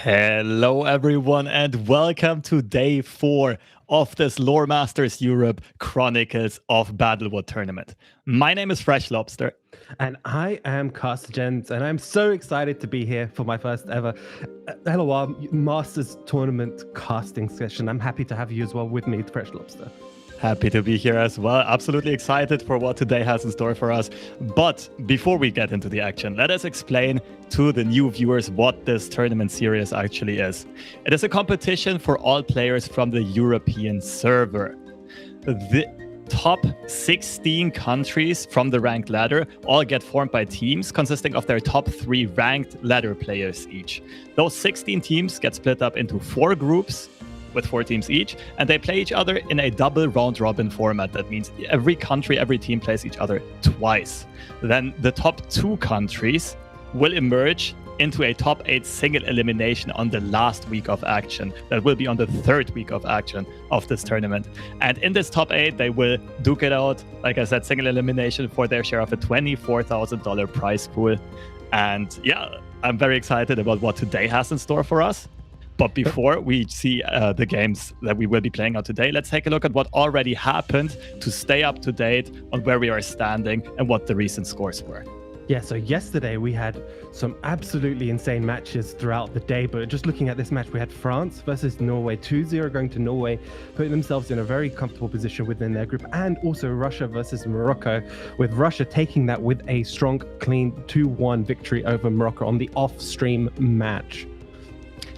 Hello, everyone, and welcome to day 4 of this LoR Masters Europe Chronicles of Bandlewood tournament. My name is Fresh Lobster. And I am Carstagent, and I'm so excited to be here for my first ever LoR Masters Tournament casting session. I'm happy to have you as well with me, Fresh Lobster. Happy to be here as well. Absolutely excited for what today has in store for us. But before we get into the action, let us explain to the new viewers what this tournament series actually is. It is a competition for all players from the European server. The top 16 countries from the ranked ladder all get formed by teams consisting of their top 3 ranked ladder players each. Those 16 teams get split up into 4 groups with 4 teams each, and they play each other in a double round-robin format. That means every country, every team plays each other twice. Then the top 2 countries will emerge into a top 8 single elimination on the last week of action. That will be on the 3rd week of action of this tournament. And in this top 8, they will duke it out, like I said, single elimination for their share of a $24,000 prize pool. And yeah, I'm very excited about what today has in store for us. But before we see the games that we will be playing out today, let's take a look at what already happened to stay up to date on where we are standing and what the recent scores were. Yeah, so yesterday we had some absolutely insane matches throughout the day, but just looking at this match, we had France versus Norway, 2-0 going to Norway, putting themselves in a very comfortable position within their group, and also Russia versus Morocco, with Russia taking that with a strong, clean 2-1 victory over Morocco on the off-stream match.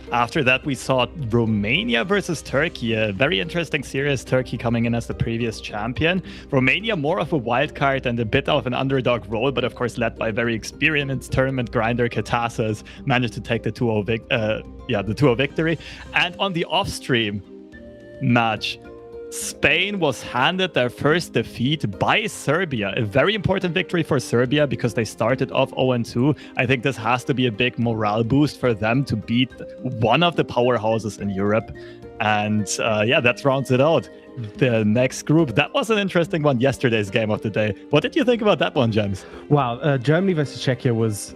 After that, we saw Romania versus Turkey, a very interesting series. Turkey coming in as the previous champion. Romania more of a wild card and a bit of an underdog role, but of course led by very experienced tournament grinder Katasas, managed to take the 2-0 victory. And on the off-stream match, Spain was handed their first defeat by Serbia. A very important victory for Serbia because they started off 0-2. I think this has to be a big morale boost for them to beat one of the powerhouses in Europe. And yeah, that rounds it out. The next group, that was an interesting one, yesterday's game of the day. What did you think about that one, James? Wow, Germany versus Czechia was,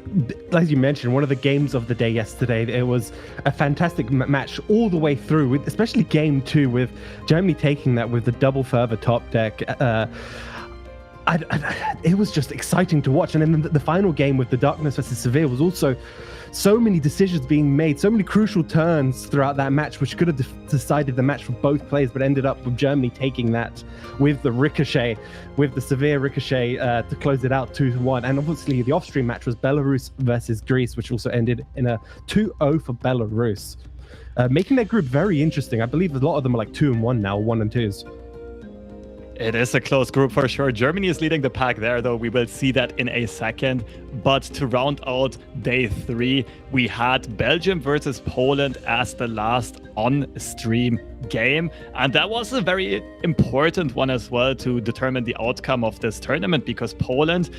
as you mentioned, one of the games of the day yesterday. It was a fantastic match all the way through, especially game 2, with Germany taking that with the double further top deck. It was just exciting to watch. And then the final game with the Darkness versus Severe was also so many decisions being made, so many crucial turns throughout that match, which could have decided the match for both players, but ended up with Germany taking that with the ricochet, with the Severe ricochet to close it out 2-1. And obviously the off-stream match was Belarus versus Greece, which also ended in a 2-0 for Belarus, making their group very interesting. I believe a lot of them are like 2-1 now, 1-2s. It is a close group for sure. Germany is leading the pack there, though. We will see that in a second. But to round out day 3, we had Belgium versus Poland as the last on-stream game. And that was a very important one as well to determine the outcome of this tournament, because Poland,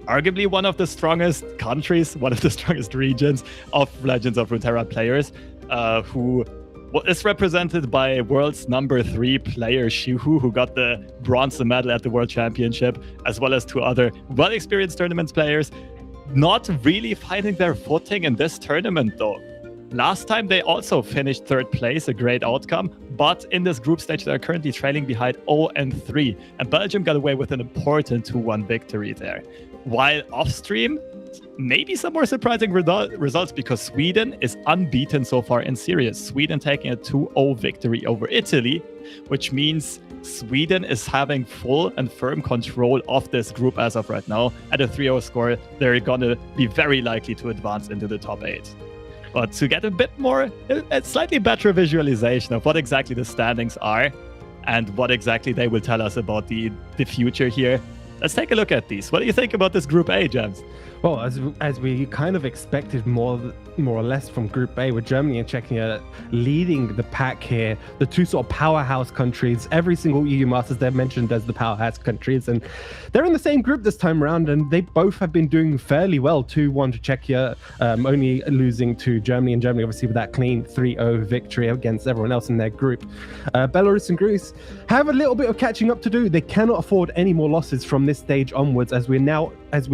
arguably one of the strongest countries, one of the strongest regions of Legends of Runeterra players, who is represented by world's number 3 player Shihu, who got the bronze medal at the World Championship, as well as 2 other well-experienced tournament players, not really finding their footing in this tournament though. Last time they also finished 3rd place, a great outcome, but in this group stage they are currently trailing behind 0-3, and Belgium got away with an important 2-1 victory there. While off-stream, maybe some more surprising results, because Sweden is unbeaten so far in series. Sweden taking a 2-0 victory over Italy, which means Sweden is having full and firm control of this group as of right now. At a 3-0 score, they're going to be very likely to advance into the top 8. But to get a bit more, a slightly better visualization of what exactly the standings are and what exactly they will tell us about the future here, let's take a look at these. What do you think about this Group A, James? Well, as we kind of expected more or less from Group A, with Germany and Czechia leading the pack here, the 2 sort of powerhouse countries. Every single EU Masters they're mentioned as the powerhouse countries, and they're in the same group this time around, and they both have been doing fairly well. 2-1 to Czechia, only losing to Germany, and Germany obviously with that clean 3-0 victory against everyone else in their group. Belarus and Greece have a little bit of catching up to do. They cannot afford any more losses from this stage onwards, as we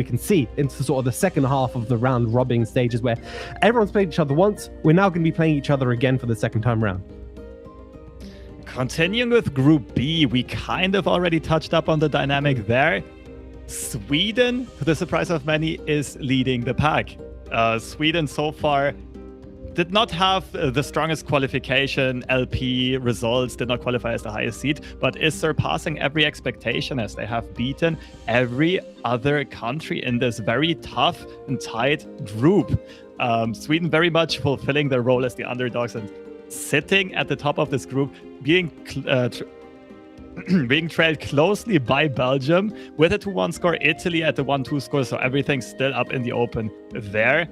can see, into sort of the second half of the round robin stages where everyone's played each other once. We're now going to be playing each other again for the second time round. Continuing with Group B, we kind of already touched up on the dynamic there. Sweden, to the surprise of many, is leading the pack. Sweden so far did not have the strongest qualification LP results, did not qualify as the highest seed, but is surpassing every expectation as they have beaten every other country in this very tough and tight group. Sweden very much fulfilling their role as the underdogs and sitting at the top of this group, being trailed closely by Belgium with a 2-1 score, Italy at the 1-2 score, so everything's still up in the open there.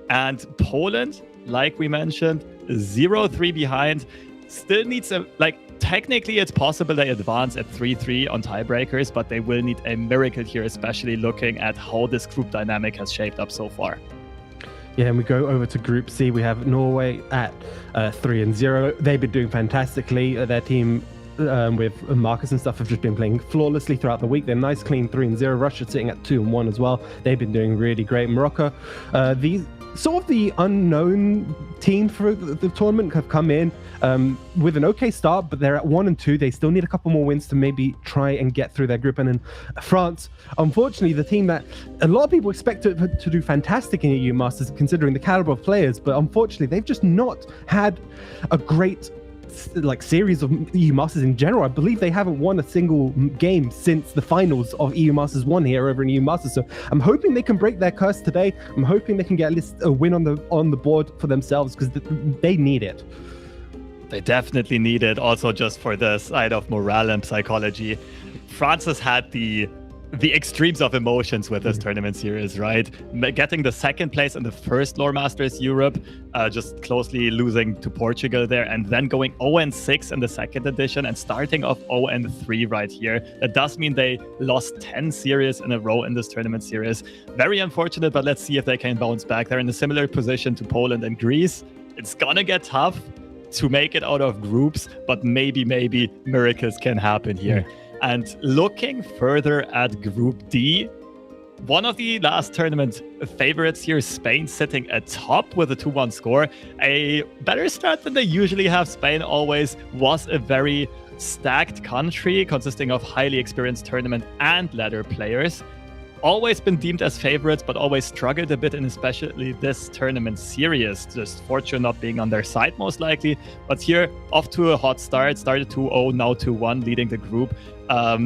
And Poland, like we mentioned, 0-3 behind, still needs technically it's possible they advance at 3-3 on tiebreakers, but they will need a miracle here, especially looking at how this group dynamic has shaped up so far. Yeah, and we go over to Group C. We have Norway at 3-0. They've been doing fantastically. Their team with Marcus and stuff have just been playing flawlessly throughout the week. They're nice, clean 3-0. Russia sitting at 2-1 as well. They've been doing really great. Morocco, these sort of the unknown team for the tournament, have come in with an okay start, but they're at 1-2. They still need a couple more wins to maybe try and get through their group. And then France, unfortunately, the team that a lot of people expect to do fantastic in EU Masters, considering the caliber of players, but unfortunately, they've just not had a great series of EU Masters in general. I believe they haven't won a single game since the finals of EU Masters 1 here over in EU Masters. So I'm hoping they can break their curse today. I'm hoping they can get a win on the board for themselves, because they need it. They definitely need it. Also, just for the side of morale and psychology, France has had the extremes of emotions with this tournament series, right? Getting the second place in the first LoR Masters Europe, just closely losing to Portugal there, and then going 0-6 in the second edition and starting off 0-3 right here. That does mean they lost 10 series in a row in this tournament series. Very unfortunate, but let's see if they can bounce back. They're in a similar position to Poland and Greece. It's gonna get tough to make it out of groups, but maybe miracles can happen here. And looking further at Group D, one of the last tournament favorites here, Spain, sitting atop with a 2-1 score. A better start than they usually have. Spain always was a very stacked country consisting of highly experienced tournament and ladder players. Always been deemed as favorites, but always struggled a bit in especially this tournament series. Just fortune not being on their side most likely. But here, off to a hot start. Started 2-0, now 2-1, leading the group.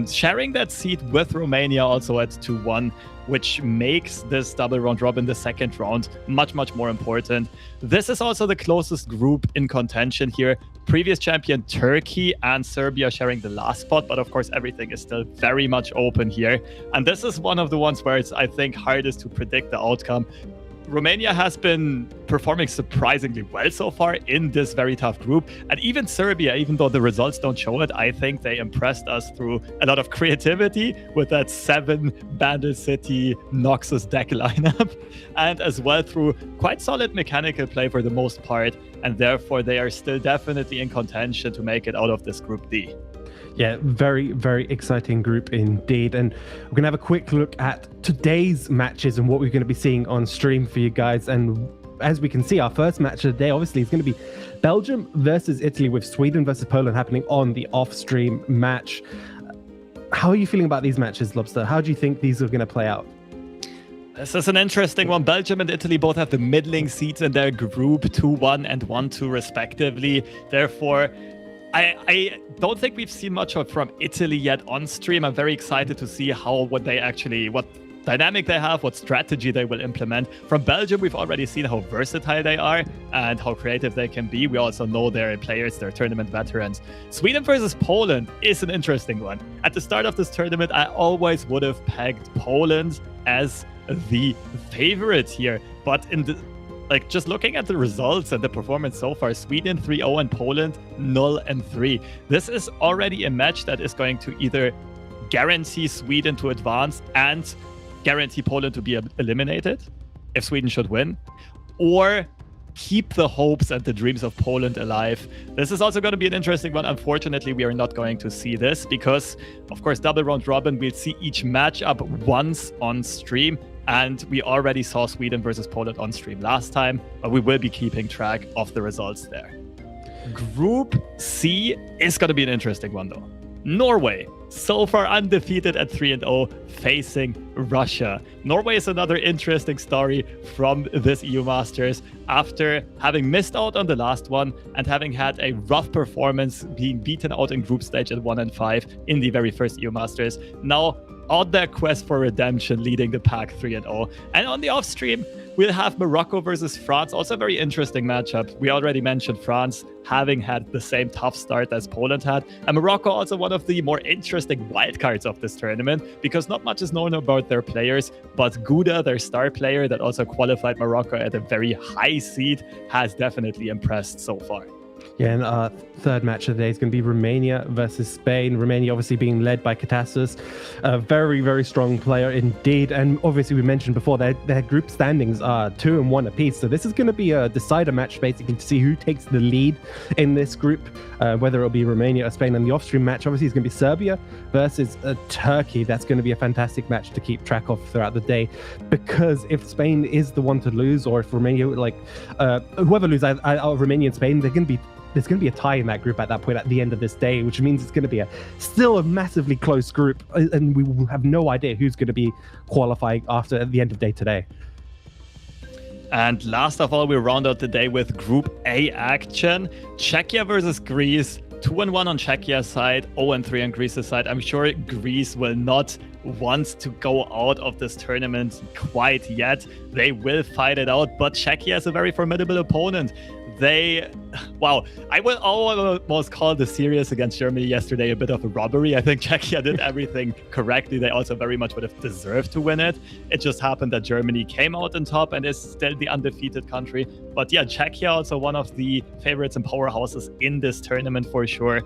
Sharing that seat with Romania also at 2-1, which makes this double round robin, the second round, much more important. This is also the closest group in contention here. Previous champion Turkey and Serbia sharing the last spot, but of course everything is still very much open here. And this is one of the ones where it's, I think, hardest to predict the outcome. Romania has been performing surprisingly well so far in this very tough group. And even Serbia, even though the results don't show it, I think they impressed us through a lot of creativity with that 7 Bandle City Noxus deck lineup. And as well through quite solid mechanical play for the most part. And therefore, they are still definitely in contention to make it out of this Group D. Yeah, very exciting group indeed. And we're going to have a quick look at today's matches and what we're going to be seeing on stream for you guys. And as we can see, our first match of the day, obviously, is going to be Belgium versus Italy, with Sweden versus Poland happening on the off-stream match. How are you feeling about these matches, Lobster? How do you think these are going to play out? This is an interesting one. Belgium and Italy both have the middling seats in their group, 2-1 and 1-2 respectively. Therefore, I don't think we've seen much from Italy yet on stream. I'm very excited to see what dynamic they have, what strategy they will implement. From Belgium, we've already seen how versatile they are and how creative they can be. We also know their players, their tournament veterans. Sweden versus Poland is an interesting one. At the start of this tournament, I always would have pegged Poland as the favorite here. But just looking at the results and the performance so far, Sweden 3-0 and Poland 0-3. This is already a match that is going to either guarantee Sweden to advance and guarantee Poland to be eliminated if Sweden should win, or keep the hopes and the dreams of Poland alive. This is also going to be an interesting one. Unfortunately, we are not going to see this because, of course, double round robin, we'll see each matchup once on stream. And we already saw Sweden versus Poland on stream last time, but we will be keeping track of the results there. Group C is going to be an interesting one, though. Norway, so far undefeated at 3-0, facing Russia. Norway is another interesting story from this EU Masters after having missed out on the last one and having had a rough performance, being beaten out in group stage at 1-5 in the very first EU Masters. Now on their quest for redemption, leading the pack 3-0. And on the off stream, we'll have Morocco versus France, also a very interesting matchup. We already mentioned France having had the same tough start as Poland had. And Morocco also one of the more interesting wildcards of this tournament because not much is known about their players, but Gouda, their star player that also qualified Morocco at a very high seed, has definitely impressed so far. Yeah, and our third match of the day is going to be Romania versus Spain. Romania obviously being led by Katasis, a very, very strong player indeed. And obviously we mentioned before their group standings are 2-1 apiece. So this is going to be a decider match basically to see who takes the lead in this group, whether it'll be Romania or Spain. And the off-stream match obviously is going to be Serbia versus Turkey. That's going to be a fantastic match to keep track of throughout the day, because if Spain is the one to lose, or if Romania, whoever loses, Romania and Spain, there's going to be a tie in that group at that point at the end of this day, which means it's going to be still a massively close group, and we will have no idea who's going to be qualifying at the end of day today. And last of all, we round out the day with Group A action. Czechia versus Greece. 2-1 on Czechia's side, 0-3 on Greece's side. I'm sure Greece will not want to go out of this tournament quite yet. They will fight it out, but Czechia is a very formidable opponent. I will almost call the series against Germany yesterday a bit of a robbery. I think Czechia did everything correctly. They also very much would have deserved to win it. It just happened that Germany came out on top and is still the undefeated country. But yeah, Czechia also one of the favorites and powerhouses in this tournament for sure.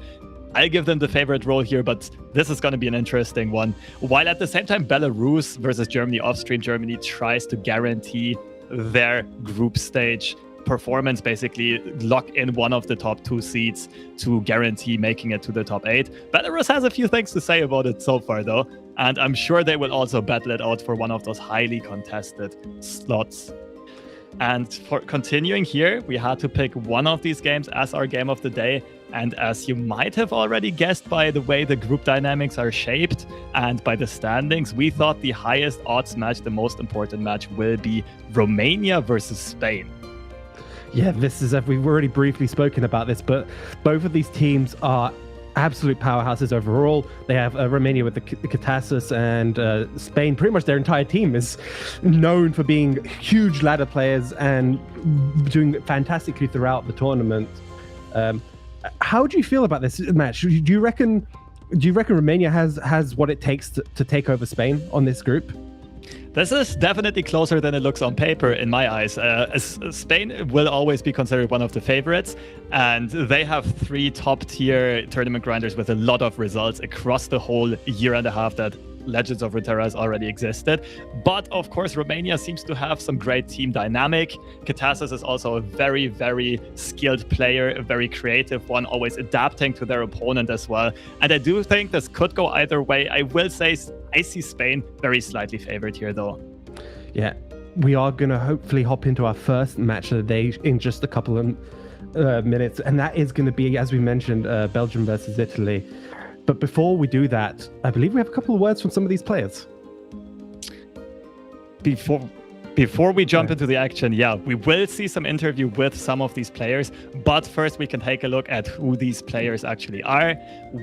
I'll give them the favorite role here, but this is going to be an interesting one. While at the same time, Belarus versus Germany off-stream, Germany tries to guarantee their group stage performance, basically lock in one of the top 2 seeds to guarantee making it to the top 8. Belarus has a few things to say about it so far though, and I'm sure they will also battle it out for one of those highly contested slots. And for continuing here, we had to pick one of these games as our game of the day. And as you might have already guessed by the way the group dynamics are shaped and by the standings, we thought the highest odds match, the most important match, will be Romania versus Spain. Yeah, we've already briefly spoken about this, but both of these teams are absolute powerhouses overall. They have Romania with the Katasis, and Spain, pretty much their entire team is known for being huge ladder players and doing fantastically throughout the tournament. How do you feel about this match? Do you reckon Romania has what it takes to take over Spain on this group? This is definitely closer than it looks on paper in my eyes. Spain will always be considered one of the favorites, and they have 3 top-tier tournament grinders with a lot of results across the whole year and a half that Legends of Runeterra has already existed. But of course, Romania seems to have some great team dynamic. Katasis is also a very, very skilled player, a very creative one, always adapting to their opponent as well. And I do think this could go either way. I will say I see Spain very slightly favored here, though. Yeah, we are going to hopefully hop into our first match of the day in just a couple of minutes. And that is going to be, as we mentioned, Belgium versus Italy. But before we do that, I believe we have a couple of words from some of these players. Before we jump into the action, yeah, we will see some interview with some of these players. But first, we can take a look at who these players actually are,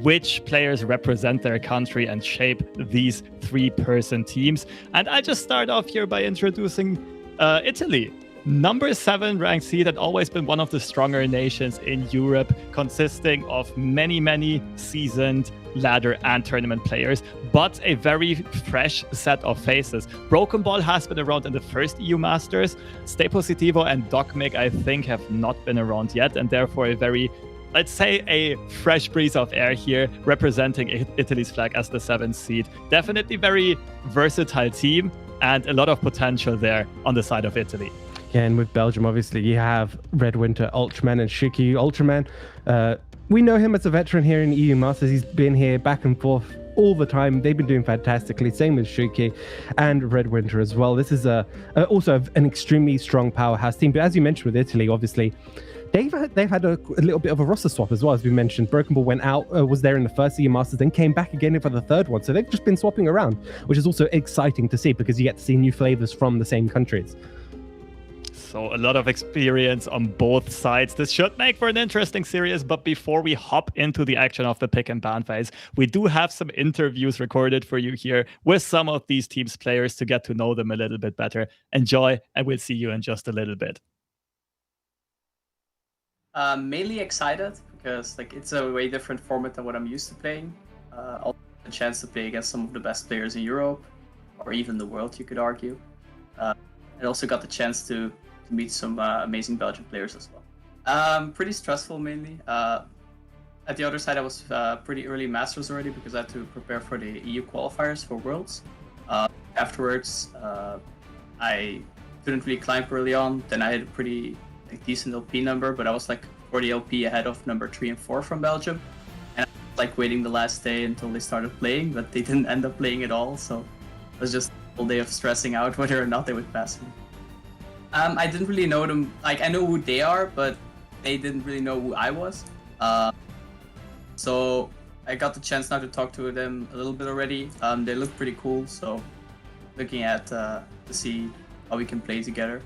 which players represent their country and shape these 3-person teams. And I just start off here by introducing Italy. Number 7 ranked seed had always been one of the stronger nations in Europe, consisting of many, many seasoned ladder and tournament players, but a very fresh set of faces. Broken Ball has been around in the first EU Masters. Stay Positivo and Docmic, I think, have not been around yet, and therefore a very, let's say, a fresh breeze of air here, representing Italy's flag as the 7th seed. Definitely very versatile team, and a lot of potential there on the side of Italy. Yeah, and with Belgium, obviously, you have Red Winter, Ultraman, and Shuki. Ultraman, we know him as a veteran here in EU Masters. He's been here back and forth all the time. They've been doing fantastically. Same with Shuki and Red Winter as well. This is also an extremely strong powerhouse team. But as you mentioned with Italy, obviously, they've had a little bit of a roster swap as well, as we mentioned. Broken Ball went out, was there in the first EU Masters, then came back again for the third one. So they've just been swapping around, which is also exciting to see because you get to see new flavors from the same countries. So a lot of experience on both sides. This should make for an interesting series, but before we hop into the action of the pick and ban phase, we do have some interviews recorded for you here with some of these teams' players to get to know them a little bit better. Enjoy, and we'll see you in just a little bit. Mainly excited because it's a way different format than what I'm used to playing. Also a chance to play against some of the best players in Europe, or even the world, you could argue. I also got the chance to meet some amazing Belgian players as well. Pretty stressful mainly. At the other side, I was pretty early Masters already because I had to prepare for the EU qualifiers for Worlds. Afterwards, I couldn't really climb early on. Then I had a pretty decent LP number, but I was 40 LP ahead of number 3 and 4 from Belgium. And I was waiting the last day until they started playing, but they didn't end up playing at all. So it was just a whole day of stressing out whether or not they would pass me. I didn't really know them. I know who they are, but they didn't really know who I was. So I got the chance now to talk to them a little bit already. They look pretty cool, so looking at to see how we can play together.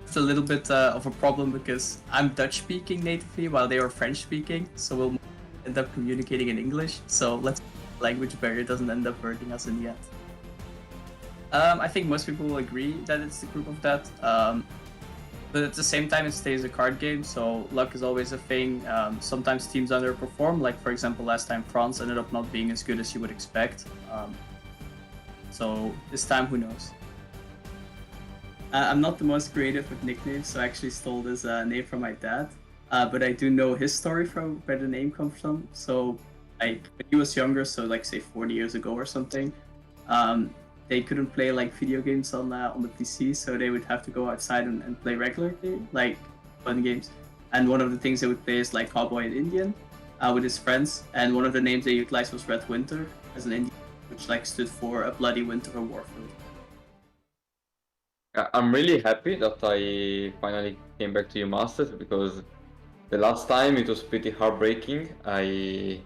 It's a little bit of a problem because I'm Dutch speaking natively while they are French speaking, so we'll end up communicating in English. So let's hope the language barrier doesn't end up hurting us in the end. I think most people will agree that it's the group of death, but at the same time it stays a card game, so luck is always a thing. Sometimes teams underperform, like for example last time France ended up not being as good as you would expect. So this time, who knows? I'm not the most creative with nicknames, so I actually stole this name from my dad, but I do know his story from where the name comes from. So when he was younger, so say 40 years ago or something, they couldn't play video games on the PC, so they would have to go outside and play regularly, fun games. And one of the things they would play is Cowboy and Indian with his friends, and one of the names they utilized was Red Winter as an Indian, which stood for a bloody winter or warfield. I'm really happy that I finally came back to EU Masters because the last time it was pretty heartbreaking. I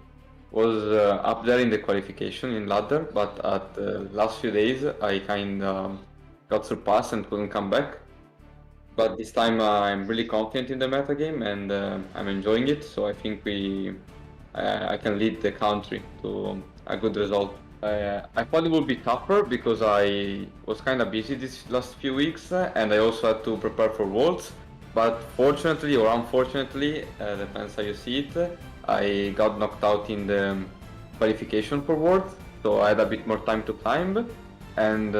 was up there in the qualification in ladder, but at the last few days I got surpassed and couldn't come back. But this time I'm really confident in the metagame and I'm enjoying it, so I think I can lead the country to a good result. I thought it would be tougher because I was kind of busy these last few weeks and I also had to prepare for Worlds. But fortunately or unfortunately, depends how you see it, I got knocked out in the qualification for Worlds, so I had a bit more time to climb. And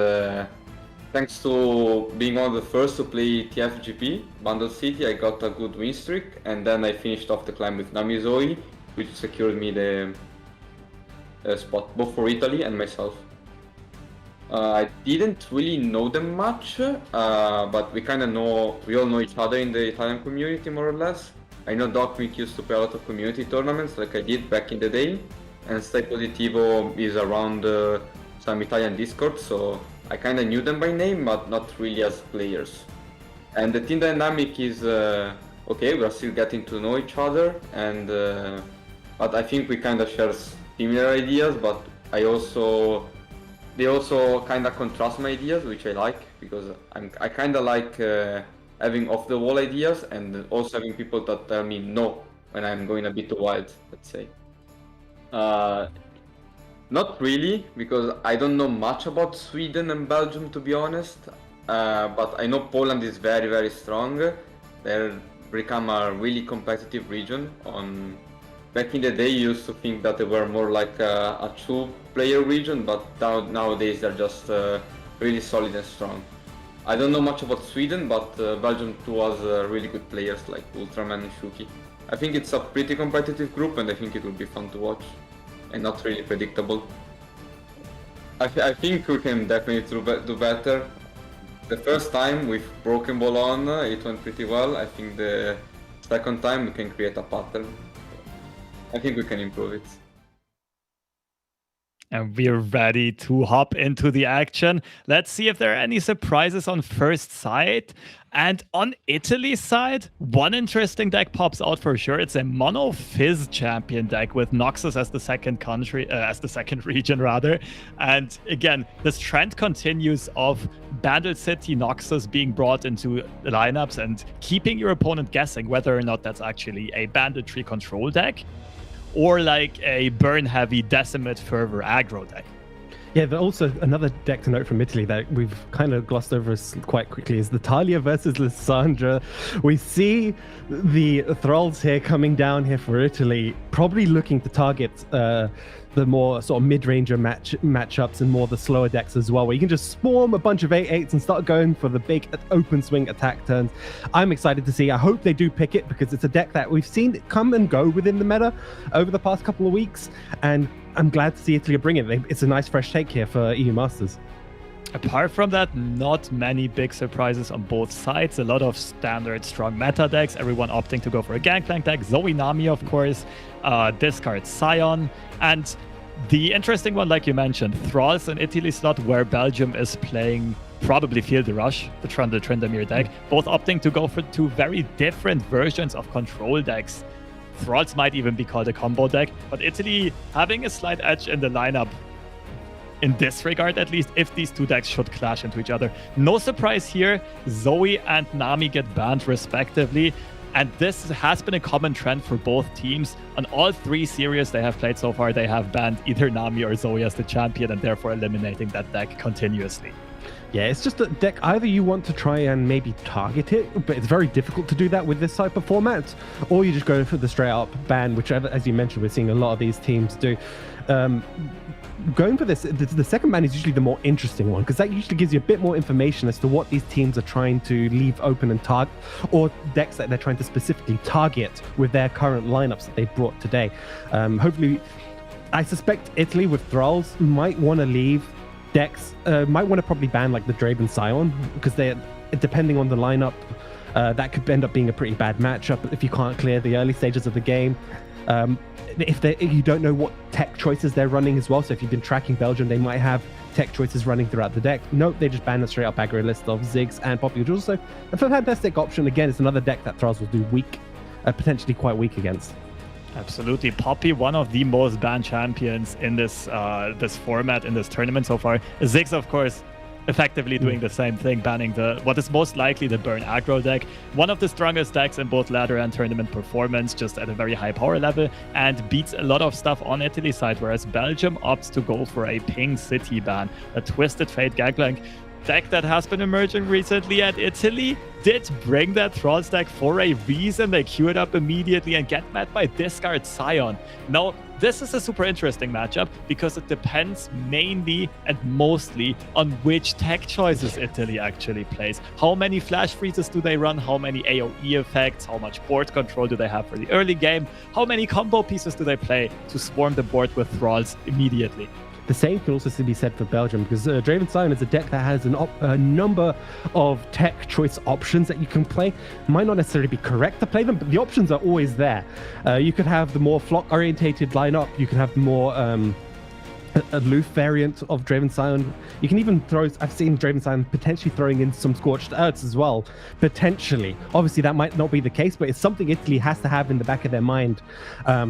thanks to being one of the first to play TFGP, Bundle City, I got a good win streak, and then I finished off the climb with Nami Zoe, which secured me the spot both for Italy and myself. I didn't really know them much, but we all know each other in the Italian community more or less. I know Docmic used to play a lot of community tournaments like I did back in the day, and Stai Positivo is around some Italian Discord, so I kind of knew them by name, but not really as players. And the team dynamic is okay, we are still getting to know each other, and but I think we kind of share similar ideas, but they also kind of contrast my ideas, which I like, because I kind of like having off-the-wall ideas and also having people that tell me no when I'm going a bit too wild, let's say. Not really, because I don't know much about Sweden and Belgium, to be honest, but I know Poland is very, very strong. They've become a really competitive region. Back in the day, you used to think that they were more like a two-player region, but nowadays they're just really solid and strong. I don't know much about Sweden, but Belgium too has really good players like Ultraman and Shuki. I think it's a pretty competitive group, and I think it will be fun to watch, and not really predictable. I think we can definitely do better. The first time with Broken Ball on, it went pretty well. I think the second time we can create a pattern. I think we can improve it. And we're ready to hop into the action. Let's see if there are any surprises on first sight. And on Italy's side, one interesting deck pops out for sure. It's a mono Fizz champion deck with Noxus as the second country, as the second region rather. And again, this trend continues of Bandle City Noxus being brought into the lineups and keeping your opponent guessing whether or not that's actually a Bandit Tree control deck or like a burn-heavy Decimate Fervor aggro deck. Yeah, but also another deck to note from Italy that we've kind of glossed over quite quickly is the Talia versus Lissandra. We see the Thralls here coming down here for Italy, probably looking to target the more sort of mid-ranger matchups and more the slower decks as well, where you can just swarm a bunch of 8/8s and start going for the big open swing attack turns. I'm excited to see. I hope they do pick it because it's a deck that we've seen come and go within the meta over the past couple of weeks, and I'm glad to see Italy bring it. It's a nice fresh take here for EU Masters. Apart from that, not many big surprises on both sides. A lot of standard strong meta decks, everyone opting to go for a Gangplank deck. Zoe Nami, of course, discard Scion. And the interesting one, like you mentioned, Thralls in Italy slot where Belgium is playing probably Field Rush, the Tryndamere deck, both opting to go for two very different versions of control decks. Thralls might even be called a combo deck, but Italy having a slight edge in the lineup in this regard, at least, if these two decks should clash into each other. No surprise here, Zoe and Nami get banned respectively, and this has been a common trend for both teams. On all three series they have played so far, they have banned either Nami or Zoe as the champion and therefore eliminating that deck continuously. Yeah, it's just a deck, either you want to try and maybe target it, but it's very difficult to do that with this type of format, or you just go for the straight up ban, which, as you mentioned, we're seeing a lot of these teams do. Going for this, the second ban is usually the more interesting one, because that usually gives you a bit more information as to what these teams are trying to leave open and target, or decks that they're trying to specifically target with their current lineups that they brought today. Hopefully, I suspect Italy with Thralls might want to leave decks, might want to probably ban like the Draven Scion, because they're, depending on the lineup, that could end up being a pretty bad matchup if you can't clear the early stages of the game. If you don't know what tech choices they're running as well, so if you've been tracking Belgium, they might have tech choices running throughout the deck. Nope, they just ban a straight up aggro list of Ziggs and Poppy, which is also a fantastic option. Again, it's another deck that Thralls will do weak, potentially quite weak against. Absolutely. Poppy, one of the most banned champions in this this format, in this tournament so far. Ziggs, of course, effectively doing the same thing, banning what is most likely the burn aggro deck. One of the strongest decks in both ladder and tournament performance, just at a very high power level, and beats a lot of stuff on Italy's side, whereas Belgium opts to go for a Ping City ban, a Twisted Fate Gangplank deck that has been emerging recently, and Italy did bring that Thralls deck for a reason. They queue it up immediately and get met by discard Scion. Now, this is a super interesting matchup because it depends mainly and mostly on which tech choices Italy actually plays. How many flash freezes do they run? How many AoE effects? How much board control do they have for the early game? How many combo pieces do they play to swarm the board with Thralls immediately? The same can also be said for Belgium, because Draven Scion is a deck that has a number of tech choice options that you can play. Might not necessarily be correct to play them, but the options are always there. You could have the more flock-orientated lineup. You can have the more aloof variant of Draven Scion. You can even throw, I've seen Draven Scion potentially throwing in some Scorched Earths as well, potentially. Obviously, that might not be the case, but it's something Italy has to have in the back of their mind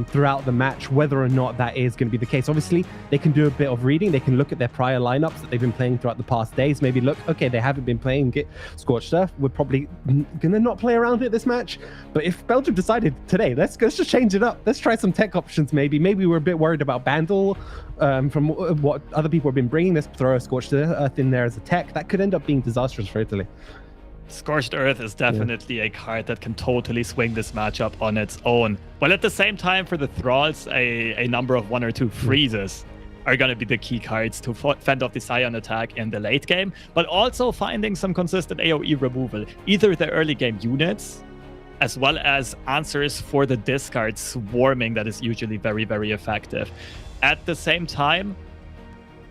throughout the match, whether or not that is going to be the case. Obviously, they can do a bit of reading. They can look at their prior lineups that they've been playing throughout the past days. Maybe look, okay, they haven't been playing Scorched Earth. We're probably going to not play around it this match. But if Belgium decided today, let's just change it up. Let's try some tech options maybe. Maybe we're a bit worried about Bandle. From what other people have been bringing, this throw a Scorched Earth in there as a tech, that could end up being disastrous for Italy. Scorched Earth is definitely a card that can totally swing this matchup on its own. While at the same time, for the Thralls, a number of 1 or 2 freezes are going to be the key cards to fend off the Scion attack in the late game, but also finding some consistent AoE removal. Either the early game units, as well as answers for the discard swarming that is usually very, very effective. At the same time,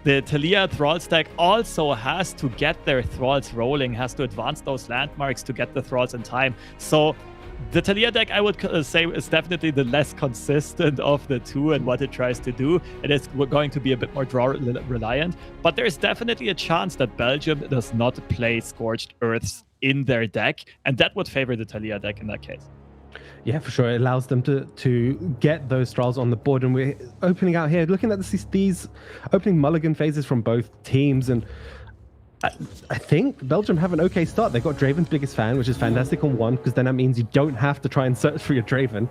the Thalia Thralls deck also has to get their Thralls rolling, has to advance those landmarks to get the Thralls in time. So the Thalia deck, I would say, is definitely the less consistent of the two and what it tries to do. It is going to be a bit more draw reliant, but there's definitely a chance that Belgium does not play Scorched Earths in their deck, and that would favor the Thalia deck in that case. Yeah, for sure. It allows them to get those Thralls on the board. And we're opening out here, looking at these opening mulligan phases from both teams. And I think Belgium have an okay start. They got Draven's biggest fan, which is fantastic on 1, because then that means you don't have to try and search for your Draven.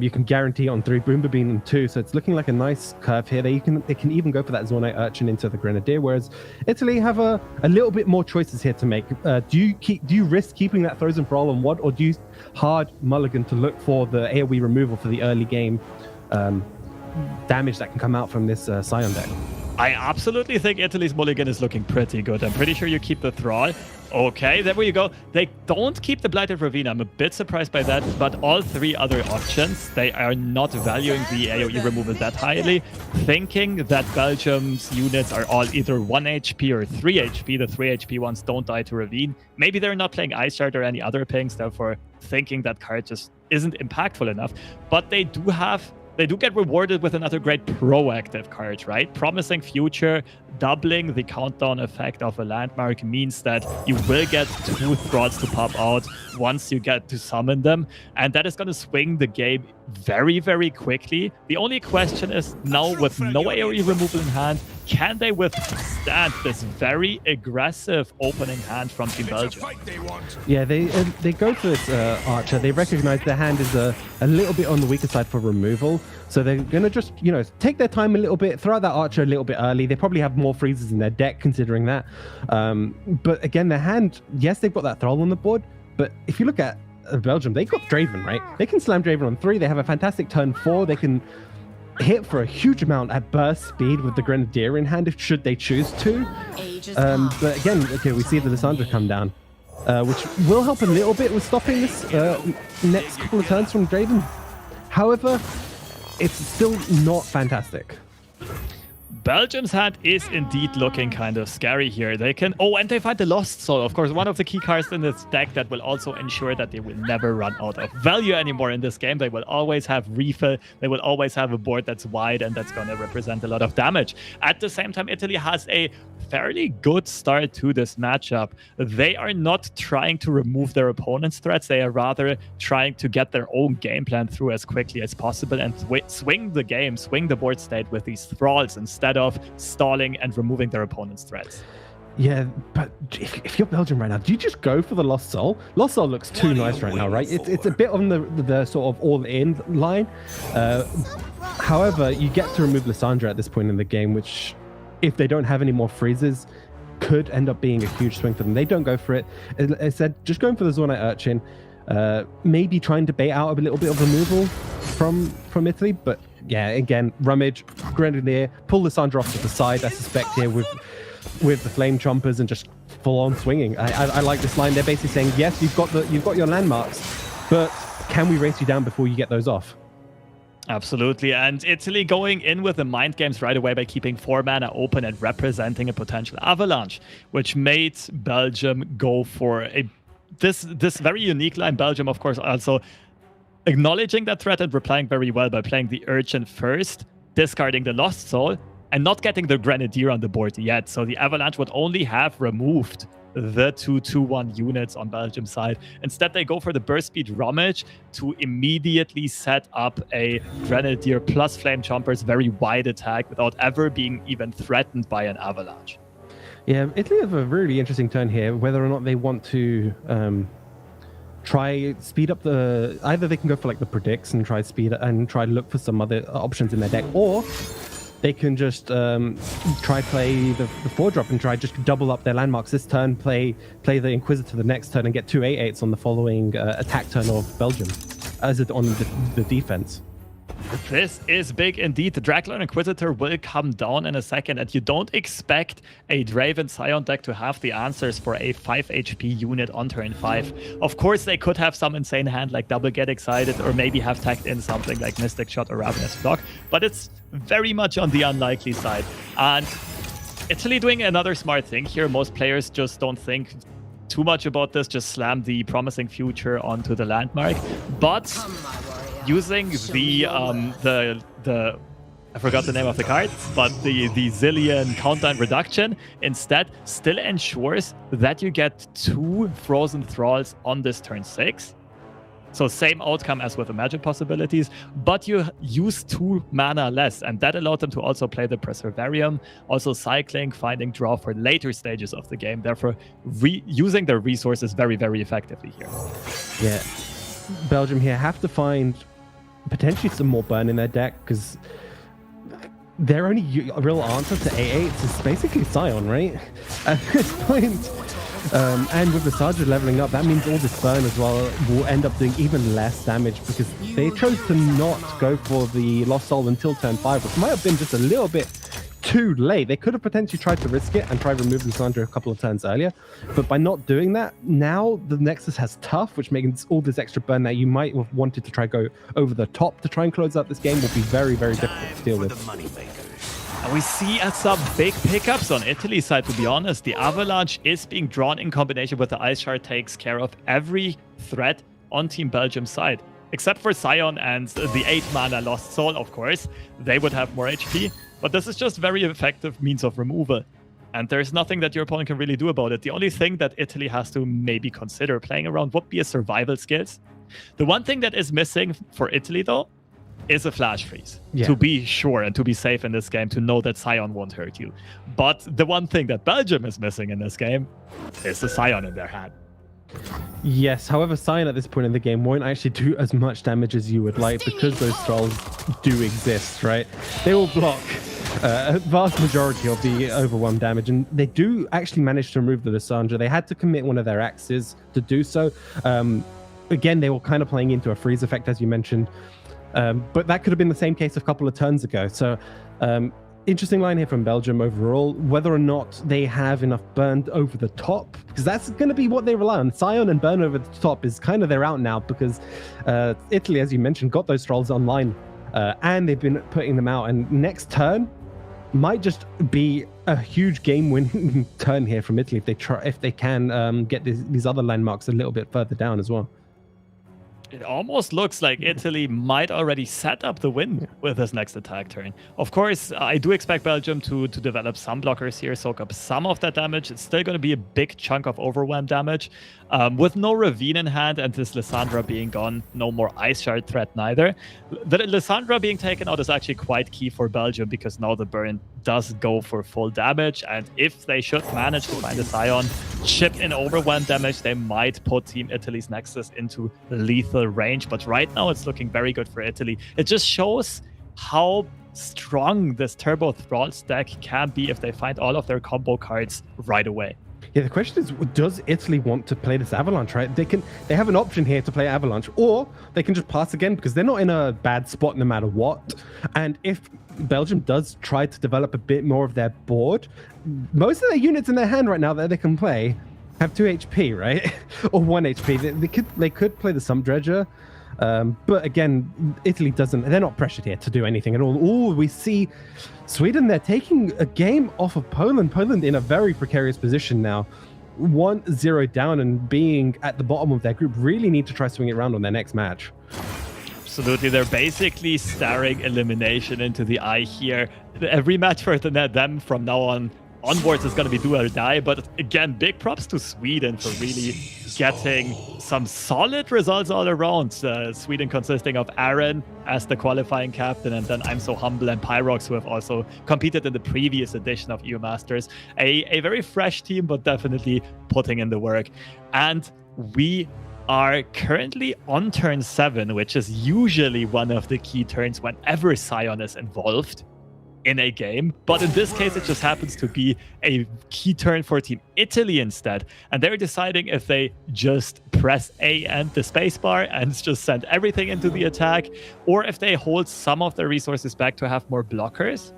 You can guarantee on 3, Boomba Bean on 2. So it's looking like a nice curve here. They can even go for that Zornite Urchin into the Grenadier, whereas Italy have a little bit more choices here to make. Do you risk keeping that Frozen Brawl on 1, or do you hard mulligan to look for the AoE removal for the early game damage that can come out from this Scion deck? I absolutely think Italy's mulligan is looking pretty good. I'm pretty sure you keep the Thrall. Okay, there we go. They don't keep the Blighted Ravine. I'm a bit surprised by that, but all 3 other options, they are not valuing the AoE removal that highly, thinking that Belgium's units are all either 1 HP or 3 HP. The 3 HP ones don't die to Ravine. Maybe they're not playing Ice Shard or any other pings, therefore thinking that card just isn't impactful enough. But they do get rewarded with another great proactive card, right? Promising Future, doubling the countdown effect of a landmark means that you will get 2 Thralls to pop out once you get to summon them. And that is going to swing the game very, very quickly. The only question is now, with no AoE removal in hand, can they withstand this very aggressive opening hand from Team Belgium? Yeah, they go for this Archer. They recognize their hand is a little bit on the weaker side for removal. So they're going to just, take their time a little bit, throw out that Archer a little bit early. They probably have more freezes in their deck considering that. But again, their hand, yes, they've got that Thrall on the board. But if you look at Belgium, they've got Draven, right? They can slam Draven on 3. They have a fantastic turn 4. They can hit for a huge amount at burst speed with the Grenadier in hand, should they choose to. But again, okay, we see the Lissandra come down, which will help a little bit with stopping this next couple of turns from Draven. However, it's still not fantastic. Belgium's hand is indeed looking kind of scary here. They can... Oh, and they find the Lost Soul. Of course, one of the key cards in this deck that will also ensure that they will never run out of value anymore in this game. They will always have refill. They will always have a board that's wide and that's going to represent a lot of damage. At the same time, Italy has a fairly good start to this matchup. They are not trying to remove their opponent's threats. They are rather trying to get their own game plan through as quickly as possible and swing the game, swing the board state with these Thralls instead of stalling and removing their opponent's threats. Yeah, but if you're Belgium right now, do you just go for the Lost Soul? Lost Soul looks too nice right now, right? It's a bit on the sort of all-in line. However, you get to remove Lissandra at this point in the game, which, if they don't have any more freezes, could end up being a huge swing for them. They don't go for it. I said, just going for the Zornite Urchin, maybe trying to bait out a little bit of removal from Italy, but yeah, again, Rummage, Grenadier, pull Lissandra off to the side, I suspect, here with the Flame Chompers and just full-on swinging. I like this line. They're basically saying, yes, you've got your landmarks, but can we race you down before you get those off? Absolutely, and Italy going in with the mind games right away by keeping 4 mana open and representing a potential avalanche, which made Belgium go for this very unique line. Belgium, of course, also acknowledging that threat and replying very well by playing the Urchin first, discarding the Lost Soul, and not getting the Grenadier on the board yet. So the avalanche would only have removed the 2/2/1 units on Belgium's side. Instead, they go for the burst speed Rummage to immediately set up a Grenadier plus Flame Chompers very wide attack without ever being even threatened by an avalanche. Yeah, Italy have a really interesting turn here, whether or not they want to try speed up either they can go for like the predicts and try speed and try to look for some other options in their deck, or they can just try play the 4-drop and try just double up their landmarks this turn, play the Inquisitor the next turn, and get 2 8/8s on the following attack turn of Belgium as on the defense. This is big indeed. The Dracula Inquisitor will come down in a second, and you don't expect a Draven Scion deck to have the answers for a 5 HP unit on turn 5. Of course, they could have some insane hand like Double Get Excited, or maybe have tagged in something like Mystic Shot or Ravenous Block, but it's very much on the unlikely side. And Italy doing another smart thing here. Most players just don't think too much about this, just slam the promising future onto the landmark. But using the I forgot the name of the card, but the Zillion countdown reduction instead still ensures that you get 2 frozen thralls on this turn 6. So same outcome as with Imagine Possibilities, but you use 2 mana less, and that allowed them to also play the Preservarium, also cycling, finding draw for later stages of the game, therefore using their resources very, very effectively here. Yeah, Belgium here have to find potentially some more burn in their deck, because their only real answer to A8s is basically Scion, right? At this point. And with the Sergeant leveling up, that means all this burn as well will end up doing even less damage, because they chose to not go for the Lost Soul until turn 5, which might have been just a little bit too late. They could have potentially tried to risk it and try removing Lissandra a couple of turns earlier, but by not doing that, now the Nexus has Tough, which makes all this extra burn that you might have wanted to try go over the top to try and close out this game will be very, very difficult to deal with. And we see some big pickups on Italy's side, to be honest. The Avalanche is being drawn in combination with the Ice Shard, takes care of every threat on Team Belgium's side. Except for Scion and the 8 mana Lost Soul, of course. They would have more HP, but this is just very effective means of removal. And there's nothing that your opponent can really do about it. The only thing that Italy has to maybe consider playing around would be a survival skills. The one thing that is missing for Italy, though, is a flash freeze, to be sure and to be safe in this game, to know that Scion won't hurt you. But the one thing that Belgium is missing in this game is the Scion in their hand. Yes, however, Scion at this point in the game won't actually do as much damage as you would like, because those trolls do exist, right? They will block a vast majority of the overwhelm damage, and they do actually manage to remove the Lissandra. They had to commit one of their axes to do so. Again, they were kind of playing into a freeze effect, as you mentioned. But that could have been the same case a couple of turns ago. So interesting line here from Belgium overall. Whether or not they have enough burn over the top, because that's going to be what they rely on. Scion and burn over the top is kind of their out now, because Italy, as you mentioned, got those trolls online and they've been putting them out. And next turn might just be a huge game-winning turn here from Italy if they can get these other landmarks a little bit further down as well. It almost looks like Italy might already set up the win with this next attack turn. Of course, I do expect Belgium to develop some blockers here, soak up some of that damage. It's still going to be a big chunk of overwhelm damage. With no Ravine in hand and this Lissandra being gone, no more Ice Shard threat neither. The Lissandra being taken out is actually quite key for Belgium, because now the burn does go for full damage, and if they should manage to find a Scion, chip in overwhelm damage, they might put Team Italy's Nexus into lethal range. But right now it's looking very good for Italy. It just shows how strong this Turbo Thrall stack can be if they find all of their combo cards right away. Yeah, the question is, does Italy want to play this Avalanche, right? They have an option here to play Avalanche, or they can just pass again, because they're not in a bad spot no matter what. And if Belgium does try to develop a bit more of their board, most of their units in their hand right now that they can play have 2 HP, right? Or 1 HP. They could play the Sump Dredger. But again, Italy they're not pressured here to do anything at all. Oh, we see Sweden, they're taking a game off of Poland. Poland in a very precarious position now. 1-0 down and being at the bottom of their group, really need to try swing it around on their next match. Absolutely, they're basically staring elimination into the eye here. Every match for them from now onwards is going to be do or die. But again, big props to Sweden for really getting some solid results all around. Sweden consisting of Aaron as the qualifying captain, and then I'm So Humble and Pyrox, who have also competed in the previous edition of EU Masters. A very fresh team, but definitely putting in the work. And we are currently on turn 7, which is usually one of the key turns whenever Scion is involved in a game, but in this case it just happens to be a key turn for Team Italy instead, and they're deciding if they just press A and the spacebar and just send everything into the attack, or if they hold some of their resources back to have more blockers.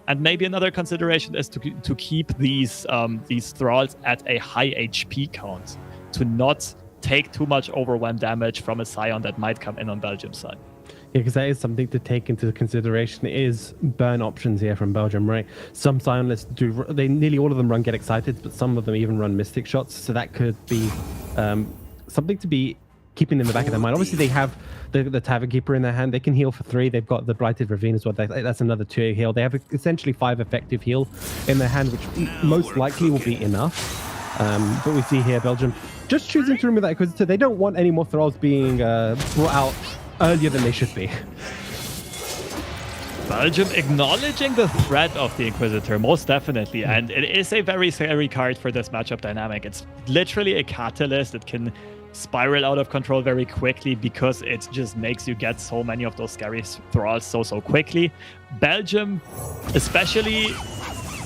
And maybe another consideration is to keep these thralls at a high HP count, to not take too much overwhelm damage from a Scion that might come in on Belgium's side. because that is something to take into consideration. Is burn options here from Belgium, right? Some Scion lists do, they nearly all of them run Get Excited, but some of them even run Mystic Shots. So that could be something to be keeping in the back of their mind. Obviously, they have the Tavern Keeper in their hand. They can heal for 3. They've got the Blighted Ravine as well. That's another 2 heal. They have essentially 5 effective heal in their hand, which most likely will be enough. But we see here Belgium just choosing to remove that Inquisitor. They don't want any more thralls being brought out earlier than they should be. Belgium acknowledging the threat of the Inquisitor, most definitely, and it is a very scary card for this matchup dynamic. It's literally a catalyst. It can spiral out of control very quickly because it just makes you get so many of those scary thralls so quickly. Belgium, especially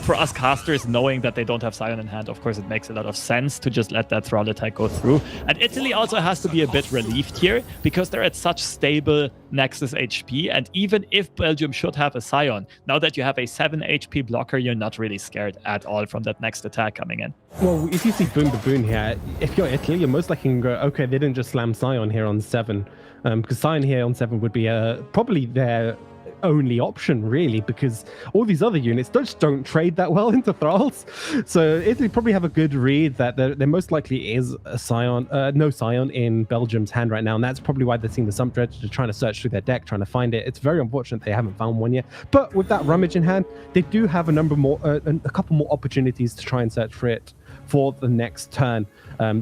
for us casters, knowing that they don't have Scion in hand, of course, it makes a lot of sense to just let that thrall attack go through. And Italy also has to be a bit relieved here because they're at such stable Nexus HP. And even if Belgium should have a Scion, now that you have a 7 HP blocker, you're not really scared at all from that next attack coming in. Well, if you see Boon to Boon here, if you're Italy, you're most likely going to go, okay, they didn't just slam Scion here on 7. Because Scion here on 7 would be probably their only option, really, because all these other units just don't trade that well into thralls. So Italy probably have a good read that there most likely is a Scion, no Scion in Belgium's hand right now, and that's probably why they're seeing the Sump Dredge. They're trying to search through their deck, trying to find it. It's very unfortunate they haven't found one yet, but with that Rummage in hand, they do have a couple more opportunities to try and search for it for the next turn,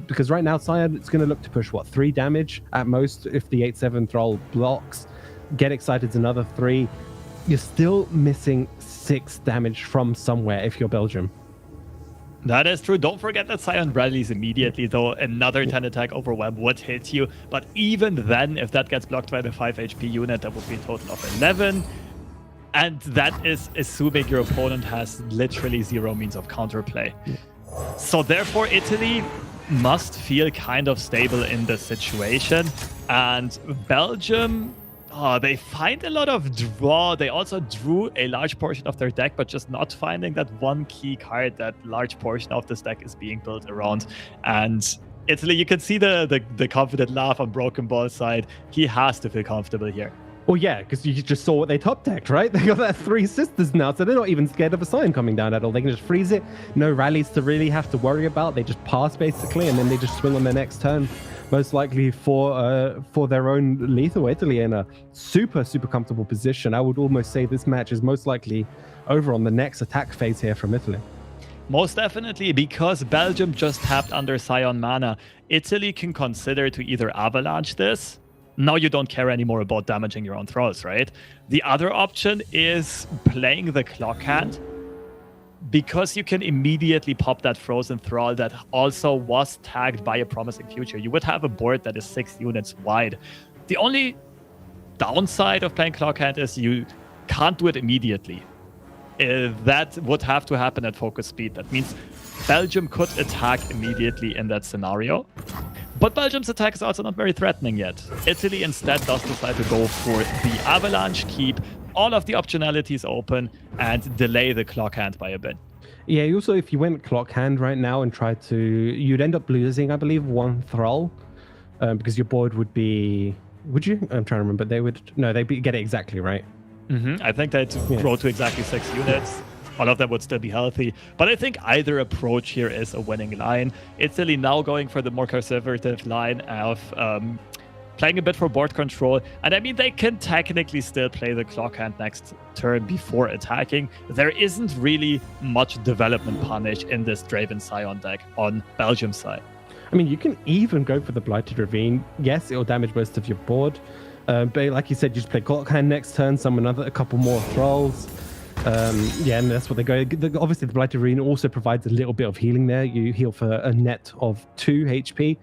because right now Scion is going to look to push 3 damage at most if the 8/7 thrall blocks. Get Excited's another 3. You're still missing 6 damage from somewhere if you're Belgium. That is true. Don't forget that Scion rallies immediately, though. Another 10 attack overwhelm would hit you. But even then, if that gets blocked by the 5 HP unit, that would be a total of 11. And that is assuming your opponent has literally 0 means of counterplay. So therefore, Italy must feel kind of stable in this situation. And Belgium, they find a lot of draw. They also drew a large portion of their deck, but just not finding that one key card that large portion of this deck is being built around. And Italy, you can see the confident laugh on Broken Ball's side. He has to feel comfortable here. Well, yeah, because you just saw what they top decked, right? They got that 3 sisters now, so they're not even scared of a Scion coming down at all. They can just freeze it. No rallies to really have to worry about. They just pass, basically, and then they just swing on their next turn. Most likely for their own lethal. Italy in a super comfortable position. I would almost say this match is most likely over on the next attack phase here from Italy. Most definitely, because Belgium just tapped under Scion mana. Italy can consider to either avalanche this. Now you don't care anymore about damaging your own thralls, right? The other option is playing the clock hand, because you can immediately pop that frozen thrall that also was tagged by a promising future. You would have a board that is 6 units wide. The only downside of playing clock hand is you can't do it immediately. That would have to happen at focus speed. That means Belgium could attack immediately in that scenario. But Belgium's attack is also not very threatening yet. Italy instead does decide to go for the avalanche, keep all of the optionalities open, and delay the clock hand by a bit. Yeah, also if you went clock hand right now and tried to, you'd end up losing, I believe, 1 thrall, because your board would be, would you? I'm trying to remember. They'd get it exactly right. I think they'd grow to exactly 6 units. All of them would still be healthy. But I think either approach here is a winning line. Italy now going for the more conservative line of playing a bit for board control. And I mean, they can technically still play the clock hand next turn before attacking. There isn't really much development punish in this Draven Scion deck on Belgium's side. I mean, you can even go for the Blighted Ravine. Yes, it'll damage most of your board. But like you said, you just play clock hand next turn, summon a couple more thralls. Yeah, and that's what they go. Obviously, the Blighted Ravine also provides a little bit of healing there. You heal for a net of 2 HP,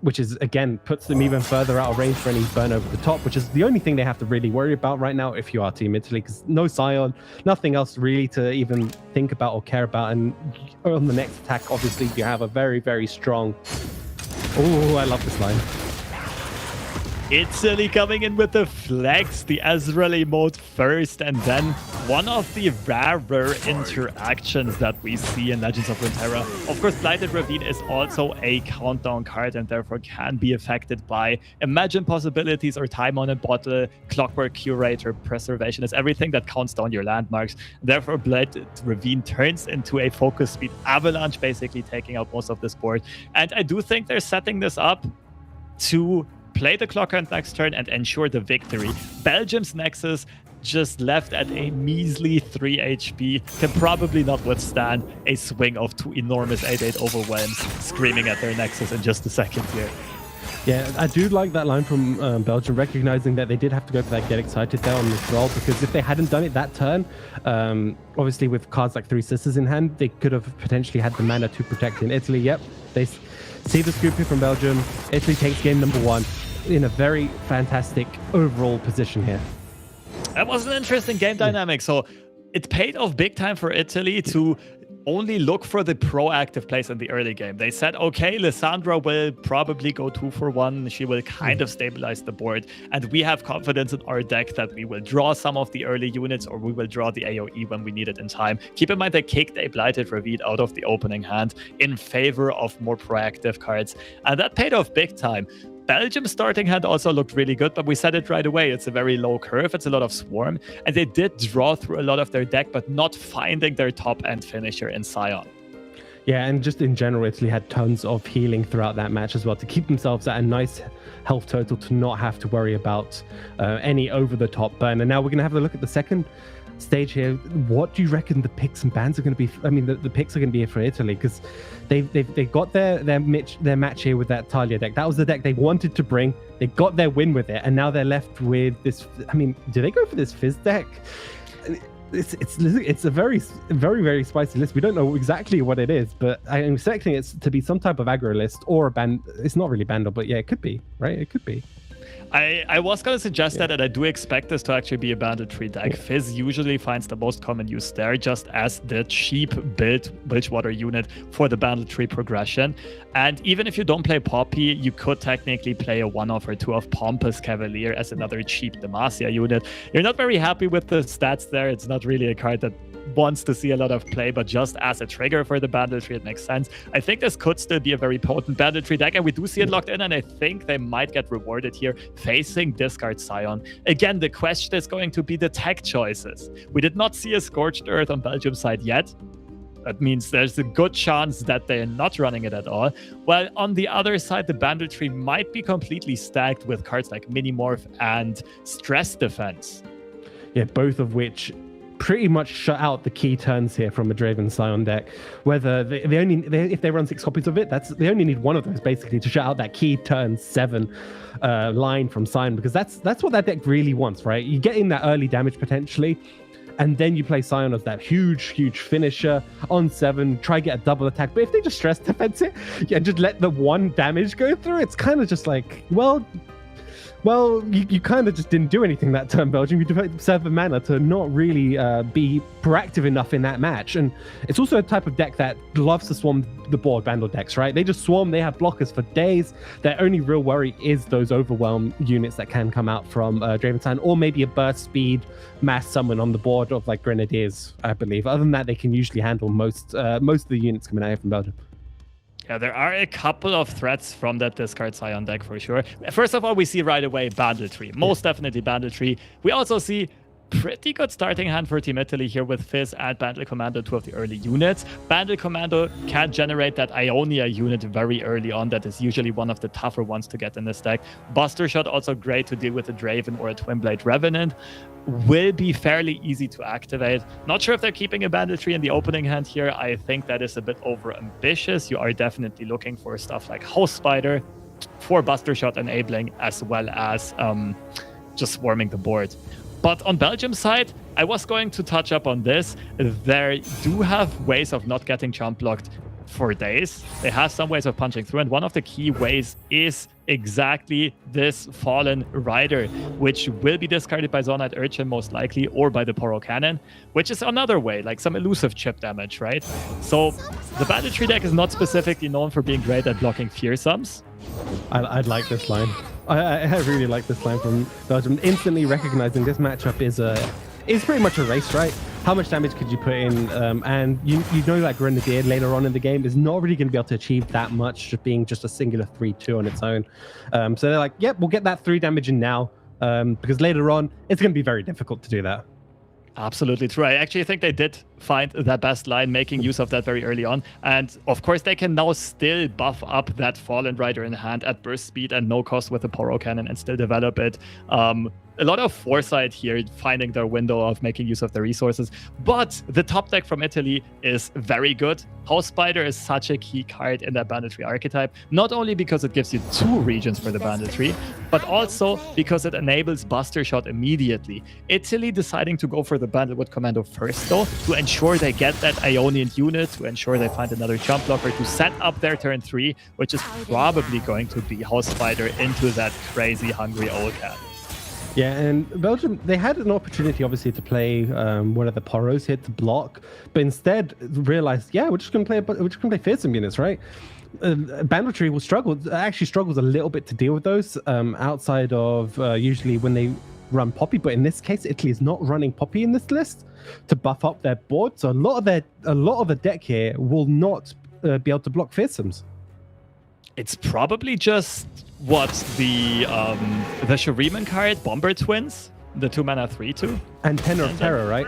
which is, again, puts them even further out of range for any burn over the top, which is the only thing they have to really worry about right now if you are Team Italy, because no Scion, nothing else really to even think about or care about. And on the next attack, obviously, you have a very strong... Oh, I love this line. Italy coming in with the flex, the Ezreal mode first, and then one of the rarer interactions that we see in Legends of Runeterra. Of course, Blighted Ravine is also a countdown card and therefore can be affected by Imagine Possibilities or Time on a Bottle, Clockwork Curator, Preservation. It's everything that counts down your landmarks. Therefore, Blighted Ravine turns into a focus speed avalanche, basically taking out most of this board. And I do think they're setting this up to play the clock on next turn and ensure the victory. Belgium's Nexus just left at a measly 3 HP, can probably not withstand a swing of 2 enormous 8/8 overwhelms screaming at their Nexus in just a second here. Yeah, I do like that line from Belgium, recognizing that they did have to go for that get excited there on this roll, because if they hadn't done it that turn, obviously with cards like Three Sisters in hand, they could have potentially had the mana to protect in Italy. Yep, they see the scoop here from Belgium. Italy takes game number 1 in a very fantastic overall position here. That was an interesting game dynamic. So it paid off big time for Italy to only look for the proactive plays in the early game. They said, okay, Lissandra will probably go 2 for 1. She will kind of stabilize the board. And we have confidence in our deck that we will draw some of the early units, or we will draw the AoE when we need it in time. Keep in mind they kicked a Blighted Ravine out of the opening hand in favor of more proactive cards. And that paid off big time. Belgium's starting hand also looked really good, but we said it right away. It's a very low curve. It's a lot of swarm. And they did draw through a lot of their deck, but not finding their top-end finisher in Sion. Yeah, and just in general, Italy had tons of healing throughout that match as well to keep themselves at a nice health total to not have to worry about any over-the-top burn. And now we're going to have a look at the second stage here. What do you reckon the picks and bans are going to be? I mean, the picks are going to be for Italy, because they've got their match here with that Talia deck. That was the deck they wanted to bring. They got their win with it, and now they're left with this. I mean, do they go for this Fizz deck? It's a very, very, very spicy list. We don't know exactly what it is, but I'm expecting it to be some type of aggro list or a band. It's not really Bandle, but yeah, it could be, right? It could be. I was going to suggest that, and I do expect this to actually be a banditry deck. Fizz usually finds the most common use there, just as the cheap build Bilgewater unit for the banditry progression. And even if you don't play Poppy, you could technically play a 1-off or 2-off Pompous Cavalier as another cheap Demacia unit. You're not very happy with the stats there. It's not really a card that wants to see a lot of play, but just as a trigger for the banditry, it makes sense. I think this could still be a very potent banditry deck, and we do see it locked in, and I think they might get rewarded here facing Discard Sion. Again, the question is going to be the tech choices. We did not see a Scorched Earth on Belgium's side yet. That means there's a good chance that they're not running it at all. While on the other side, the banditry might be completely stacked with cards like Minimorph and Stress Defense. Yeah, both of which pretty much shut out the key turns here from a Draven Sion deck. Whether if they run 6 copies of it, they only need one of those basically to shut out that key turn 7 line from Sion, because that's what that deck really wants, right? You get in that early damage potentially, and then you play Sion as that huge finisher on 7, try get a double attack. But if they just stress defense it, yeah, just let the 1 damage go through, it's kind of just like, well, you kind of just didn't do anything that turn, Belgium. You devoted 7 mana to not really be proactive enough in that match. And it's also a type of deck that loves to swarm the board, Bandle decks, right? They just swarm, they have blockers for days. Their only real worry is those overwhelm units that can come out from Draven Sion, or maybe a burst speed mass summon on the board of like Grenadiers, I believe. Other than that, they can usually handle most of the units coming out here from Belgium. Yeah, there are a couple of threats from that Discard Sion deck for sure. First of all, we see right away Banditry. Most definitely Banditry. We also see pretty good starting hand for Team Italy here with Fizz and Bandle Commando, 2 of the early units. Bandle Commando can generate that Ionia unit very early on. That is usually one of the tougher ones to get in this deck. Buster Shot, also great to deal with a Draven or a Twinblade Revenant. Will be fairly easy to activate. Not sure if they're keeping a banditry in the opening hand here. I think that is a bit over ambitious. You are definitely looking for stuff like House Spider for Buster Shot enabling, as well as just swarming the board. But on Belgium's side, I was going to touch up on this. They do have ways of not getting jump blocked for days. They have some ways of punching through, and one of the key ways is exactly this Fallen Rider, which will be discarded by Zonite Urchin most likely, or by the Poro Cannon, which is another way, like some elusive chip damage, right? So the banditry deck is not specifically known for being great at blocking fearsomes. I'd like this line. I really like this line from Belgium. Instantly recognizing this matchup is pretty much a race, right? How much damage could you put in? And you know that Grenadier later on in the game is not really going to be able to achieve that much, just being just a singular 3-2 on its own. So they're like, yep, we'll get that 3 damage in now, because later on it's going to be very difficult to do that. Absolutely true. I actually think they did find that best line, making use of that very early on. And of course, they can now still buff up that Fallen Rider in hand at burst speed and no cost with the Poro Cannon and still develop it. A lot of foresight here, finding their window of making use of the resources. But the top deck from Italy is very good. House Spider is such a key card in that banditry archetype, not only because it gives you 2 regions for the banditry, but also because it enables Buster Shot immediately. Italy deciding to go for the Bandlewood Commando first, though, to ensure they get that Ionian unit, to ensure they find another jump blocker to set up their turn 3, which is probably going to be House Spider into that crazy hungry old cat. Yeah, and Belgium, they had an opportunity, obviously, to play one of the Poros here to block, but instead realized, yeah, we're just going to play fearsome units, right? Banditry actually struggles a little bit to deal with those outside of usually when they run Poppy, but in this case, Italy is not running Poppy in this list to buff up their board, so a lot of the deck here will not be able to block fearsomes. It's probably just the Shuriman card, Bomber Twins, the 2-mana 3/2. And Tenor of Terror, right?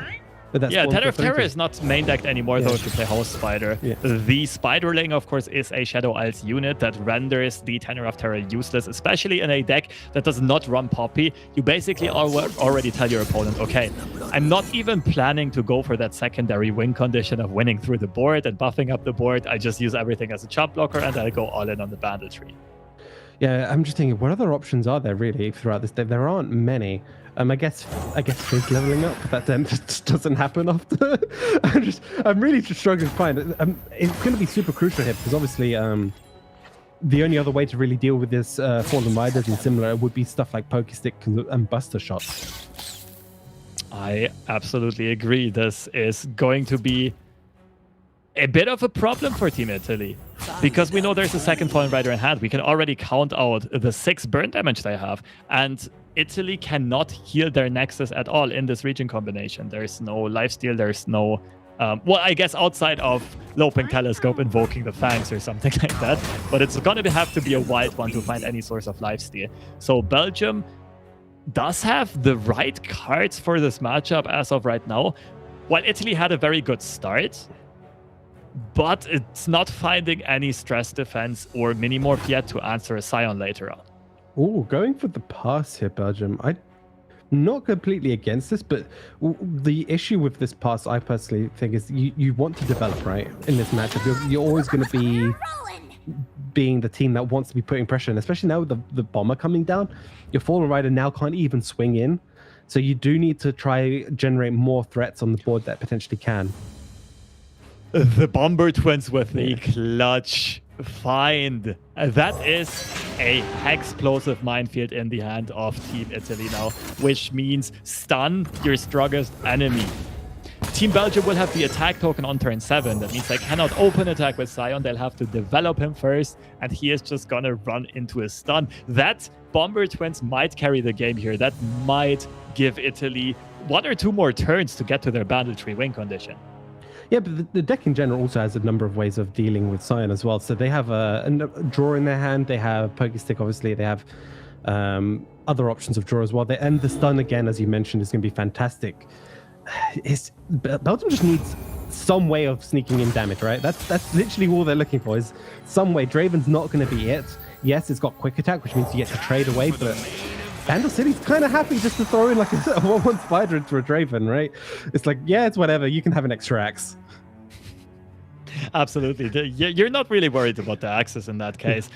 Yeah, Tenor of Terror is not main decked anymore, though, if you play House Spider. Yeah. The Spiderling, of course, is a Shadow Isles unit that renders the Tenor of Terror useless, especially in a deck that does not run Poppy. You basically already tell your opponent, okay, I'm not even planning to go for that secondary win condition of winning through the board and buffing up the board. I just use everything as a chump blocker, and I go all in on the banditry. Yeah, I'm just thinking, what other options are there really throughout this deck? There aren't many. I guess Fizz leveling up, but that then just doesn't happen often. I'm really just struggling to find it. It's going to be super crucial here because obviously the only other way to really deal with this Fallen Riders and similar would be stuff like Pokestick and Buster Shots. I absolutely agree. This is going to be a bit of a problem for Team Italy, because we know there's a second Fallen Rider in hand. We can already count out the 6 burn damage they have, and Italy cannot heal their Nexus at all in this region combination. There's no lifesteal, there's no well, I guess outside of Loping Telescope invoking the Fangs or something like that, but it's gonna have to be a wild one to find any source of lifesteal. So Belgium does have the right cards for this matchup as of right now, while Italy had a very good start, but it's not finding any stress defense or Minimorph yet to answer a Scion later on. Oh, going for the pass here, Belgium. I'm not completely against this, but the issue with this pass, I personally think, is you want to develop, right? In this matchup, you're always going to be being the team that wants to be putting pressure, and especially now with the bomber coming down, your Fallen Rider now can't even swing in. So you do need to try generate more threats on the board that potentially can. The Bomber Twins with the clutch find. That is a explosive minefield in the hand of Team Italy now, which means stun your strongest enemy. Team Belgium will have the attack token on turn 7. That means they cannot open attack with Scion. They'll have to develop him first, and he is just gonna run into a stun. That Bomber Twins might carry the game here. That might give Italy 1 or 2 more turns to get to their banditry win condition. Yeah, but the deck in general also has a number of ways of dealing with Scion as well. So they have a draw in their hand. They have Pokestick, obviously. They have other options of draw as well. And the stun, again, as you mentioned, is going to be fantastic. Belgium just needs some way of sneaking in damage, right? That's literally all they're looking for, is some way. Draven's not going to be it. Yes, it's got quick attack, which means you get to trade away, but Vandal City's kind of happy just to throw in like a 1/1 spider into a Draven, right? It's like, yeah, it's whatever. You can have an extra axe. Absolutely. You're not really worried about the axes in that case.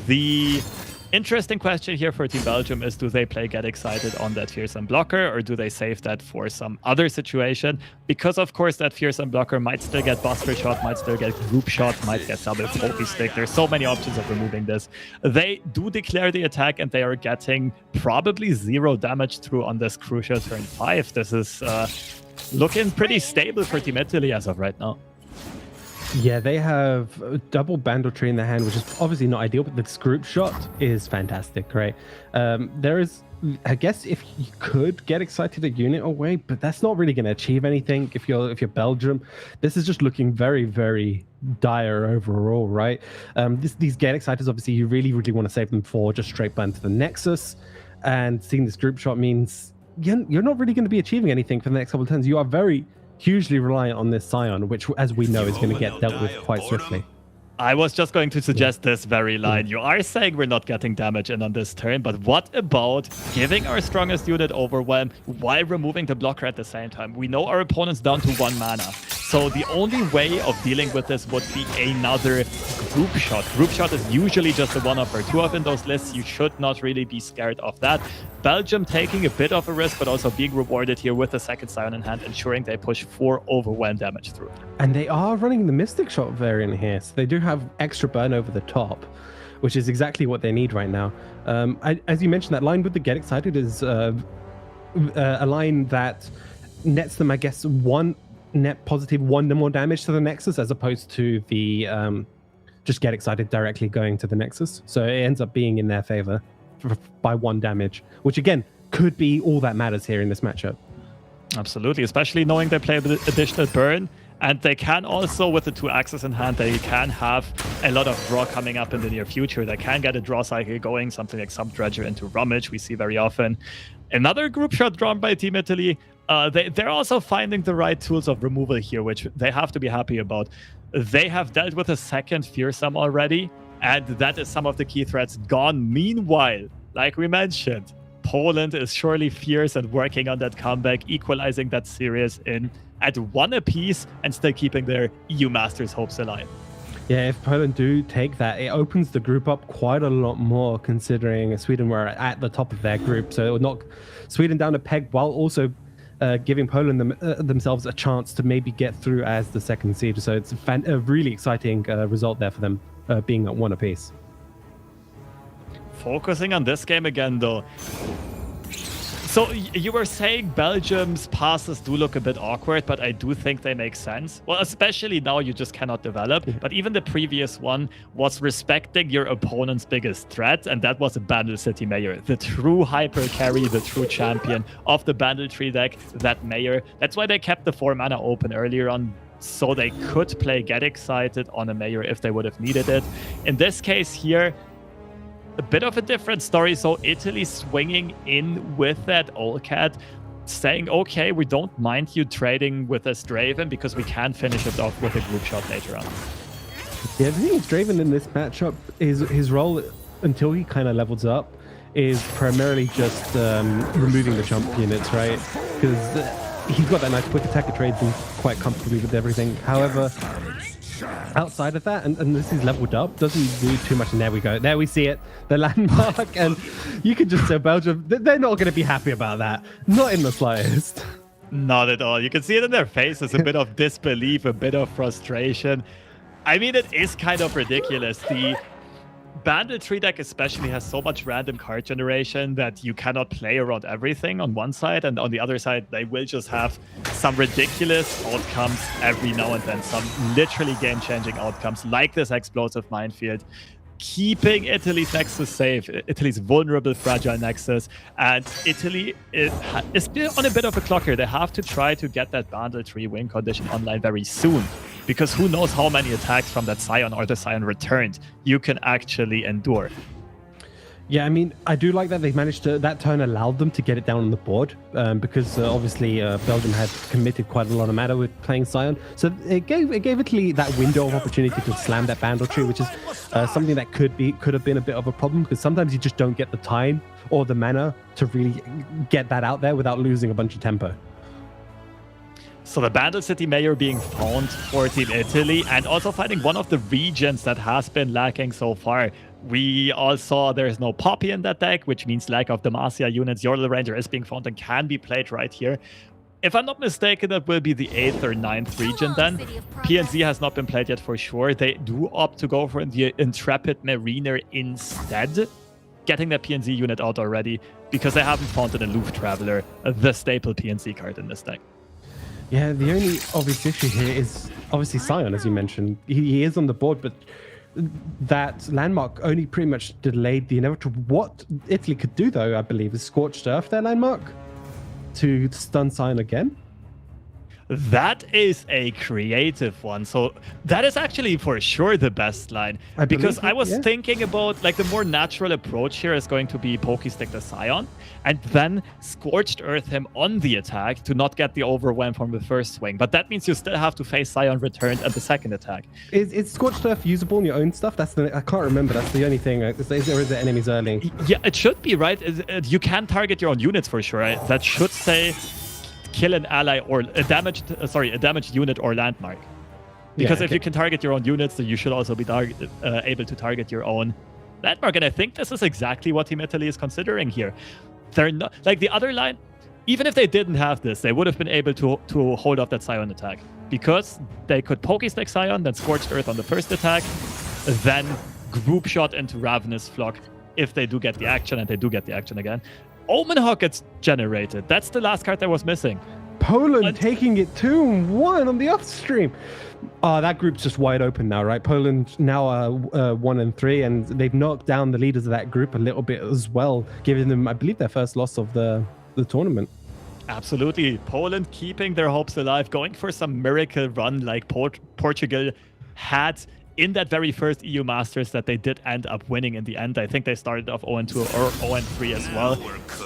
The interesting question here for Team Belgium is, do they play Get Excited on that Fearsome Blocker, or do they save that for some other situation? Because, of course, that Fearsome Blocker might still get Buster Shot, might still get Group Shot, might get double Pokey Stick. There's so many options of removing this. They do declare the attack, and they are getting probably 0 damage through on this crucial turn 5. This is looking pretty stable for Team Italy as of right now. Yeah, they have a double Bandletree in their hand, which is obviously not ideal, but this group shot is fantastic, right? There is, I guess, if you could get excited a unit away, but that's not really going to achieve anything if you're Belgium. This is just looking very, very dire overall, right? These get exciteds, obviously, you really, really want to save them for just straight burn to the Nexus, and seeing this group shot means you're not really going to be achieving anything for the next couple of turns. You are very hugely reliant on this Scion, which, as we know, is going to get dealt with quite swiftly. I was just going to suggest this very line. You are saying we're not getting damage in on this turn, but what about giving our strongest unit overwhelm while removing the blocker at the same time? We know our opponent's down to 1 mana. So the only way of dealing with this would be another group shot. Group shot is usually just a 1-off or 2-off in those lists. You should not really be scared of that. Belgium taking a bit of a risk, but also being rewarded here with the second Scion in hand, ensuring they push 4 overwhelm damage through. And they are running the Mystic Shot variant here, so they do have extra burn over the top, which is exactly what they need right now. As you mentioned, that line with the Get Excited is a line that nets them, I guess, one net positive 1 more damage to the Nexus, as opposed to the just Get Excited directly going to the Nexus. So it ends up being in their favor by 1 damage, which again could be all that matters here in this matchup. Absolutely, especially knowing they play with additional burn. And they can also, with the 2 axes in hand, they can have a lot of draw coming up in the near future. They can get a draw cycle going, something like Sump Dredger into Rummage, we see very often. Another group shot drawn by Team Italy. They're also finding the right tools of removal here, which they have to be happy about. They have dealt with a second Fearsome already, and that is some of the key threats gone. Meanwhile, like we mentioned, Poland is surely fierce and working on that comeback, equalizing that series in at 1 apiece and still keeping their EU Masters hopes alive. Yeah, if Poland do take that, it opens the group up quite a lot more, considering Sweden were at the top of their group. So it would knock Sweden down a peg while also giving Poland themselves a chance to maybe get through as the second seed. So it's a really exciting result there for them, being at 1 apiece. Focusing on this game again, though. So you were saying Belgium's passes do look a bit awkward, but I do think they make sense. Well, especially now you just cannot develop. But even the previous one was respecting your opponent's biggest threat, and that was a Bandle City Mayor. The true hyper carry, the true champion of the Bandle tree deck, that Mayor. That's why they kept the 4 mana open earlier on, so they could play Get Excited on a Mayor if they would have needed it. In this case here, a bit of a different story. So Italy swinging in with that Olcat, saying, okay, we don't mind you trading with this Draven because we can finish it off with a group shot later on. Yeah, the thing is, Draven in this matchup, his role, until he kind of levels up, is primarily just removing the jump units, right? Because he's got that nice quick attacker trades and quite comfortably with everything. However, outside of that, and this is leveled up, doesn't do too much. And there we go. There we see it, the landmark. And you can just say Belgium, they're not going to be happy about that. Not in the slightest. Not at all. You can see it in their faces, a bit of disbelief, a bit of frustration. I mean, it is kind of ridiculous. The Bandle tree deck especially has so much random card generation that you cannot play around everything on one side, and on the other side they will just have some ridiculous outcomes every now and then, some literally game-changing outcomes like this explosive minefield, keeping Italy's Nexus safe, Italy's vulnerable, fragile Nexus. And Italy is on a bit of a clock here. They have to try to get that Bandle tree win condition online very soon, because who knows how many attacks from that Scion or the Scion returned you can actually endure. Yeah, I mean, I do like that they managed to, that turn allowed them to get it down on the board, because obviously Belgium had committed quite a lot of mana with playing Scion. So it gave Italy that window of opportunity to slam that Bandle tree, which is something that could have been a bit of a problem, because sometimes you just don't get the time or the mana to really get that out there without losing a bunch of tempo. So the Bandle City Mayor being found for Team Italy, and also finding one of the regions that has been lacking so far. We all saw there's no Poppy in that deck, which means lack of Demacia units. Yordle Ranger is being found and can be played right here. If I'm not mistaken, that will be the 8th or 9th region then. PNZ has not been played yet for sure. They do opt to go for the Intrepid Mariner instead, getting that PNZ unit out already, because they haven't found an Aloof Traveler, the staple PNZ card in this deck. Yeah, the only obvious issue here is obviously Sion, as you mentioned. He is on the board, but that landmark only pretty much delayed the inevitable. What Italy could do, though, I believe, is Scorched Earth their landmark to stun Sion again. That is a creative one. So that is actually for sure the best line. Because I was thinking about like the more natural approach here is going to be Pokestick the Scion and then Scorched Earth him on the attack to not get the overwhelm from the first swing. But that means you still have to face Scion returned at the second attack. Is Scorched Earth usable in your own stuff? I can't remember. That's the only thing. Is the enemies early? Yeah, it should be, right? You can target your own units for sure. Right? That should say kill an ally or a damaged unit or landmark. Because if you can target your own units, then you should also be able to target your own landmark. And I think this is exactly what Team Italy is considering here. They're not like the other line. Even if they didn't have this, they would have been able to hold off that Scion attack because they could Pokestick Scion, then Scorched Earth on the first attack, then group shot into Ravenous Flock if they do get the action, and they do get the action again. Omen Hawk gets generated. That's the last card that was missing. Poland taking it 2-1 on the upstream. That group's just wide open now, right? Poland now are 1-3, and they've knocked down the leaders of that group a little bit as well, giving them, I believe, their first loss of the tournament. Absolutely. Poland keeping their hopes alive, going for some miracle run like Portugal had in that very first EU Masters that they did end up winning in the end. I think they started off 0-2 or 0-3 as well.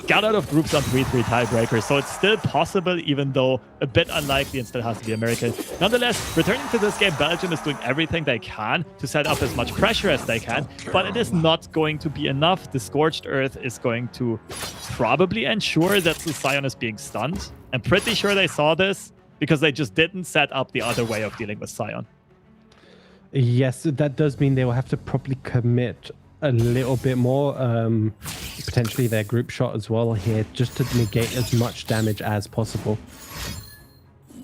Got out of groups on 3-3 tiebreakers, so it's still possible, even though a bit unlikely and still has to be a miracle. Nonetheless, returning to this game, Belgium is doing everything they can to set up as much pressure as they can, but it is not going to be enough. The Scorched Earth is going to probably ensure that the Scion is being stunned. I'm pretty sure they saw this because they just didn't set up the other way of dealing with Scion. Yes, that does mean they will have to probably commit a little bit more, potentially their group shot as well here, just to negate as much damage as possible.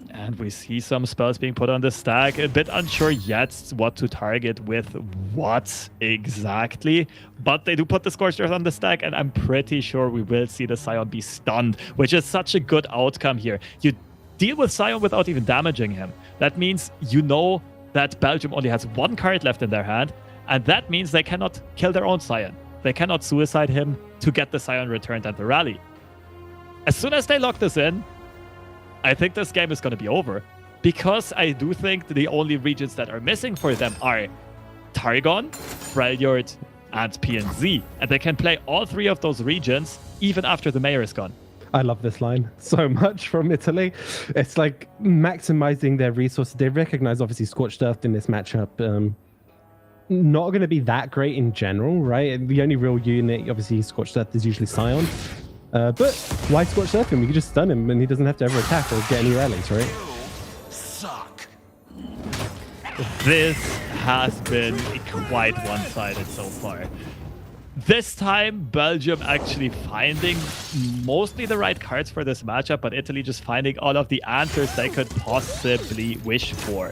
And we see some spells being put on the stack. A bit unsure yet what to target with what exactly. But they do put the Scorched Earth on the stack, and I'm pretty sure we will see the Scion be stunned, which is such a good outcome here. You deal with Scion without even damaging him. That means you know that Belgium only has one card left in their hand, and that means they cannot kill their own Scion. They cannot suicide him to get the Scion returned at the rally. As soon as they lock this in, I think this game is going to be over, because I do think the only regions that are missing for them are Targon, Freljord, and PNZ, and they can play all three of those regions even after the mayor is gone. I love this line so much from Italy. It's like maximizing their resources. They recognize, obviously, Scorched Earth in this matchup. Not going to be that great in general, right? The only real unit, obviously, Scorched Earth is usually Scion. But why Scorched Earth him? You can just stun him and he doesn't have to ever attack or get any rallies, right? Suck. This has been quite one-sided so far. This time, Belgium actually finding mostly the right cards for this matchup, but Italy just finding all of the answers they could possibly wish for.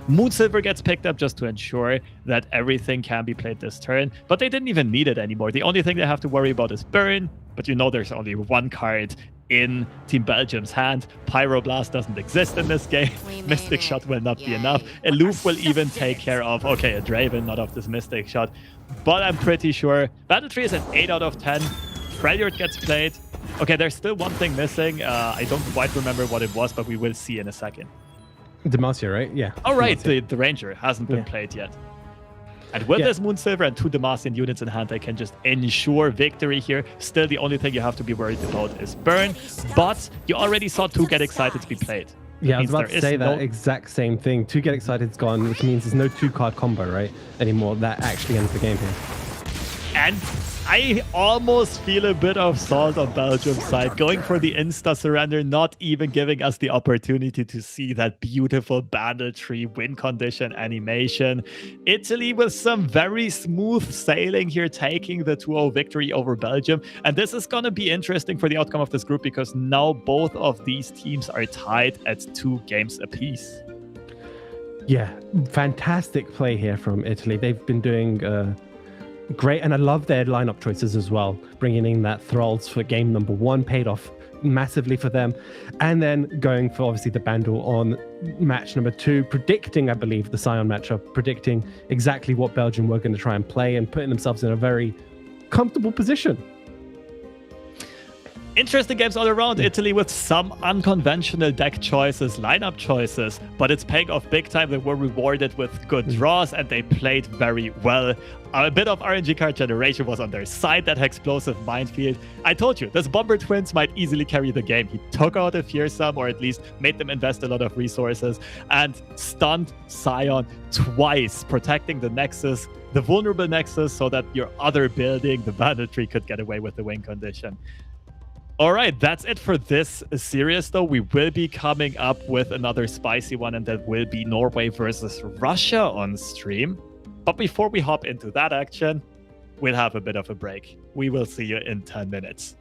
Moonsilver gets picked up just to ensure that everything can be played this turn, but they didn't even need it anymore. The only thing they have to worry about is Burn, but you know there's only one card in Team Belgium's hand. Pyroblast doesn't exist in this game. Mystic Shot will not be enough. Eloof will even take care of, okay, a Draven, not of this Mystic Shot. But I'm pretty sure Battle Tree is an 8 out of 10. Freljord gets played. Okay, there's still one thing missing. I don't quite remember what it was, but we will see in a second. Demacia, right? Yeah. Oh, right. The Ranger hasn't been played yet. And with this Moonsilver and 2 Demacian units in hand, they can just ensure victory here. Still, the only thing you have to be worried about is Burn. But you already saw 2 Get Excited to be played. Yeah, I was about to say that exact same thing. 2 Get Excited's gone, which means there's no 2-card combo, right, anymore. That actually ends the game here. And I almost feel a bit of salt on Belgium's side, going for the insta-surrender, not even giving us the opportunity to see that beautiful Bandle Tree win condition animation. Italy with some very smooth sailing here, taking the 2-0 victory over Belgium. And this is going to be interesting for the outcome of this group, because now both of these teams are tied at 2 games apiece. Yeah, fantastic play here from Italy. They've been doing great, and I love their lineup choices as well. Bringing in that Thralls for game number 1 paid off massively for them. And then going for obviously the Bandle on match number 2, predicting, I believe, the Sion matchup, predicting exactly what Belgium were going to try and play and putting themselves in a very comfortable position. Interesting games all around. Italy with some unconventional deck choices, lineup choices, but it's paying off big time. They were rewarded with good draws and they played very well. A bit of RNG card generation was on their side, that explosive minefield. I told you, this Bomber Twins might easily carry the game. He took out a Fearsome, or at least made them invest a lot of resources, and stunned Sion twice, protecting the Nexus, the vulnerable Nexus, so that your other building, the Vandal Tree, could get away with the win condition. All right, that's it for this series, though. We will be coming up with another spicy one, and that will be Norway versus Russia on stream. But before we hop into that action, we'll have a bit of a break. We will see you in 10 minutes.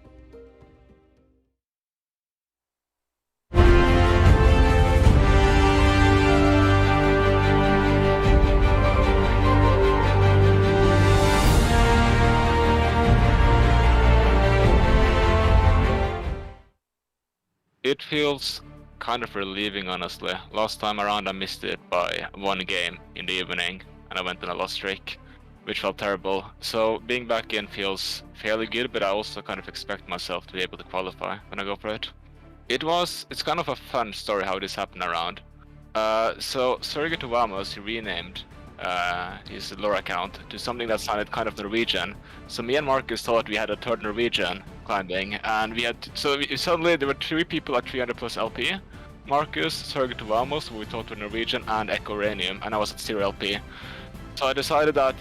It feels kind of relieving, honestly. Last time around I missed it by 1 game in the evening, and I went on a loss streak, which felt terrible. So being back in feels fairly good, but I also kind of expect myself to be able to qualify when I go for it. It's kind of a fun story how this happened around. So Surrogate Vamos, he renamed his LoR account to something that sounded kind of Norwegian. So me and Marcus thought we had a third Norwegian climbing, and suddenly there were 3 people at 300 plus LP. Marcus, Surrogate Vamos, who we thought were Norwegian, and Echo Ranium, and I was at 0 LP. So I decided that,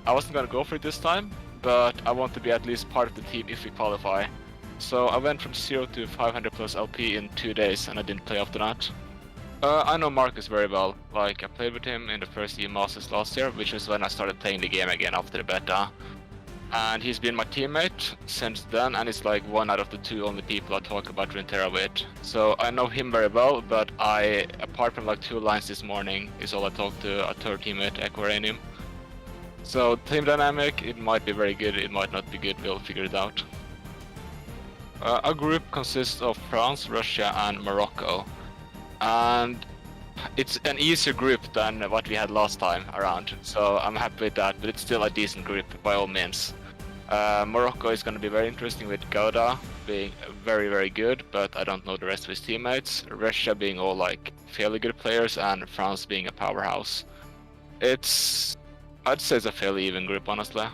I wasn't gonna go for it this time, but I want to be at least part of the team if we qualify. So I went from 0 to 500 plus LP in 2 days, and I didn't play after that. I know Marcus very well. I played with him in the first EU Masters last year, which is when I started playing the game again after the beta. And he's been my teammate since then, and it's like 1 out of the 2 only people I talk about Runeterra with. So I know him very well, but apart from 2 lines this morning, is all I talk to a third teammate, Aquaranium. So team dynamic, it might be very good, it might not be good, we'll figure it out. Our group consists of France, Russia, and Morocco. And it's an easier group than what we had last time around, so I'm happy with that, but it's still a decent group by all means. Morocco is going to be very interesting with Gouda being very, very good, but I don't know the rest of his teammates. Russia being all fairly good players, and France being a powerhouse. I'd say it's a fairly even group, honestly.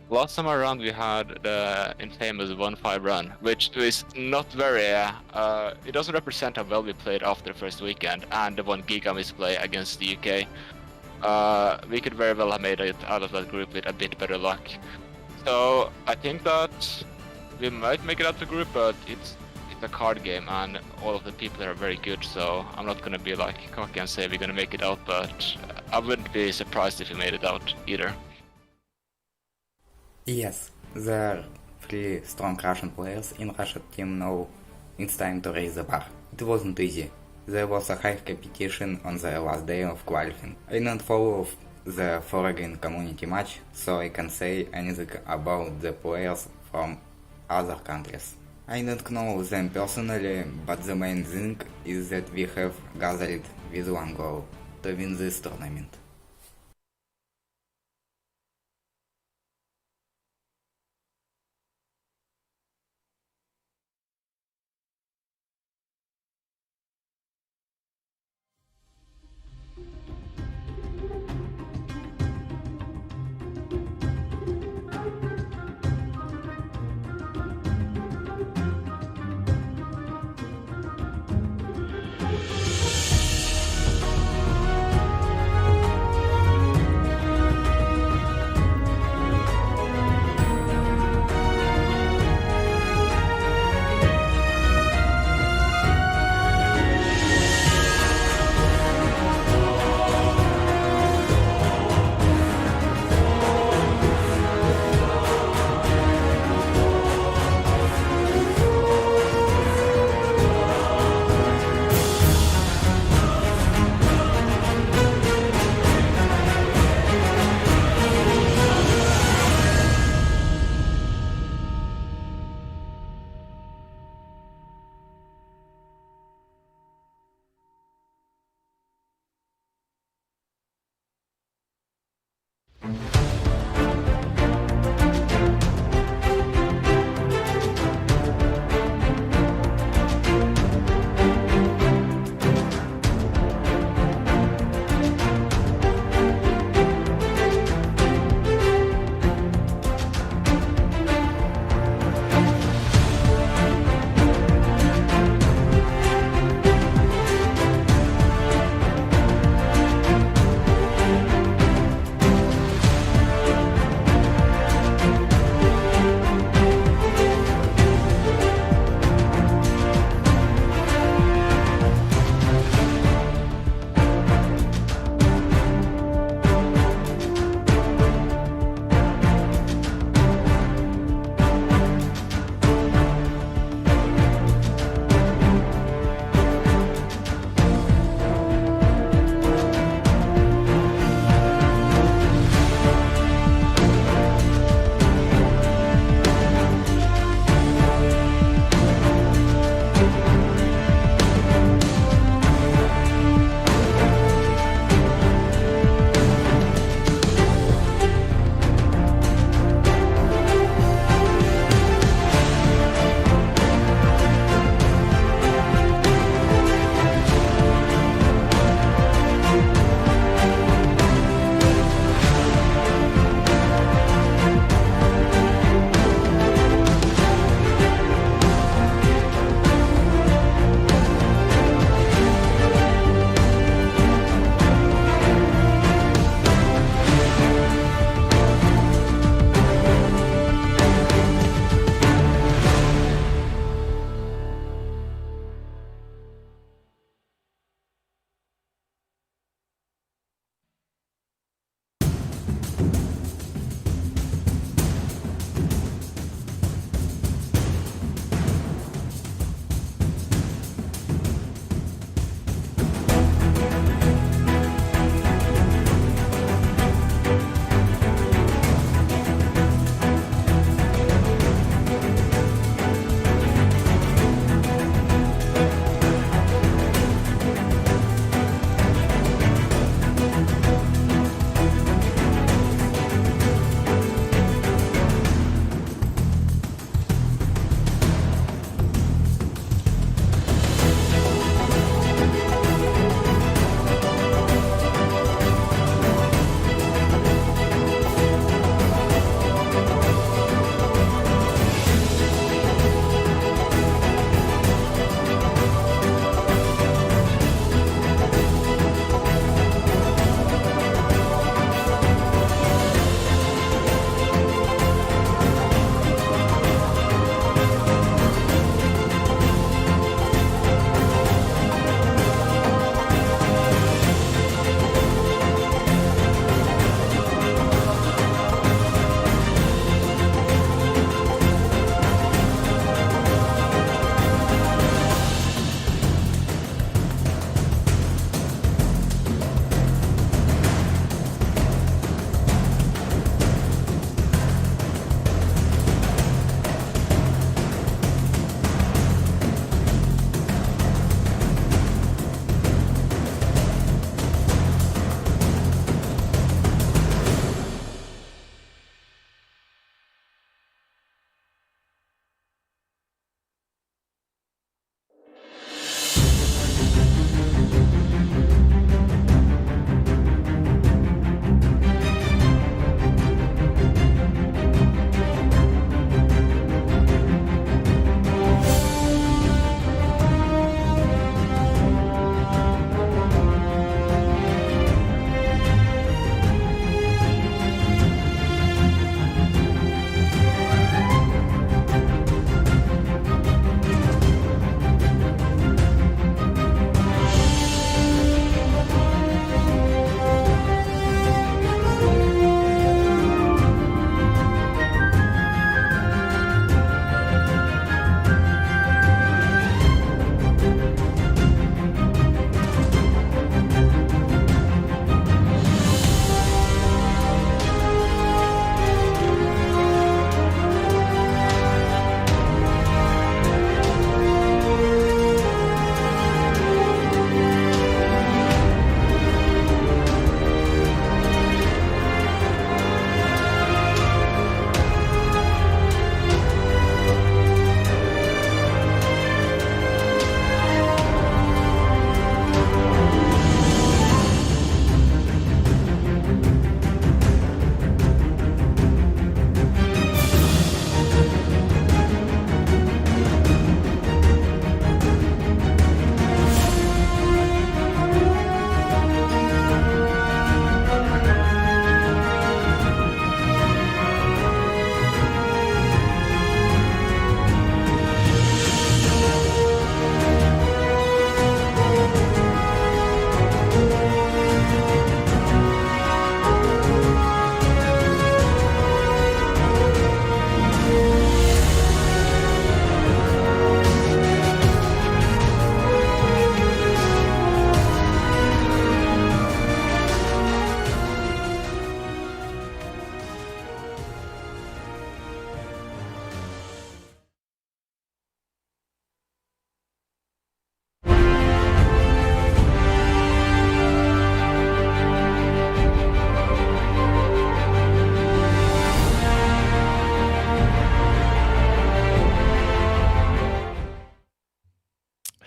Last time around we had the infamous 1-5 run, which is not very, it doesn't represent how well we played after the first weekend, and the 1 Giga misplay against the UK. We could very well have made it out of that group with a bit better luck. So I think that we might make it out of the group, but it's a card game and all of the people are very good, so I'm not gonna be cocky and say we're gonna make it out, but I wouldn't be surprised if we made it out either. Yes, there are 3 strong Russian players in Russian team now. It's time to raise the bar. It wasn't easy. There was a high competition on the last day of qualifying. I don't follow the foreign community much, so I can say anything about the players from other countries. I don't know them personally, but the main thing is that we have gathered with 1 goal, to win this tournament.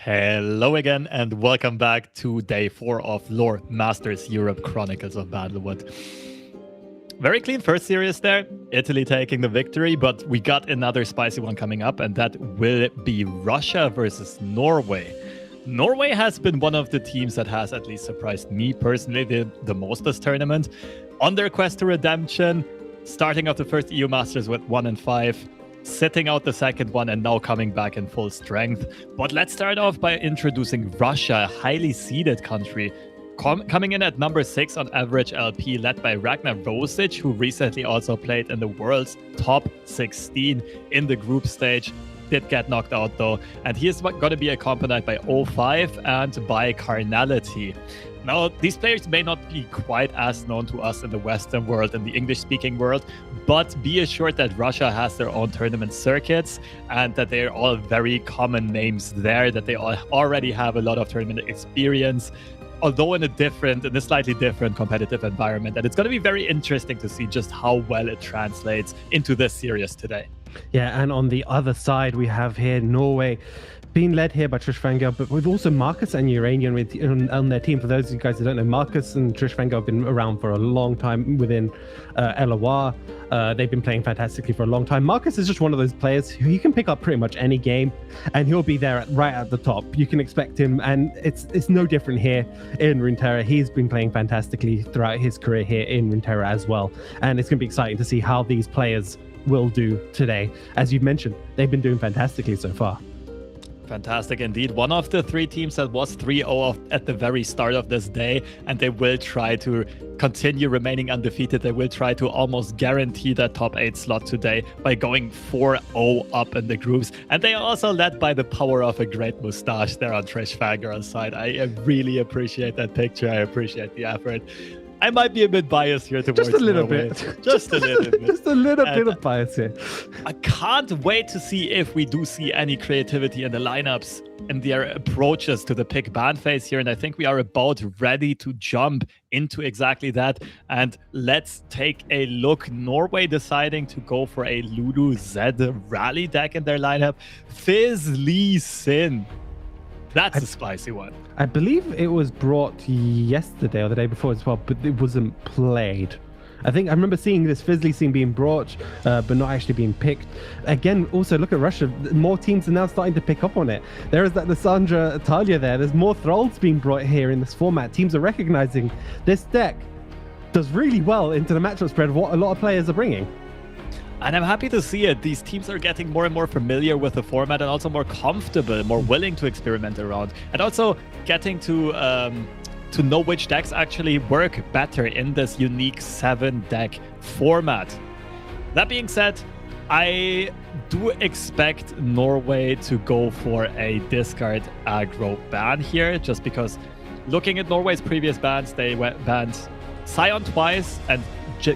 Hello again, and welcome back to day 4 of LoR Masters Europe Chronicles of Bandlewood. Very clean first series there, Italy taking the victory, but we got another spicy one coming up, and that will be Russia versus Norway. Norway has been one of the teams that has at least surprised me personally the most this tournament. On their quest to redemption, starting off the first EU Masters with 1-5, sitting out the second one, and now coming back in full strength. But let's start off by introducing Russia, a highly seeded country, coming in at number 6 on average LP, led by Ragnar Rosic, who recently also played in the world's top 16 in the group stage. Did get knocked out though, and he is going to be accompanied by O5 and by Carnality. Now, these players may not be quite as known to us in the Western world, in the English-speaking world, but be assured that Russia has their own tournament circuits and that they are all very common names there, that they all already have a lot of tournament experience, although in a slightly different competitive environment. And it's going to be very interesting to see just how well it translates into this series today. Yeah, and on the other side, we have here Norway, being led here by Trish Vango, but with also Marcus and Uranian on their team. For those of you guys who don't know, Marcus and Trish Vango have been around for a long time within LoR. They've been playing fantastically for a long time. Marcus is just one of those players who you can pick up pretty much any game, and he'll be there right at the top. You can expect him, and it's no different here in Runeterra. He's been playing fantastically throughout his career here in Runeterra as well, and it's going to be exciting to see how these players will do today. As you've mentioned, they've been doing fantastically so far. Fantastic indeed. One of the 3 teams that was 3-0 at the very start of this day, and they will try to continue remaining undefeated. They will try to almost guarantee that top 8 slot today by going 4-0 up in the groups. And they are also led by the power of a great mustache there on Trish Vanger's side. I really appreciate that picture. I appreciate the effort. I might be a bit biased here towards just a little Norway. bit. Just a little bit. Just a little bit of bias here. I can't wait to see if we do see any creativity in the lineups and their approaches to the pick ban phase here. And I think we are about ready to jump into exactly that. And let's take a look. Norway deciding to go for a Ludo Z rally deck in their lineup. Fizz Lee Sin. That's a spicy one. I believe it was brought yesterday or the day before as well, but it wasn't played. I remember seeing this Fizzly scene being brought, but not actually being picked. Again, also look at Russia. More teams are now starting to pick up on it. There is that Lissandra Talia there. There's more Thralls being brought here in this format. Teams are recognizing this deck does really well into the matchup spread of what a lot of players are bringing. And I'm happy to see it. These teams are getting more and more familiar with the format and also more comfortable, more willing to experiment around, and also getting to know which decks actually work better in this unique 7-deck format. That being said, I do expect Norway to go for a discard aggro ban here, just because looking at Norway's previous bans, they banned Scion twice and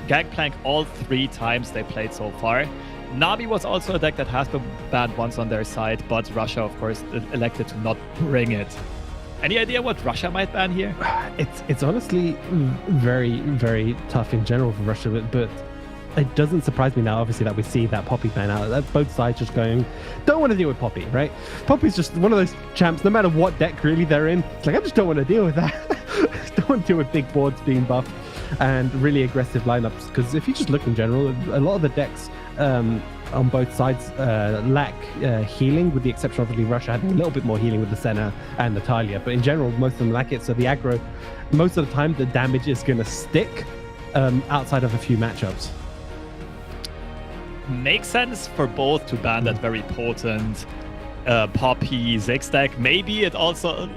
Gangplank all 3 times they played so far. Navi was also a deck that has been banned once on their side, but Russia, of course, elected to not bring it. Any idea what Russia might ban here? It's honestly very, very tough in general for Russia, but it doesn't surprise me now, obviously, that we see that Poppy ban out. That's both sides just going, don't want to deal with Poppy, right? Poppy's just one of those champs, no matter what deck really they're in. It's like, I just don't want to deal with that. Don't want to deal with big boards being buffed and really aggressive lineups, because if you just look in general, a lot of the decks on both sides lack healing, with the exception of obviously Russia having a little bit more healing with the Senna and the Talia, but in general most of them lack it. So the aggro, most of the time the damage is going to stick outside of a few matchups. Makes sense for both to ban that very potent Poppy Ziggs deck. Maybe it also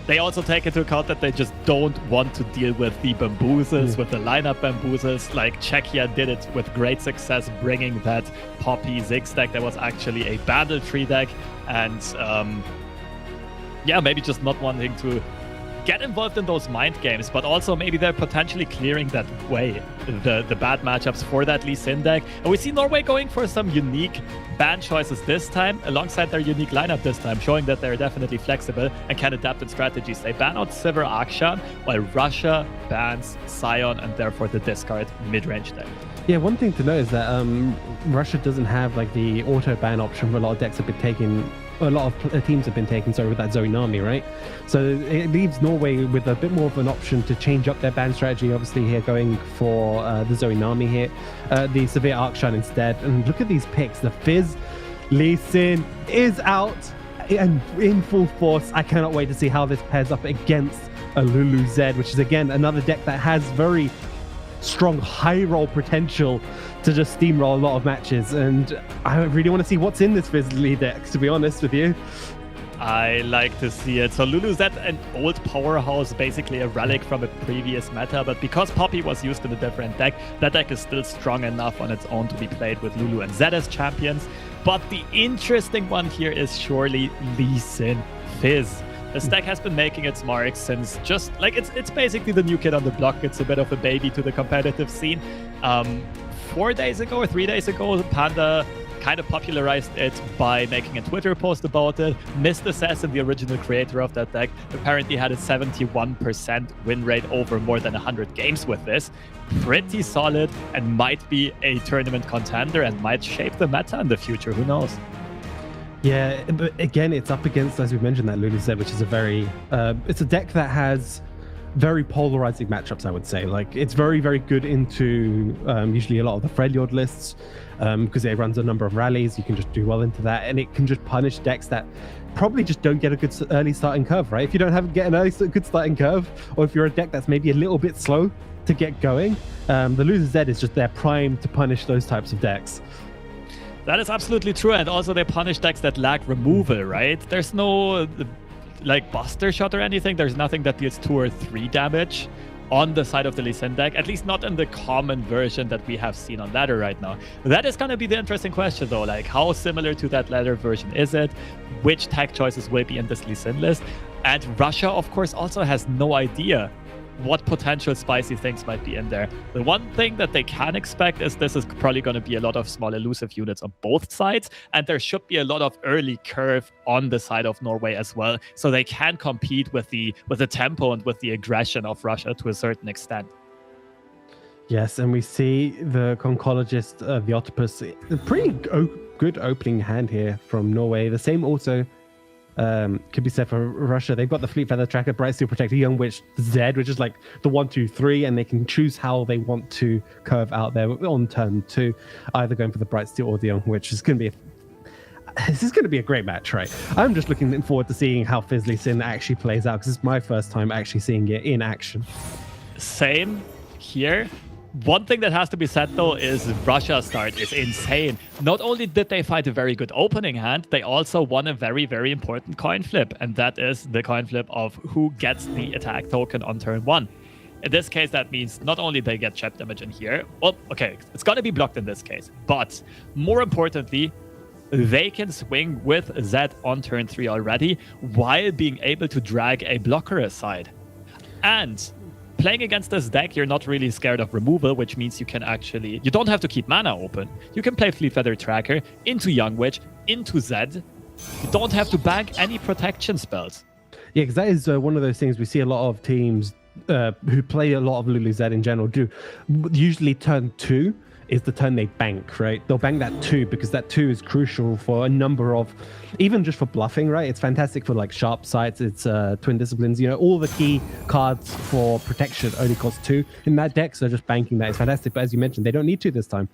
they also take into account that they just don't want to deal with the bamboozles, with the lineup bamboozles. Like Czechia did it with great success, bringing that Poppy Ziggs deck that was actually a Bandle tree deck. And maybe just not wanting to get involved in those mind games, but also maybe they're potentially clearing that way, the bad matchups for that Lee Sin deck. And we see Norway going for some unique ban choices this time, alongside their unique lineup this time, showing that they're definitely flexible and can adapt in strategies. They ban out Sivir Akshan, while Russia bans Scion and therefore the discard mid-range deck. Yeah, one thing to note is that Russia doesn't have like the auto ban option where a lot of decks have been taking a lot of teams have been taking, sorry, with that Zoinami, right? So it leaves Norway with a bit more of an option to change up their ban strategy. Obviously here going for the Zoinami here, the Severe Arcshine instead. And look at these picks. The Fizz, Lee Sin is out and in full force. I cannot wait to see how this pairs up against a Lulu Zed, which is again another deck that has very strong high roll potential to just steamroll a lot of matches, and I really want to see what's in this Fizzly deck, to be honest with you. I like to see it. So Lulu Zed, an old powerhouse, basically a relic from a previous meta, but because Poppy was used in a different deck, that deck is still strong enough on its own to be played with Lulu and Zed as champions. But the interesting one here is surely Lee Sin Fizz. This deck has been making its mark since just like it's basically the new kid on the block. It's a bit of a baby to the competitive scene. 4 days ago or 3 days ago, Panda kind of popularized it by making a Twitter post about it. Mr. Assassin, the original creator of that deck, apparently had a 71% win rate over more than 100 games with this. Pretty solid, and might be a tournament contender and might shape the meta in the future. Who knows? Yeah, but again, it's up against, as we mentioned, that Lulu Zed, which is a very, it's a deck that has very polarizing matchups, I would say. Like, it's very, very good into usually a lot of the Freljord lists, because it runs a number of rallies. You can just do well into that, and it can just punish decks that probably just don't get a good early starting curve, right? If you don't get an good starting curve, or if you're a deck that's maybe a little bit slow to get going, the Lulu Zed is just there primed to punish those types of decks. That is absolutely true, and also they punish decks that lack removal, right? There's no like Buster Shot or anything. There's nothing that deals 2 or 3 damage on the side of the Lee Sin deck, at least not in the common version that we have seen on ladder right now. That is going to be the interesting question though, like how similar to that ladder version is it? Which tech choices will be in this Lee Sin list? And Russia, of course, also has no idea what potential spicy things might be in there. The one thing that they can expect is this is probably going to be a lot of small elusive units on both sides, and there should be a lot of early curve on the side of Norway as well, so they can compete with the tempo and with the aggression of Russia to a certain extent. Yes, and we see the Conchologist, the Octopus, a pretty good opening hand here from Norway. The same also could be said for Russia. They've got the Fleet Feather Tracker, Bright Steel Protector, Young Witch, Zed, which is like the 1, 2, 3, and they can choose how they want to curve out there on turn 2, either going for the Bright Steel or the Young Witch. This is going to be a great match, right? I'm just looking forward to seeing how Fizzly Sin actually plays out, because it's my first time actually seeing it in action. Same here. One thing that has to be said, though, is Russia's start is insane. Not only did they find a very good opening hand, they also won a very, very important coin flip, and that is the coin flip of who gets the attack token on turn 1. In this case, that means not only they get chip damage in here, well, okay, it's going to be blocked in this case, but more importantly, they can swing with Zed on turn 3 already, while being able to drag a blocker aside. And playing against this deck, you're not really scared of removal, which means you don't have to keep mana open. You can play Fleet Feather Tracker into Young Witch, into Zed. You don't have to bank any protection spells. Yeah, because that is one of those things we see a lot of teams who play a lot of Lulu Zed in general do. Usually turn 2 is the turn they bank, right? They'll bank that 2 because that 2 is crucial for a number of, even just for bluffing, right? It's fantastic for like sharp sights, it's twin disciplines, all the key cards for protection only cost 2 in that deck, so just banking that is fantastic. But as you mentioned, they don't need to this time.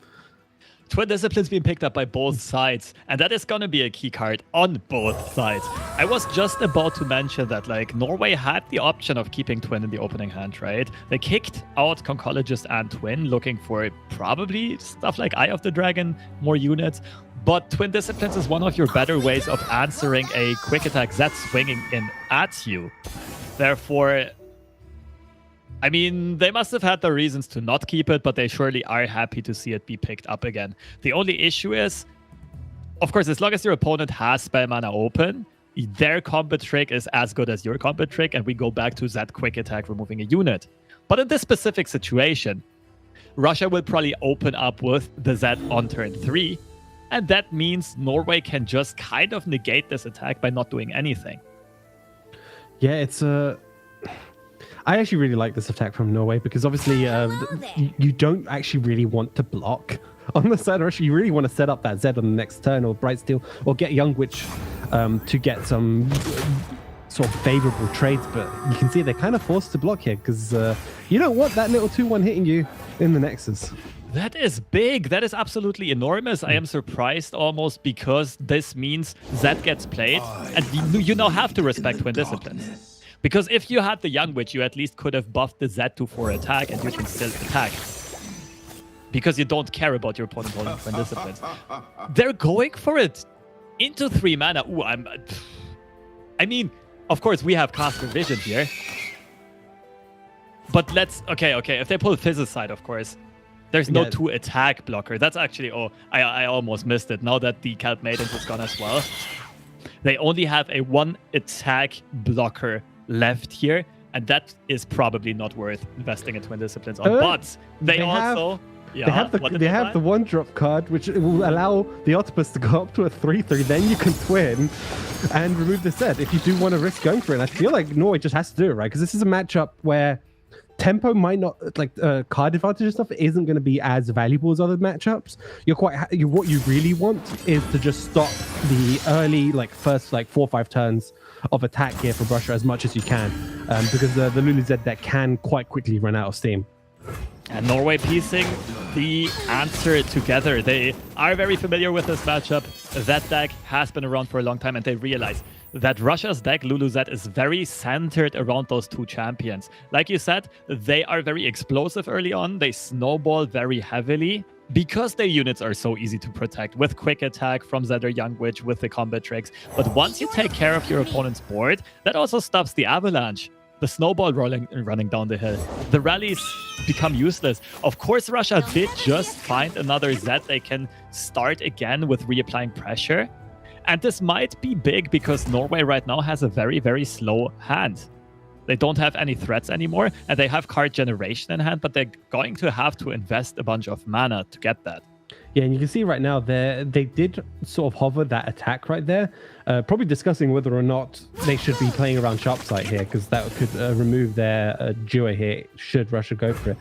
Twin Disciplines being picked up by both sides, and that is going to be a key card on both sides. I was just about to mention that like Norway had the option of keeping Twin in the opening hand, right? They kicked out Conchologist and Twin, looking for probably stuff like Eye of the Dragon, more units, but Twin Disciplines is one of your better ways of answering a quick attack that's swinging in at you. Therefore, I mean, they must have had the reasons to not keep it, but they surely are happy to see it be picked up again. The only issue is, of course, as long as your opponent has spell mana open, their combat trick is as good as your combat trick, and we go back to that quick attack removing a unit. But in this specific situation, Russia will probably open up with the Z on turn 3, and that means Norway can just kind of negate this attack by not doing anything. Yeah, it's I actually really like this attack from Norway because obviously you don't actually really want to block on the side of Russia, you really want to set up that Z on the next turn or Bright Steel or get Young Witch to get some sort of favorable trades. But you can see they're kind of forced to block here because you don't want that little 2-1 hitting you in the Nexus. That is big. That is absolutely enormous. I am surprised almost because this means Z gets played and you now have to respect Twin Disciplines. Because if you had the Young Witch, you at least could have buffed the Z to 4 attack and you can still attack. Because you don't care about your opponent holding Twin Disciplines. They're going for it into 3 mana. Ooh, I mean, of course, we have Caster Vision here. But let's... Okay. If they pull Fizzicide, of course. There's no 2 attack blocker. That's actually... Oh, I almost missed it. Now that the Kelp Maidens is gone as well. They only have a 1 attack blocker left here. And that is probably not worth investing in Twin Disciplines on. But they also... They have the 1-drop card, which will allow the Octopus to go up to a 3/3. Then you can twin and remove the set if you do want to risk going for it. And I feel like Norway just has to do it, right? Because this is a matchup where tempo might not, like card advantage and stuff, isn't going to be as valuable as other matchups. What you really want is to just stop the early, first 4 or 5 turns of attack here for Russia as much as you can, because the Lulu Z deck can quite quickly run out of steam. And Norway piecing the answer together. They are very familiar with this matchup. That deck has been around for a long time, and they realize that Russia's deck, Lulu Z, is very centered around those 2 champions. Like you said, they are very explosive early on. They snowball very heavily because their units are so easy to protect with quick attack from Z or Young Witch with the combat tricks. But once you take care of your opponent's board, that also stops the avalanche. The snowball running down the hill. The rallies become useless. Of course, Russia did just find another Z they can start again with reapplying pressure. And this might be big because Norway right now has a very, very slow hand. They don't have any threats anymore, and they have card generation in hand, but they're going to have to invest a bunch of mana to get that. Yeah, and you can see right now they did sort of hover that attack right there, probably discussing whether or not they should be playing around sharp sight here, because that could remove their duo here should Russia go for it.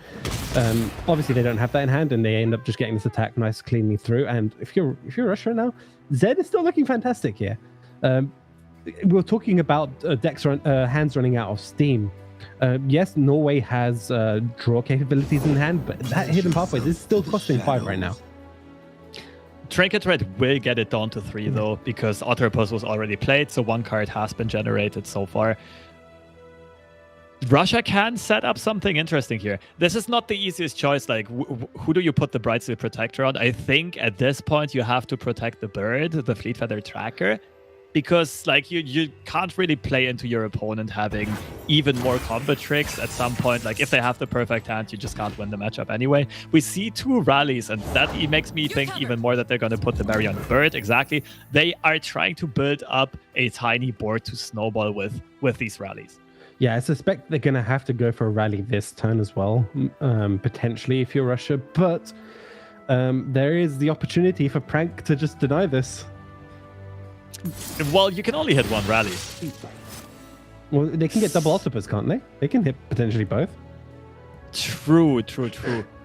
Obviously, they don't have that in hand, and they end up just getting this attack nice cleanly through. And if you're Russia now, Zed is still looking fantastic here. We're talking about hands running out of steam. Yes, Norway has draw capabilities in hand, but that hidden pathways is still costing 5 right now. Trinket Red will get it down to 3 though, because Otterpus was already played, so 1 card has been generated so far. Russia can set up something interesting here. This is not the easiest choice. Like, who do you put the Bright Steel Protector on? I think at this point you have to protect the bird, the Fleet Feather Tracker, because like you can't really play into your opponent having even more combat tricks at some point. Like if they have the perfect hand, you just can't win the matchup anyway. We see 2 rallies, and that makes me think even more that they're going to put the berry on the bird. Exactly. They are trying to build up a tiny board to snowball with these rallies. Yeah, I suspect they're going to have to go for a rally this turn as well, potentially if you're Russia. But there is the opportunity for Prank to just deny this. Well, you can only hit 1 rally. Well, they can get double octopus, can't they? They can hit potentially both. True.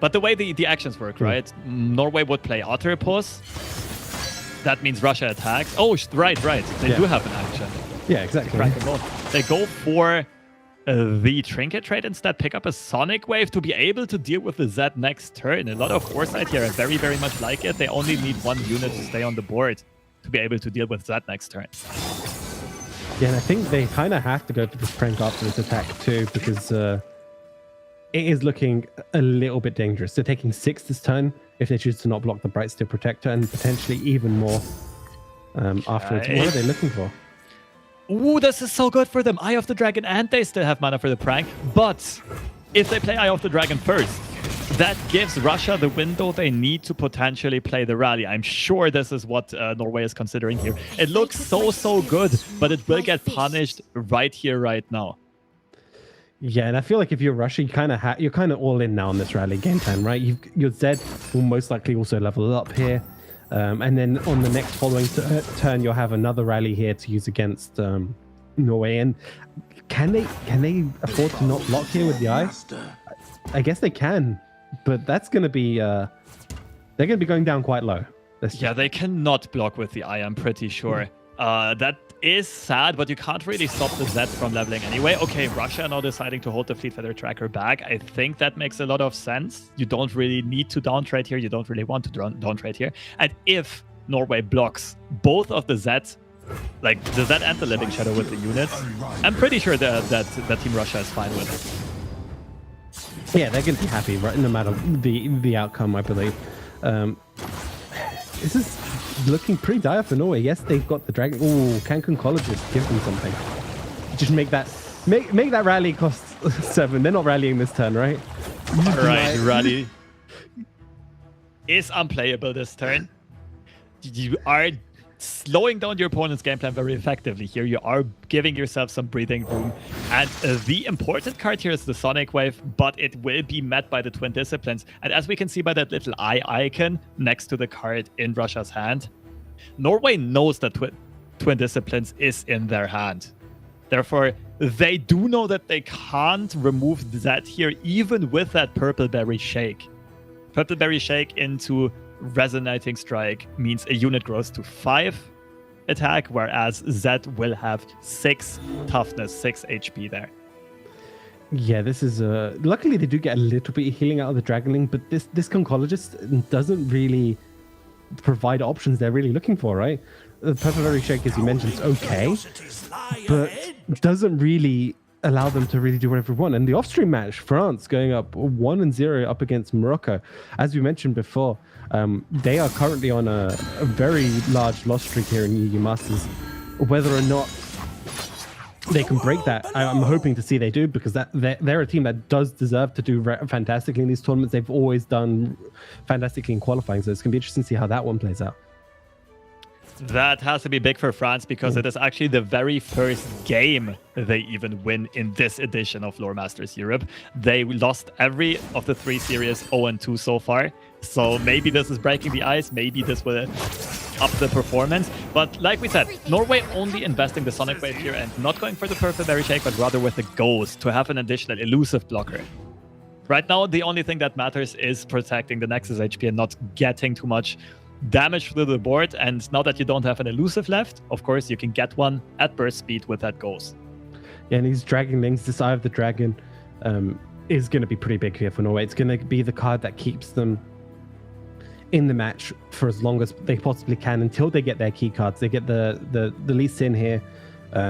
But the way the actions work, right? Norway would play Otterpus. That means Russia attacks. Oh, right. They do have an action. Yeah, exactly. They go for the Trinket trade instead, pick up a Sonic Wave to be able to deal with the Z next turn. A lot of foresight here. I very, very much like it. They only need 1 unit to stay on the board to be able to deal with that next turn. Yeah, and I think they kind of have to go for this Prank after this attack too, because it is looking a little bit dangerous. They're taking 6 this turn if they choose to not block the Bright Steel Protector, and potentially even more afterwards. What are they looking for? Ooh, this is so good for them. Eye of the Dragon, and they still have mana for the Prank. But if they play Eye of the Dragon first, that gives Russia the window they need to potentially play the rally. I'm sure this is what Norway is considering here. It looks so good, but it will get punished right here, right now. Yeah, and I feel like if you're Russia, you're kind of all in now on this rally game plan, right? Your Zed will most likely also level up here, and then on the next following turn, you'll have another rally here to use against Norway. And can they afford to not block here with the Eye? I guess they can. But that's going to be They're going to be going down quite low. Yeah, they cannot block with the eye, I'm pretty sure. That is sad, but you can't really stop the Zeds from leveling anyway. Okay, Russia now deciding to hold the Fleet Feather Tracker back. I think that makes a lot of sense. You don't really need to downtrade here. You don't really want to downtrade here. And if Norway blocks both of the Zeds, like the Zed and the Living Shadow with the units, I'm pretty sure that Team Russia is fine with it. Yeah, they're going to be happy, right? No matter the outcome, I believe. This is looking pretty dire for Norway. Yes, they've got the dragon. Oh, Cancun Colleges, give them something. Just make that rally cost 7. They're not rallying this turn, right? All right, rally is unplayable this turn. You are slowing down your opponent's game plan very effectively here. You are giving yourself some breathing room. And the important card here is the Sonic Wave, but it will be met by the Twin Disciplines. And as we can see by that little eye icon next to the card in Russia's hand, Norway knows that Twin Disciplines is in their hand. Therefore, they do know that they can't remove that here, even with that Purple Berry Shake. Purple Berry Shake into Resonating Strike means a unit grows to 5 attack, whereas Zed will have 6 toughness, 6 HP there. Yeah, this is luckily they do get a little bit of healing out of the Dragonling, but this Concologist doesn't really provide options they're really looking for, right? The Purple Berry Shake, as you mentioned, is okay, but doesn't really allow them to really do whatever they want. And the off-stream match, France going up 1-0 up against Morocco. As we mentioned before, they are currently on a very large loss streak here in EU Masters. Whether or not they can break that, I'm hoping to see they do, because they're a team that does deserve to do fantastically in these tournaments. They've always done fantastically in qualifying, so it's going to be interesting to see how that one plays out. That has to be big for France, because it is actually the very first game they even win in this edition of LoR Masters Europe. They lost every of the 3 series 0-2 so far. So maybe this is breaking the ice. Maybe this will up the performance. But like we said, Norway only investing the Sonic Wave here and not going for the Purple Berry Shake, but rather with the Ghost to have an additional elusive blocker. Right now, the only thing that matters is protecting the Nexus HP and not getting too much damage through the board. And now that you don't have an elusive left, of course, you can get one at burst speed with that Ghost. Yeah, and these Dragonlings, this Eye of the Dragon, is going to be pretty big here for Norway. It's going to be the card that keeps them in the match for as long as they possibly can until they get their key cards. They get the Lee Sin here,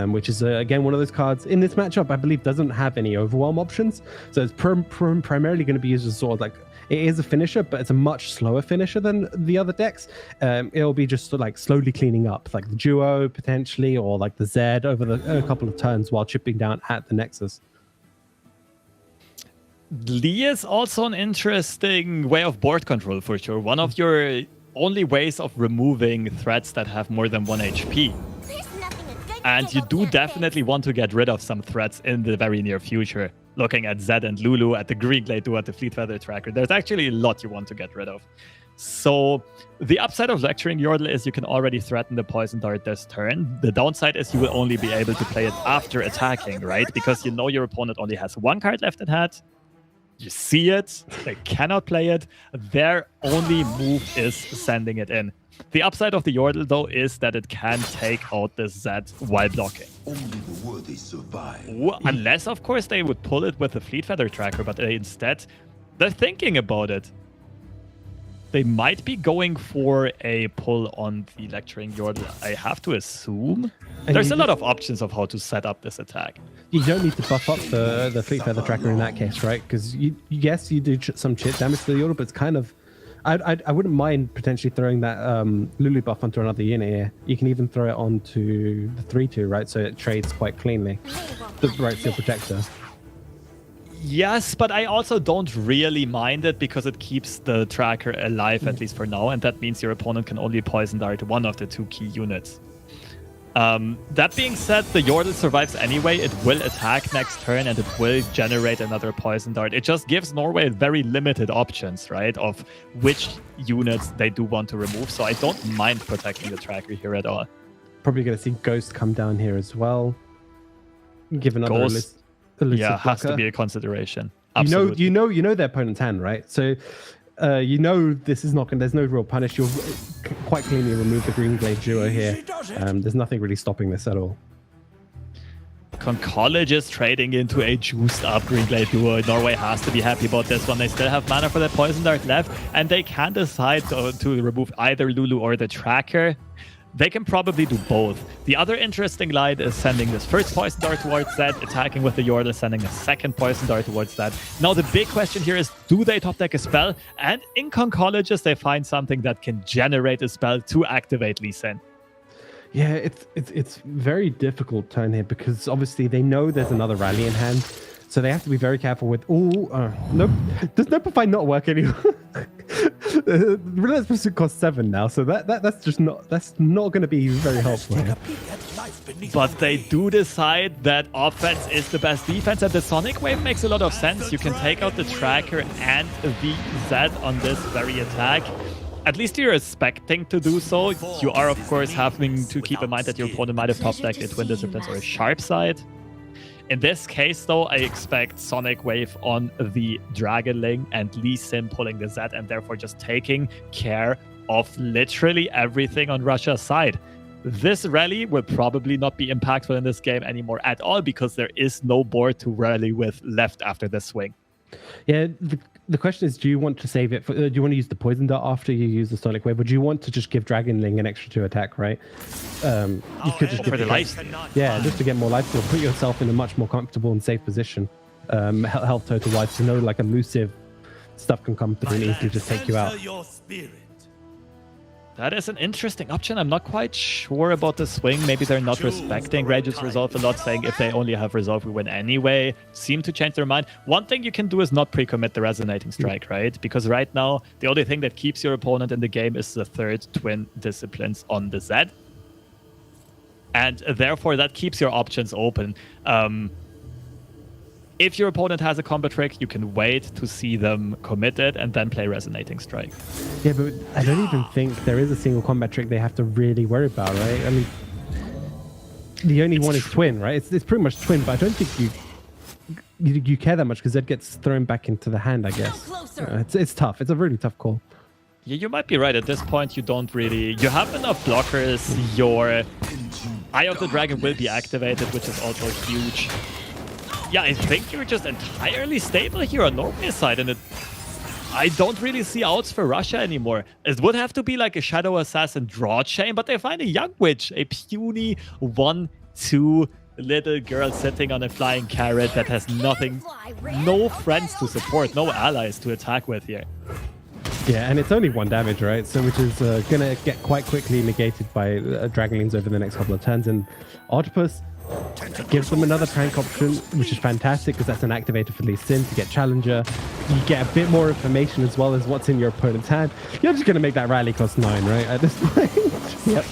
which is again one of those cards in this matchup I believe doesn't have any overwhelm options, so it's primarily going to be used as sort of like, it is a finisher, but it's a much slower finisher than the other decks. It'll be just sort of like slowly cleaning up, like the duo potentially, or like the Zed over a couple of turns while chipping down at the Nexus. Lee is also an interesting way of board control for sure. One of your only ways of removing threats that have more than 1 HP. And you do definitely want to get rid of some threats in the very near future. Looking at Zed and Lulu, at the Green Glade duo, at the Fleet Feather Tracker, there's actually a lot you want to get rid of. So the upside of Lecturing Yordle is you can already threaten the Poison Dart this turn. The downside is you will only be able to play it after attacking, right? Because you know your opponent only has 1 card left in hand. You see it, they cannot play it. Their only move is sending it in. The upside of the Yordle, though, is that it can take out the Zed while blocking. Only the worthy survive. Unless, of course, they would pull it with the Fleet Feather Tracker, but instead, they're thinking about it. They might be going for a pull on the Lecturing Yordle, I have to assume. There's a lot of options of how to set up this attack. You don't need to buff up the Fleet Feather Tracker in that case, right? Because yes, you do some chip damage to the Yordle, but it's kind of... I wouldn't mind potentially throwing that Lulu buff onto another unit here. You can even throw it onto the 3-2, right? So it trades quite cleanly. The Bright Steel Protector. Yes, but I also don't really mind it because it keeps the tracker alive, at least for now, and that means your opponent can only Poison Dart one of the 2 key units. That being said, the Yordle survives anyway. It will attack next turn and it will generate another Poison Dart. It just gives Norway very limited options, right, of which units they do want to remove, so I don't mind protecting the tracker here at all. Probably going to see Ghost come down here as well. Give another Ghost, yeah, has to be a consideration. Absolutely. You know their opponent's hand, right? So you know this is not going. There's no real punish. You'll quite cleanly remove the Green Glade duo here. There's nothing really stopping this at all. College is trading into a juiced up Green Glade duo. Norway has to be happy about this one. They still have mana for that Poison Dart left, and they can decide to remove either Lulu or the Tracker. They can probably do both. The other interesting line is sending this first Poison Dart towards that, attacking with the Yordle, sending a second Poison Dart towards that. Now the big question here is, do they top deck a spell? And in Concolleges, they find something that can generate a spell to activate Lee Sin. Yeah, it's very difficult turn here because obviously they know there's another rally in hand, so they have to be very careful with. Nope. Does Notify not work anymore? Relentless Pursuit costs 7 now, so that's not going to be very helpful here. But they do decide that offense is the best defense, and the Sonic Wave makes a lot of sense. You can take out the Tracker and the Z on this very attack. At least you're expecting to do so. You are, of course, having to keep in mind that your opponent might have top decked a Twin Disciplines or a Sharp Side. In this case, though, I expect Sonic Wave on the Dragonling and Lee Sin pulling the Z, and therefore just taking care of literally everything on Russia's side. This rally will probably not be impactful in this game anymore at all because there is no board to rally with left after this swing. Yeah, the question is, do you want to save it for? Do you want to use the Poison Dart after you use the Sonic Wave, or do you want to just give Dragonling an extra 2 attack, right? You could just for the life. Yeah, just to get more life steal, put yourself in a much more comfortable and safe position, health total wise, to know like elusive stuff can come through and easily just take you out. That is an interesting option. I'm not quite sure about the swing. Maybe they're not respecting Rage's Resolve a lot, saying if they only have Resolve, we win anyway. Seem to change their mind. One thing you can do is not pre-commit the Resonating Strike, right? Because right now, the only thing that keeps your opponent in the game is the third Twin Disciplines on the Z. And therefore, that keeps your options open. If your opponent has a combo trick, you can wait to see them commit it and then play Resonating Strike. Yeah, but I don't even think there is a single combat trick they have to really worry about, right? I mean, the only one is Twin, right? It's pretty much Twin, but I don't think you care that much because that gets thrown back into the hand, I guess. It's tough. It's a really tough call. Yeah, you might be right. At this point, you don't really... You have enough blockers. Your Eye of the Dragon will be activated, which is also huge. Yeah, I think you're just entirely stable here on Norway's side, and I don't really see outs for Russia anymore. It would have to be like a Shadow Assassin draw chain, but they find a Young Witch, a puny 1/2 little girl sitting on a flying carrot that has nothing, no friends to support, no allies to attack with here. Yeah, and it's only 1 damage, right? So which is going to get quite quickly negated by Dragonlings over the next couple of turns, and Octopus gives them another prank option, which is fantastic because that's an activator for Lee Sin to get Challenger. You get a bit more information as well as what's in your opponent's hand. You're just going to make that rally cost 9, right? At this point. Yep.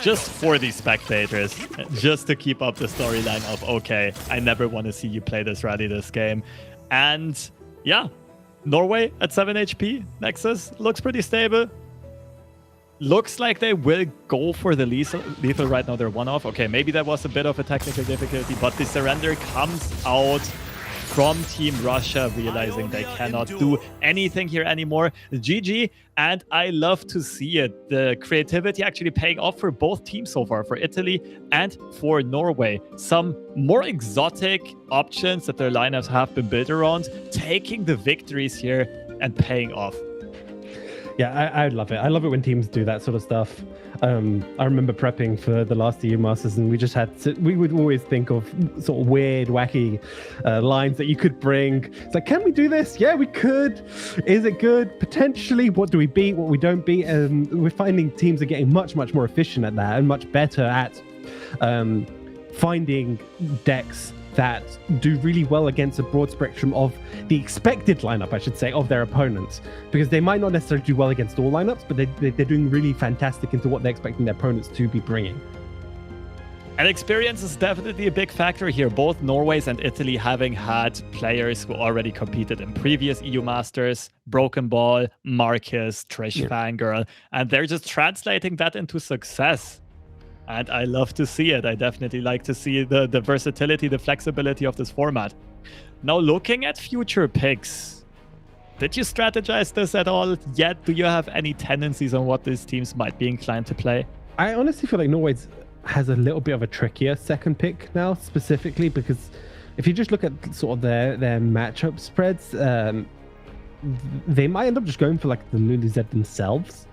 Just for the spectators, just to keep up the storyline of, okay, I never want to see you play this rally this game. And yeah, Norway at 7 HP. Nexus looks pretty stable. Looks like they will go for the lethal right now. They're 1-off. Okay, maybe that was a bit of a technical difficulty, but the surrender comes out from Team Russia, realizing they cannot do anything here anymore. GG, and I love to see it. The creativity actually paying off for both teams so far, for Italy and for Norway. Some more exotic options that their lineups have been built around, taking the victories here and paying off. Yeah, I love it. I love it when teams do that sort of stuff. I remember prepping for the last EU Masters, and we just had to, we would always think of sort of weird, wacky lines that you could bring. It's like, can we do this? Yeah, we could. Is it good? Potentially. What do we beat? What we don't beat? And we're finding teams are getting much, much more efficient at that and much better at finding decks that do really well against a broad spectrum of the expected lineup, I should say, of their opponents. Because they might not necessarily do well against all lineups, but they're doing really fantastic into what they're expecting their opponents to be bringing. And experience is definitely a big factor here. Both Norway's and Italy having had players who already competed in previous EU Masters, Broken Ball, Marcus, Trish Fangirl, and they're just translating that into success. And I love to see it. I definitely like to see the versatility, the flexibility of this format. Now, looking at future picks, Did you strategize this at all yet? Do you have any tendencies on what these teams might be inclined to play? I honestly feel like Norway has a little bit of a trickier second pick now, specifically because if you just look at sort of their matchup spreads, they might end up just going for like the Luluzed themselves.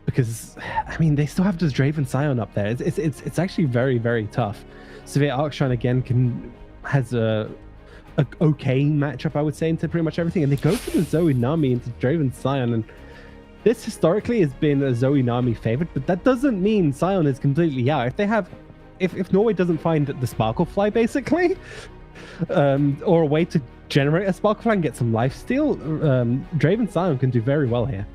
Because I mean, they still have just Draven Scion up there. It's actually very, very tough. Severe Archon again has a okay matchup, I would say, into pretty much everything, and they go for the Zoe Nami into Draven Scion, and this historically has been a Zoe Nami favorite, but that doesn't mean Scion is completely out. If Norway doesn't find the Sparklefly basically, or a way to generate a Sparklefly and get some lifesteal, Draven Scion can do very well here.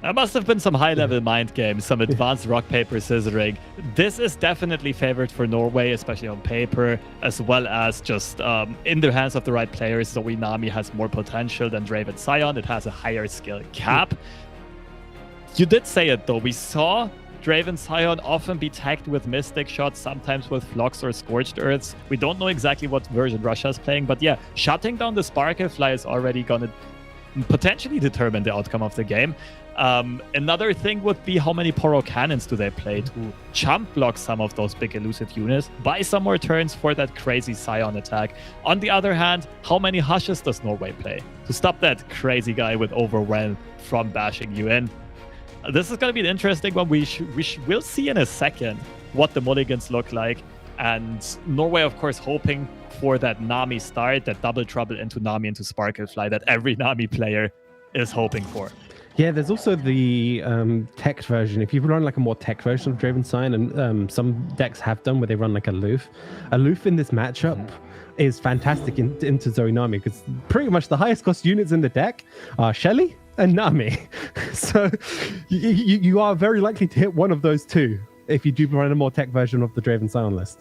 There must have been some high-level mind games, some advanced rock, paper, scissoring. This is definitely favored for Norway, especially on paper, as well as just in the hands of the right players. Zoe Nami has more potential than Draven Scion. It has a higher skill cap. You did say it, though. We saw Draven Scion often be tagged with Mystic Shots, sometimes with Flux or Scorched Earths. We don't know exactly what version Russia's playing, but yeah, shutting down the Sparklefly is already going to potentially determine the outcome of the game. Another thing would be how many Poro Cannons do they play to chump block some of those big elusive units, buy some more turns for that crazy Scion attack. On the other hand, how many Hushes does Norway play to stop that crazy guy with Overwhelm from bashing you in? This is going to be an interesting one. We'll see in a second what the mulligans look like. And Norway, of course, hoping for that Nami start, that double trouble into Nami into Sparklefly that every Nami player is hoping for. Yeah, there's also the tech version. If you run like a more tech version of Draven Scion, and some decks have done where they run like Aloof. Aloof in this matchup is fantastic into Zoe Nami because pretty much the highest cost units in the deck are Shelly and Nami. So you are very likely to hit one of those two if you do run a more tech version of the Draven Scion list.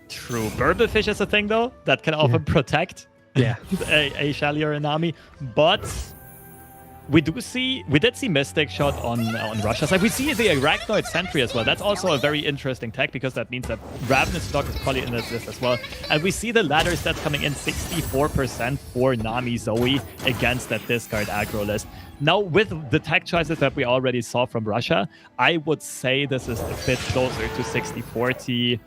True. Burblefish is a thing, though, that can often protect a Shelly or a Nami, but we did see Mystic Shot on Russia's side. We see the Arachnoid Sentry as well. That's also a very interesting tech because that means that Ravenous Flock is probably in this list as well. And we see the ladder stats coming in 64% for Nami Zoe against that discard aggro list. Now, with the tech choices that we already saw from Russia, I would say this is a bit closer to 60-40.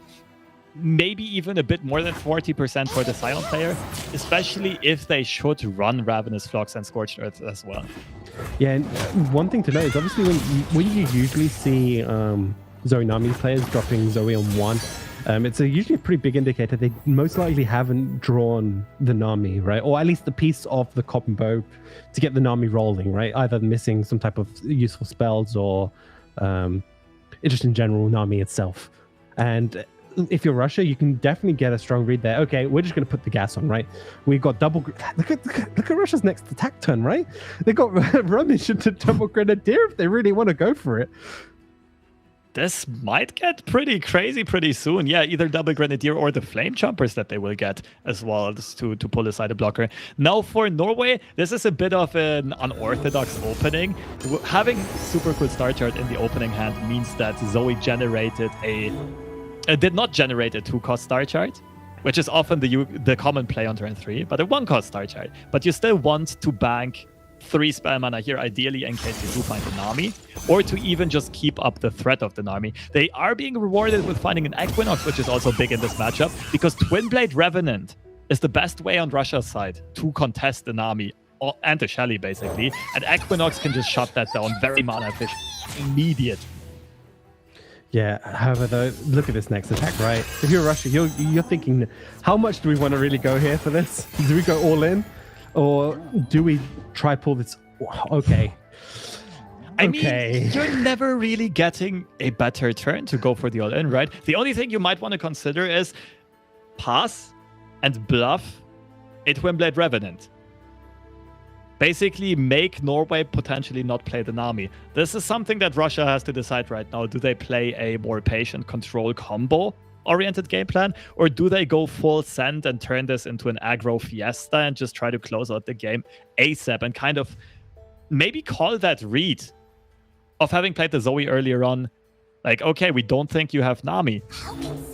Maybe even a bit more than 40% for the Scion player, especially if they should run Ravenous Flocks and Scorched Earth as well. Yeah, and one thing to note is obviously when you usually see Zoe Nami players dropping Zoe on one, it's usually a pretty big indicator they most likely haven't drawn the Nami, right? Or at least the piece of the combo to get the Nami rolling, right? Either missing some type of useful spells or just in general Nami itself. And if you're Russia, you can definitely get a strong read there. Okay, we're just going to put the gas on, right? We've got double... Look at Russia's next attack turn, right? They got Rummage into double Grenadier if they really want to go for it. This might get pretty crazy pretty soon. Yeah, either double Grenadier or the Flame Chompers that they will get as well to pull aside a blocker. Now for Norway, this is a bit of an unorthodox opening. Having super cool star chart in the opening hand means that Zoe generated did not generate a 2-cost star chart, which is often the common play on turn 3, but a 1-cost star chart. But you still want to bank 3 spell mana here, ideally, in case you do find a Nami, or to even just keep up the threat of the Nami. They are being rewarded with finding an Equinox, which is also big in this matchup, because Twin Blade Revenant is the best way on Russia's side to contest the Nami, and the Shelly, basically. And Equinox can just shut that down very mana efficient, immediate. Yeah, however, though, look at this next attack, right? If you're Russia, you're thinking, how much do we want to really go here for this? Do we go all in? Or do we try pull this? Okay. I mean, you're never really getting a better turn to go for the all-in, right? The only thing you might want to consider is pass and bluff a Twin Blade Revenant. Basically, make Norway potentially not play the Nami. This is something that Russia has to decide right now. Do they play a more patient control combo-oriented game plan? Or do they go full send and turn this into an aggro fiesta and just try to close out the game ASAP and kind of maybe call that read of having played the Zoe earlier on? Like, okay, we don't think you have Nami,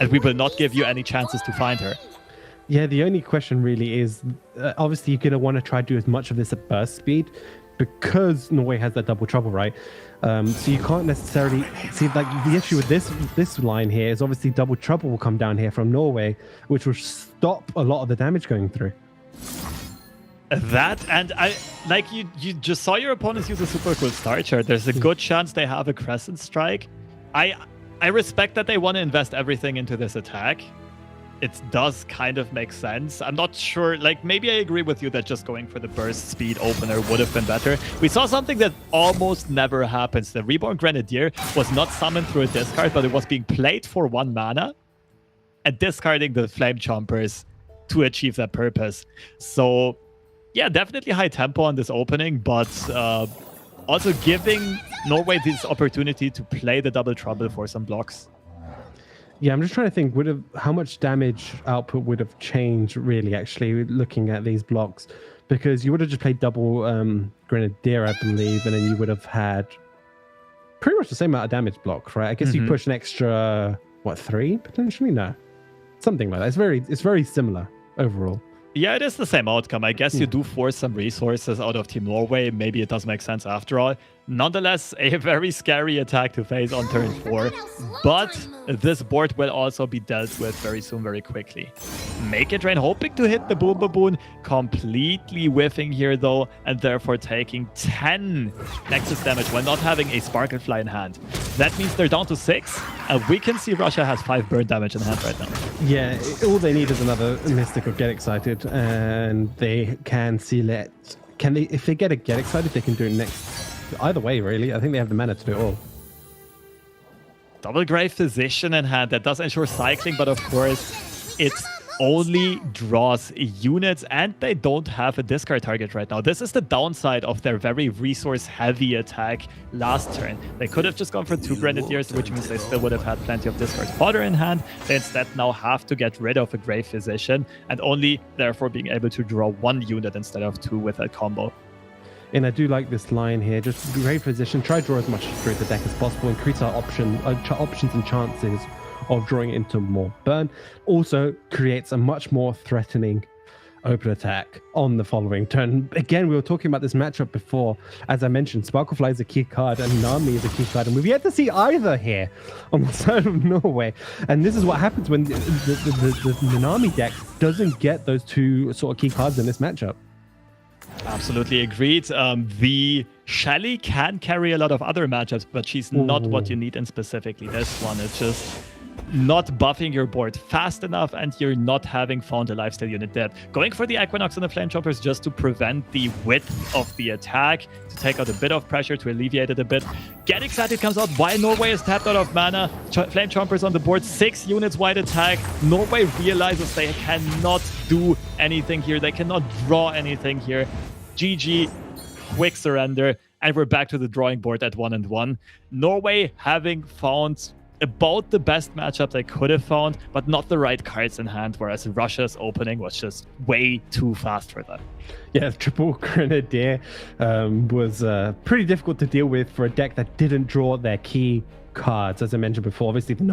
and we will not give you any chances to find her. Yeah, the only question really is, obviously you're going to want to try to do as much of this at burst speed because Norway has that double trouble, right? So you can't necessarily see, like, the issue with this line here is obviously double trouble will come down here from Norway, which will stop a lot of the damage going through. That, and you just saw your opponents use a super cool star chart. There's a good chance they have a crescent strike. I respect that they want to invest everything into this attack. It does kind of make sense. I'm not sure, like, maybe I agree with you that just going for the burst speed opener would have been better. We saw something that almost never happens. The Reborn Grenadier was not summoned through a discard, but it was being played for 1 mana and discarding the Flame Chompers to achieve that purpose. So yeah, definitely high tempo on this opening, but also giving Norway this opportunity to play the double trouble for some blocks. Yeah, I'm just trying to think how much damage output would have changed, really, actually, looking at these blocks. Because you would have just played double Grenadier, I believe, and then you would have had pretty much the same amount of damage block, right? I guess you push an extra, 3 potentially? No. Something like that. It's very similar overall. Yeah, it is the same outcome. I guess you do force some resources out of Team Norway. Maybe it does make sense after all. Nonetheless, a very scary attack to face on turn 4. But this board will also be dealt with very soon, very quickly. Make It Rain, hoping to hit the Boom Baboon. Completely whiffing here, though, and therefore taking 10 Nexus damage when not having a Sparklefly in hand. That means they're down to 6. And we can see Russia has 5 burn damage in hand right now. Yeah, all they need is another Mystic or Get Excited, and they can seal it. If they get a Get Excited, they can do it next. Either way, really. I think they have the mana to do it all. Double Grave Physician in hand. That does ensure cycling, but of course, it only draws units, and they don't have a discard target right now. This is the downside of their very resource-heavy attack last turn. They could have just gone for 2 Grenadiers, which means they still would have had plenty of discard fodder in hand. They instead now have to get rid of a Grave Physician, and only therefore being able to draw 1 unit instead of 2 with that combo. And I do like this line here. Just Grave Physician, try to draw as much through the deck as possible, increase our options and chances of drawing into more burn. Also creates a much more threatening open attack on the following turn. Again, we were talking about this matchup before. As I mentioned, Sparklefly is a key card and Nami is a key card, and we've yet to see either here on the side of Norway. And this is what happens when the Nami deck doesn't get those 2 sort of key cards in this matchup. Absolutely agreed. The Shelly can carry a lot of other matchups, but she's not what you need in specifically this one. It's just not buffing your board fast enough, and you're not having found a lifesteal unit depth. Going for the Equinox and the Flame Chompers just to prevent the width of the attack, to take out a bit of pressure, to alleviate it a bit. Get Excited comes out while Norway is tapped out of mana. Flame Chompers on the board, 6 units wide attack. Norway realizes they cannot do anything here. They cannot draw anything here. GG, quick surrender, and we're back to the drawing board at 1-1. Norway having found about the best matchup they could have found, but not the right cards in hand, whereas Russia's opening was just way too fast for them. Yeah, triple Grenadier was pretty difficult to deal with for a deck that didn't draw their key cards. As I mentioned before, obviously the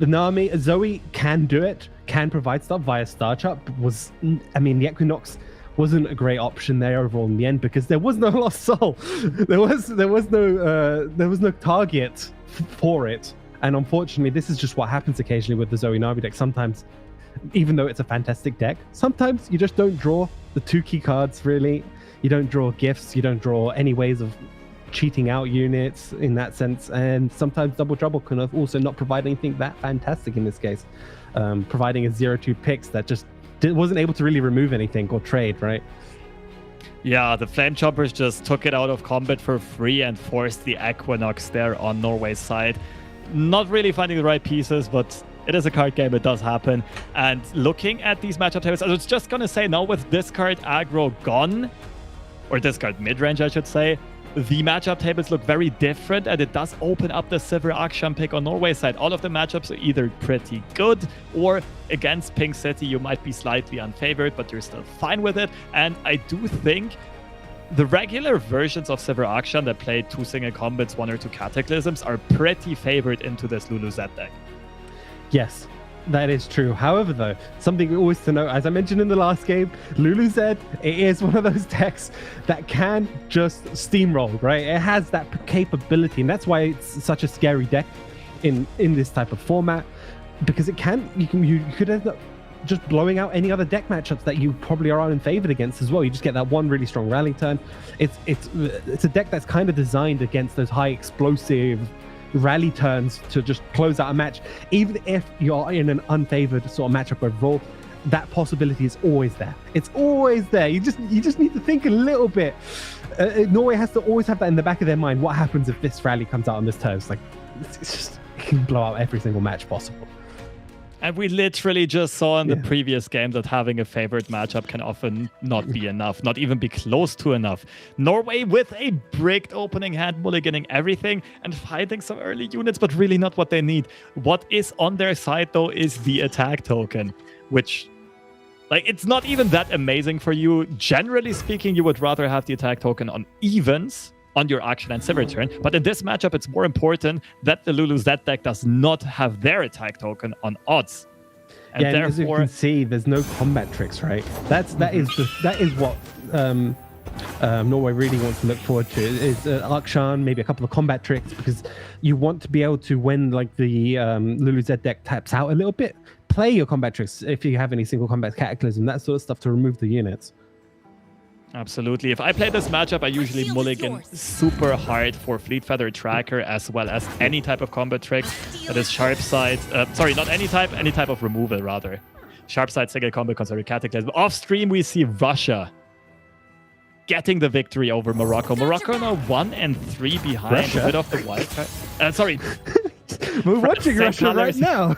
Nami, Zoe can do it, can provide stuff via Star Chart. The Equinox wasn't a great option there overall in the end because there was no Lost Soul. There was no target for it. And unfortunately, this is just what happens occasionally with the Zoe Nami deck. Sometimes, even though it's a fantastic deck, sometimes you just don't draw the 2 key cards, really. You don't draw gifts, you don't draw any ways of cheating out units in that sense. And sometimes Double Trouble can also not provide anything that fantastic in this case. Providing a 0-2 picks that just wasn't able to really remove anything or trade, right? Yeah, the Flame Chompers just took it out of combat for free and forced the Equinox there on Norway's side. Not really finding the right pieces, but it is a card game, it does happen. And looking at these matchup tables, I was just gonna say, now with discard aggro gone, or discard mid-range I should say, the matchup tables look very different, and it does open up the Sivir Akshan pick on Norway's side. All of the matchups are either pretty good, or against Pink City you might be slightly unfavored, but you're still fine with it. And I do think the regular versions of Sivir Akshan that play 2 single combats, 1 or 2 cataclysms are pretty favored into this Lulu Z deck. Yes, That is true. However, though, something always to note, as I mentioned in the last game, Lulu Zed, it is one of those decks that can just steamroll, right? It has that capability, and that's why it's such a scary deck in this type of format, because you could end up just blowing out any other deck matchups that you probably are unfavored against as well. You just get that one really strong rally turn. It's a deck that's kind of designed against those high explosive rally turns to just close out a match. Even if you're in an unfavored sort of matchup overall, that possibility is always there. It's always there. You just need to think a little bit. Norway has to always have that in the back of their mind. What happens if this rally comes out on this turn? It's like, it can blow out every single match possible. And we literally just saw in the previous game that having a favorite matchup can often not be enough, not even be close to enough. Norway with a bricked opening hand, mulliganing everything and finding some early units, but really not what they need. What is on their side, though, is the attack token, which, like, it's not even that amazing for you. Generally speaking, you would rather have the attack token on evens on your action and sim return, but in this matchup, it's more important that the Lulu Zed deck does not have their attack token on odds. And and as you therefore, can see, there's no combat tricks, right? That is what Norway really wants to look forward to, is Akshan, maybe a couple of combat tricks, because you want to be able to, when like the Lulu Zed deck taps out a little bit, play your combat tricks if you have any single combat cataclysm, that sort of stuff, to remove the units. absolutely. If I play this matchup, I usually mulligan super hard for Fleet Feather Tracker, as well as any type of combat tricks. That is Sharp Side. Sorry, not any type of removal, rather. Sharp Side, single combat, considered Cataclysm. Off stream, we see Russia getting the victory over Morocco. Morocco now 1-3 behind. Russia? A bit of the wild card. Sorry. We're watching Russia right now.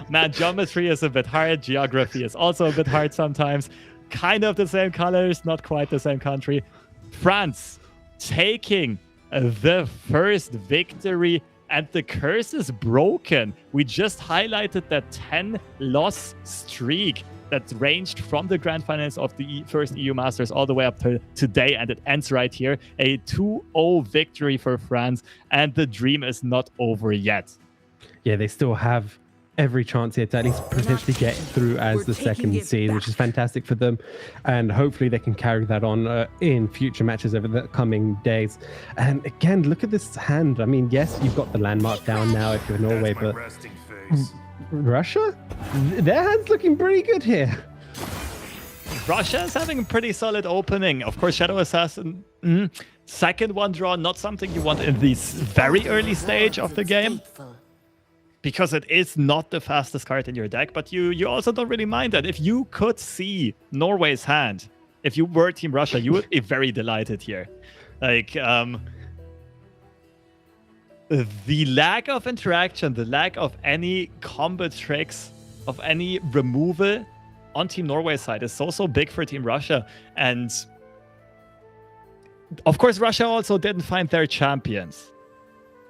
Man, geometry is a bit hard. Geography is also a bit hard sometimes. Kind of the same colors, not quite the same country. France taking the first victory, and the curse is broken. We just highlighted that 10-loss streak that ranged from the grand finals of the first EU Masters all the way up to today, and it ends right here. A 2-0 victory for France, and the dream is not over yet. Yeah, they still have every chance here to at least potentially get through as the second seed, which is fantastic for them, and hopefully they can carry that on in future matches over the coming days. And again, look at this hand. I mean, yes, you've got the landmark down now if you're Norway, but Russia, their hand's looking pretty good here. Russia is having a pretty solid opening. Of course, Shadow Assassin, second one draw, not something you want in this very early stage of the game, because it is not the fastest card in your deck, but you also don't really mind that. If you could see Norway's hand, if you were Team Russia, you would be very delighted here. Like, the lack of interaction, the lack of any combat tricks, of any removal on Team Norway's side is so big for Team Russia. And of course, Russia also didn't find their champions.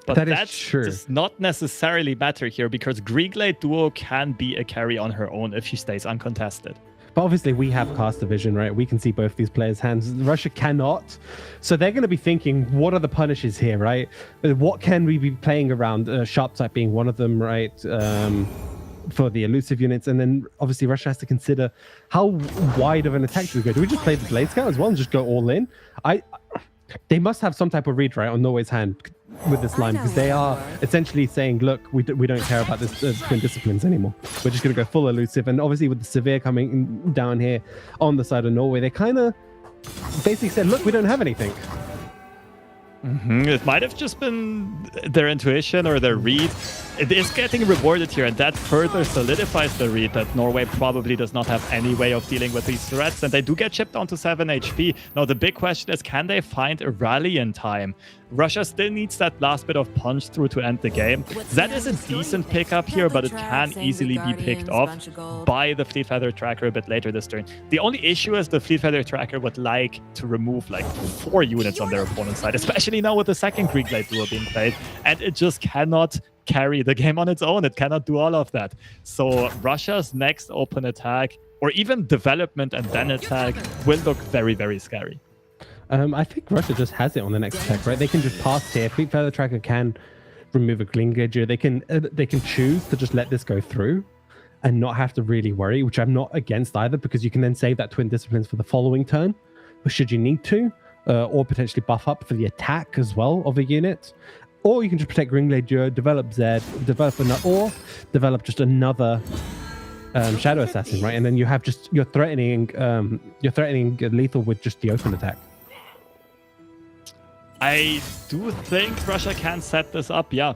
But that does not necessarily matter here, because Greenglade Duo can be a carry on her own if she stays uncontested. But obviously we have caster vision, right? We can see both these players' hands. Russia cannot. So they're going to be thinking, what are the punishes here, right? What can we be playing around? Sharp type being one of them, right? For the elusive units. And then obviously Russia has to consider, how wide of an attack do we go? Do we just play the Blade Scout as well and just go all in? They must have some type of read, right, on Norway's hand with this line, because they are essentially saying, look, we don't care about this twin disciplines anymore. We're just going to go full elusive. And obviously with the Severe coming down here on the side of Norway, they kind of basically said, look, we don't have anything. It might have just been their intuition or their read. It is getting rewarded here, and that further solidifies the read that Norway probably does not have any way of dealing with these threats, and they do get chipped onto 7 HP. Now the big question is, can they find a rally in time? Russia still needs that last bit of punch through to end the game. That is a decent pickup here, but it can easily be picked off by the Fleet Feather Tracker a bit later this turn. The only issue is the Fleet Feather Tracker would like to remove like 4 units on their opponent's side, especially now with the second Greenglade Duo being played, and it just cannot carry the game on its own. It cannot do all of that. So Russia's next open attack, or even development and then attack, will look very, very scary. I think Russia just has it on the next attack, right? They can just pass here. Fleet Feather Tracker can remove a Green Glacier. They can choose to just let this go through and not have to really worry, which I'm not against either, because you can then save that Twin Disciplines for the following turn, or should you need to, or potentially buff up for the attack as well of a unit. Or you can just protect Green Glacier, develop Zed, develop just another Shadow Assassin, right? And then you have just you're threatening lethal with just the open attack. I do think Russia can set this up, yeah.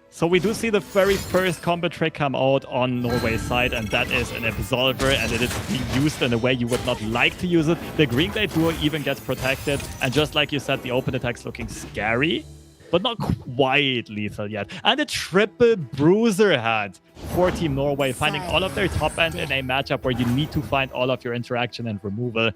So we do see the very first combat trick come out on Norway's side, and that is an Absolver, and it is being used in a way you would not like to use it. The Green Glade Duo even gets protected, and just like you said, the open attack's looking scary, but not quite lethal yet. And a triple bruiser hat for Team Norway, finding all of their top end in a matchup where you need to find all of your interaction and removal.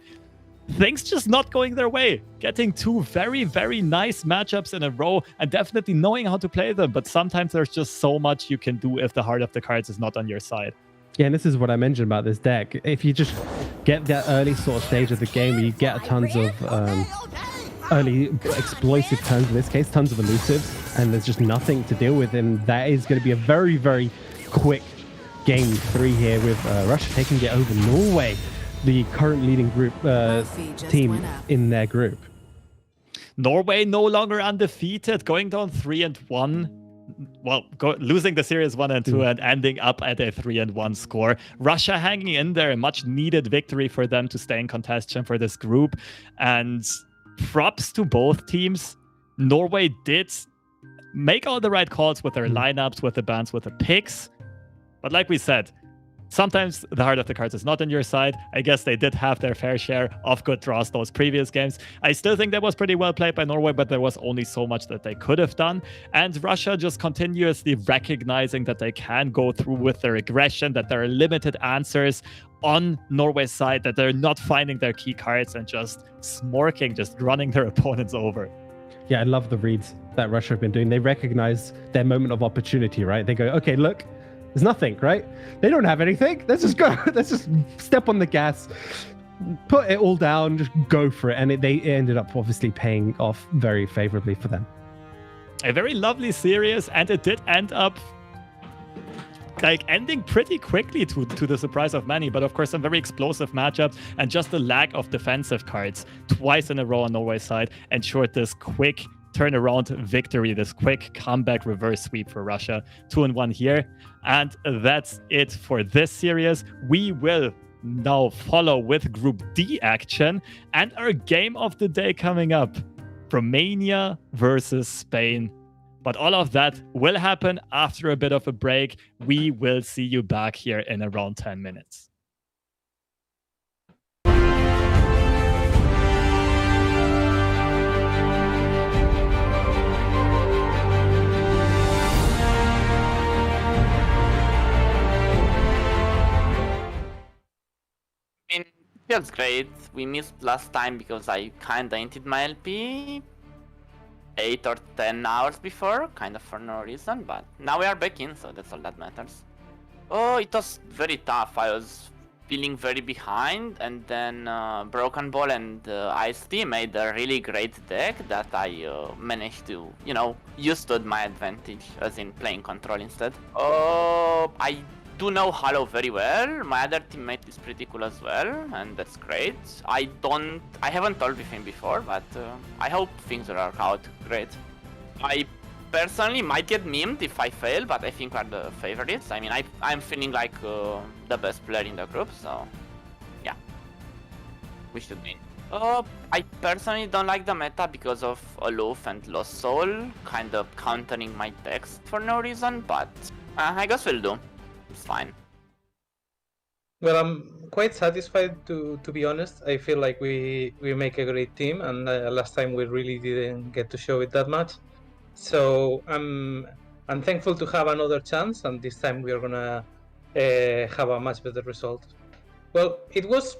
Things just not going their way. Getting two very, very nice matchups in a row and definitely knowing how to play them. But sometimes there's just so much you can do if the heart of the cards is not on your side. Yeah, and this is what I mentioned about this deck. If you just get that early sort of stage of the game, you get tons of early explosive turns, in this case, tons of elusives, and there's just nothing to deal with. And that is going to be a very, very quick game 3 here with Russia taking it over Norway, the current leading group team in their group. Norway no longer undefeated, going down 3-1. Well, losing the series 1 and 2 and ending up at a 3-1 score. Russia hanging in there, a much needed victory for them to stay in contention for this group. And props to both teams. Norway did make all the right calls with their lineups, with the bans, with the picks. But like we said, sometimes the heart of the cards is not on your side. I guess they did have their fair share of good draws those previous games. I still think that was pretty well played by Norway, but there was only so much that they could have done. And Russia just continuously recognizing that they can go through with their aggression, that there are limited answers on Norway's side, that they're not finding their key cards and just smorking, just running their opponents over. Yeah, I love the reads that Russia have been doing. They recognize their moment of opportunity, right? They go, okay, look, there's nothing, right? They don't have anything. Let's just go. Let's just step on the gas, put it all down, just go for it. And they ended up obviously paying off very favorably for them. A very lovely series, and it did end up ending pretty quickly to the surprise of many. But of course, some very explosive matchups and just the lack of defensive cards twice in a row on Norway's side ensured this quick turnaround victory, this quick comeback reverse sweep for Russia. 2-1 here. And that's it for this series. We will now follow with Group D action and our game of the day coming up. Romania versus Spain. But all of that will happen after a bit of a break. We will see you back here in around 10 minutes. Feels great. We missed last time because I kinda ended my LP 8 or 10 hours before, kind of for no reason, but now we are back in, so that's all that matters. Oh, it was very tough. I was feeling very behind, and then Broken Ball and Ice-T made a really great deck that I managed to, use to my advantage, as in playing control instead. Oh, I do know Hollow very well. My other teammate is pretty cool as well, and that's great. I haven't told with him before, but I hope things will work out great. I personally might get memed if I fail, but I think we're the favorites. I mean, I'm feeling like the best player in the group, so yeah, we should win. I personally don't like the meta because of Aloof and Lost Soul, kind of countering my text for no reason, but I guess we'll do. It's fine. Well, I'm quite satisfied to be honest. I feel like we make a great team, and last time we really didn't get to show it that much. So I'm thankful to have another chance, and this time we are gonna have a much better result. Well, it was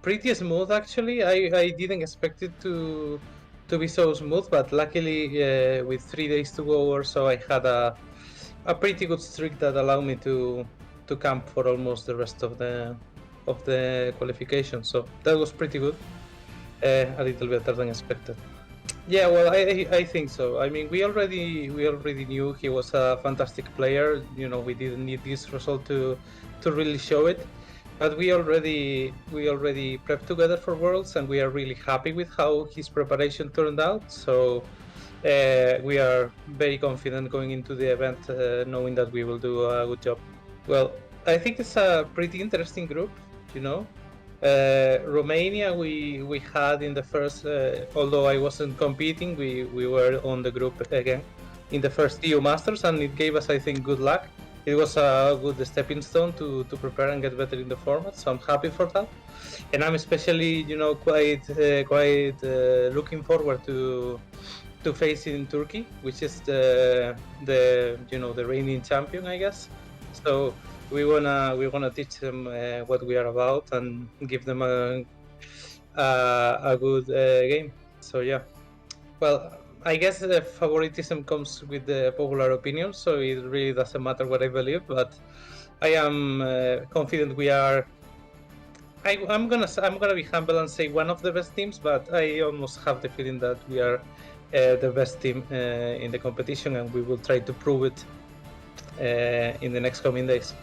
pretty smooth actually. I didn't expect it to be so smooth, but luckily with 3 days to go or so, I had a pretty good streak that allowed me to camp for almost the rest of the qualification. So that was pretty good. A little better than expected. Yeah, well, I think so. I mean, we already knew he was a fantastic player. You know, we didn't need this result to really show it. But we already prepped together for Worlds, and we are really happy with how his preparation turned out. So we are very confident going into the event, knowing that we will do a good job. Well, I think it's a pretty interesting group. You know, Romania we had in the first, although I wasn't competing, we were on the group again in the first EU Masters, and it gave us, I think, good luck. It was a good stepping stone to prepare and get better in the format, so I'm happy for that. And I'm especially, you know, quite looking forward to facing Turkey, which is the reigning champion, I guess. So we wanna teach them what we are about and give them a good game. So yeah, well, I guess the favoritism comes with the popular opinion, so it really doesn't matter what I believe. But I am confident we are. I'm gonna be humble and say one of the best teams, but I almost have the feeling that we are the best team in the competition, and we will try to prove it in the next coming days.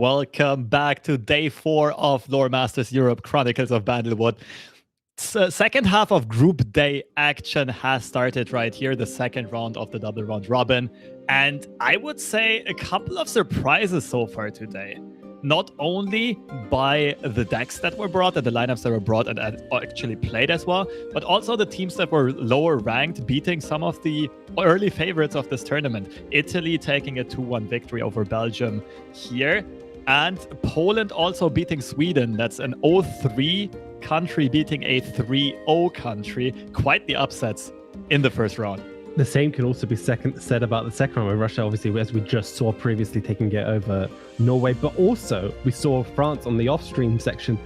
welcome back to day 4 of LoR Masters Europe Chronicles of Bandlewood. Second half of group day action has started right here, the second round of the double round robin. And I would say a couple of surprises so far today. Not only by the decks that were brought and the lineups that were brought and actually played as well, but also the teams that were lower ranked beating some of the early favorites of this tournament. Italy taking a 2-1 victory over Belgium here, and Poland also beating Sweden. That's an 0-3 country beating a 3-0 country. Quite the upsets in the first round. The same can also be said about the second round, where Russia, obviously, as we just saw previously, taking it over Norway. But also, we saw France on the off-stream section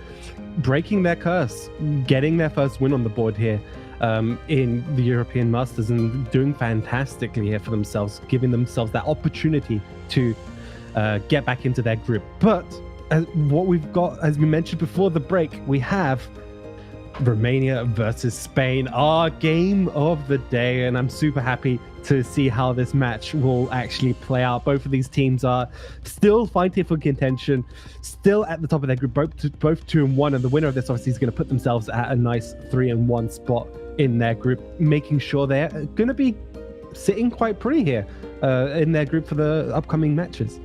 breaking their curse, getting their first win on the board here in the European Masters, and doing fantastically here for themselves, giving themselves that opportunity to get back into their group. But what we've got, as we mentioned before the break, we have Romania versus Spain, our game of the day, and I'm super happy to see how this match will actually play out. Both of these teams are still fighting for contention, still at the top of their group, both 2-1, and the winner of this obviously is going to put themselves at a nice 3-1 spot in their group, making sure they're going to be sitting quite pretty here in their group for the upcoming matches.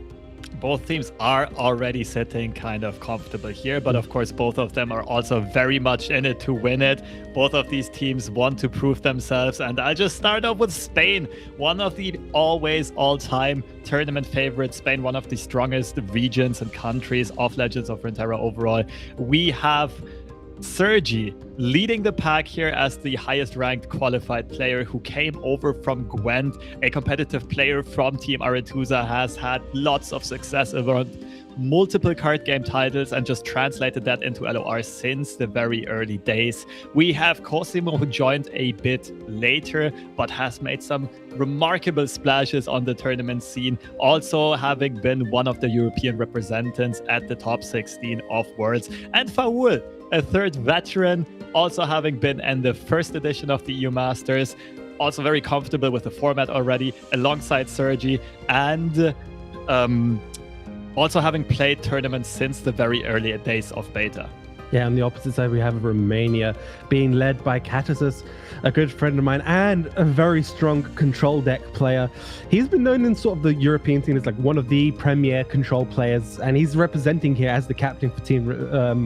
Both teams are already sitting kind of comfortable here, but of course both of them are also very much in it to win it. Both of these teams want to prove themselves, and I'll just start off with Spain, one of the always all-time tournament favorites. Spain, one of the strongest regions and countries of Legends of Runeterra overall. We have Sergi leading the pack here as the highest ranked qualified player, who came over from Gwent, a competitive player from Team Aretusa, has had lots of success around multiple card game titles and just translated that into LoR since the very early days. We have Cosimo, who joined a bit later but has made some remarkable splashes on the tournament scene, also having been one of the European representatives at the top 16 of Worlds. And Faul, a third veteran, also having been in the first edition of the EU Masters, also very comfortable with the format already, alongside Sergi, and also having played tournaments since the very early days of beta. Yeah, on the opposite side, we have Romania being led by Katasus, a good friend of mine, and a very strong control deck player. He's been known in sort of the European team as like one of the premier control players, and he's representing here as the captain for Team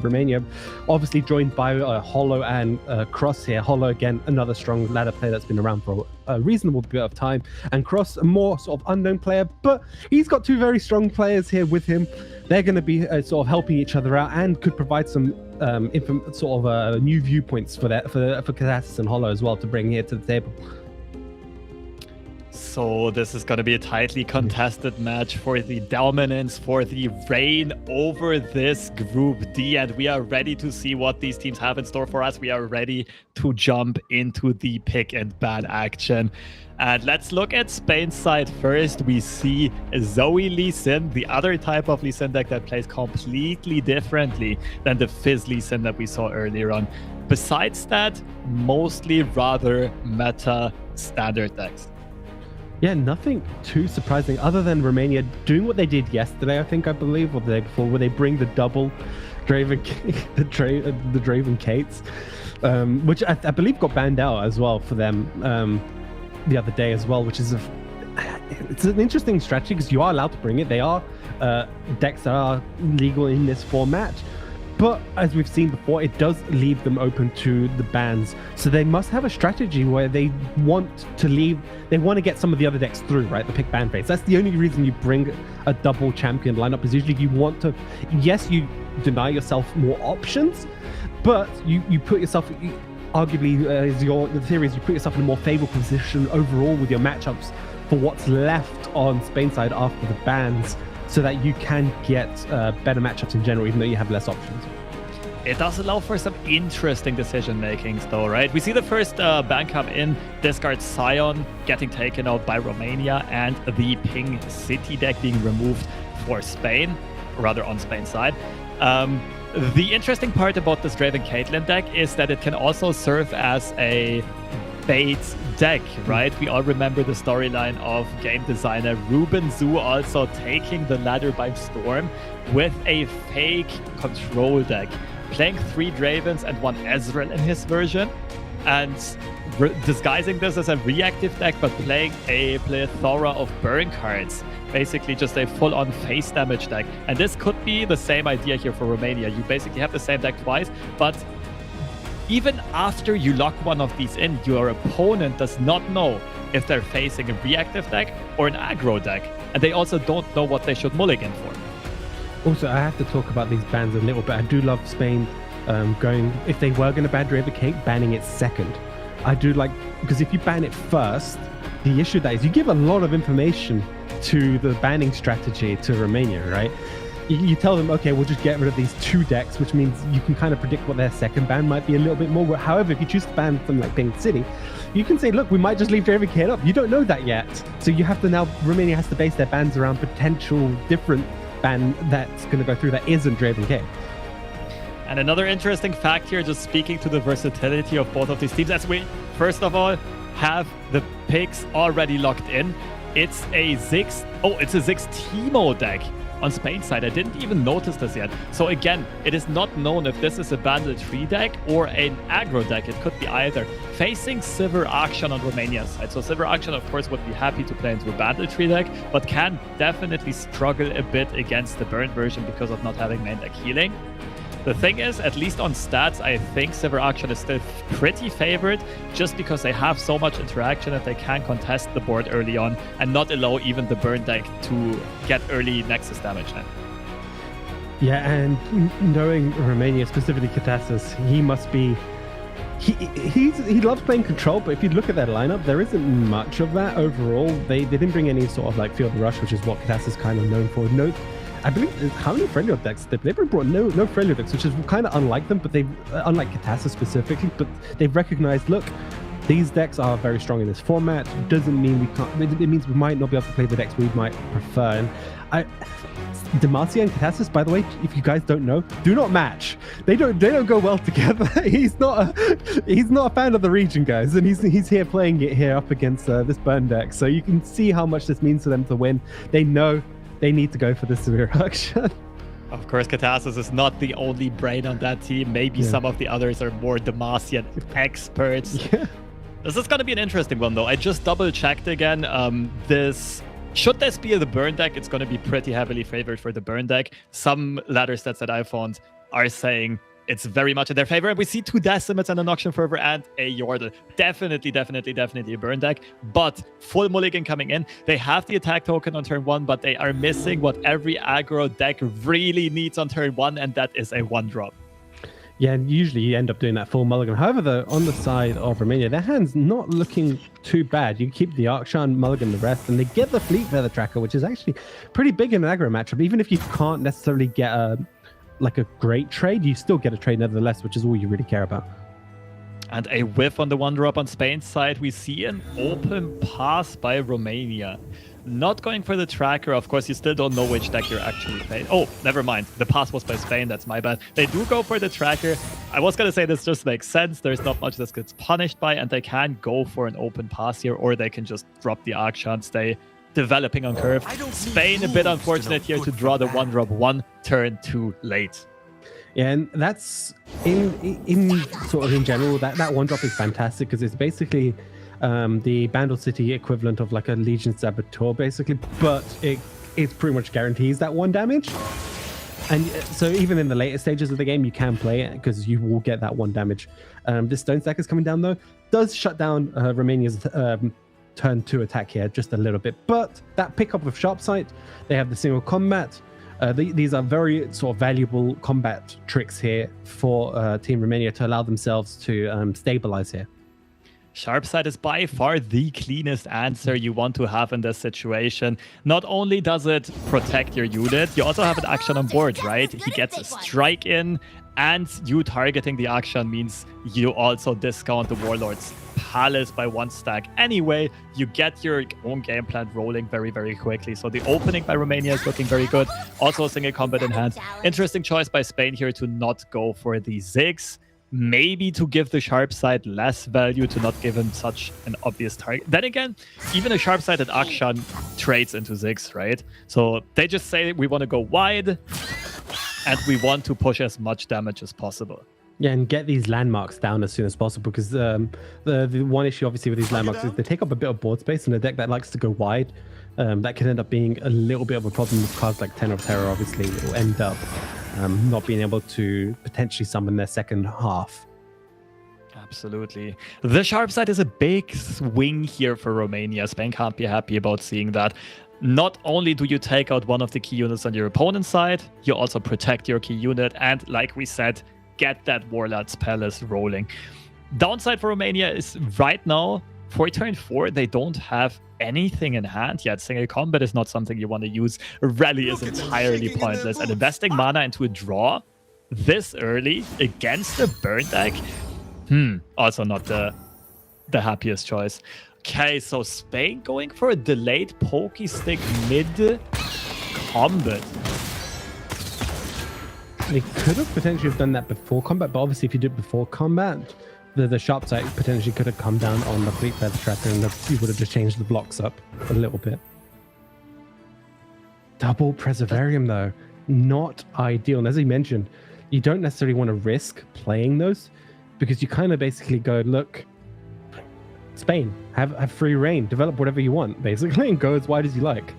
Romania, obviously joined by Hollow and Cross here. Hollow, again, another strong ladder player that's been around for a reasonable bit of time, and Cross, a more sort of unknown player, but he's got two very strong players here with him. They're going to be sort of helping each other out and could provide some new viewpoints for Katasus and Hollow as well to bring here to the table. So this is going to be a tightly contested match for the dominance, for the reign over this Group D, and we are ready to see what these teams have in store for us. We are ready to jump into the pick and ban action. And let's look at Spain's side first. We see Zoe Lee Sin, the other type of Lee Sin deck that plays completely differently than the Fizz Lee Sin that we saw earlier on. Besides that, mostly rather meta standard decks. Yeah, nothing too surprising other than Romania doing what they did yesterday, I believe, or the day before, where they bring the double Draven, the Draven Kates, which I believe got banned out as well for them the other day as well, which is it's an interesting strategy because you are allowed to bring it. They are decks that are legal in this format, but as we've seen before, it does leave them open to the bans. So they must have a strategy where they want to get some of the other decks through, right? The pick ban phase. That's the only reason you bring a double champion lineup, is usually you want to, yes, you deny yourself more options, but you put yourself, arguably, the theory is you put yourself in a more favorable position overall with your matchups for what's left on Spain's side after the bans, so that you can get better matchups in general, even though you have less options. It does allow for some interesting decision makings though, right? We see the first ban come in, discard Scion getting taken out by Romania, and the Ping City deck being removed for Spain, or rather on Spain's side. The interesting part about this Draven Caitlyn deck is that it can also serve as a bait deck, right? We all remember the storyline of game designer Ruben Zhu also taking the ladder by storm with a fake control deck, playing 3 Dravens and 1 Ezreal in his version, and disguising this as a reactive deck, but playing a plethora of burn cards. Basically just a full-on face damage deck. And this could be the same idea here for Romania. You basically have the same deck twice, but even after you lock one of these in, your opponent does not know if they're facing a reactive deck or an aggro deck. And they also don't know what they should mulligan for. Also, I have to talk about these bans a little bit. I do love Spain going, if they were going to ban Draven Cake, banning it second. I do like, because if you ban it first, the issue that is you give a lot of information to the banning strategy to Romania, right? You tell them, okay, we'll just get rid of these 2 decks, which means you can kind of predict what their second ban might be a little bit more. However, if you choose to ban something like Pink City, you can say, look, we might just leave Draven Cake up. You don't know that yet. So you have to now, Romania has to base their bans around potential different ban that's going to go through that isn't Draven Cake. And another interesting fact here, just speaking to the versatility of both of these teams, as we, first of all, have the picks already locked in. It's a Ziggs Teemo deck on Spain's side. I didn't even notice this yet. So again, it is not known if this is a Bandle 3 deck or an aggro deck. It could be either. Facing Sivir Akshan on Romania's side. So Sivir Akshan, of course, would be happy to play into a Bandle 3 deck, but can definitely struggle a bit against the burn version because of not having main deck healing. The thing is, at least on stats, I think Sivir Akshan is still pretty favored just because they have so much interaction that they can contest the board early on and not allow even the burn deck to get early Nexus damage in. Yeah, and knowing Romania, specifically Katassus, he must be... He loves playing control, but if you look at their lineup, there isn't much of that overall. They didn't bring any sort of like field rush, which is what Katassus is kind of known for. No, I believe how many Freljord decks they've brought no Freljord decks, which is kind of unlike them, but they've unlike Katassus specifically, but they've recognized, look, these decks are very strong in this format. Doesn't mean we can't. It means we might not be able to play the decks we might prefer. And Demacia and Katassus, by the way, if you guys don't know, do not match. They don't go well together. He's not a fan of the region, guys, and he's here playing it here up against this burn deck. So you can see how much this means to them to win. They know they need to go for this Sivir Akshan. Of course, Katassus is not the only brain on that team. Maybe some of the others are more Demacian experts. Yeah. This is going to be an interesting one, though. I just double-checked again. Should this be the burn deck, it's going to be pretty heavily favored for the burn deck. Some ladder stats that I found are saying it's very much in their favor. And we see 2 Decimates and an Auction Fervor and a Yordle. Definitely a burn deck. But full mulligan coming in. They have the attack token on turn 1, but they are missing what every aggro deck really needs on turn 1, and that is a 1-drop. Yeah, and usually you end up doing that full mulligan. However, though, on the side of Romania, their hand's not looking too bad. You keep the Akshan, mulligan the rest, and they get the Fleet Feather Tracker, which is actually pretty big in an aggro matchup. Even if you can't necessarily get a great trade, you still get a trade nevertheless, which is all you really care about. And a whiff on the 1-drop on Spain's side. We see an open pass by Romania. Not going for the tracker. Of course, you still don't know which deck you're actually playing. Oh, never mind. The pass was by Spain. That's my bad. They do go for the tracker. I was going to say this just makes sense. There's not much this gets punished by, and they can go for an open pass here, or they can just drop the Akshan, stay developing on curve. Spain a bit unfortunate here to draw the 1-drop 1 turn too late. Yeah, and that's in sort of in general, that 1-drop is fantastic because it's basically the Bandle City equivalent of like a Legion Saboteur, basically, but it pretty much guarantees that 1 damage. And so even in the later stages of the game, you can play it because you will get that 1 damage. This Stone Stack is coming down though, does shut down Romania's turn 2 attack here just a little bit, but that pickup of Sharp Sight, they have the single combat. These are very sort of valuable combat tricks here for Team Romania to allow themselves to stabilize here. Sharp Sight is by far the cleanest answer you want to have in this situation. Not only does it protect your unit, you also have an action on board, right? He gets a strike in, and you targeting the action means you also discount the Warlord's Palace by 1 stack. Anyway, you get your own game plan rolling very, very quickly. So the opening by Romania is looking very good. Also a single combat in hand. Interesting choice by Spain here to not go for the Ziggs. maybe to give the sharp side less value, to not give him such an obvious target. Then again, even a sharp-sided Akshan trades into Ziggs, right? So they just say, we want to go wide, and we want to push as much damage as possible. Yeah, and get these landmarks down as soon as possible, because the one issue obviously with these landmarks is they take up a bit of board space, and a deck that likes to go wide, that can end up being a little bit of a problem with cards like Ten of Terror. Obviously, it will end up not being able to potentially summon their second half. Absolutely. The sharp side is a big swing here for Romania. Spain can't be happy about seeing that. Not only do you take out one of the key units on your opponent's side, you also protect your key unit, and like we said, get that Warlord's Palace rolling. Downside for Romania is right now, for turn 4, they don't have anything in hand yet. Single combat is not something you want to use. Rally is entirely pointless, and investing mana into a draw this early against a burn deck, also not the happiest choice. Okay, so Spain going for a delayed pokey stick mid combat. They could have potentially done that before combat, but obviously if you did it before combat, the sharp side potentially could have come down on the Fleet Feather Tracker, and you would have just changed the blocks up a little bit. Double Preservarium though, not ideal. And as he mentioned, you don't necessarily want to risk playing those, because you kind of basically go, look, Spain, have free reign, develop whatever you want, basically, and go as wide as you like.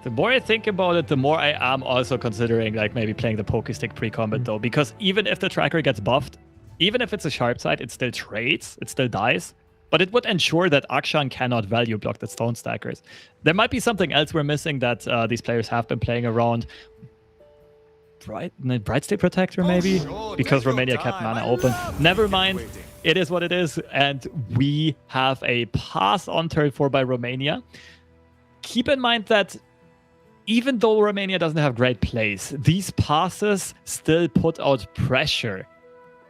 The more I think about it, the more I am also considering like maybe playing the Poké Stick pre-combat though, because even if the tracker gets buffed, even if it's a sharp side, it still trades, it still dies, but it would ensure that Akshan cannot value block the Stone Stackers. There might be something else we're missing that these players have been playing around. Bright State Protector maybe? Because Romania kept mana open. Never mind, it is what it is, and we have a pass on turn 4 by Romania. Keep in mind that even though Romania doesn't have great plays, these passes still put out pressure,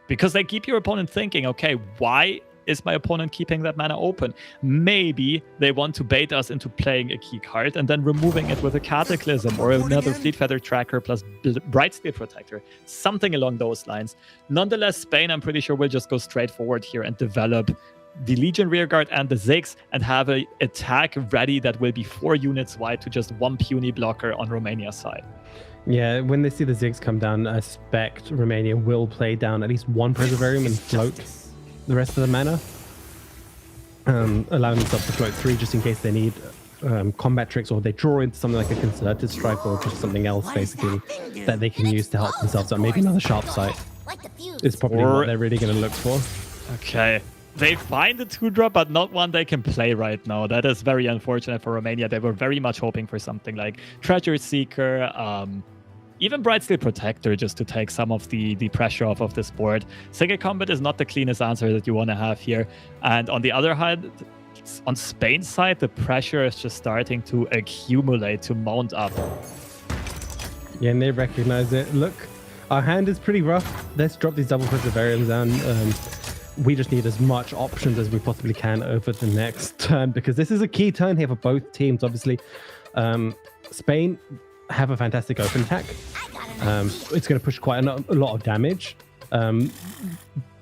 because they keep your opponent thinking, okay, why is my opponent keeping that mana open? Maybe they want to bait us into playing a key card and then removing it with a Cataclysm or another Fleet Feather Tracker plus Bright Steel Protector. Something along those lines. Nonetheless, Spain, I'm pretty sure, will just go straight forward here and develop the Legion Rearguard and the Ziggs and have an attack ready that will be 4 units wide to just 1 puny blocker on Romania's side. Yeah, when they see the Ziggs come down, I expect Romania will play down at least 1 Preservarium and float the rest of the mana, allowing themselves to float 3 just in case they need combat tricks, or they draw into something like a Concerted Strike or just something else basically that they can use to help themselves out. Maybe another sharp sight is probably what they're really going to look for. Okay. They find a 2-drop, but not one they can play right now. That is very unfortunate for Romania. They were very much hoping for something like Treasure Seeker, even Bright Steel Protector, just to take some of the pressure off of this board. Single combat is not the cleanest answer that you want to have here. And on the other hand, on Spain's side, the pressure is just starting to accumulate, to mount up. Yeah, and they recognize it. Look, our hand is pretty rough. Let's drop these double Preservariums down. We just need as much options as we possibly can over the next turn, because this is a key turn here for both teams, obviously. Spain have a fantastic open attack. It's going to push quite a lot of damage.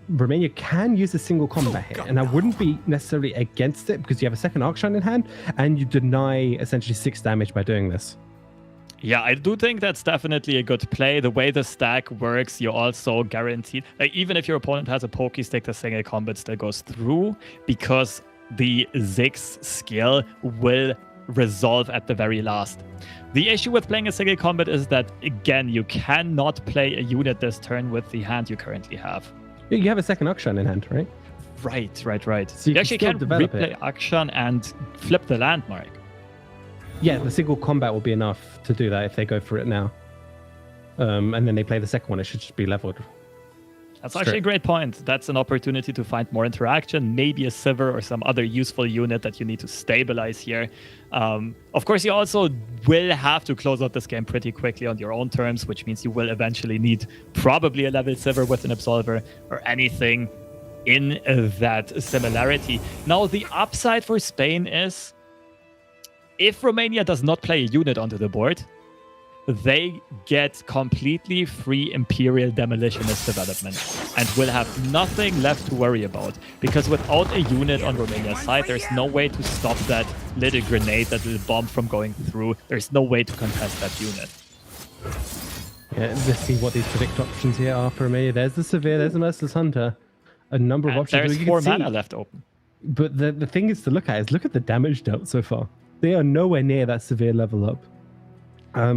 Romania can use a single combat here, and I wouldn't be necessarily against it, because you have a second Arcshine in hand, and you deny essentially 6 damage by doing this. Yeah, I do think that's definitely a good play. The way the stack works, you also guaranteed, even if your opponent has a Poké Stick, the single combat still goes through, because the Ziggs skill will resolve at the very last. The issue with playing a single combat is that, again, you cannot play a unit this turn with the hand you currently have. You have a second Akshan in hand, right? Right. So you actually can replay Akshan and flip the landmark. Yeah, the single combat will be enough to do that if they go for it now. And then they play the second one, it should just be leveled. That's actually a great point. That's an opportunity to find more interaction, maybe a Sivir or some other useful unit that you need to stabilize here. Of course, you also will have to close out this game pretty quickly on your own terms, which means you will eventually need probably a level Sivir with an Absolver or anything in that similarity. Now, the upside for Spain is, if Romania does not play a unit onto the board, they get completely free Imperial Demolitionist development and will have nothing left to worry about. Because without a unit on Romania's side, there's no way to stop that little grenade, that little bomb from going through. There's no way to contest that unit. Yeah, let's see what these predict options here are for me. There's the Severe, there's the Merciless Hunter. A number of options. There's 4 mana left open. But the thing is to look at is look at the damage dealt so far. They are nowhere near that Severe level up.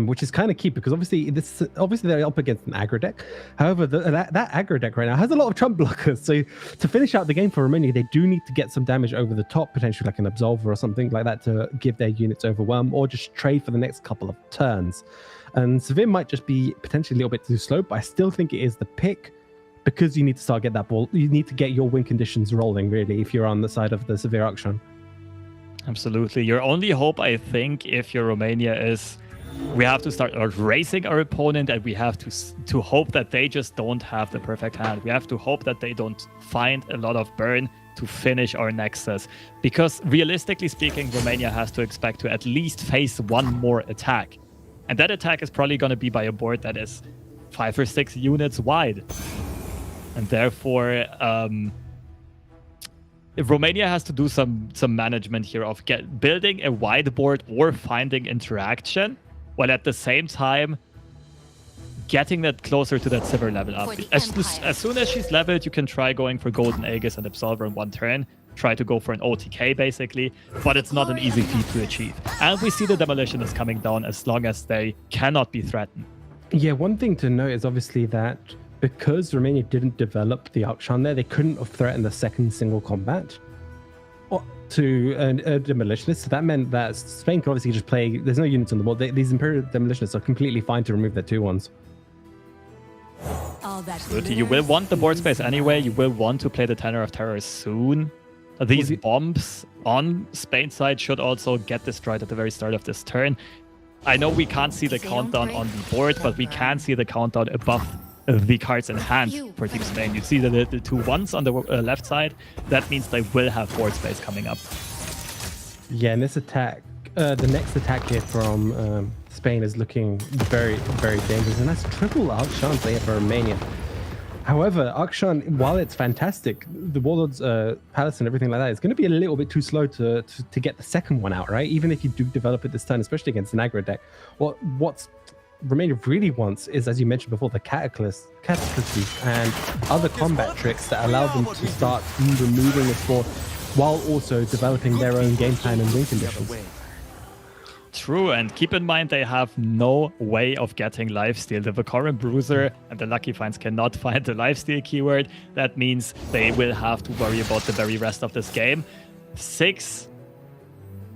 Which is kind of key because obviously they're up against an aggro deck. However, that aggro deck right now has a lot of trump blockers. So to finish out the game for Romania, they do need to get some damage over the top, potentially like an Absolver or something like that to give their units overwhelm, or just trade for the next couple of turns. And Severe might just be potentially a little bit too slow, but I still think it is the pick because you need to start get that ball. You need to get your win conditions rolling really if you're on the side of the Severe auction. Absolutely. Your only hope, I think, if you're Romania is we have to start racing our opponent, and we have to hope that they just don't have the perfect hand. We have to hope that they don't find a lot of burn to finish our Nexus. Because realistically speaking, Romania has to expect to at least face one more attack. And that attack is probably going to be by a board that is 5 or 6 units wide. And therefore, if Romania has to do some management here of building a wide board or finding interaction, while at the same time getting that closer to that silver level up. As soon as she's leveled, you can try going for Golden Aegis and Absolver in one turn. Try to go for an OTK, basically. But it's not an easy feat to achieve. And we see the Demolition is coming down as long as they cannot be threatened. Yeah, one thing to note is obviously that because Romania didn't develop the Akshan there, they couldn't have threatened the second single combat to a Demolitionist. So that meant that Spain could obviously just play. There's no units on the board. These Imperial Demolitionists are completely fine to remove their 2/1s. You will want the board space anyway. You will want to play the Tenor of Terror soon. These bombs on Spain's side should also get destroyed at the very start of this turn. I know we can't see the countdown on the board, but we can see the countdown above the cards in hand for Team Spain. You see the 2/1s on the left side. That means they will have board space coming up. Yeah, and this attack, the next attack here from Spain is looking very, very dangerous. And that's triple Akshan player for Romania. However, Akshan, while it's fantastic, the Warlord's Palace and everything like that, it's going to be a little bit too slow to get the second one out, right? Even if you do develop it this turn, especially against an aggro deck. What's Romania really wants is, as you mentioned before, the cataclysms and other combat tricks that allow them to start removing this board while also developing their own game plan and win conditions. True, and keep in mind they have no way of getting lifesteal. The Vakoran Bruiser and the Lucky Finds cannot find the lifesteal keyword. That means they will have to worry about the very rest of this game. 6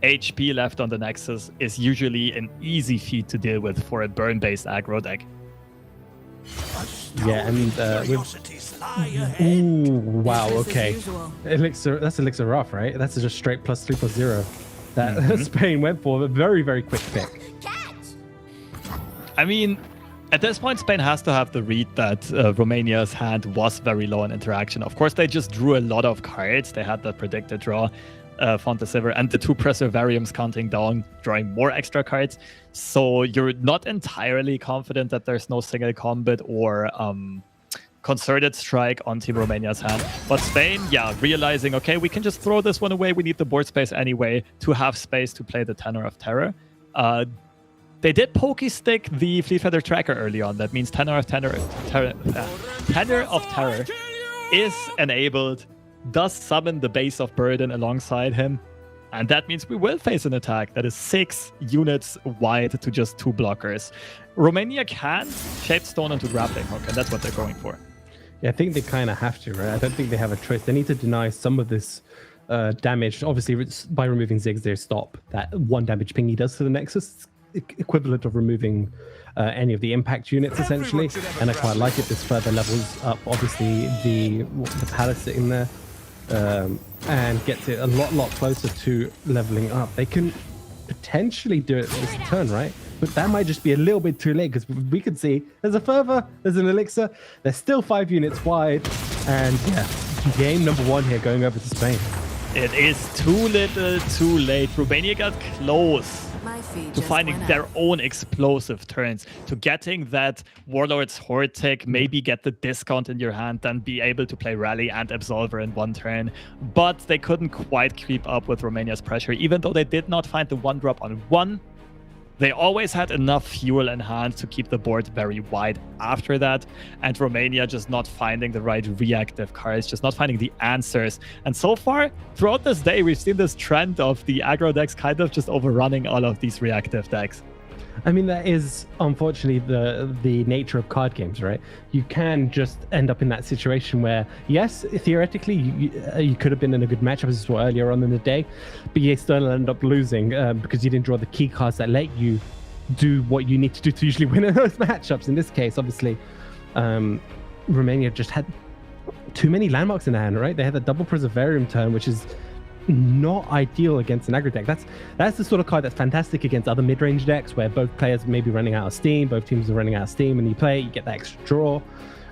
HP left on the Nexus is usually an easy feat to deal with for a burn-based aggro deck. Yeah, and ooh, wow, okay. Elixir, that's Elixir Rough, right? That's just straight +3/+0 that Spain went for. A very, very quick pick. I mean, at this point, Spain has to have the read that Romania's hand was very low on interaction. Of course, they just drew a lot of cards. They had that predicted draw. Font the Silver and the 2 Preservariums counting down, drawing more extra cards. So you're not entirely confident that there's no single combat or concerted strike on Team Romania's hand. But Spain, yeah, realizing, okay, we can just throw this one away. We need the board space anyway to have space to play the Tenor of Terror. They did pokey stick the Fleet Feather Tracker early on. That means Tenor of Terror is enabled, does summon the Base of Burden alongside him, and that means we will face an attack that is 6 units wide to just 2 blockers. Romania can shape Stone into Grappling Hook, and that's what they're going for. Yeah, I think they kind of have to, right? I don't think they have a choice. They need to deny some of this damage. Obviously, by removing Ziggs, they stop that 1 damage ping he does to the Nexus, equivalent of removing any of the impact units, essentially. And I quite like it. This further levels up, obviously, the Palace sitting there. And gets it a lot closer to leveling up. They can potentially do it this turn, right? But that might just be a little bit too late because we could see there's a Fervor, there's an Elixir, they're still 5 units wide, and yeah, game number 1 here going over to Spain. It is too little, too late. Romania got close to finding their own explosive turns, to getting that Warlord's Horde tick, maybe get the discount in your hand, then be able to play Rally and Absolver in one turn. But they couldn't quite keep up with Romania's pressure, even though they did not find the 1-drop on 1. They always had enough fuel in hand to keep the board very wide after that, and Romania just not finding the right reactive cards, just not finding the answers. And so far, throughout this day, we've seen this trend of the aggro decks kind of just overrunning all of these reactive decks. I mean, that is unfortunately the nature of card games, right? You can just end up in that situation where, yes, theoretically, you could have been in a good matchup, as we saw earlier on in the day, but you still end up losing because you didn't draw the key cards that let you do what you need to do to usually win in those matchups. In this case, obviously, Romania just had too many landmarks in their hand, right? They had a double Preservarium turn, which is not ideal against an aggro deck. That's the sort of card that's fantastic against other mid-range decks where both players may be running out of steam, both teams are running out of steam, and you play it, you get that extra draw.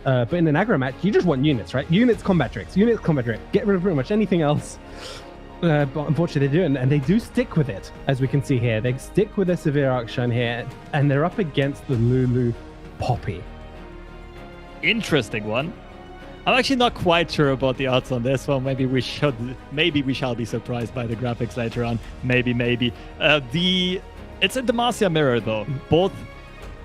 But in an aggro match, you just want units, right? Units, combat tricks, get rid of pretty much anything else. But unfortunately they do, and they do stick with it, as we can see here. They stick with their Severe Archon here, and they're up against the Lulu Poppy. Interesting one. I'm actually not quite sure about the odds on this one. Maybe we shall be surprised by the graphics later on. Maybe. It's a Demacia mirror though. Both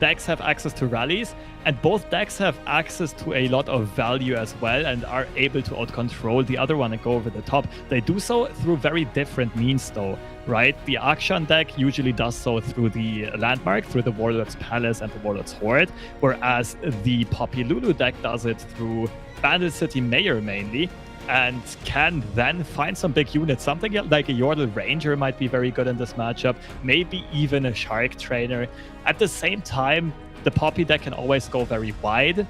decks have access to rallies, and both decks have access to a lot of value as well, and are able to out-control the other one and go over the top. They do so through very different means though, right? The Akshan deck usually does so through the Landmark, through the Warlord's Palace and the Warlord's Horde, whereas the Poppy Lulu deck does it through Bandit City Mayor mainly, and can then find some big units. Something like a Yordle Ranger might be very good in this matchup, maybe even a Shark Trainer. At the same time, the Poppy deck can always go very wide.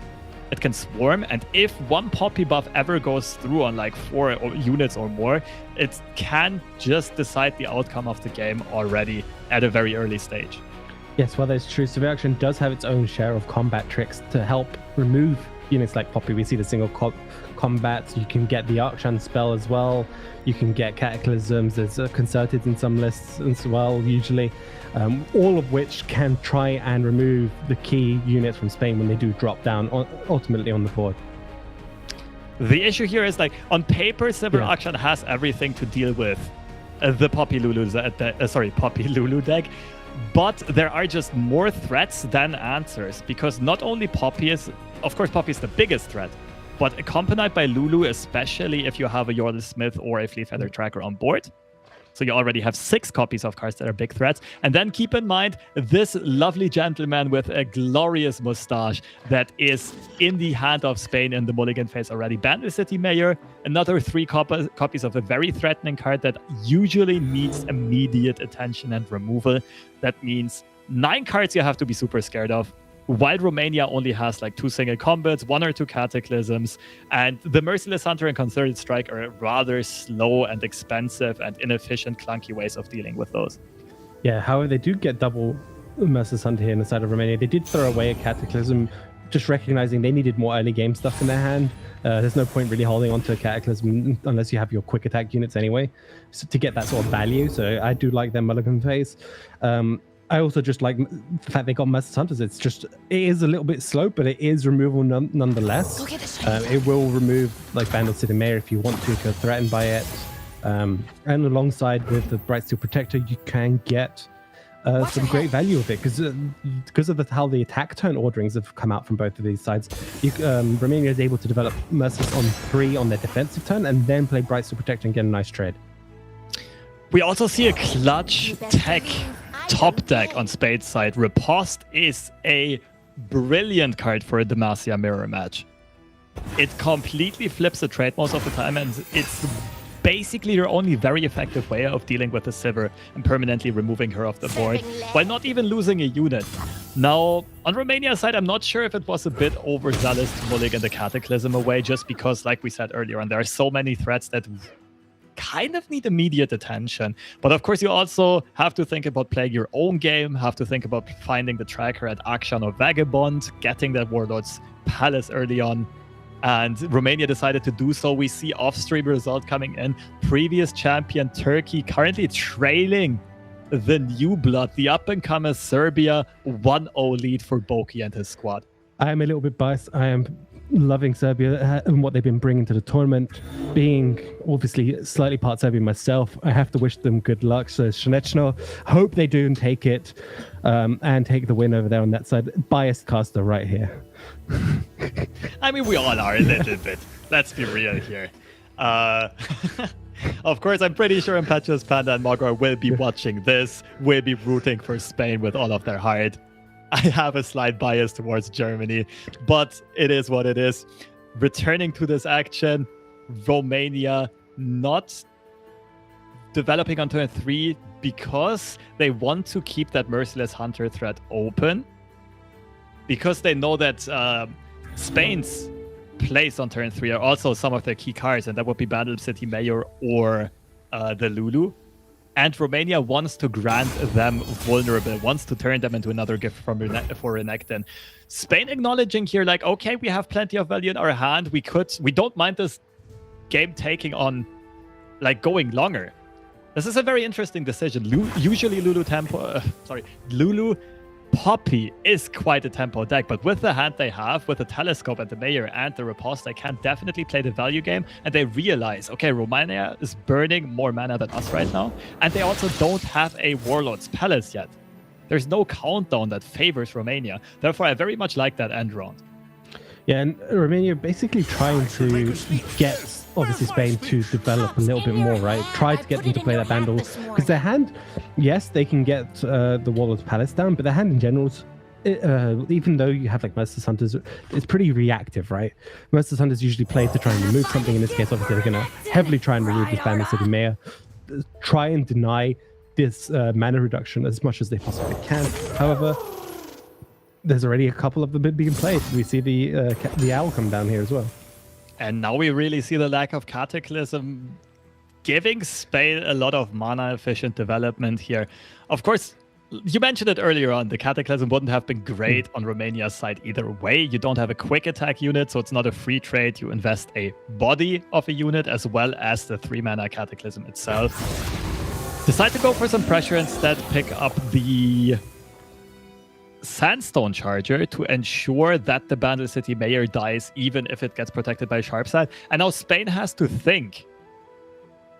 It can swarm, and if one Poppy buff ever goes through on like 4 units or more, it can just decide the outcome of the game already at a very early stage. Yes, well, that's true. Severe Action does have its own share of combat tricks to help remove units like Poppy. We see the single combats. You can get the Archon spell as well. You can get Cataclysms. There's concerted in some lists as well, usually. All of which can try and remove the key units from Spain when they do drop down ultimately on the board. The issue here is, like, on paper, Severe Action has everything to deal with the Poppy Lulu deck. But there are just more threats than answers, because not only Poppy is, of course, Poppy is the biggest threat, but accompanied by Lulu, especially if you have a Yordle Smith or a Fleet Feather Tracker on board. So you already have 6 copies of cards that are big threats. And then keep in mind this lovely gentleman with a glorious mustache that is in the hand of Spain in the mulligan phase already. Bandit City Mayor, another 3 copies of a very threatening card that usually needs immediate attention and removal. That means 9 cards you have to be super scared of. While Romania only has like 2 single combats, 1 or 2 cataclysms, and the Merciless Hunter and Concerted Strike are rather slow and expensive and inefficient, clunky ways of dealing with those. Yeah, however, they do get double Merciless Hunter here in the side of Romania. They did throw away a Cataclysm, just recognizing they needed more early game stuff in their hand. There's no point really holding onto a Cataclysm unless you have your quick attack units anyway, so to get that sort of value. So I do like their mulligan phase. I also just like the fact they got Merciless Hunters. It is a little bit slow, but it is removal nonetheless. It will remove like Bandle City Mayor if you want to, if you're threatened by it. And alongside with the Bright Steel Protector, you can get some great value of it because of how the attack turn orderings have come out from both of these sides. Romania is able to develop Merciless on 3 on their defensive turn and then play Bright Steel Protector and get a nice trade. We also see a clutch tech top deck on Spade's side. Riposte is a brilliant card for a Demacia mirror match. It completely flips the trade most of the time, and it's basically your only very effective way of dealing with the Sivir and permanently removing her off the board while not even losing a unit. Now, on Romania's side, I'm not sure if it was a bit overzealous to mulligan the Cataclysm away, just because, like we said earlier on, there are so many threats that kind of need immediate attention. But of course, you also have to think about playing your own game, have to think about finding the tracker at Akshan or Vagabond, getting that Warlord's Palace early on. And Romania decided to do so. We see off-stream result coming in. Previous champion Turkey currently trailing the new blood, the up-and-comer Serbia 1-0 lead for Boki and his squad. I am a little bit biased. I am loving Serbia and what they've been bringing to the tournament. Being obviously slightly part Serbian myself, I have to wish them good luck. So Srnečno, hope they do and take it and take the win over there on that side. Biased caster right here. I mean, we all are a little bit. Let's be real here. Of course, I'm pretty sure Impetuous Panda and Mogor will be watching this, will be rooting for Spain with all of their heart. I have a slight bias towards Germany, but it is what it is. Returning to this action, Romania not developing on turn 3 because they want to keep that Merciless Hunter threat open. Because they know that Spain's place on turn 3 are also some of their key cards, and that would be Bandle City Mayor or the Lulu. And Romania wants to grant them vulnerable, wants to turn them into another gift for Renekton. Spain acknowledging here, like, okay, we have plenty of value in our hand. We don't mind this game taking on, like, going longer. This is a very interesting decision. Usually Lulu Poppy is quite a tempo deck, but with the hand they have, with the Telescope and the Mayor and the Riposte, they can definitely play the value game, and they realize, okay, Romania is burning more mana than us right now, and they also don't have a Warlord's Palace yet. There's no countdown that favors Romania. Therefore, I very much like that end round. Yeah, and Romania basically trying to get, obviously, Spain to develop a little bit more, right? Try to get them to play that Bandle. Because their hand, yes, they can get the Warlord's Palace down, but their hand in general, even though you have like Merciless Hunters, it's pretty reactive, right? Merciless Hunters usually play to try and remove something. In this case, obviously, they're going to heavily try and remove this Bandle City Mayor. Try and deny this mana reduction as much as they possibly can. However, there's already a couple of them being played. We see the Owl come down here as well. And now we really see the lack of Cataclysm giving Spain a lot of mana-efficient development here. Of course, you mentioned it earlier on, the Cataclysm wouldn't have been great on Romania's side either way. You don't have a quick attack unit, so it's not a free trade. You invest a body of a unit as well as the 3-mana Cataclysm itself. Decide to go for some pressure instead, pick up the Sandstone Charger to ensure that the Bandle City Mayor dies, even if it gets protected by Sharpside. And now Spain has to think,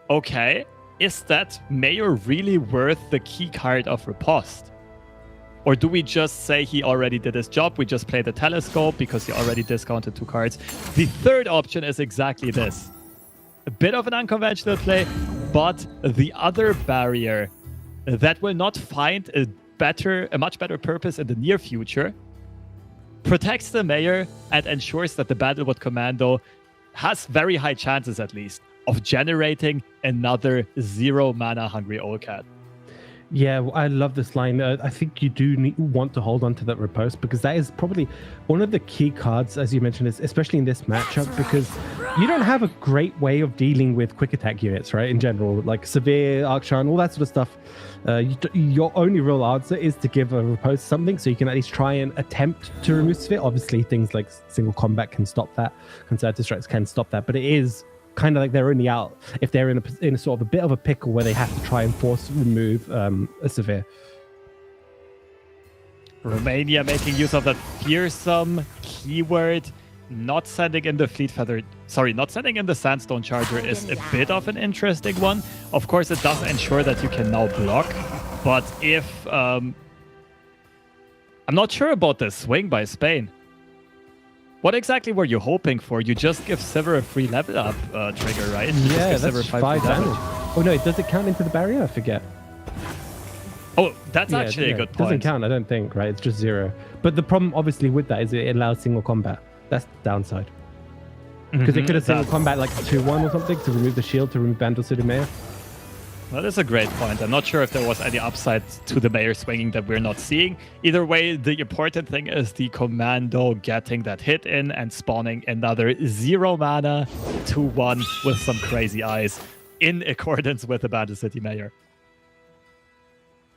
okay, is that Mayor really worth the key card of Riposte? Or do we just say he already did his job, we just play the Telescope because he already discounted 2 cards? The third option is exactly this. A bit of an unconventional play, but the other barrier that will not find a much better purpose in the near future, protects the Mayor and ensures that the Bandlewood Commando has very high chances, at least, of generating another 0-mana Hungry Old Cat. Yeah, I love this line. I think you do want to hold on to that Riposte, because that is probably one of the key cards, as you mentioned, especially in this matchup, because you don't have a great way of dealing with quick attack units, right? In general, like Severe, Arkshan, all that sort of stuff. Your only real answer is to give a Riposte something, so you can at least try and attempt to remove Severe. Obviously, things like single combat can stop that, concerted strikes can stop that, but it is kind of like they're only out if they're in a sort of a bit of a pickle where they have to try and remove a Severe. Romania making use of that fearsome keyword. Not sending in the not sending in the Sandstone Charger is a bit of an interesting one. Of course, it does ensure that you can now block, but if I'm not sure about this swing by Spain. What exactly were you hoping for? You just give Sever a free level up trigger, right? Yeah, that's 5 damage. Oh no, does it count into the barrier? I forget. Oh, that's actually a good point. It doesn't count, I don't think, right? It's just 0. But the problem, obviously, with that is it allows single combat. That's the downside. Because it could have single combat like 2-1 or something to remove the shield, to remove Bandle City Mayor. That is a great point. I'm not sure if there was any upside to the Mayor swinging that we're not seeing. Either way, the important thing is the Commando getting that hit in and spawning another 0-mana 2-1 with some crazy eyes in accordance with the Bandle City Mayor.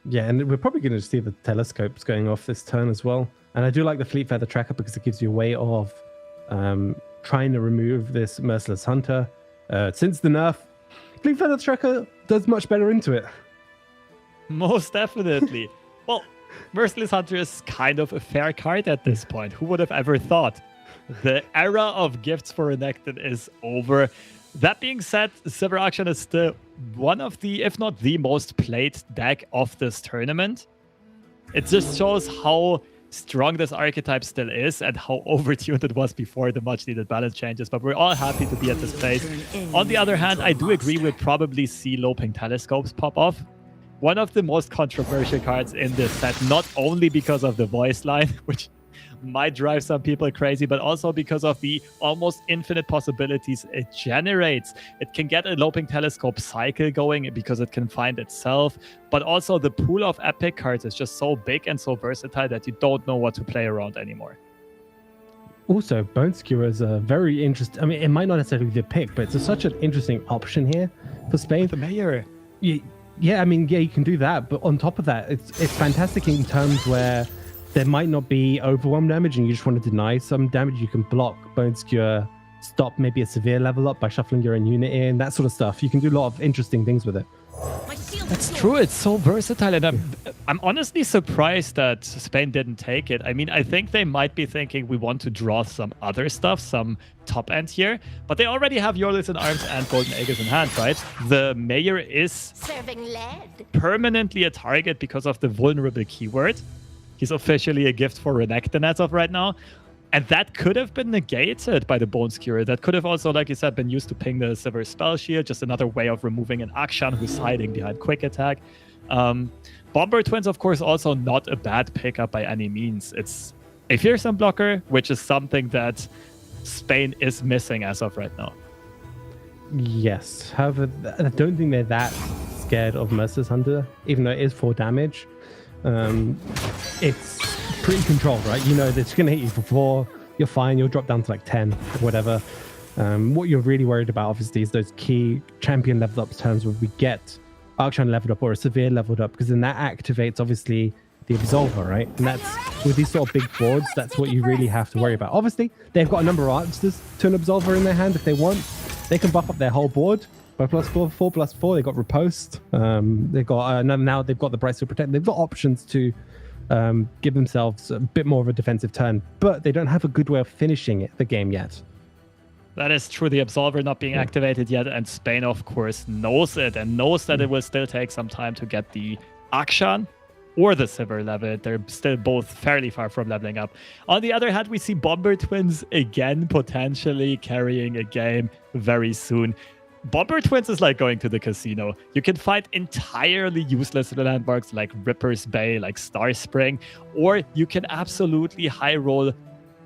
Yeah, and we're probably going to see the telescopes going off this turn as well. And I do like the Fleet Feather Tracker because it gives you a way of trying to remove this Merciless Hunter. Since the nerf, Fleet Feather Tracker does much better into it. Most definitely. Well, Merciless Hunter is kind of a fair card at this point. Who would have ever thought? The era of gifts for Renekton is over. That being said, Silver Auction is still one of the, if not the most played deck of this tournament. It just shows how strong this archetype still is and how overtuned it was before the much needed balance changes, but we're all happy to be at this place. On the other hand, I do agree we'll probably see Loping Telescopes pop off. One of the most controversial cards in this set, not only because of the voice line, which might drive some people crazy, but also because of the almost infinite possibilities it generates. It can get a Loping Telescope cycle going because it can find itself, but also the pool of epic cards is just so big and so versatile that you don't know what to play around anymore. Also, Bone Skewer is a very interesting... I mean, it might not necessarily be the pick, but it's such an interesting option here for Spain. The Mayor. Yeah, I mean, yeah, you can do that, but on top of that, it's fantastic in terms where there might not be overwhelm damage and you just want to deny some damage. You can block Bone Skewer, stop maybe a severe level up by shuffling your own unit in, that sort of stuff. You can do a lot of interesting things with it. That's true. It's so versatile, and I'm honestly surprised that Spain didn't take it. I mean, I think they might be thinking we want to draw some other stuff, some top end here, but they already have Yordles in arms and Golden Aegis in hand, right? The Mayor is serving lead. Permanently a target because of the vulnerable keyword. He's officially a gift for Renekton as of right now. And that could have been negated by the Bone Skewer. That could have also, like you said, been used to ping the Silver Spell Shield. Just another way of removing an Akshan who's hiding behind Quick Attack. Bomber Twins, of course, also not a bad pickup by any means. It's a fearsome blocker, which is something that Spain is missing as of right now. Yes. However, I don't think they're that scared of Merciless Hunter, even though it is 4 damage. It's pretty controlled, right? You know that it's going to hit you for 4, you're fine, you'll drop down to like 10 or whatever. What you're really worried about, obviously, is those key champion level up turns where we get Archon leveled up or a severe leveled up, because then that activates, obviously, the Absolver, right? And that's, with these sort of big boards, that's what you really have to worry about. Obviously, they've got a number of answers to an Absolver in their hand if they want. They can buff up their whole board by +4, 4+4. They got Riposte. They've got now they've got the Bright Steel Protect. They've got options to give themselves a bit more of a defensive turn, but they don't have a good way of finishing the game yet. That is true. The Absolver not being activated yet, and Spain, of course, knows it and knows that it will still take some time to get the Akshan or the Silver level. They're still both fairly far from leveling up. On the other hand, we see Bomber Twins again potentially carrying a game very soon. Bomber Twins is like going to the casino. You can find entirely useless landmarks like Ripper's Bay, like Star Spring, or you can absolutely high roll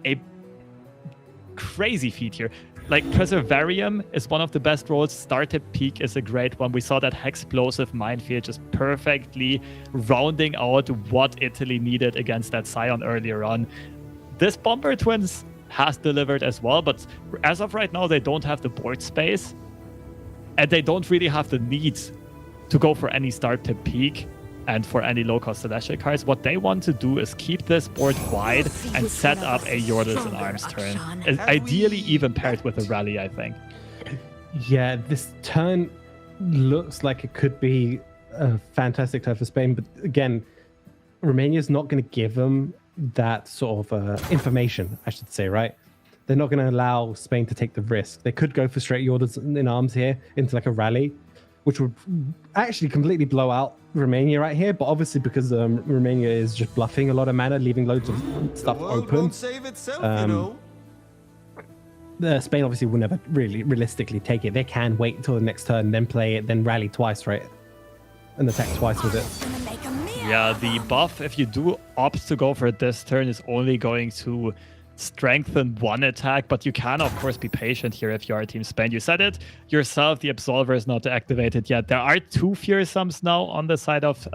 a crazy feat here. Like Preservarium is one of the best rolls. Started Peak is a great one. We saw that Hexplosive Minefield just perfectly rounding out what Italy needed against that Scion earlier on. This Bomber Twins has delivered as well, but as of right now, they don't have the board space. And they don't really have the need to go for any start to peak and for any low-cost Celestial cards. What they want to do is keep this board wide and set up a Yordles in arms turn. Ideally even paired with a rally, I think. Yeah, this turn looks like it could be a fantastic turn for Spain, but again, Romania's not going to give them that sort of information, I should say, right? They're not going to allow Spain to take the risk. They could go for straight Yordles in arms here into like a rally, which would actually completely blow out Romania right here. But obviously, because Romania is just bluffing a lot of mana, leaving loads of stuff open. Save itself, Spain obviously will never really realistically take it. They can wait until the next turn, then play it, then rally twice, right? And attack twice with it. Yeah, the buff, if you do opt to go for it this turn, is only going to strengthen one attack, but you can of course be patient here if you are Team Spain. You said it yourself, the Absolver is not activated yet. There are 2 Fearsomes now on the side of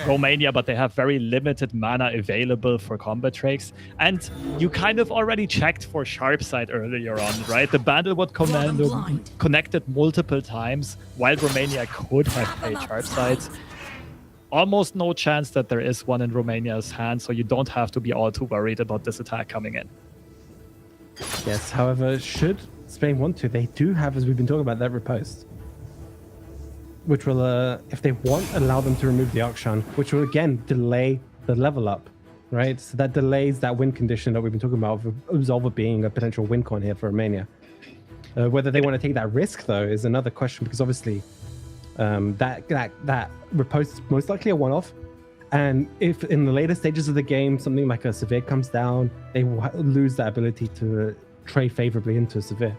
Romania, but they have very limited mana available for combat tricks. And you kind of already checked for Sharp Side earlier on, right? The Bandlewood commando connected multiple times while Romania could have played Sharp Sides. Almost no chance that there is one in Romania's hand, so you don't have to be all too worried about this attack coming in. Yes, however, should Spain want to, they do have, as we've been talking about, that riposte. which will, if they want, allow them to remove the Akshan, which will again delay the level up, right? So that delays that win condition that we've been talking about, of Absolver being a potential win con here for Romania. Whether they want to take that risk though is another question, because obviously that riposte is most likely a one-off. And if in the later stages of the game, something like a Severe comes down, they lose that ability to trade favorably into Severe.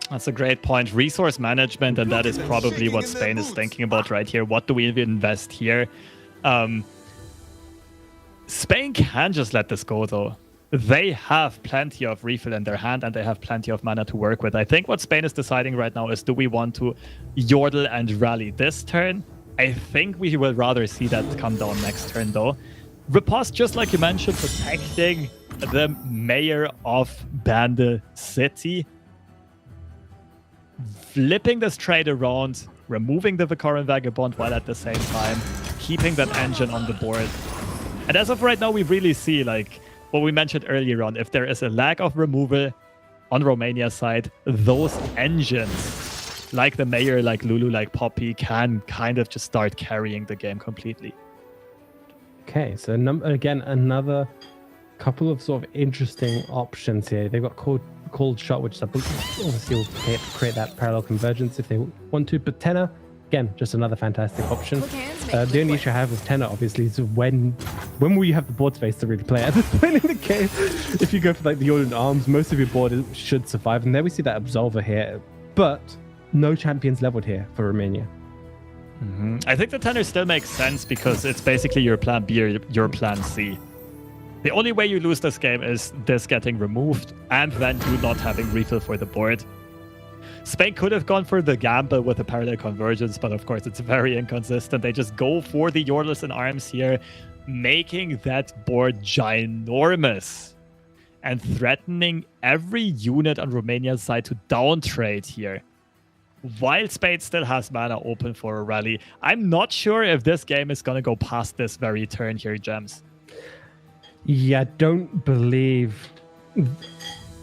That's a great point. Resource management, and that is probably what Spain is thinking about right here. What do we invest here? Spain can just let this go, though. They have plenty of refill in their hand, and they have plenty of mana to work with. I think what Spain is deciding right now is, do we want to yordle and rally this turn? I think we will rather see that come down next turn, though. Riposte, just like you mentioned, protecting the mayor of Bandle City. Flipping this trade around, removing the Vicar and Vagabond, while at the same time keeping that engine on the board. And as of right now, we really see, like what we mentioned earlier on, if there is a lack of removal on Romania's side, those engines, like the Mayor, like Lulu, like Poppy, can kind of just start carrying the game completely. Okay, so again, another couple of sort of interesting options here. They've got cold shot, which obviously will create that parallel convergence if they want to. But Tenor, again, just another fantastic option. The only issue I have with Tenor, obviously, is when will you have the board space to really play at this point in the game? If you go for like the Orient Arms, most of your board should survive. And there we see that Absolver here. But no champions leveled here for Romania. Mm-hmm. I think the Tenor still makes sense because it's basically your plan B or your plan C. The only way you lose this game is this getting removed and then you not having refill for the board. Spain could have gone for the gamble with a parallel convergence, but of course it's very inconsistent. They just go for the Yordles in Arms here, making that board ginormous and threatening every unit on Romania's side to downtrade here. While Spain still has mana open for a rally. I'm not sure if this game is going to go past this very turn here, Gems. Yeah, I don't believe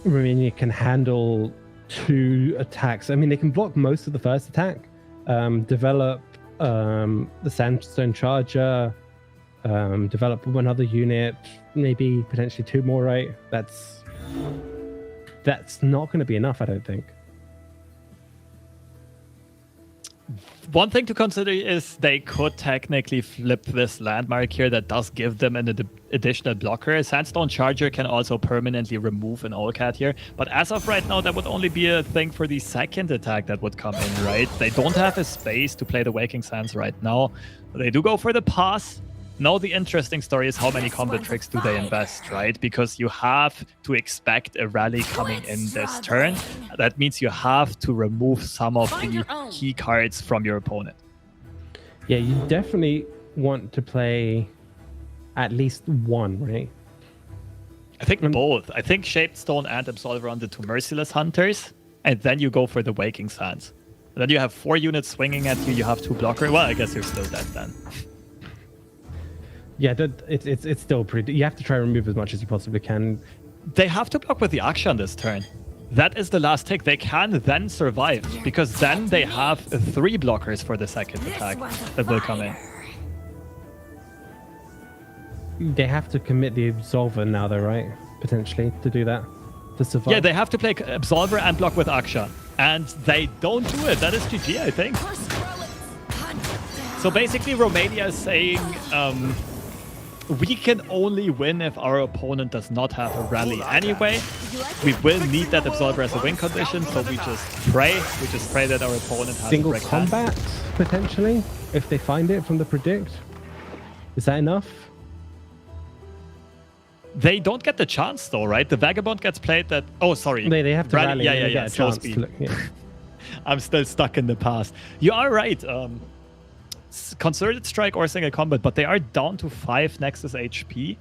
Romania can handle 2 attacks. I mean, they can block most of the first attack, develop the Sandstone Charger, develop another unit, maybe potentially 2 more, right? That's not going to be enough, I don't think. One thing to consider is they could technically flip this landmark here that does give them an additional blocker. Sandstone Charger can also permanently remove an Allcat here, but as of right now, that would only be a thing for the second attack that would come in, right? They don't have a space to play the Waking Sands right now. They do go for the pass. Now the interesting story is how many combat tricks do they invest, right? Because you have to expect a rally coming in this turn. That means you have to remove some of the key cards from your opponent. Yeah, you definitely want to play at least one, right? I think both. I think Shaped Stone and Absolver on the 2 Merciless Hunters, and then you go for the Waking Sands. And then you have 4 units swinging at you, you have 2 blocker. Well, I guess you're still dead then. Yeah, it's still pretty... You have to try to remove as much as you possibly can. They have to block with the Akshan this turn. That is the last tick. They can then survive, because then they have 3 blockers for the second attack that will come in. They have to commit the Absolver now, though, right? Potentially, to do that. To survive. Yeah, they have to play Absolver and block with Akshan. And they don't do it. That is GG, I think. So basically, Romania is saying... we can only win if our opponent does not have a rally anyway. We will need that Absolver as a win condition, so we just pray. We just pray that our opponent has single a break combat, potentially, if they find it from the predict. Is that enough? They don't get the chance though, right? The Vagabond gets played that... Oh, sorry. They have to rally. Yeah. Slow speed. I'm still stuck in the past. You are right. Concerted strike or single combat, but they are down to 5 Nexus HP.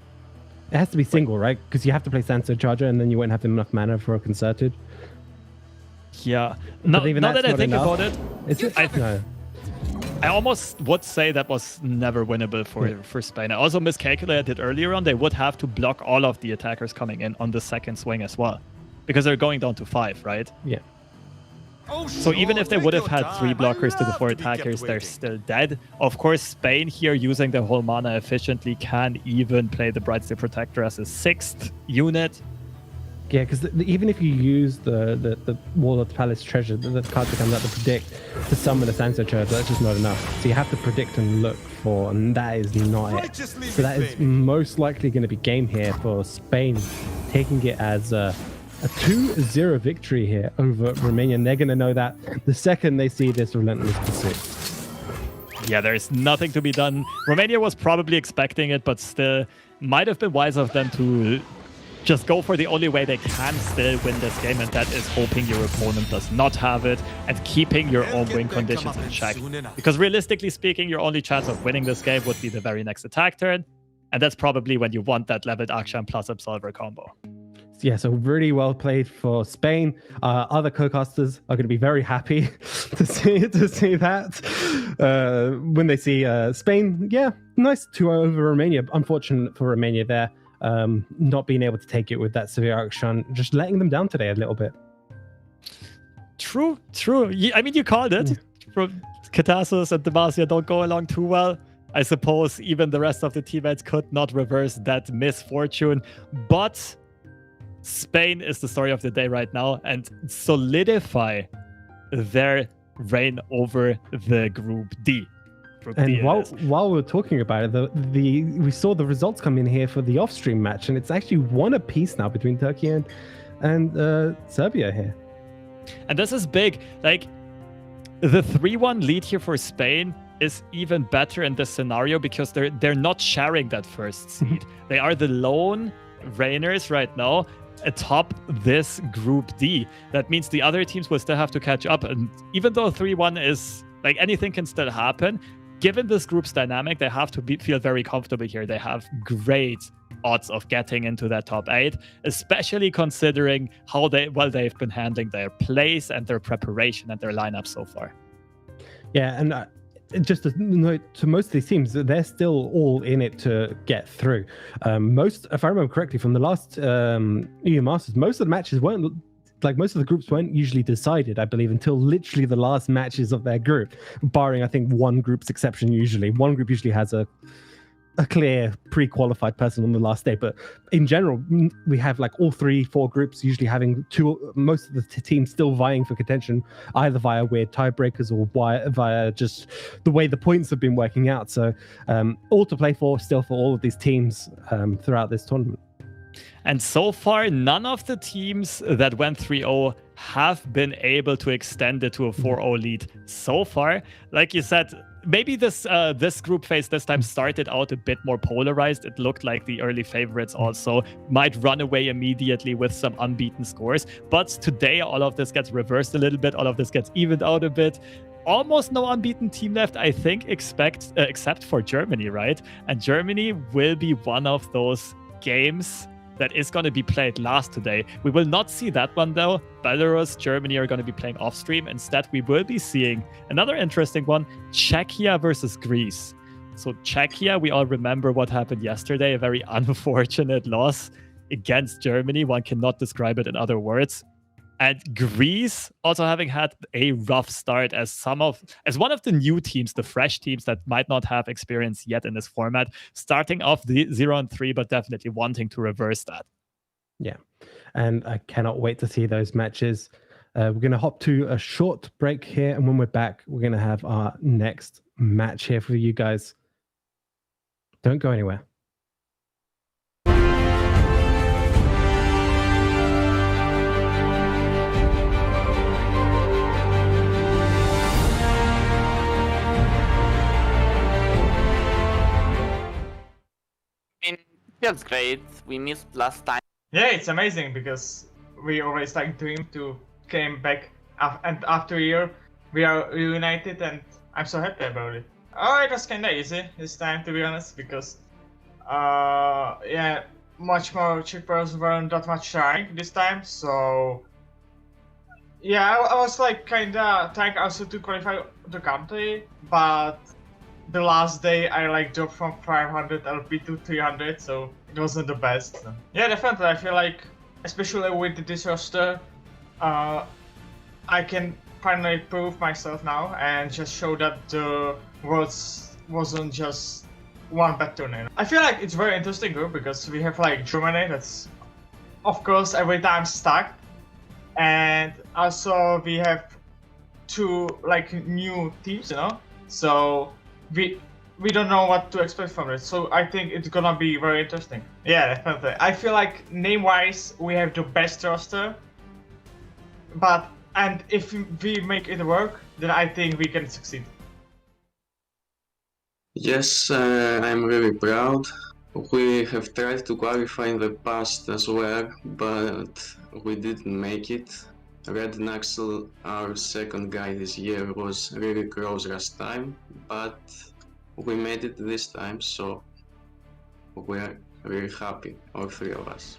It has to be single, right? Because you have to play Sandstone Charger and then you won't have enough mana for a concerted. Yeah. Now that I think about it, is it? I almost would say that was never winnable for Spain. I also miscalculated earlier on. They would have to block all of the attackers coming in on the second swing as well, because they're going down to 5, right? Yeah. So even if they would have had 3 blockers to the 4 attackers, they're still dead. Of course, Spain here, using the whole mana efficiently, can even play the Brightsteel Protector as a 6th unit. Yeah, because even if you use the Warlord's Palace treasure, the card that comes out to predict, to summon a Sandstorm Charge, that's just not enough. So you have to predict and look for, and that is not it. So that is most likely going to be game here for Spain, taking it as a 2-0 victory here over Romania. And they're going to know that the second they see this relentless pursuit. Yeah, there's nothing to be done. Romania was probably expecting it, but still might have been wise of them to just go for the only way they can still win this game, and that is hoping your opponent does not have it and keeping your own win conditions in check. Because realistically speaking, your only chance of winning this game would be the very next attack turn, and that's probably when you want that leveled Akshan plus Absolver combo. Yeah, so really well played for Spain. Other co-casters are going to be very happy to see that when they see Spain. Yeah, nice 2-0 over Romania. Unfortunate for Romania there. Not being able to take it with that severe action, just letting them down today a little bit. True. I mean, you called it. Katasos and Demacia don't go along too well. I suppose even the rest of the teammates could not reverse that misfortune. But Spain is the story of the day right now and solidify their reign over the Group D. And while we're talking about it, we saw the results come in here for the off-stream match, and it's actually 1 apiece now between Turkey and Serbia here. And this is big. Like, the 3-1 lead here for Spain is even better in this scenario because they're not sharing that first seed. They are the lone reigners right now atop this Group D. That means the other teams will still have to catch up. And even though 3-1 is, like, anything can still happen, given this group's dynamic, they have to feel very comfortable here. They have great odds of getting into that top 8, especially considering how they've been handling their plays and their preparation and their lineup so far. Yeah, and just to note to most of these teams, they're still all in it to get through. If I remember correctly, from the last EU Masters, most of the matches weren't. Like, most of the groups weren't usually decided, I believe, until literally the last matches of their group, barring, I think, one group's exception usually. One group usually has a clear pre-qualified person on the last day. But in general, we have like all 3-4 groups usually having most of the teams still vying for contention, either via weird tiebreakers or via just the way the points have been working out. So all to play for still for all of these teams throughout this tournament. And so far, none of the teams that went 3-0 have been able to extend it to a 4-0 lead so far. Like you said, maybe this group phase this time started out a bit more polarized. It looked like the early favorites also might run away immediately with some unbeaten scores. But today, all of this gets reversed a little bit. All of this gets evened out a bit. Almost no unbeaten team left, I think, except for Germany, right? And Germany will be one of those games that is going to be played last today. We will not see that one though. Belarus, Germany are going to be playing off stream. Instead, we will be seeing another interesting one, Czechia versus Greece. So Czechia, we all remember what happened yesterday, a very unfortunate loss against Germany. One cannot describe it in other words. And Greece also having had a rough start as one of the new teams, the fresh teams that might not have experience yet in this format, starting off the 0-3, but definitely wanting to reverse that. Yeah, and I cannot wait to see those matches. We're going to hop to a short break here, and when we're back, we're going to have our next match here for you guys. Don't go anywhere. Feels great. We missed last time. Yeah, it's amazing because we always like dream to came back and after a year we are reunited and I'm so happy about it. Oh, it was kinda easy this time to be honest because yeah, much more chippers weren't that much trying this time, so yeah, I was like kinda trying also to qualify the country, but the last day I like dropped from 500 LP to 300, so it wasn't the best. Yeah, definitely. I feel like, especially with this roster, I can finally prove myself now and just show that the Worlds wasn't just one bad tournament. I feel like it's very interesting group because we have like Germany that's of course every time stacked, and also we have two like new teams, you know. So we don't know what to expect from it. So I think it's gonna be very interesting. Yeah, definitely. I feel like name-wise we have the best roster, and if we make it work, then I think we can succeed. Yes, I'm really proud. We have tried to qualify in the past as well, but we didn't make it. Red Naxel, our second guy this year, was really close last time, but we made it this time, so we're really happy, all three of us.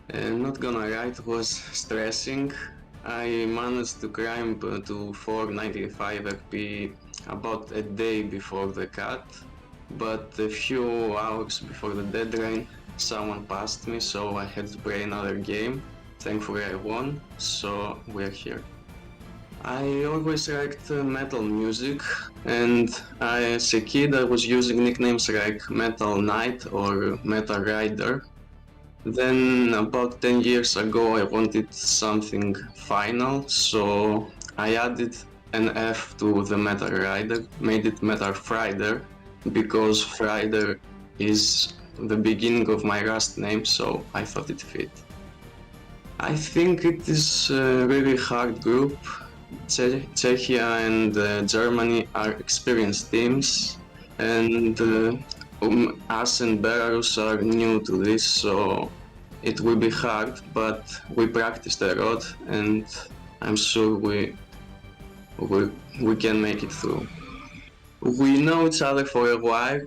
And not gonna lie, it was stressing. I managed to climb to 495 RP about a day before the cut, but a few hours before the deadline someone passed me, so I had to play another game. Thankfully I won, so we're here. I always liked metal music, and as a kid I was using nicknames like Metal Knight or Metal Rider. Then about 10 years ago I wanted something final, so I added an F to the Metal Rider, made it Metal Frider, because Frider is the beginning of my last name, so I thought it fit. I think it is a really hard group. Czechia and Germany are experienced teams, and us and Belarus are new to this, so it will be hard, but we practiced a lot, and I'm sure we can make it through. We know each other for a while.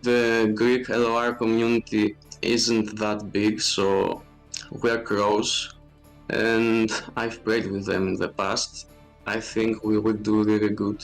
The Greek LoR community isn't that big, so we're close, and I've played with them in the past. I think we will do really good.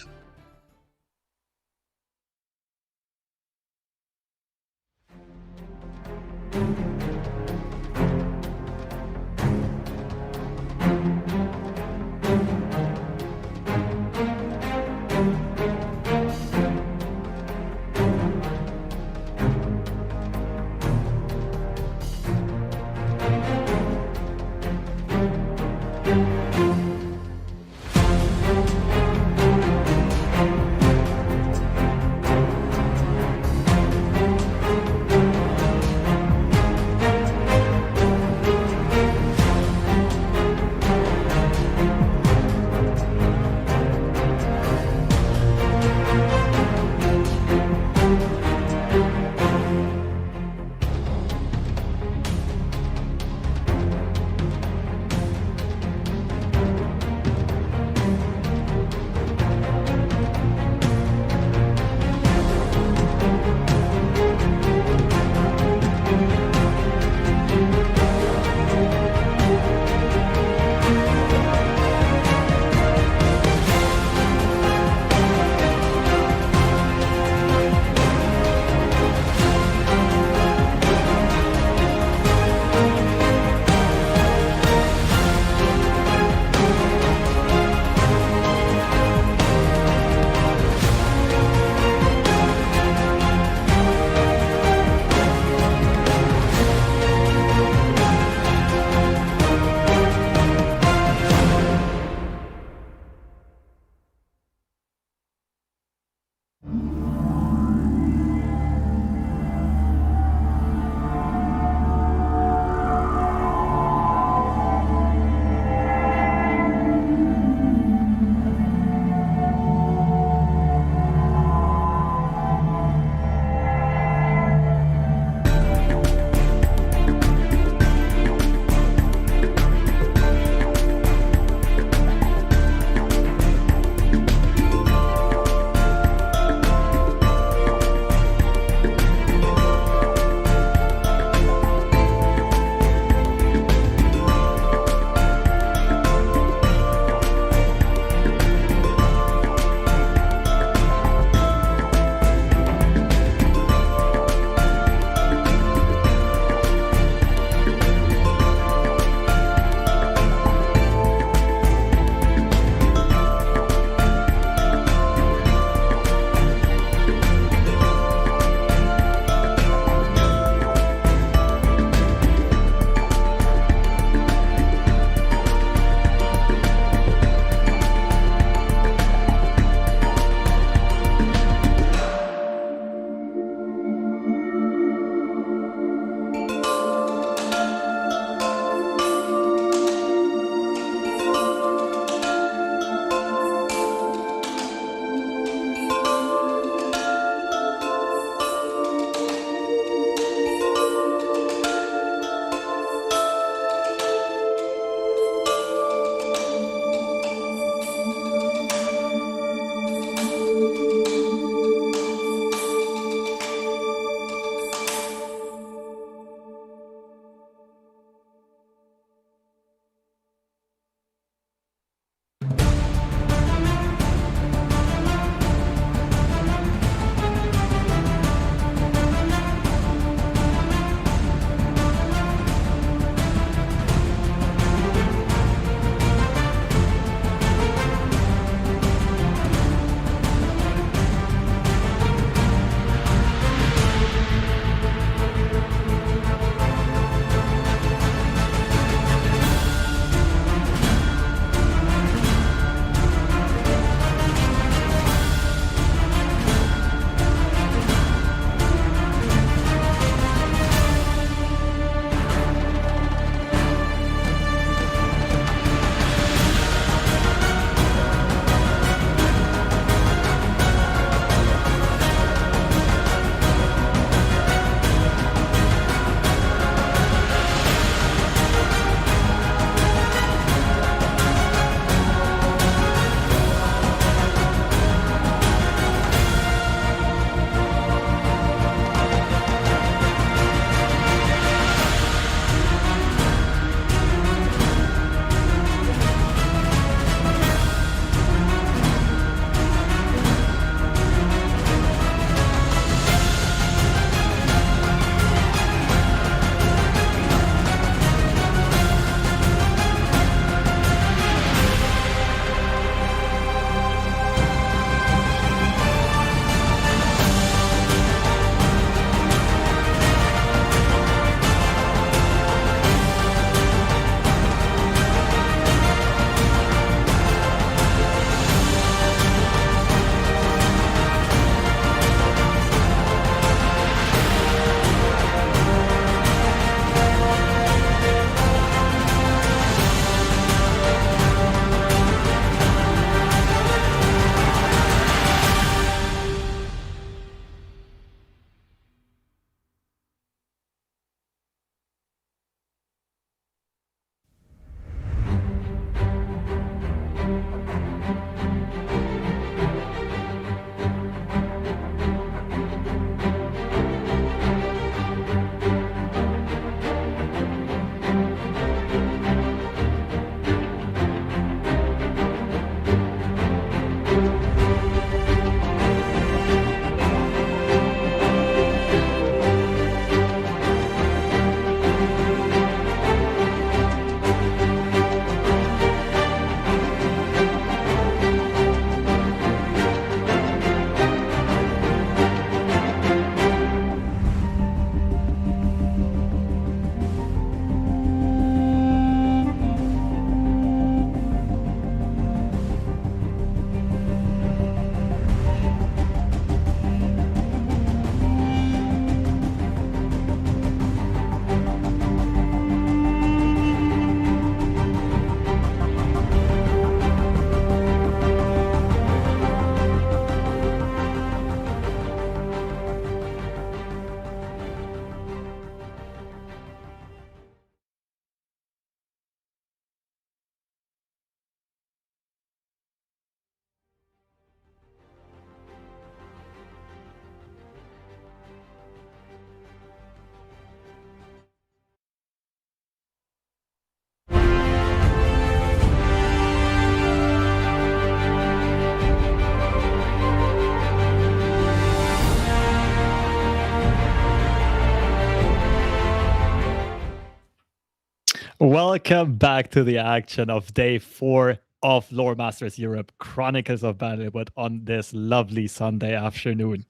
Welcome back to the action of day 4 of LoR Masters Europe Chronicles of Bandlewood on this lovely Sunday afternoon.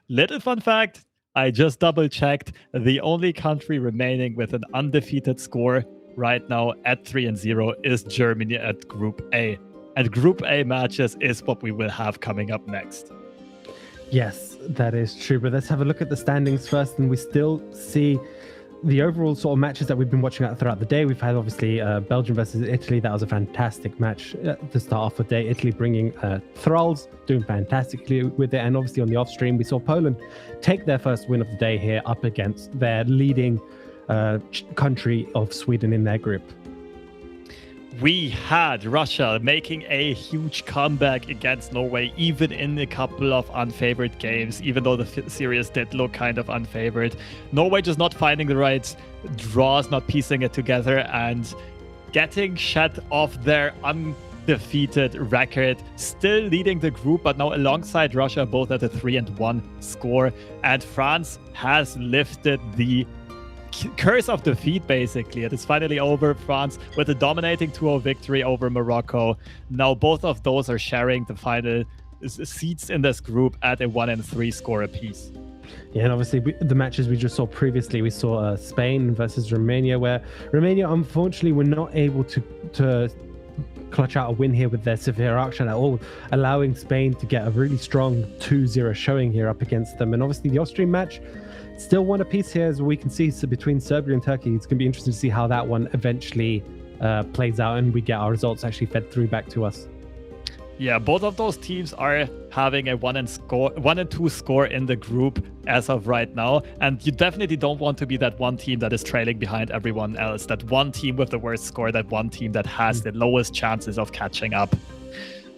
Little fun fact, I just double checked. The only country remaining with an undefeated score right now at 3-0 is Germany at Group A. And Group A matches is what we will have coming up next. Yes, that is true. But let's have a look at the standings first. And we still see the overall sort of matches that we've been watching out throughout the day. We've had obviously Belgium versus Italy. That was a fantastic match to start off the day. Italy bringing Thralls, doing fantastically with it. And obviously on the off stream, we saw Poland take their first win of the day here up against their leading country of Sweden in their group. We had Russia making a huge comeback against Norway, even in a couple of unfavored games, even though the series did look kind of unfavored. Norway just not finding the right draws, not piecing it together, and getting shed off their undefeated record, still leading the group, but now alongside Russia, both at a 3-1 score. And France has lifted the curse of defeat, basically. It is finally over. France with a dominating 2-0 victory over Morocco. Now both of those are sharing the final seats in this group at a 1-3 score apiece. Yeah, and obviously the matches we just saw previously, we saw Spain versus Romania, where Romania unfortunately were not able to clutch out a win here with their severe action at all, allowing Spain to get a really strong 2-0 showing here up against them. And obviously the Austrian match, still one apiece here, as we can see. So between Serbia and Turkey, it's going to be interesting to see how that one eventually plays out and we get our results actually fed through back to us. Yeah, both of those teams are having a 1-2 score in the group as of right now. And you definitely don't want to be that one team that is trailing behind everyone else, that one team with the worst score, that one team that has the lowest chances of catching up.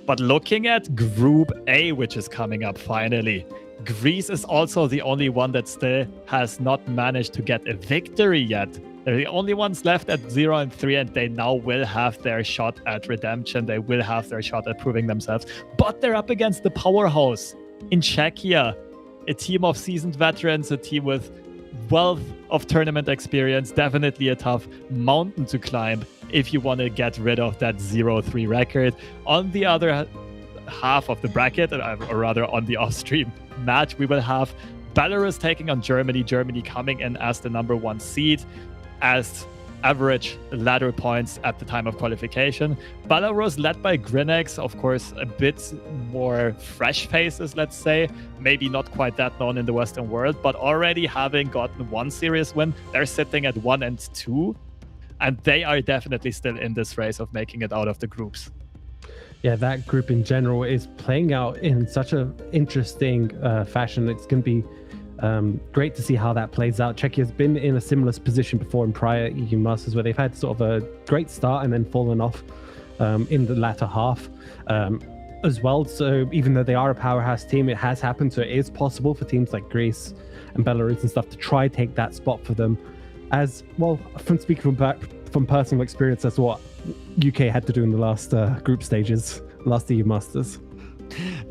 But looking at Group A, which is coming up finally, Greece is also the only one that still has not managed to get a victory yet. They're the only ones left at 0-3, and they now will have their shot at redemption. They will have their shot at proving themselves. But they're up against the powerhouse in Czechia, a team of seasoned veterans, a team with wealth of tournament experience, definitely a tough mountain to climb if you want to get rid of that 0-3 record. On the other half of the bracket, or rather on the off-stream match, we will have Belarus taking on Germany. Germany coming in as the number 1 seed, as average ladder points at the time of qualification. Belarus led by Grinex, of course, a bit more fresh faces, let's say. Maybe not quite that known in the Western world, but already having gotten one serious win, they're sitting at 1-2, and they are definitely still in this race of making it out of the groups. Yeah, that group in general is playing out in such an interesting fashion. It's going to be great to see how that plays out. Czechia has been in a similar position before in prior EU Masters, where they've had sort of a great start and then fallen off in the latter half as well. So even though they are a powerhouse team, it has happened. So it is possible for teams like Greece and Belarus and stuff to try take that spot for them. As well, from speaking from personal experience, that's what UK had to do in the last group stages, last EU Masters.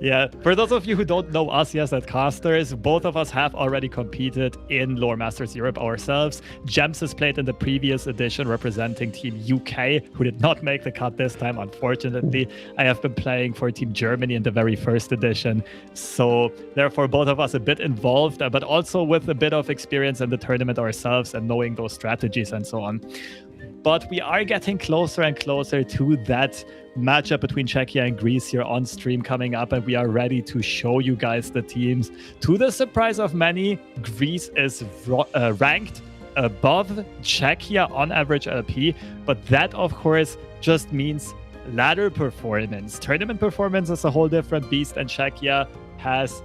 Yeah, for those of you who don't know us, yes, at Casters, both of us have already competed in LoR Masters Europe ourselves. Gems has played in the previous edition representing Team UK, who did not make the cut this time, unfortunately. I have been playing for Team Germany in the very first edition. So therefore, both of us a bit involved, but also with a bit of experience in the tournament ourselves and knowing those strategies and so on. But we are getting closer and closer to that matchup between Czechia and Greece here on stream coming up, and we are ready to show you guys the teams. To the surprise of many, Greece is ranked above Czechia on average LP, but that of course just means ladder performance. Tournament performance is a whole different beast, and Czechia has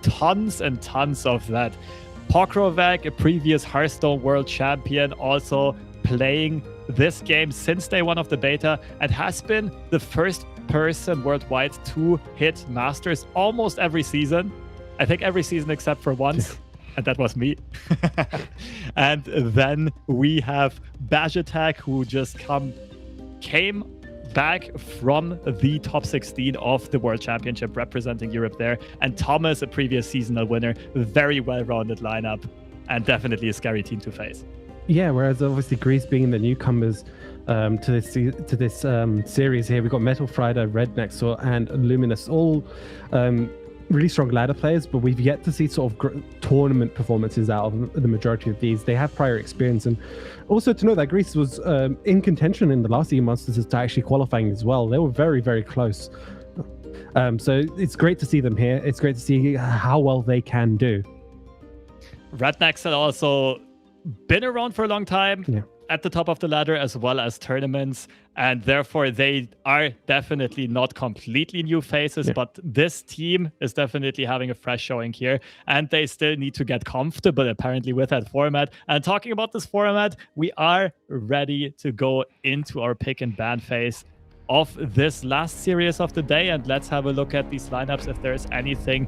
tons and tons of that. Pokrovec, a previous Hearthstone world champion, also playing this game since day one of the beta, and has been the first person worldwide to hit Masters almost every season. I think every season except for once, and that was me. And then we have Bajatak, who just came back from the top 16 of the World Championship, representing Europe there. And Thomas, a previous seasonal winner, very well-rounded lineup, and definitely a scary team to face. Yeah, whereas obviously Greece being the newcomers to this series here, we've got Metal Friday, Red Nexor, and Luminous, all really strong ladder players, but we've yet to see sort of tournament performances out of the majority of these. They have prior experience, and also to know that Greece was in contention in the last EU Masters to actually qualifying as well. They were very, very close. So it's great to see them here. It's great to see how well they can do. Rednecks had also been around for a long time at the top of the ladder as well as tournaments, and therefore they are definitely not completely new faces, but this team is definitely having a fresh showing here, and they still need to get comfortable apparently with that format. And talking about this format, we are ready to go into our pick and ban phase of this last series of the day, and let's have a look at these lineups if there's anything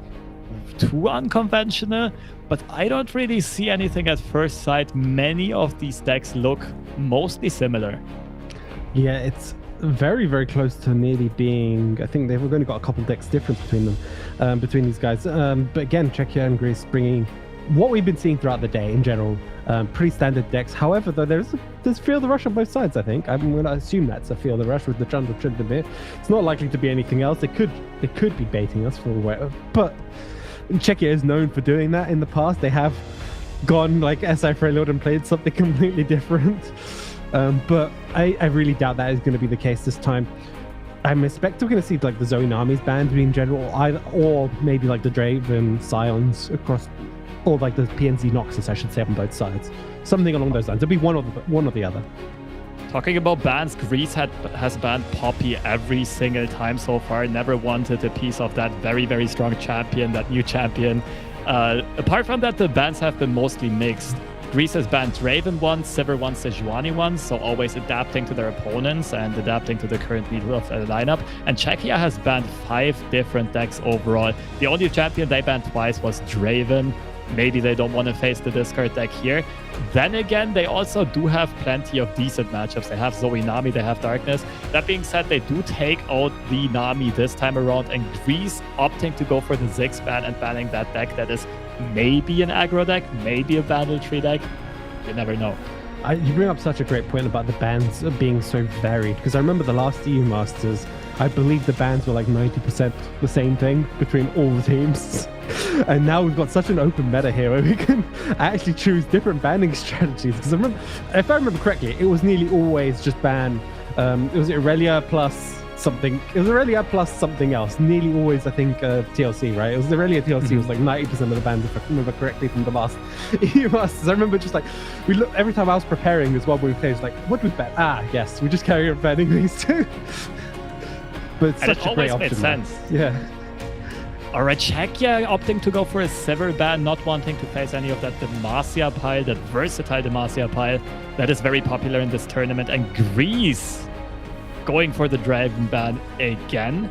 too unconventional, but I don't really see anything at first sight. Many of these decks look mostly similar. Yeah, it's very, very close to nearly being, I think they've only got a couple decks difference between them, between these guys. But again, Czechia and Greece bringing what we've been seeing throughout the day in general, pretty standard decks. However, though, there's Feel the Rush on both sides, I think. I'm going to assume that's a Feel the Rush with the Trundle Tryndamere. It's not likely to be anything else. They could be baiting us for whatever, but Czechia is known for doing that in the past. They have gone like SI Freylord and played something completely different. But I really doubt that is going to be the case this time. I'm expecting we're going to see like the Zoe Nami's banned in general, or maybe like the Draven Scions across, or like the PNZ Noxus, I should say, on both sides. Something along those lines. It'll be one or the other. Talking about bans, Greece has banned Poppy every single time so far. Never wanted a piece of that very, very strong champion, that new champion. Apart from that, the bans have been mostly mixed. Greece has banned Draven once, Sivir once, Sejuani once, so always adapting to their opponents and adapting to the current leader of the lineup. And Czechia has banned 5 different decks overall. The only champion they banned twice was Draven. Maybe they don't want to face the discard deck here. Then again, they also do have plenty of decent matchups. They have Zoe Nami, they have Darkness. That being said, they do take out the Nami this time around, and Greece opting to go for the Ziggs ban and banning that deck that is maybe an aggro deck, maybe a Bandle Tree deck. You never know. You bring up such a great point about the bans being so varied, because I remember the last EU Masters, I believe the bans were like 90% the same thing between all the teams. And now we've got such an open meta here where we can actually choose different banning strategies. Because if I remember correctly, it was nearly always just ban. It was Irelia plus something. It was Irelia plus something else. Nearly always, I think, TLC, right? It was Irelia TLC was like 90% of the bans, if I remember correctly, from the last EU Masters. I remember just like, we look every time I was preparing as well when we played, it was like, what do we ban? Ah, yes, we just carry on banning these two. But it's such a great option. Made sense. Yeah. All right, Czechia opting to go for a Sivir ban, not wanting to face any of that Demacia pile, that versatile Demacia pile that is very popular in this tournament. And Greece going for the Dragon ban again,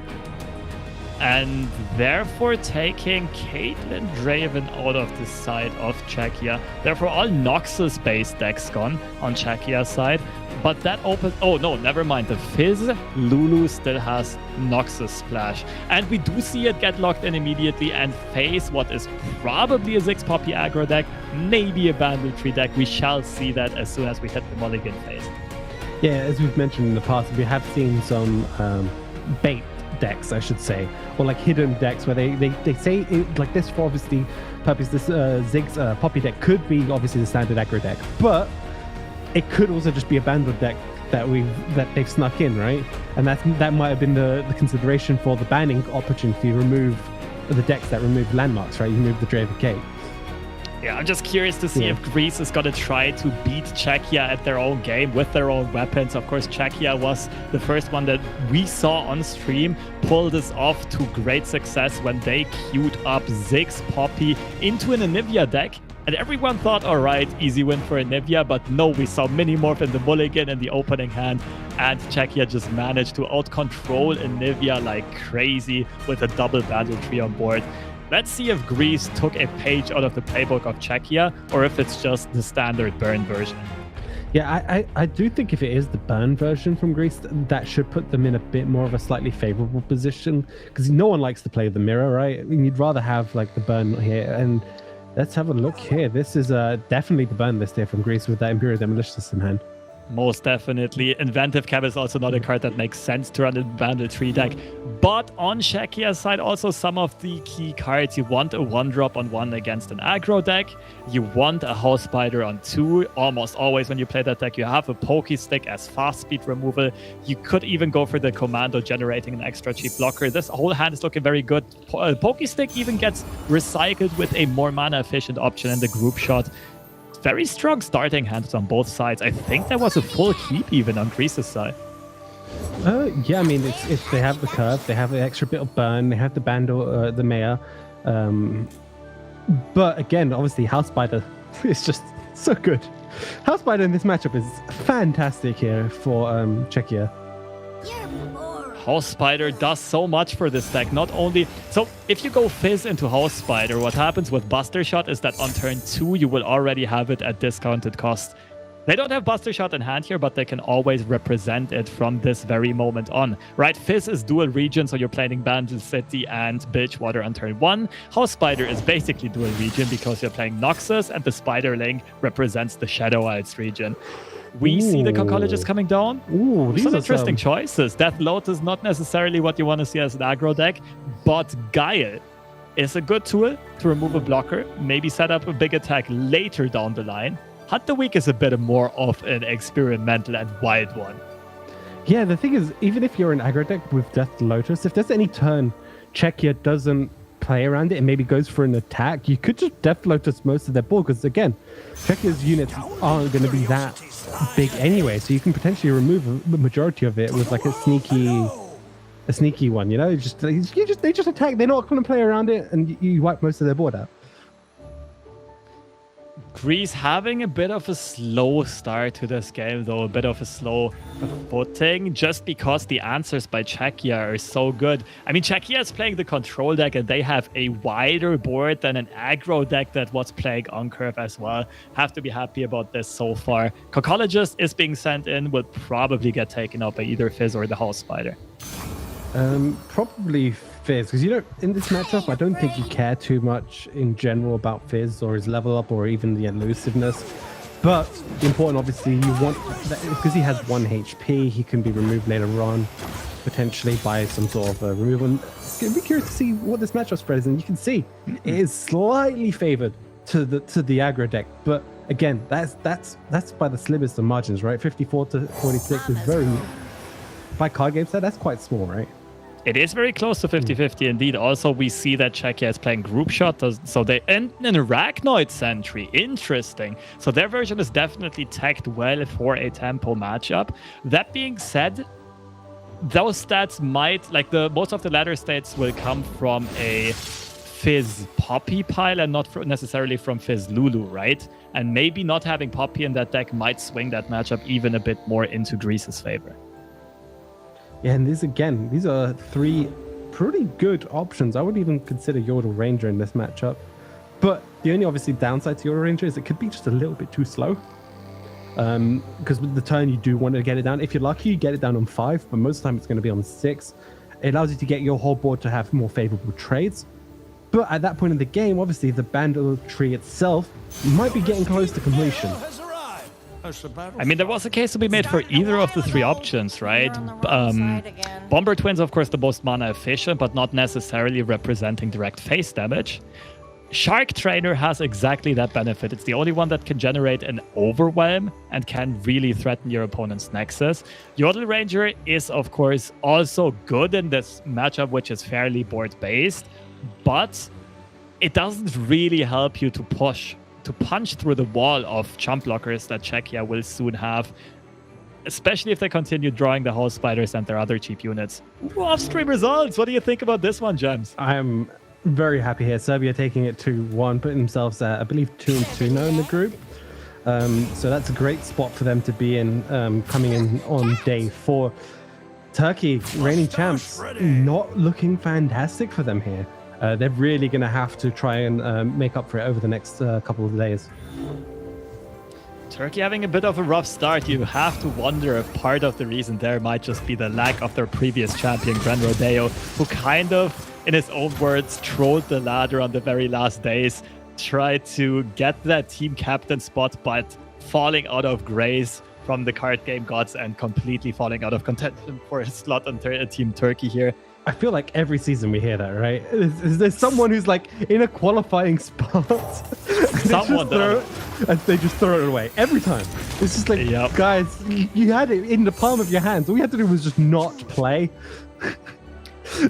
and therefore taking Caitlyn Draven out of the side of Czechia. Therefore, all Noxus-based decks gone on Czechia's side. But that opens... Oh, no, never mind. The Fizz Lulu still has Noxus Splash. And we do see it get locked in immediately and face what is probably a Ziggs Poppy aggro deck, maybe a Bandle Tree deck. We shall see that as soon as we hit the mulligan phase. Yeah, as we've mentioned in the past, we have seen some bait decks, I should say, or like hidden decks where they say it, like this for obviously purpose, this Ziggs Poppy deck could be obviously the standard aggro deck, but it could also just be a Bandle deck that they've snuck in, right? And that might have been the consideration for the banning opportunity to remove the decks that remove landmarks, right? You remove the Draven Gate. Yeah, I'm just curious to see if Greece is going to try to beat Czechia at their own game with their own weapons. Of course, Czechia was the first one that we saw on stream pull this off to great success when they queued up Ziggs Poppy into an Anivia deck. And everyone thought, all right, easy win for Anivia, but no, we saw Minimorph in the mulligan in the opening hand, and Czechia just managed to out-control Anivia like crazy with a double Bandle Tree on board. Let's see if Greece took a page out of the playbook of Czechia, or if it's just the standard burn version. Yeah, I do think if it is the burn version from Greece, that should put them in a bit more of a slightly favorable position, because no one likes to play the mirror, right? I mean, you'd rather have like the burn here, and Let's have a look here. This is definitely the burn list here from Greece with that Imperial Demolitionist in hand. Most definitely. Inventive Cap is also not a card that makes sense to run in Bandle 3 deck. But on Czechia's side, also some of the key cards. You want a 1-drop on 1 against an aggro deck. You want a House Spider on 2. Almost always when you play that deck, you have a Pokey Stick as fast speed removal. You could even go for the Commando, generating an extra cheap blocker. This whole hand is looking very good. Pokey Stick even gets recycled with a more mana efficient option in the group shot. Very strong starting hands on both sides. I think there was a full keep even on Greece's side. Yeah, I mean, it's they have the curve, they have the extra bit of burn, they have the Bandle, the Mayor. But again, obviously, House Spider is just so good. House Spider in this matchup is fantastic here for Czechia. House Spider does so much for this deck. Not only... So, if you go Fizz into House Spider, what happens with Buster Shot is that on turn 2, you will already have it at discounted cost. They don't have Buster Shot in hand here, but they can always represent it from this very moment on. Right, Fizz is dual region, so you're playing Bandle City and Bilgewater on turn 1. House Spider is basically dual region because you're playing Noxus, and the Spider Link represents the Shadow Isles region. We see the Conchologist coming down. These Some are interesting choices. Death Lotus is not necessarily what you want to see as an aggro deck, but Guile is a good tool to remove a blocker, maybe set up a big attack later down the line. Hunt the Weak is a bit more of an experimental and wild one. Yeah, the thing is, even if you're an aggro deck with Death Lotus, if there's any turn Czechia doesn't play around it and maybe goes for an attack, you could just Death Lotus most of their board, because again, Czechia's units aren't going to be that big anyway, so you can potentially remove the majority of it with like a sneaky one, you know? They just attack, they're not going to play around it, and you wipe most of their board out. Greece having a bit of a slow start to this game, though, a bit of a slow footing, just because the answers by Czechia are so good. I mean, Czechia is playing the control deck, and they have a wider board than an aggro deck that was playing on curve as well. Have to be happy about this so far. Conchologist is being sent in, will probably get taken out by either Fizz or the House Spider. Probably Fizz, because in this matchup, I don't think you care too much in general about Fizz or his level up or even the elusiveness. But the important, obviously, you want that, because he has 1 HP, he can be removed later on, potentially by some sort of removal. I'd be curious to see what this matchup spread is, and you can see it is slightly favored to the aggro deck. But again, that's by the slimmest of margins, right? 54 to 46 is very, by card game set, that's quite small, right? It is very close to 50-50 indeed. Also, we see that Czechia is playing group shot, so they end in Arachnoid Sentry. Interesting. So their version is definitely tagged well for a tempo matchup. That being said, those stats might, like most of the ladder states will come from a Fizz Poppy pile and not necessarily from Fizz Lulu, right? And maybe not having Poppy in that deck might swing that matchup even a bit more into Greece's favor. Yeah, and these are 3 pretty good options. I would even consider Yordle Ranger in this matchup. But the only obviously downside to Yordle Ranger is it could be just a little bit too slow. Because with the turn, you do want to get it down. If you're lucky, you get it down on 5, but most of the time it's going to be on 6. It allows you to get your whole board to have more favorable trades. But at that point in the game, obviously, the Bandle tree itself might be getting close to completion. I mean, there was a case to be made for either of the 3 options, right? Bomber Twins, of course, the most mana efficient, but not necessarily representing direct face damage. Shark Trainer has exactly that benefit. It's the only one that can generate an overwhelm and can really threaten your opponent's Nexus. Yordle Ranger is, of course, also good in this matchup, which is fairly board-based, but it doesn't really help you to punch through the wall of chump blockers that Czechia will soon have, especially if they continue drawing the House Spiders and their other cheap units. Ooh, off-stream results! What do you think about this one, Gems? I'm very happy here. Serbia taking it 2-1, putting themselves at, I believe, 2-2 now in the group. So that's a great spot for them to be in, coming in on day 4. Turkey, reigning champs, not looking fantastic for them here. They're really going to have to try and make up for it over the next couple of days. Turkey having a bit of a rough start. You have to wonder if part of the reason there might just be the lack of their previous champion, Gran Rodeo, who kind of, in his own words, trolled the ladder on the very last days. tried to get that team captain spot, but falling out of grace from the card game gods and completely falling out of contention for a slot on Team Turkey here. I feel like every season we hear that, right? There's someone who's like in a qualifying spot. And they just throw it away every time. It's just like, guys, you had it in the palm of your hands. All you had to do was just not play.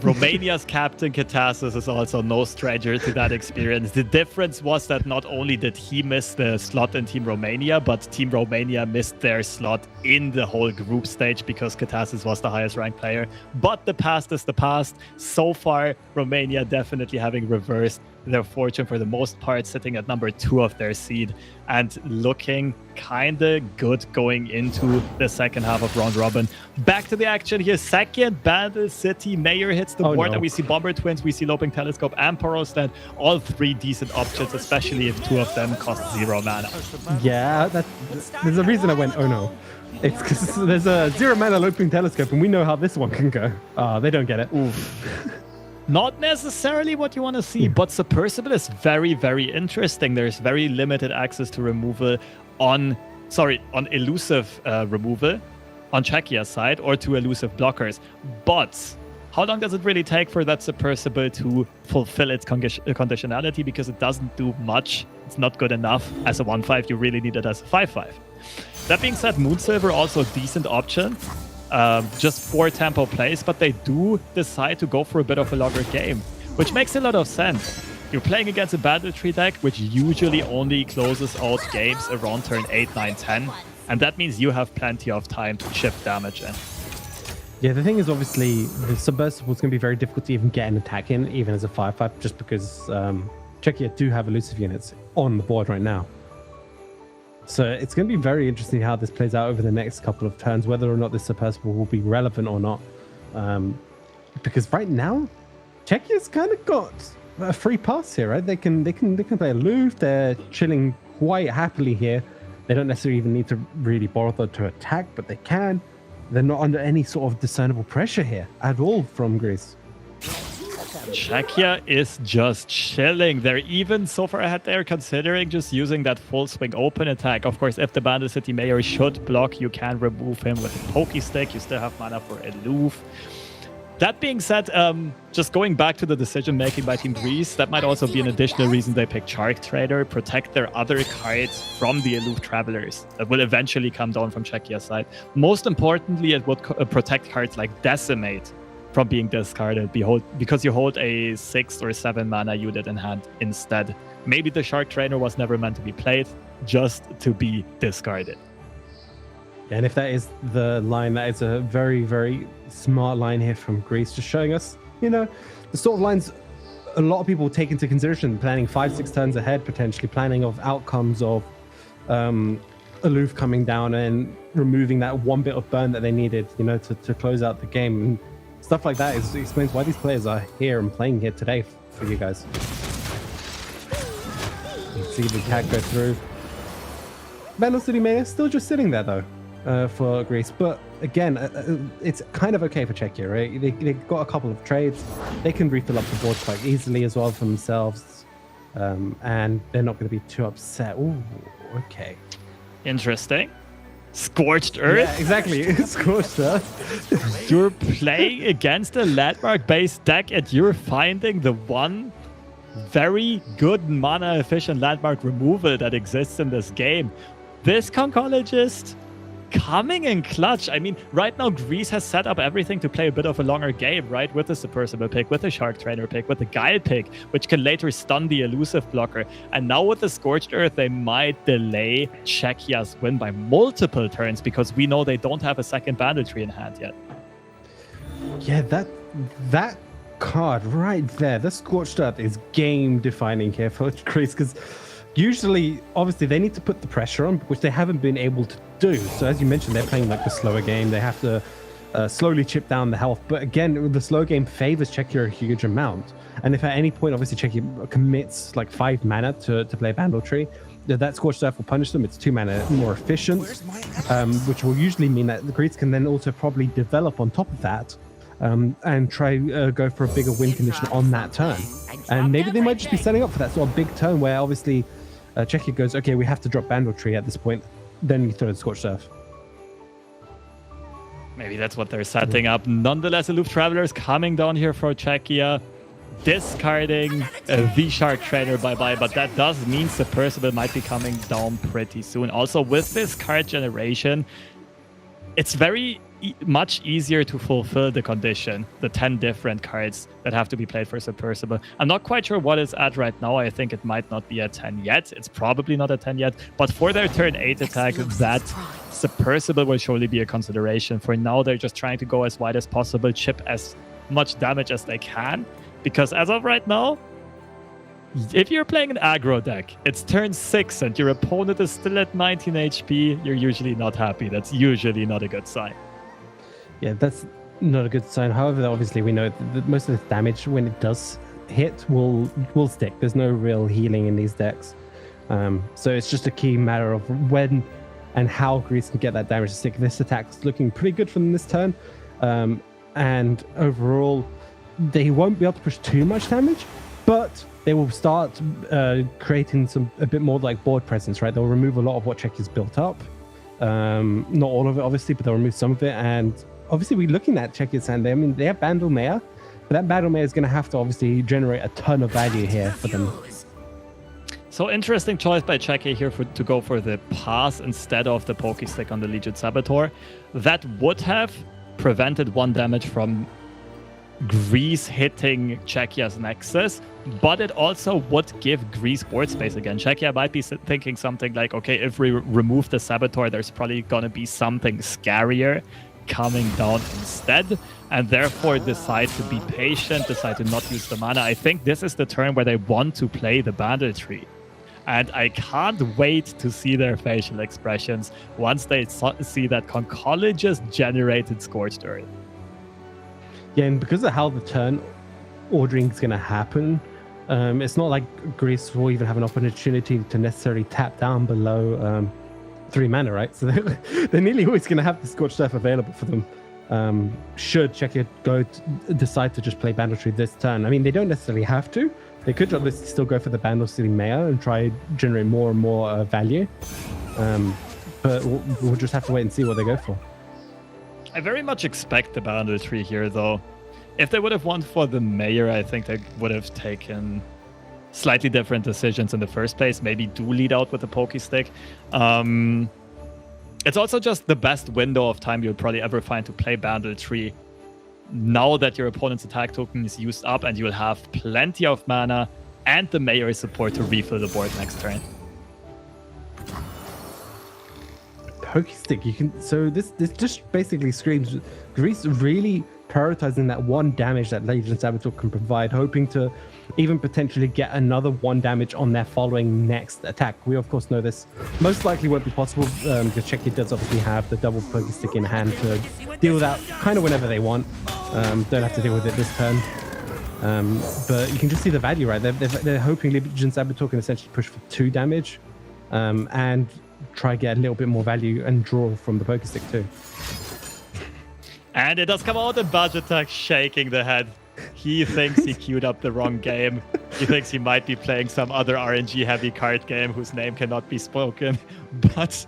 Romania's captain Katasis is also no stranger to that experience. The difference was that not only did he miss the slot in Team Romania, but Team Romania missed their slot in the whole group stage because Katasis was the highest ranked player. But the past is the past. So far, Romania definitely having reversed their fortune for the most part, sitting at number 2 of their seed and looking kind of good going into the second half of round robin. Back to the action here. Second Battle City Mayor hits the board, and we see Bomber Twins, we see Loping Telescope, and Porosland. All 3 decent options, especially if 2 of them cost 0 mana. Yeah, there's a reason I went, oh no. It's because there's a 0 mana Loping Telescope, and we know how this one can go. They don't get it. Oof. Not necessarily what you want to see, but Submersible is very, very interesting. There's very limited access to removal on elusive removal on Czechia's side or to elusive blockers. But how long does it really take for that Submersible to fulfill its conditionality? Because it doesn't do much. It's not good enough as a 1/5. You really need it as a 5/5. That being said, Moonsilver also a decent option. Just 4 tempo plays, but they do decide to go for a bit of a longer game, which makes a lot of sense. You're playing against a Battle Tree deck, which usually only closes out games around turn 8, 9, 10, and that means you have plenty of time to chip damage in. Yeah, the thing is, obviously, the Submersible is going to be very difficult to even get an attack in, even as a 5/5, just because Czechia do have elusive units on the board right now. So it's going to be very interesting how this plays out over the next couple of turns, whether or not this Submersible will be relevant or not. Because right now, Czechia's kind of got a free pass here, right? They can play aloof. They're chilling quite happily here. They don't necessarily even need to really bother to attack, but they can. They're not under any sort of discernible pressure here at all from Greece. Czechia is just chilling. They're even so far ahead there considering just using that full swing open attack. Of course, if the Bandle City Mayor should block, you can remove him with a Pokey Stick. You still have mana for aloof. That being said, just going back to the decision making by Team Greece, that might also be an additional reason they pick Shark Trader, protect their other cards from the aloof travelers that will eventually come down from Czechia's side. Most importantly, it would protect cards like Decimate from being discarded, because you hold a 6 or 7 mana unit in hand instead. Maybe the Shark Trainer was never meant to be played, just to be discarded. And if that is the line, that is a very, very smart line here from Greece, just showing us, the sort of lines a lot of people take into consideration, planning 5-6 turns ahead, potentially planning of outcomes of aloof coming down and removing that one bit of burn that they needed, to close out the game. And stuff like that explains why these players are here and playing here today for you guys. You see the cat go through. Bandle City Mayor still just sitting there though. For Greece, but again, it's kind of okay for Czechia, right? They've got a couple of trades. They can refill up the board quite easily as well for themselves, and they're not going to be too upset. Ooh, okay. Interesting. Scorched Earth? Yeah, exactly. Scorched Earth. You're playing against a landmark-based deck, and you're finding the one very good mana-efficient landmark removal that exists in this game. This Conchologist coming in clutch. I mean, right now Greece has set up everything to play a bit of a longer game, right? With the Submersible pick, with the Shark Trainer pick, with the Guile pick, which can later stun the elusive blocker. And now with the Scorched Earth, they might delay Czechia's win by multiple turns, because we know they don't have a second Bandle Tree in hand yet. Yeah, that card right there, the Scorched Earth, is game defining here for Greece, because usually, obviously, they need to put the pressure on, which they haven't been able to do. So as you mentioned, they're playing like the slower game. They have to slowly chip down the health. But again, the slow game favors Czechia a huge amount. And if at any point, obviously, Czechia commits like 5 mana to play Bandle Tree, that Scorched Earth will punish them. It's 2 mana more efficient, which will usually mean that the Greeks can then also probably develop on top of that and try go for a bigger win condition on that turn. And maybe they might just be setting up for that sort of big turn where obviously Czechia goes, okay, we have to drop Bandlewood at this point. Then you throw the Scorched Earth. Maybe that's what they're setting up. Nonetheless, Aloof Travelers coming down here for Czechia, discarding the Shark Trainer bye-bye, but that does mean Submersible might be coming down pretty soon. Also, with this card generation, it's very much easier to fulfill the condition, the 10 different cards that have to be played for Submersible. I'm not quite sure what it's at right now. I think it might not be at 10 yet. It's probably not at 10 yet, but for their turn 8 attack, that Submersible will surely be a consideration. For now, they're just trying to go as wide as possible, chip as much damage as they can, because as of right now, if you're playing an aggro deck, it's turn 6 and your opponent is still at 19 HP, you're usually not happy. That's usually not a good sign. Yeah, that's not a good sign. However, obviously we know that most of the damage, when it does hit, will stick. There's no real healing in these decks. So it's just a key matter of when and how Greece can get that damage to stick. This attack's looking pretty good for them this turn. And overall, they won't be able to push too much damage, but they will start creating a bit more like board presence, right? They'll remove a lot of what Czechia's built up. Not all of it, obviously, but they'll remove some of it. And obviously, we're looking at Czechia's hand. I mean, they have Bandlewood, but that Bandlewood is going to have to obviously generate a ton of value here for them. So interesting choice by Czechia here to go for the pass instead of the Pokey Stick on the Legion Saboteur. That would have prevented 1 damage from Greece hitting Czechia's Nexus, but it also would give Greece board space again. Czechia might be thinking something like, okay, if we remove the Saboteur, there's probably going to be something scarier coming down instead, and therefore decide to be patient, decide to not use the mana. I think this is the turn where they want to play the Bandlewood. And I can't wait to see their facial expressions once they see that Conchologist generated Scorched Earth. Yeah, and because of how the turn ordering is going to happen, it's not like Greece will even have an opportunity to necessarily tap down below 3 mana, right? So they're nearly always going to have the Scorched Earth available for them. Should Czechia decide to just play Bandlewood this turn. I mean, they don't necessarily have to. They could obviously still go for the Bandlewood Maya and try generate more and more value. But we'll just have to wait and see what they go for. I very much expect the Bandlewood here, though. If they would have won for the Mayor, I think they would have taken slightly different decisions in the first place. Maybe do lead out with the Pokey Stick. It's also just the best window of time you'll probably ever find to play Bandlewood now that your opponent's attack token is used up, and you'll have plenty of mana and the Mayor support to refill the board next turn. Pokey Stick, you can. So this just basically screams Greece really prioritizing that 1 damage that Legion Saboteur can provide, hoping to even potentially get another 1 damage on their following next attack. We of course know this most likely won't be possible because Czechia does obviously have the double Pokey Stick in hand to deal with that kind of whenever they want. Don't have to deal with it this turn. But you can just see the value, right? They're hoping Legion Saboteur can essentially push for 2 damage and try get a little bit more value and draw from the Pokey Stick too. And it does come out in Budget shaking the head. He thinks he queued up the wrong game. He thinks he might be playing some other RNG-heavy card game whose name cannot be spoken. But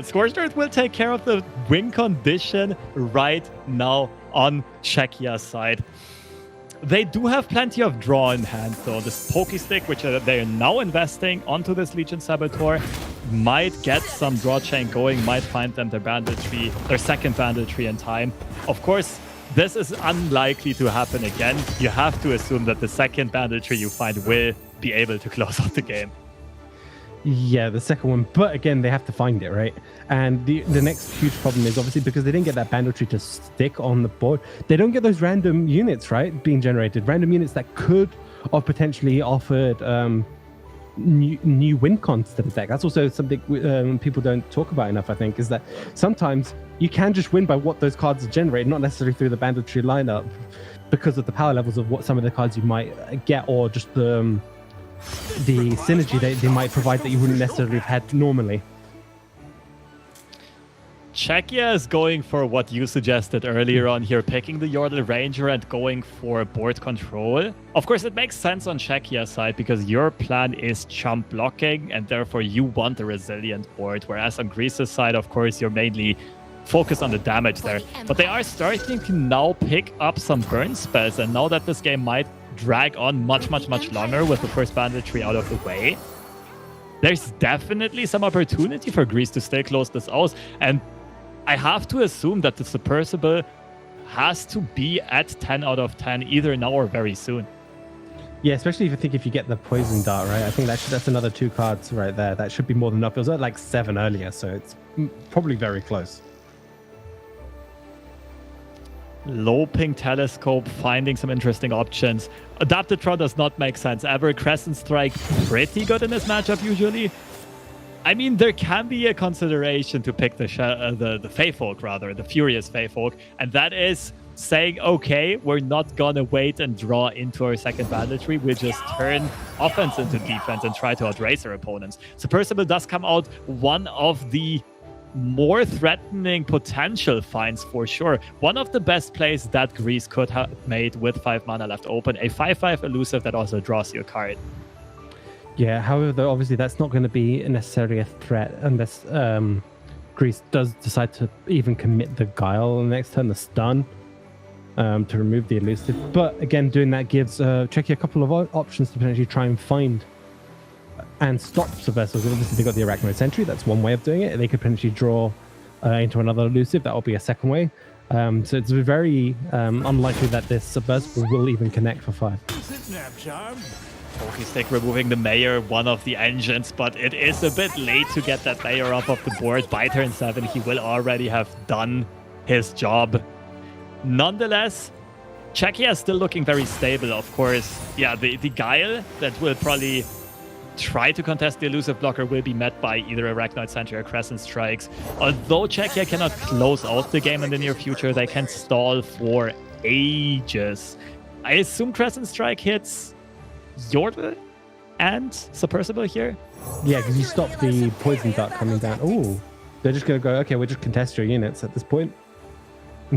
Scorched Earth will take care of the win condition right now on Czechia's side. They do have plenty of draw in hand, though. This Pokey Stick, which they are now investing onto this Legion Saboteur, might get some draw chain going, might find them their second Bandlewood in time. Of course, this is unlikely to happen again. You have to assume that the second Bandlewood you find will be able to close out the game. Yeah, the second one. But again, they have to find it, right? And the next huge problem is obviously because they didn't get that Bandlewood to stick on the board, they don't get those random units, right, being generated. Random units that could have potentially offered new win cons to the deck. That's also something people don't talk about enough, I think, is that sometimes you can just win by what those cards generate, not necessarily through the Bandlewood lineup, because of the power levels of what some of the cards you might get, or just the synergy they might provide that you wouldn't necessarily have had normally. Czechia is going for what you suggested earlier on here, picking the Yordle Ranger and going for board control. Of course, it makes sense on Czechia's side because your plan is chump blocking and therefore you want a resilient board. Whereas on Greece's side, of course, you're mainly focused on the damage there. But they are starting to now pick up some burn spells, and now that this game might drag on much longer with the first banditry out of the way, there's definitely some opportunity for Greece to still close this out. And I have to assume that the Submersible has to be at 10 out of 10 either now or very soon. Yeah, especially if you get the poison dart, right? I think that's another 2 cards right there. That should be more than enough. It was at like 7 earlier, so it's probably very close. Low ping telescope, finding some interesting options. Adapted Tron does not make sense. Ever Crescent Strike pretty good in this matchup usually. I mean, there can be a consideration to pick the Feyfolk, rather, the Furious Feyfolk, and that is saying, okay, we're not gonna wait and draw into our second banditry. We'll just turn offense into defense and try to outrace our opponents. Submersible does come out one of the more threatening potential finds for sure. One of the best plays that Greece could have made with 5 mana left open, a 5/5 elusive that also draws you a card. Yeah, however, though, obviously that's not going to be necessarily a threat unless Greece does decide to even commit the Guile on the next turn, the stun, to remove the elusive. But again, doing that gives Czechia a couple of options to potentially try and find and stop Subversives. Obviously, they got the Arachnoid Sentry. That's one way of doing it. They could potentially draw into another elusive. That will be a second way. So it's very unlikely that this Subversible will even connect for 5. Pokestick removing the Mayor, one of the engines, but it is a bit late to get that Mayor off of the board. By turn 7, he will already have done his job. Nonetheless, Czechia is still looking very stable, of course. Yeah, the Guile that will probably try to contest the elusive blocker will be met by either Arachnoid Sentry or Crescent Strikes. Although Czechia cannot close out the game in the near future, they can stall for ages. I assume Crescent Strike hits Yordle and Submersible here? Yeah, because you stop the poison dart coming down. Oh, they're just going to go, okay, we'll just contest your units at this point.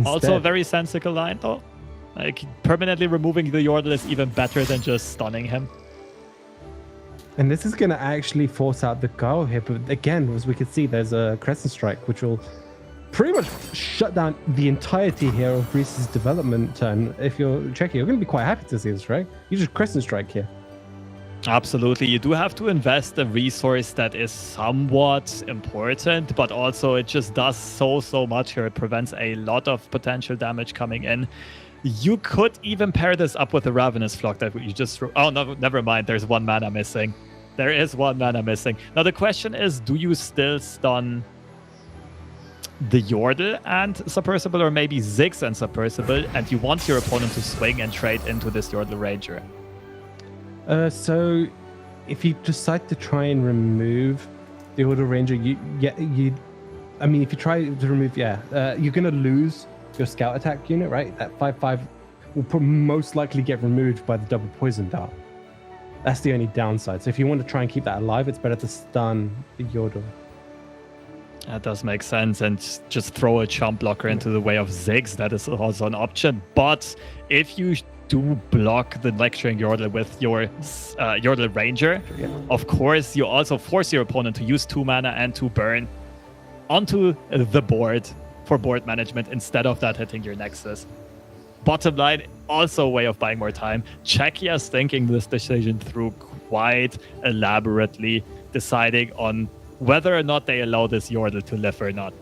Also a very sensible line, though. Like, permanently removing the Yordle is even better than just stunning him. And this is going to actually force out the Guile here. But again, as we can see, there's a Crescent Strike, which will pretty much shut down the entirety here of Greece's development turn. If you're Czechia, you're going to be quite happy to see this, right? You just Crescent Strike here. Absolutely. You do have to invest a resource that is somewhat important, but also it just does so much here. It prevents a lot of potential damage coming in. You could even pair this up with the Ravenous Flock that you just... Oh, no, never mind. There's 1 mana missing. There is 1 mana missing. Now, the question is, do you still stun the Yordle and Submersible, or maybe Ziggs and Submersible, and you want your opponent to swing and trade into this Yordle Ranger? So if you decide to try and remove the Yordle Ranger, I mean, if you try to remove, you're going to lose your scout attack unit, right? That 5/5 will most likely get removed by the double poison dart. That's the only downside. So if you want to try and keep that alive, it's better to stun the Yordle. That does make sense, and just throw a chump blocker into the way of Ziggs. That is also an option. But if you do block the Lecturing Yordle with your Yordle Ranger, of course, you also force your opponent to use 2 mana and 2 burn onto the board for board management instead of that hitting your Nexus. Bottom line, also a way of buying more time. Czechia is thinking this decision through quite elaborately, deciding on whether or not they allow this Yordle to live or not.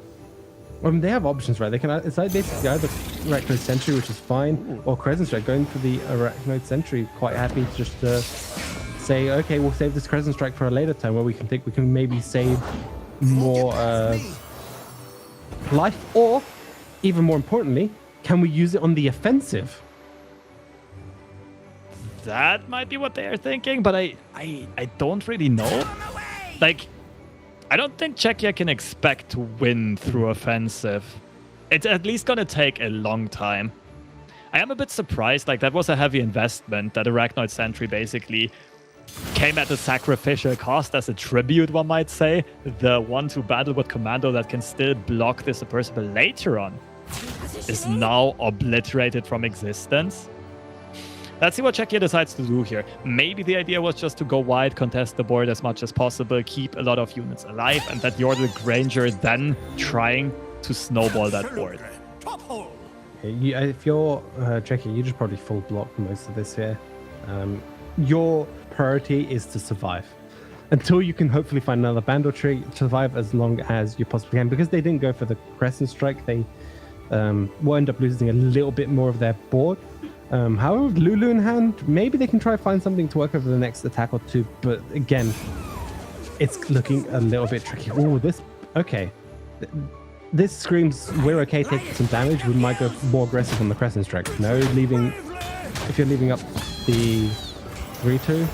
They have options, right? They can. It's like basically either Arachnoid Sentry, which is fine, or Crescent Strike. Going for the Arachnoid Sentry, quite happy just to say, okay, we'll save this Crescent Strike for a later time where we can maybe save more life, or even more importantly, can we use it on the offensive? That might be what they are thinking, but I don't really know. Like, I don't think Czechia can expect to win through offensive. It's at least going to take a long time. I am a bit surprised. Like, that was a heavy investment, that Arachnoid Sentry basically came at a sacrificial cost as a tribute, one might say. The 1-2 Bandlewood commando that can still block the Submersible later on is now obliterated from existence. Let's see what Czechia decides to do here. Maybe the idea was just to go wide, contest the board as much as possible, keep a lot of units alive, and that Yordle Granger then trying to snowball that board. If you're Czechia, you just probably full block most of this here. Your priority is to survive. Until you can hopefully find another Bandle tree, survive as long as you possibly can. Because they didn't go for the Crescent Strike, they will end up losing a little bit more of their board. However, with Lulu in hand, maybe they can try to find something to work over the next attack or two. But again, it's looking a little bit tricky. Oh, this... Okay. This screams, we're okay taking some damage. We might go more aggressive on the Crescent Strike. No, leaving... If you're leaving up the 3-2.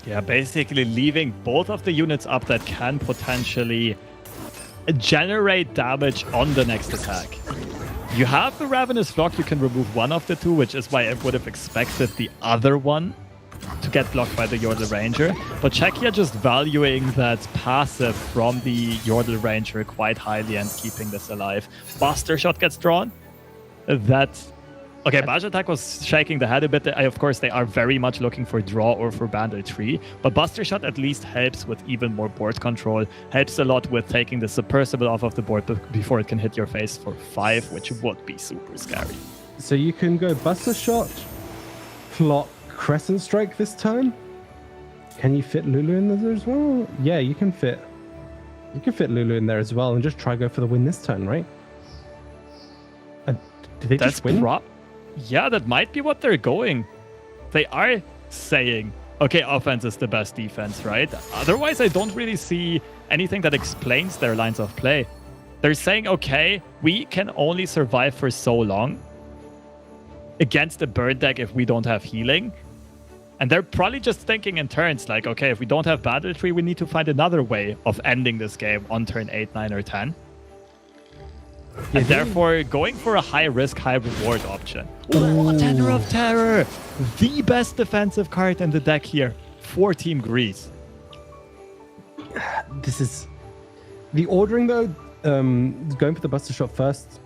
Yeah, basically leaving both of the units up that can potentially generate damage on the next attack. You have the Ravenous Flock, you can remove one of the two, which is why I would have expected the other one to get blocked by the Yordle Ranger. But Czechia just valuing that passive from the Yordle Ranger quite highly and keeping this alive. Buster Shot gets drawn. Okay, Baj Attack was shaking the head a bit. Of course, they are very much looking for draw or for Bandle Tree, but Buster Shot at least helps with even more board control, helps a lot with taking the Submersible off of the board before it can hit your face for 5, which would be super scary. So you can go Buster Shot, Flock, Crescent Strike this turn. Can you fit Lulu in there as well? Yeah, you can fit Lulu in there as well and just try go for the win this turn, right? Did they just win? Yeah, that might be what they're going. They are saying, okay, offense is the best defense, right? Otherwise, I don't really see anything that explains their lines of play. They're saying, okay, we can only survive for so long against a bird deck if we don't have healing. And they're probably just thinking in turns like, okay, if we don't have Battle Tree, we need to find another way of ending this game on turn 8, 9, or 10. And therefore, going for a high-risk, high-reward option. Oh, Tenor of Terror! The best defensive card in the deck here for Team Greece. This is... The ordering, though, going for the Buster Shot first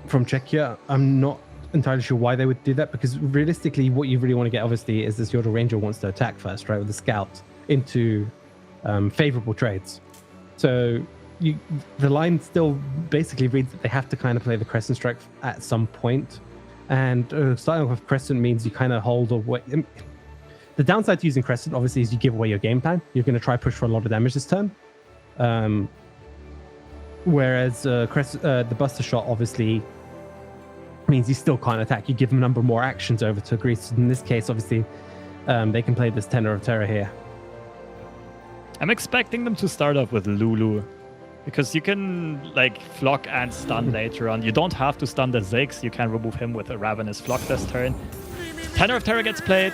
from Czechia, I'm not entirely sure why they would do that, because realistically, what you really want to get, obviously, is this Yordle Ranger wants to attack first, right, with the Scout into favorable trades. So... the line still basically reads that they have to kind of play the Crescent Strike at some point. And starting off with Crescent means you kind of hold away. The downside to using Crescent, obviously, is you give away your game plan. You're going to try push for a lot of damage this turn. Whereas the Buster Shot, obviously, means you still can't attack. You give them a number more actions over to Greece. In this case, obviously, they can play this Tenor of Terror here. I'm expecting them to start off with Lulu. Because you can, like, Flock and stun later on. You don't have to stun the Ziggs. You can remove him with a Ravenous Flock this turn. Tenor of Terror gets played.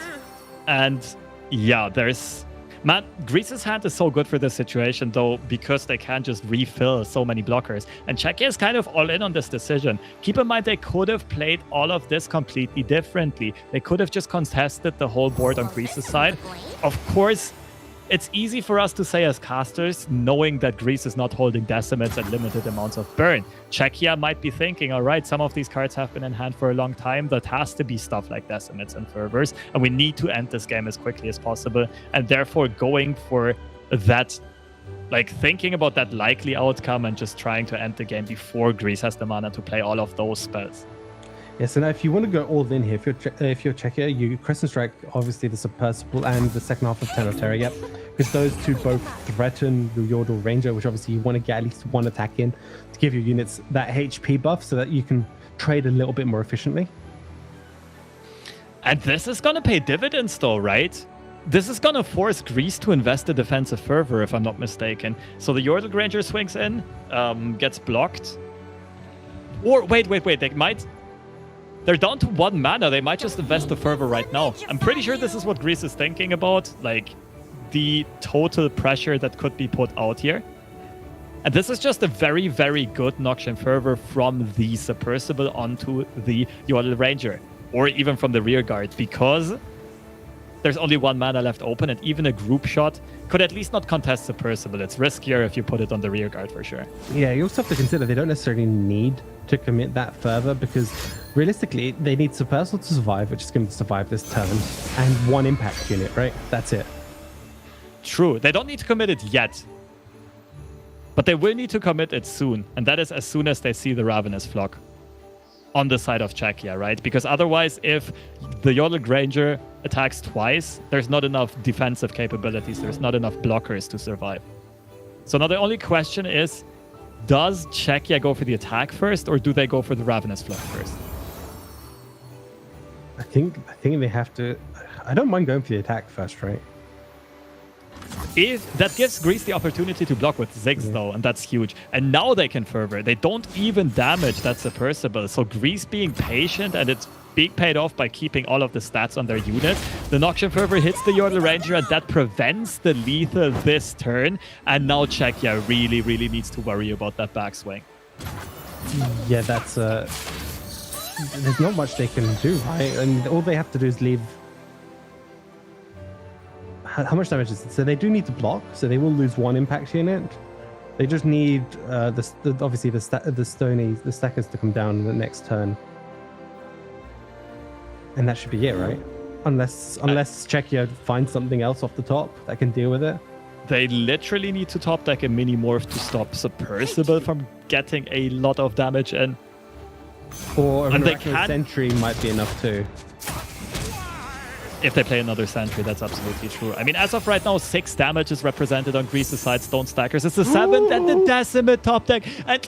And, yeah, there's... Man, Greece's hand is so good for this situation, though, because they can just refill so many blockers. And Czechia is kind of all in on this decision. Keep in mind, they could have played all of this completely differently. They could have just contested the whole board on Greece's side. Of course... It's easy for us to say as casters, knowing that Greece is not holding decimates and limited amounts of burn. Czechia might be thinking, all right, some of these cards have been in hand for a long time. That has to be stuff like decimates and fervors. And we need to end this game as quickly as possible. And therefore going for that, like thinking about that likely outcome and just trying to end the game before Greece has the mana to play all of those spells. Yeah, so now if you want to go all in here, if you're Czechia, you Crescent Strike, obviously the Submersible and the second half of Tenor of Terror, yep. Because those two both threaten the Yordle Ranger, which obviously you want to get at least one attack in to give your units that HP buff so that you can trade a little bit more efficiently. And this is going to pay dividends though, right? This is going to force Greece to invest a defensive fervor, if I'm not mistaken. So the Yordle Ranger swings in, gets blocked. Or, wait, they might... They're down to 1 mana. They might just invest the fervor right now. I'm pretty sure this is what Greece is thinking about. Like, the total pressure that could be put out here. And this is just a very, very good Noxian Fervor from the Submersible onto the Yordle Ranger. Or even from the rear guard. Because there's only 1 mana left open, and even a group shot could at least not contest the Percival. It's riskier if you put it on the rear guard for sure. Yeah, you also have to consider they don't necessarily need to commit that further, because realistically, they need Subversal to survive, which is going to survive this turn, and 1 impact unit, right? That's it. True. They don't need to commit it yet. But they will need to commit it soon. And that is as soon as they see the Ravenous Flock on the side of Czechia, right? Because otherwise, if the Yodel Granger attacks twice, there's not enough defensive capabilities. There's not enough blockers to survive. So now the only question is, does Czechia go for the attack first, or do they go for the Ravenous Flock first? I think they have to... I don't mind going for the attack first, right? If that gives Greece the opportunity to block with Ziggs, though, and that's huge. And now they can fervor. They don't even damage that submersible. So Greece being patient, and it's being paid off by keeping all of the stats on their unit. The Noxian Fervor hits the Yordle Ranger, and that prevents the lethal this turn. And now Czechia really, really needs to worry about that backswing. Yeah, that's... there's not much they can do, right? And all they have to do is leave... How much damage is it? So they do need to block, so they will lose 1 impact unit. They just need obviously the stackers to come down in the next turn, and that should be it, right? Unless Czechia finds something else off the top that can deal with it. They literally need to top deck a mini morph to stop Submersible from getting a lot of damage in. Or a And they Miraculous can- Sentry might be enough too. If they play another Sentry, that's absolutely true. I mean, as of right now, 6 damage is represented on Greece's side. Stone Stackers. It's the 7th and the Decimate top deck. And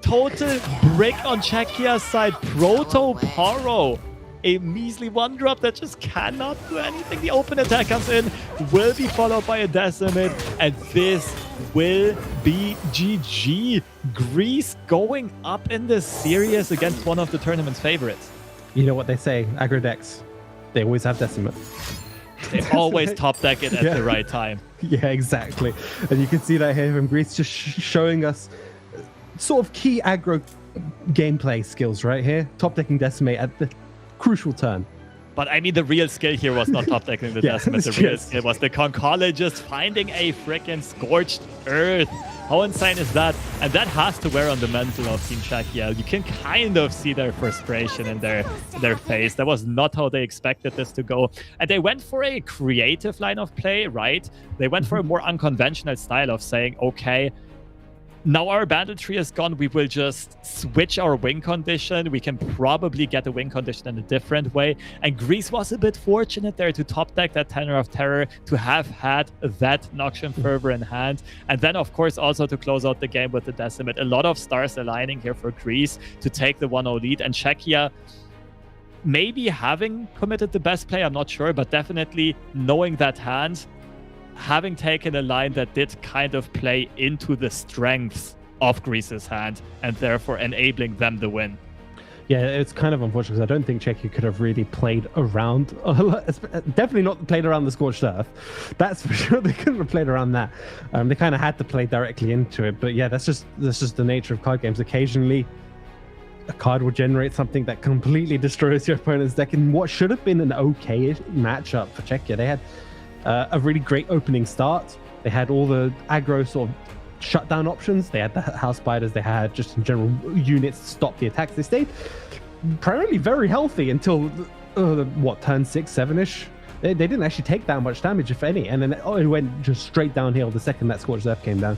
total brick on Czechia's side. Proto Poro. A measly 1-drop that just cannot do anything. The open attack comes in, will be followed by a Decimate, and this will be GG. Greece going up in this series against one of the tournament's favorites. You know what they say, aggro decks, they always have Decimate. They always top deck it at the right time. Yeah, exactly. And you can see that here from Greece, just showing us sort of key aggro gameplay skills right here. Top decking Decimate at the crucial turn. But I mean, the real skill here was not top decking the Decimate. The real skill was the Conchologist finding a freaking Scorched Earth. How insane is that? And that has to wear on the mental of Team Czechia. You can kind of see their frustration in their face. That was not how they expected this to go. And they went for a creative line of play, right? They went for a more unconventional style of saying, okay, now our banditry is gone, we will just switch our win condition. We can probably get the win condition in a different way. And Greece was a bit fortunate there to top deck that Tenor of Terror, to have had that Noxian Fervor in hand. And then, of course, also to close out the game with the Decimate. A lot of stars aligning here for Greece to take the 1-0 lead. And Czechia, maybe having committed the best play, I'm not sure, but definitely knowing that hand, having taken a line that did kind of play into the strengths of Greece's hand, and therefore enabling them the win. Yeah, it's kind of unfortunate because I don't think Czechia could have really played around, definitely not played around the Scorched Earth. That's for sure. They couldn't have played around that. They kind of had to play directly into it. But yeah, that's just the nature of card games. Occasionally, a card will generate something that completely destroys your opponent's deck in what should have been an okay matchup for Czechia. They had a really great opening start. They had all the aggro sort of shutdown options. They had the House Spiders. They had just in general units to stop the attacks. They stayed primarily very healthy until turn 6, 7-ish. They didn't actually take that much damage, if any, and then it went just straight downhill the second that Scorched Earth came down.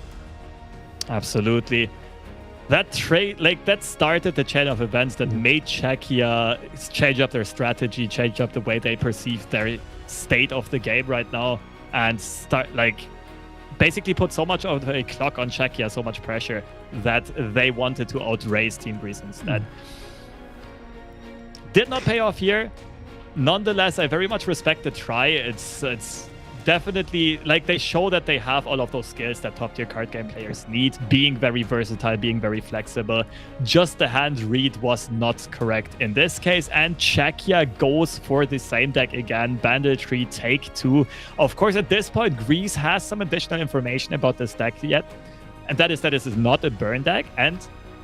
Absolutely. That that started the chain of events that made Czechia change up their strategy, change up the way they perceive their state of the game right now, and start basically put so much of a clock on Czechia, so much pressure, that they wanted to outrace Team Greece instead. Did not pay off here. Nonetheless, I very much respect the try. It's definitely they show that they have all of those skills that top tier card game players need, being very versatile, being very flexible. Just the hand read was not correct in this case, and Czechia goes for the same deck again. Banditry take 2. Of course, at this point, Greece has some additional information about this deck yet, and that is that this is not a burn deck, and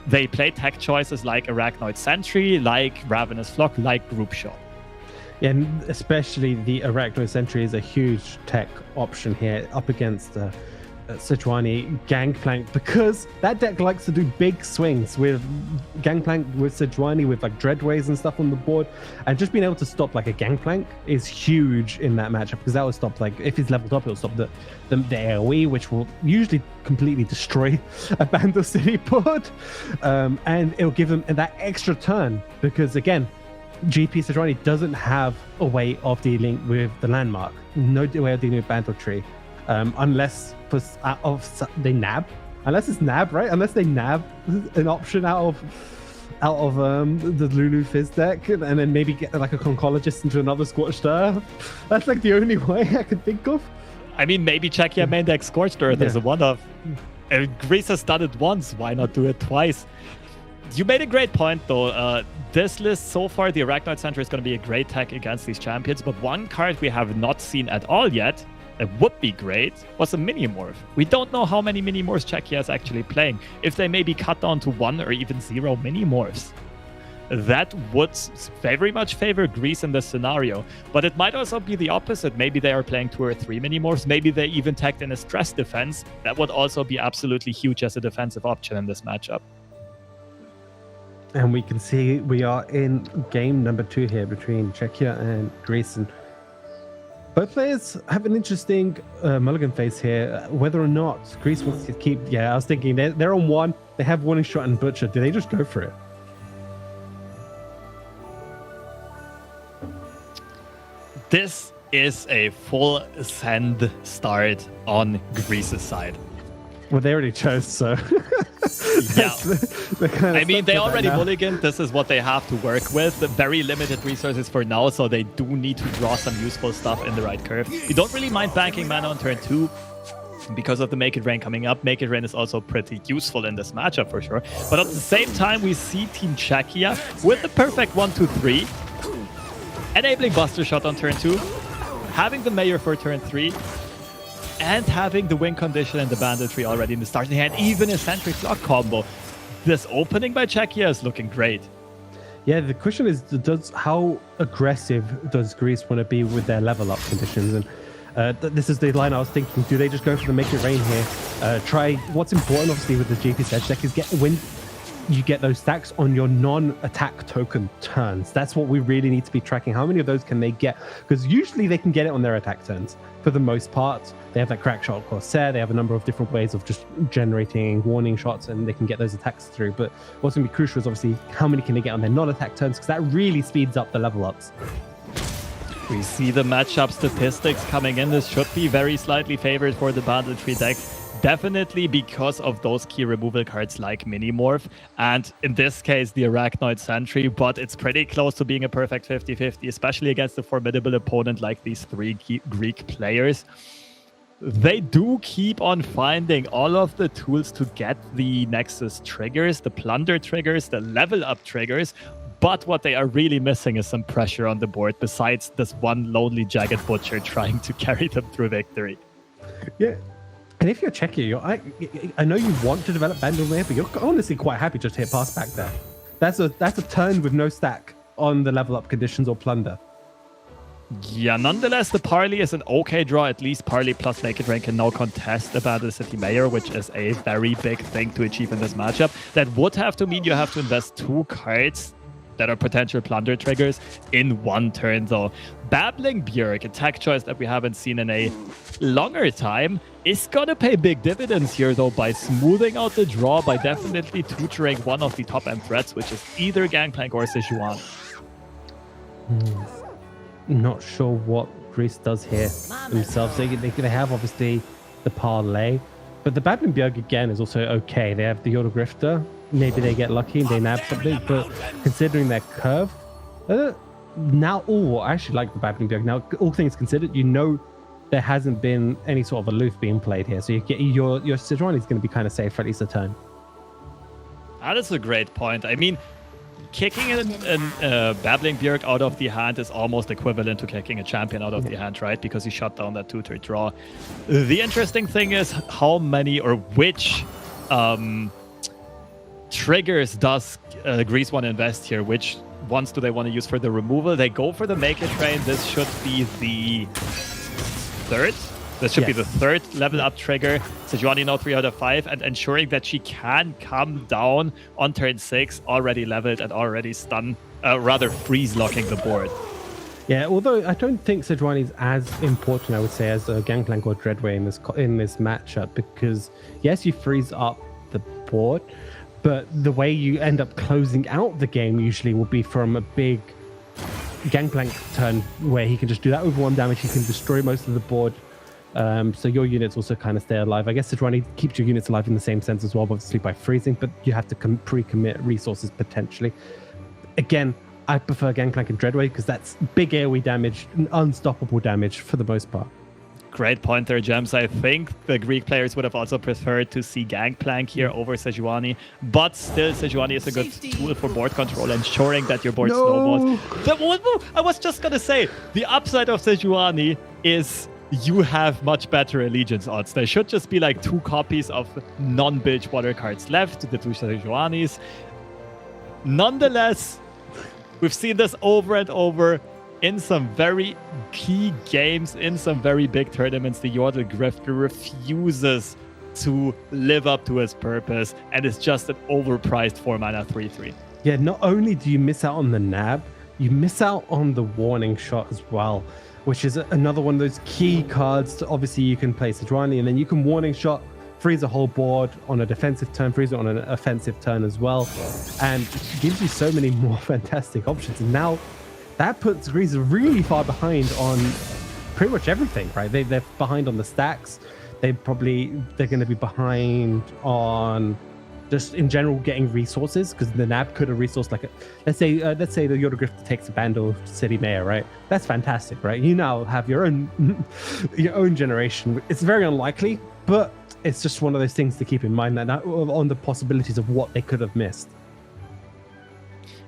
they play tech choices like Arachnoid Sentry, like Ravenous Flock, like Group Shot. Yeah, and especially the Arachnoid Sentry is a huge tech option here up against Sejuani Gangplank, because that deck likes to do big swings with Gangplank, with Sejuani, with like Dreadways and stuff on the board, and just being able to stop like a Gangplank is huge in that matchup, because that will stop, like, if he's leveled up, it'll stop the AoE, which will usually completely destroy a Bandle City board, and it'll give them that extra turn, because again, GP Sejuani doesn't have a way of dealing with the landmark, no way of dealing with Bandle Tree, unless they nab, unless it's nab, right? Unless they nab an option out of the Lulu Fizz deck, and then maybe get like a Concologist into another Scorched Earth. That's like the only way I can think of. I mean, maybe Czechia main deck Scorched Earth is a one-off. Greece has done it once, why not do it twice? You made a great point, though. This list so far, the Arachnoid Sentry is going to be a great tech against these champions, but one card we have not seen at all yet, that would be great, was a Minimorph. We don't know how many Minimorphs Czechia is actually playing. If they maybe cut down to 1 or even 0 Minimorphs, that would very much favor Greece in this scenario. But it might also be the opposite. Maybe they are playing 2 or 3 Minimorphs. Maybe they even tagged in a stress defense. That would also be absolutely huge as a defensive option in this matchup. And we can see we are in game number 2 here between Czechia and Greece. And both players have an interesting mulligan phase here. Whether or not Greece wants to keep... Yeah, I was thinking they're on 1. They have Warning Shot and Butcher. Do they just go for it? This is a full send start on Greece's side. Well, they already chose, so... Yeah. I mean, they already mulliganed. This is what they have to work with. Very limited resources for now, so they do need to draw some useful stuff in the right curve. You don't really mind banking mana on turn 2 because of the Make It Rain coming up. Make It Rain is also pretty useful in this matchup for sure. But at the same time, we see Team Czechia with the perfect 1-2-3, enabling Buster Shot on turn 2, having the Mayor for turn 3, and having the win condition and the Bandle Tree already in the starting hand, even a Sentry Clock combo. This opening by Czechia is looking great. Yeah, the question is, how aggressive does Greece want to be with their level up conditions? And this is the line I was thinking. Do they just go for the Make It Rain here? What's important, obviously, with the GP Sedge deck is when you get those stacks on your non-attack token turns. That's what we really need to be tracking. How many of those can they get? Because usually they can get it on their attack turns. For the most part, they have that Crack Shot Corsair. They have a number of different ways of just generating warning shots, and they can get those attacks through. But what's going to be crucial is obviously how many can they get on their non-attack turns, because that really speeds up the level ups. We see the matchup statistics coming in. This should be very slightly favored for the Bandle Tree deck. Definitely because of those key removal cards like Minimorph, and in this case the Arachnoid Sentry, but it's pretty close to being a perfect 50-50, especially against a formidable opponent like these 3 Greek players. They do keep on finding all of the tools to get the Nexus triggers, the Plunder triggers, the level up triggers, but what they are really missing is some pressure on the board besides this one lonely Jagged Butcher trying to carry them through victory. Yeah. And if you're Czechia, I know you want to develop Bandle there, but you're honestly quite happy just to hit pass back there. That's a turn with no stack on the level up conditions or plunder. Yeah, nonetheless, the Parley is an okay draw. At least Parley plus Make It Rain can now contest the Bandle City Mayor, which is a very big thing to achieve in this matchup. That would have to mean you have to invest 2 cards that are potential plunder triggers in 1 turn, though. Babbling Bjerg, a tech choice that we haven't seen in a longer time, is gonna pay big dividends here, though, by smoothing out the draw, by definitely tutoring one of the top-end threats, which is either Gangplank or Sichuan. Not sure what Greece does here themselves. They have, obviously, the Parlay, but the Babbling Bjerg, again, is also okay. They have the Yordle Grifter. Maybe they get lucky and they nab something, but considering their curve, now, I actually like the Babbling Bjerg. Now, all things considered, you know there hasn't been any sort of aloof being played here, so you get your Sejuani is going to be kind of safe for at least a turn. That is a great point. I mean, kicking a Babbling Bjerg out of the hand is almost equivalent to kicking a champion out of the hand, right? Because you shut down that 2-turn draw. The interesting thing is how many or which triggers does Greece want to invest here? Which ones do they want to use for the removal? They go for the Make It Train. This should be the third. This should be the third level up trigger. Sejuani now 3 out of 5 and ensuring that she can come down on turn 6, already leveled and already freeze locking the board. Yeah, although I don't think Sejuani is as important, I would say, as Gangplank or Dreadway in this matchup, because yes, you freeze up the board, but the way you end up closing out the game usually will be from a big Gangplank turn where he can just do that over 1 damage. He can destroy most of the board. So your units also kind of stay alive. I guess Sejuani keeps your units alive in the same sense as well, obviously by freezing, but you have to pre-commit resources potentially. Again, I prefer Gangplank and Dreadway because that's big AoE damage and unstoppable damage for the most part. Great point there, Gems. I think the Greek players would have also preferred to see Gangplank here over Sejuani, but still Sejuani is a good tool for board control, ensuring that your board snowballs. I was just going to say, the upside of Sejuani is you have much better allegiance odds. There should just be like 2 copies of non-Bilgewater cards left, the 2 Sejuanis. Nonetheless, we've seen this over and over in some very key games, in some very big tournaments. The Yordle Grifter refuses to live up to his purpose and is just an overpriced 4-mana 3/3. Yeah, not only do you miss out on the nab, you miss out on the warning shot as well, which is another one of those key cards. Obviously, you can play Sejuani and then you can warning shot, freeze a whole board on a defensive turn, freeze it on an offensive turn as well, and gives you so many more fantastic options. And now that puts Greece really far behind on pretty much everything, right? They're behind on the stacks. They're going to be behind on just in general getting resources, because the nab could have resourced like let's say the Yordle Grifter takes a Bandle City Mayor, right? That's fantastic, right? You now have your own generation. It's very unlikely, but it's just one of those things to keep in mind, that on the possibilities of what they could have missed.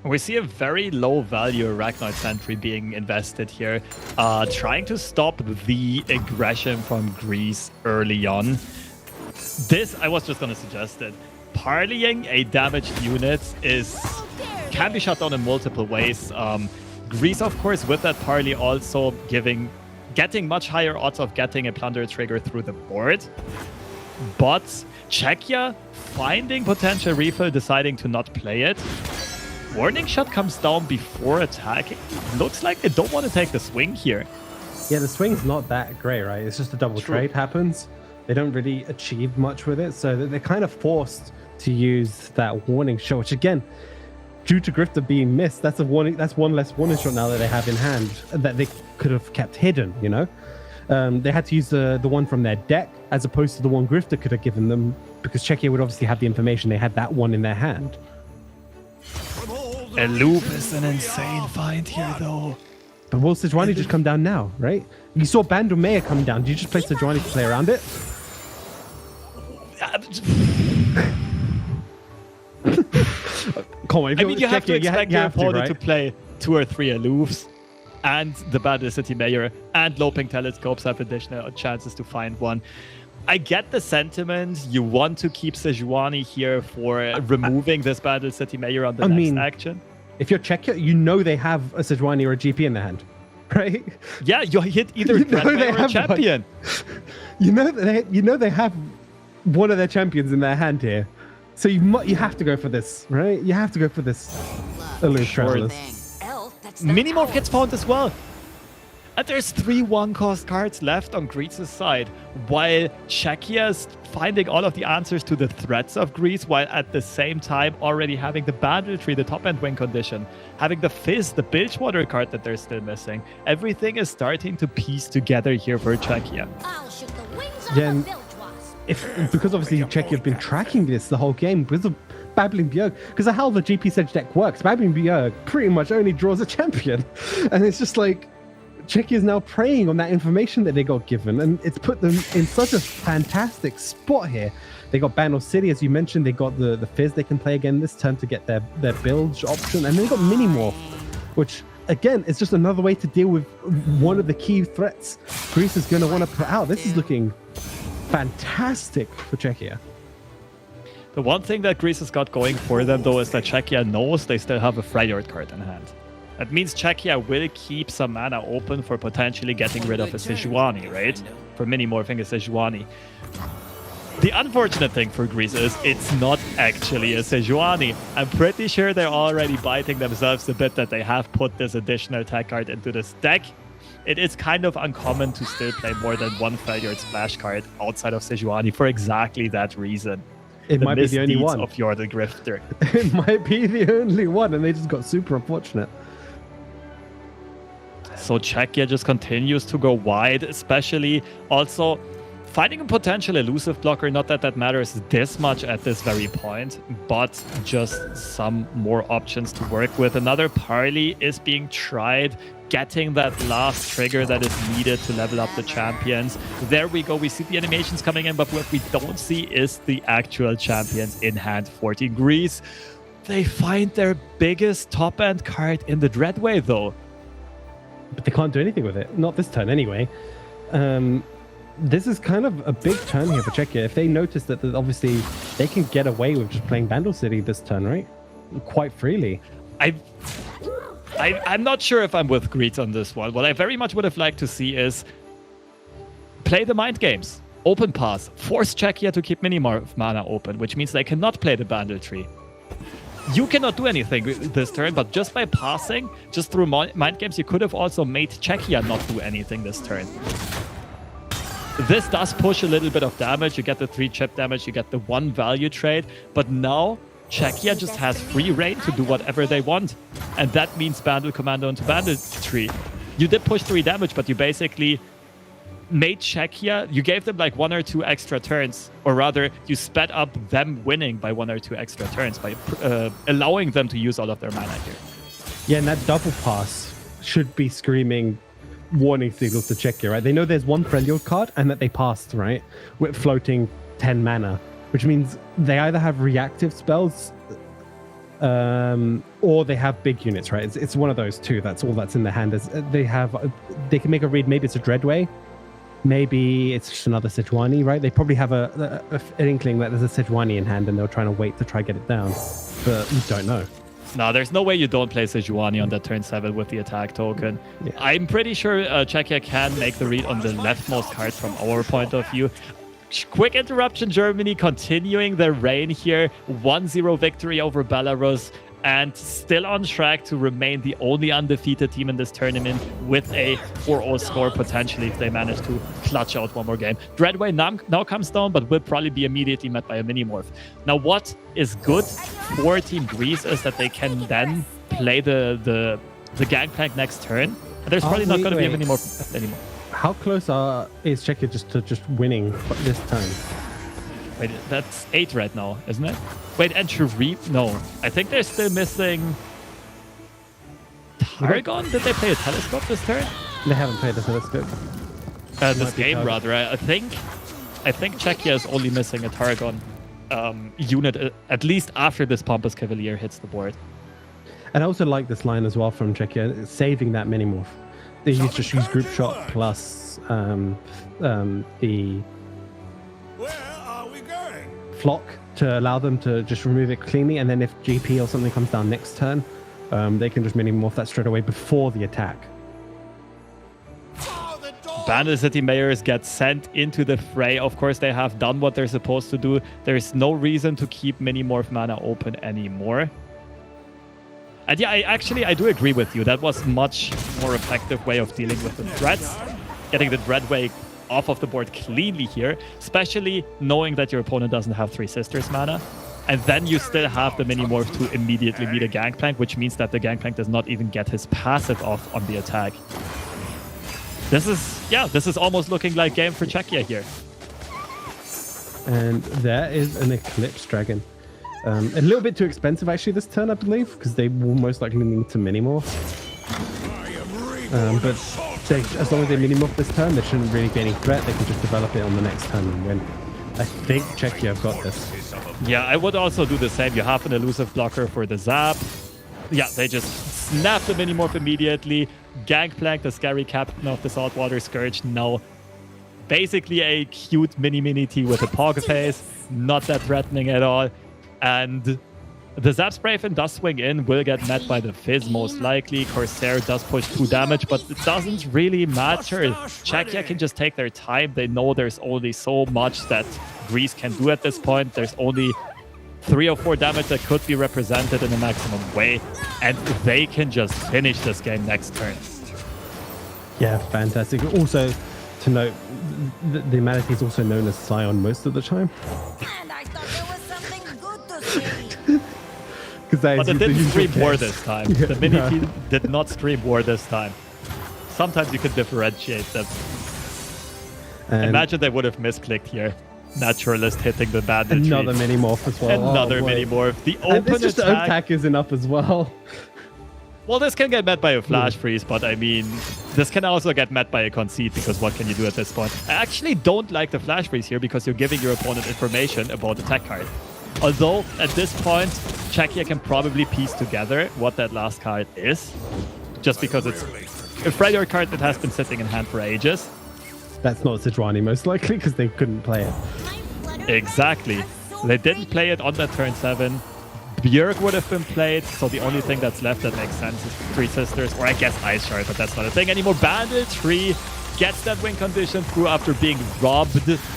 We see a very low value Arachnoid Sentry being invested here, trying to stop the aggression from Greece early on. This, I was just going to suggest it. Parleying a damaged unit can be shut down in multiple ways. Greece, of course, with that parley also getting much higher odds of getting a plunder trigger through the board. But Czechia finding potential refill, deciding to not play it. Warning shot comes down before attacking. Looks like they don't want to take the swing here. Yeah, the swing's not that great, right? It's just a double trade happens. They don't really achieve much with it, so they're kind of forced to use that warning shot, which again, due to Grifter being missed, that's one less warning shot now that they have in hand that they could have kept hidden, you know? They had to use the one from their deck as opposed to the one Grifter could have given them, because Czechia would obviously have the information. They had that one in their hand. A loop is an insane find here, though. But will Sejuani just come down now, right? You saw Bandle Mayor come down. Do you just play Sejuani to play around it? Come on, I mean, you have to expect your opponent right? to play 2 or 3 aloofs, and the Bandle City Mayor and Loping Telescopes have additional chances to find one. I get the sentiment. You want to keep Sejuani here for removing this Bandle City Mayor on the next action. If you're Czechia, you know they have a Sejuani or a GP in their hand, right? Yeah, you hit either Dreadway or a champion. You know they have one of their champions in their hand here. So you have to go for this, right? You have to go for this Aloof Travelers. Minimorph gets found as well. And there's 3 1-cost cards left on Greece's side, while Czechia is finding all of the answers to the threats of Greece, while at the same time already having the Bandle Tree, the top-end win condition, having the Fizz, the Bilgewater card that they're still missing. Everything is starting to piece together here for Czechia. Jen, because obviously Czechia have been tracking this the whole game because of Babbling Bjerg, because of how the GP Sedge deck works. Babbling Bjerg pretty much only draws a champion, and it's just like Czechia is now preying on that information that they got given, and it's put them in such a fantastic spot here. They got Bandle City, as you mentioned. They got the Fizz they can play again this turn to get their bilge option, and they got Minimorph, which again is just another way to deal with one of the key threats Greece is going to want to put out. This is looking fantastic for Czechia. The one thing that Greece has got going for them, though, is that Czechia knows they still have a Freljord card in hand. That means Czechia will keep some mana open for potentially getting rid of a Sejuani, right? For mini-morphing a Sejuani. The unfortunate thing for Greece is it's not actually a Sejuani. I'm pretty sure they're already biting themselves a bit that they have put this additional attack card into this deck. It is kind of uncommon to still play more than one Freljord splash card outside of Sejuani for exactly that reason. It might be the only one. Of Yor the Grifter. It might be the only one, and they just got super unfortunate. So Czechia just continues to go wide, especially also finding a potential elusive blocker. Not that that matters this much at this very point, but just some more options to work with. Another parley is being tried, getting that last trigger that is needed to level up the champions. There we go. We see the animations coming in, but what we don't see is the actual champions in hand. 14 Greece. They find their biggest top-end card in the Dreadway, though. But they can't do anything with it. Not this turn, anyway. This is kind of a big turn here for Czechia. If they notice that obviously they can get away with just playing Bandle City this turn, right? Quite freely. I'm not sure if I'm with Greets on this one. What I very much would have liked to see is play the mind games. Open pass. Force Czechia to keep Minimorph mana open, which means they cannot play the Bandle tree. You cannot do anything this turn, but just by passing, just through mind games, you could have also made Czechia not do anything this turn. This does push a little bit of damage. You get the 3 chip damage, you get the 1 value trade, but now Czechia just has free reign to do whatever they want. And that means Bandle Commando into Bandle tree. You did push 3 damage, but you basically made Czechia, you gave them like 1 or 2 extra turns, or rather you sped up them winning by 1 or 2 extra turns by allowing them to use all of their mana here. Yeah, and that double pass should be screaming warning signals to Czechia, right? They know there's one Freljord card and that they passed, right? With floating 10 mana, which means they either have reactive spells or they have big units, right? It's one of those two. That's all that's in their hand. Is they can make a read. Maybe it's a Dreadway. Maybe it's just another Sejuani, right? They probably have an inkling that there's a Sejuani in hand and they're trying to wait to try get it down. But you don't know. No, there's no way you don't play Sejuani on that turn 7 with the attack token. Yeah. I'm pretty sure Czechia can make the read on the leftmost card from our point of view. Quick interruption, Germany continuing their reign here. 1-0 victory over Belarus. And still on track to remain the only undefeated team in this tournament with a 4-0 score potentially if they manage to clutch out one more game. Dreadway now comes down, but will probably be immediately met by a Minimorph. Now, what is good for Team Greece is that they can then play the Gangplank next turn. And there's probably not going to be a Minimorph anymore. How close is Czechia just winning this turn? Wait, that's 8 right now, isn't it? Wait, and Sharif? No. I think they're still missing Tarragon? Did they play a Telescope this turn? They haven't played a Telescope. This game, rather. I think Czechia is only missing a Tarragon unit, at least after this Pompous Cavalier hits the board. And I also like this line as well from Czechia, saving that Minimorph. They just use Group Shot plus the Flock to allow them to just remove it cleanly, and then if GP or something comes down next turn, they can just Minimorph that straight away before the attack. Bandle City Mayors get sent into the fray. Of course, they have done what they're supposed to do. There's no reason to keep Minimorph mana open anymore. And yeah, I do agree with you. That was much more effective way of dealing with the threats. Getting the Dreadway off of the board cleanly here, especially knowing that your opponent doesn't have 3 Sisters mana. And then you still have the Minimorph to immediately meet a Gangplank, which means that the Gangplank does not even get his passive off on the attack. This is almost looking like game for Czechia here. And there is an Eclipse Dragon. A little bit too expensive actually this turn, I believe, because they will most likely need to Minimorph. But as long as they Minimorph this turn, there shouldn't really be any threat. They can just develop it on the next turn and win. I think Czechia have got this. Yeah, I would also do the same. You have an elusive blocker for the Zap. Yeah, they just snap the Minimorph immediately. Gangplank, the scary captain of the Saltwater Scourge, now basically a cute mini-T with a Pog face. Not that threatening at all. And the Zap Spray, if it does swing in, will get met by the Fizz most likely. Corsair does push 2 damage, but it doesn't really matter. Czechia can just take their time. They know there's only so much that Greece can do at this point. There's only 3 or 4 damage that could be represented in a maximum way, and they can just finish this game next turn. Yeah, fantastic. Also, to note, the Manatee is also known as Scion most of the time. And I thought there was something good to say. But it didn't scream war case. this time. The mini team did not scream war this time. Sometimes you can differentiate them. Imagine they would have misclicked here. Naturalist hitting the bandit. Another mini morph as well. Another mini morph. The open just attack is enough as well. Well, this can get met by a flash freeze, but I mean, this can also get met by a concede, because what can you do at this point? I actually don't like the flash freeze here, because you're giving your opponent information about the tech card. Although, at this point, Czechia can probably piece together what that last card is, just because it's a Freljord card that has been sitting in hand for ages. That's not Sidrani, most likely, because they couldn't play it. Exactly. They didn't play it on that turn 7. Björk would have been played, so the only thing that's left that makes sense is 3 Sisters, or I guess Ice Shard, but that's not a thing anymore. Bandit 3 gets that win condition through after being robbed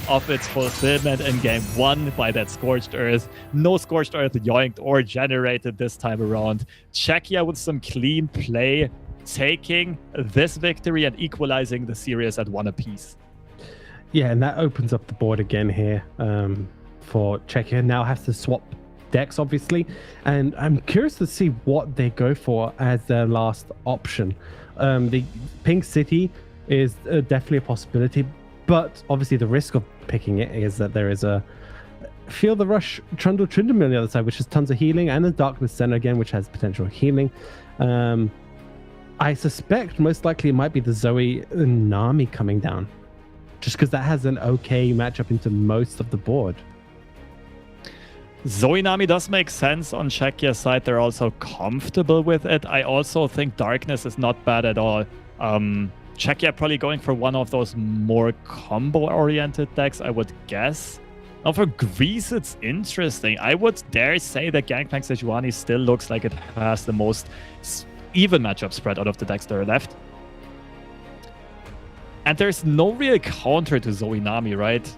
of its fulfillment in game 1 by that Scorched Earth. No Scorched Earth yoinked or generated this time around. Czechia with some clean play, taking this victory and equalizing the series at 1 apiece. Yeah, and that opens up the board again here for Czechia. Now has to swap decks, obviously, and I'm curious to see what they go for as their last option. The Pink City is definitely a possibility, but obviously the risk of picking it is that there is a Feel the Rush Trundle Tryndamere on the other side, which has tons of healing, and a Darkness Center again, which has potential healing. I suspect most likely it might be the Zoe Nami coming down, just because that has an okay matchup into most of the board. Zoe Nami does make sense on Czechia's side. They're also comfortable with it. I also think Darkness is not bad at all. Czechia probably going for one of those more combo-oriented decks, I would guess. Now for Greece, it's interesting. I would dare say that Gangplank Sejuani still looks like it has the most even matchup spread out of the decks that are left. And there's no real counter to Zoe Nami, right?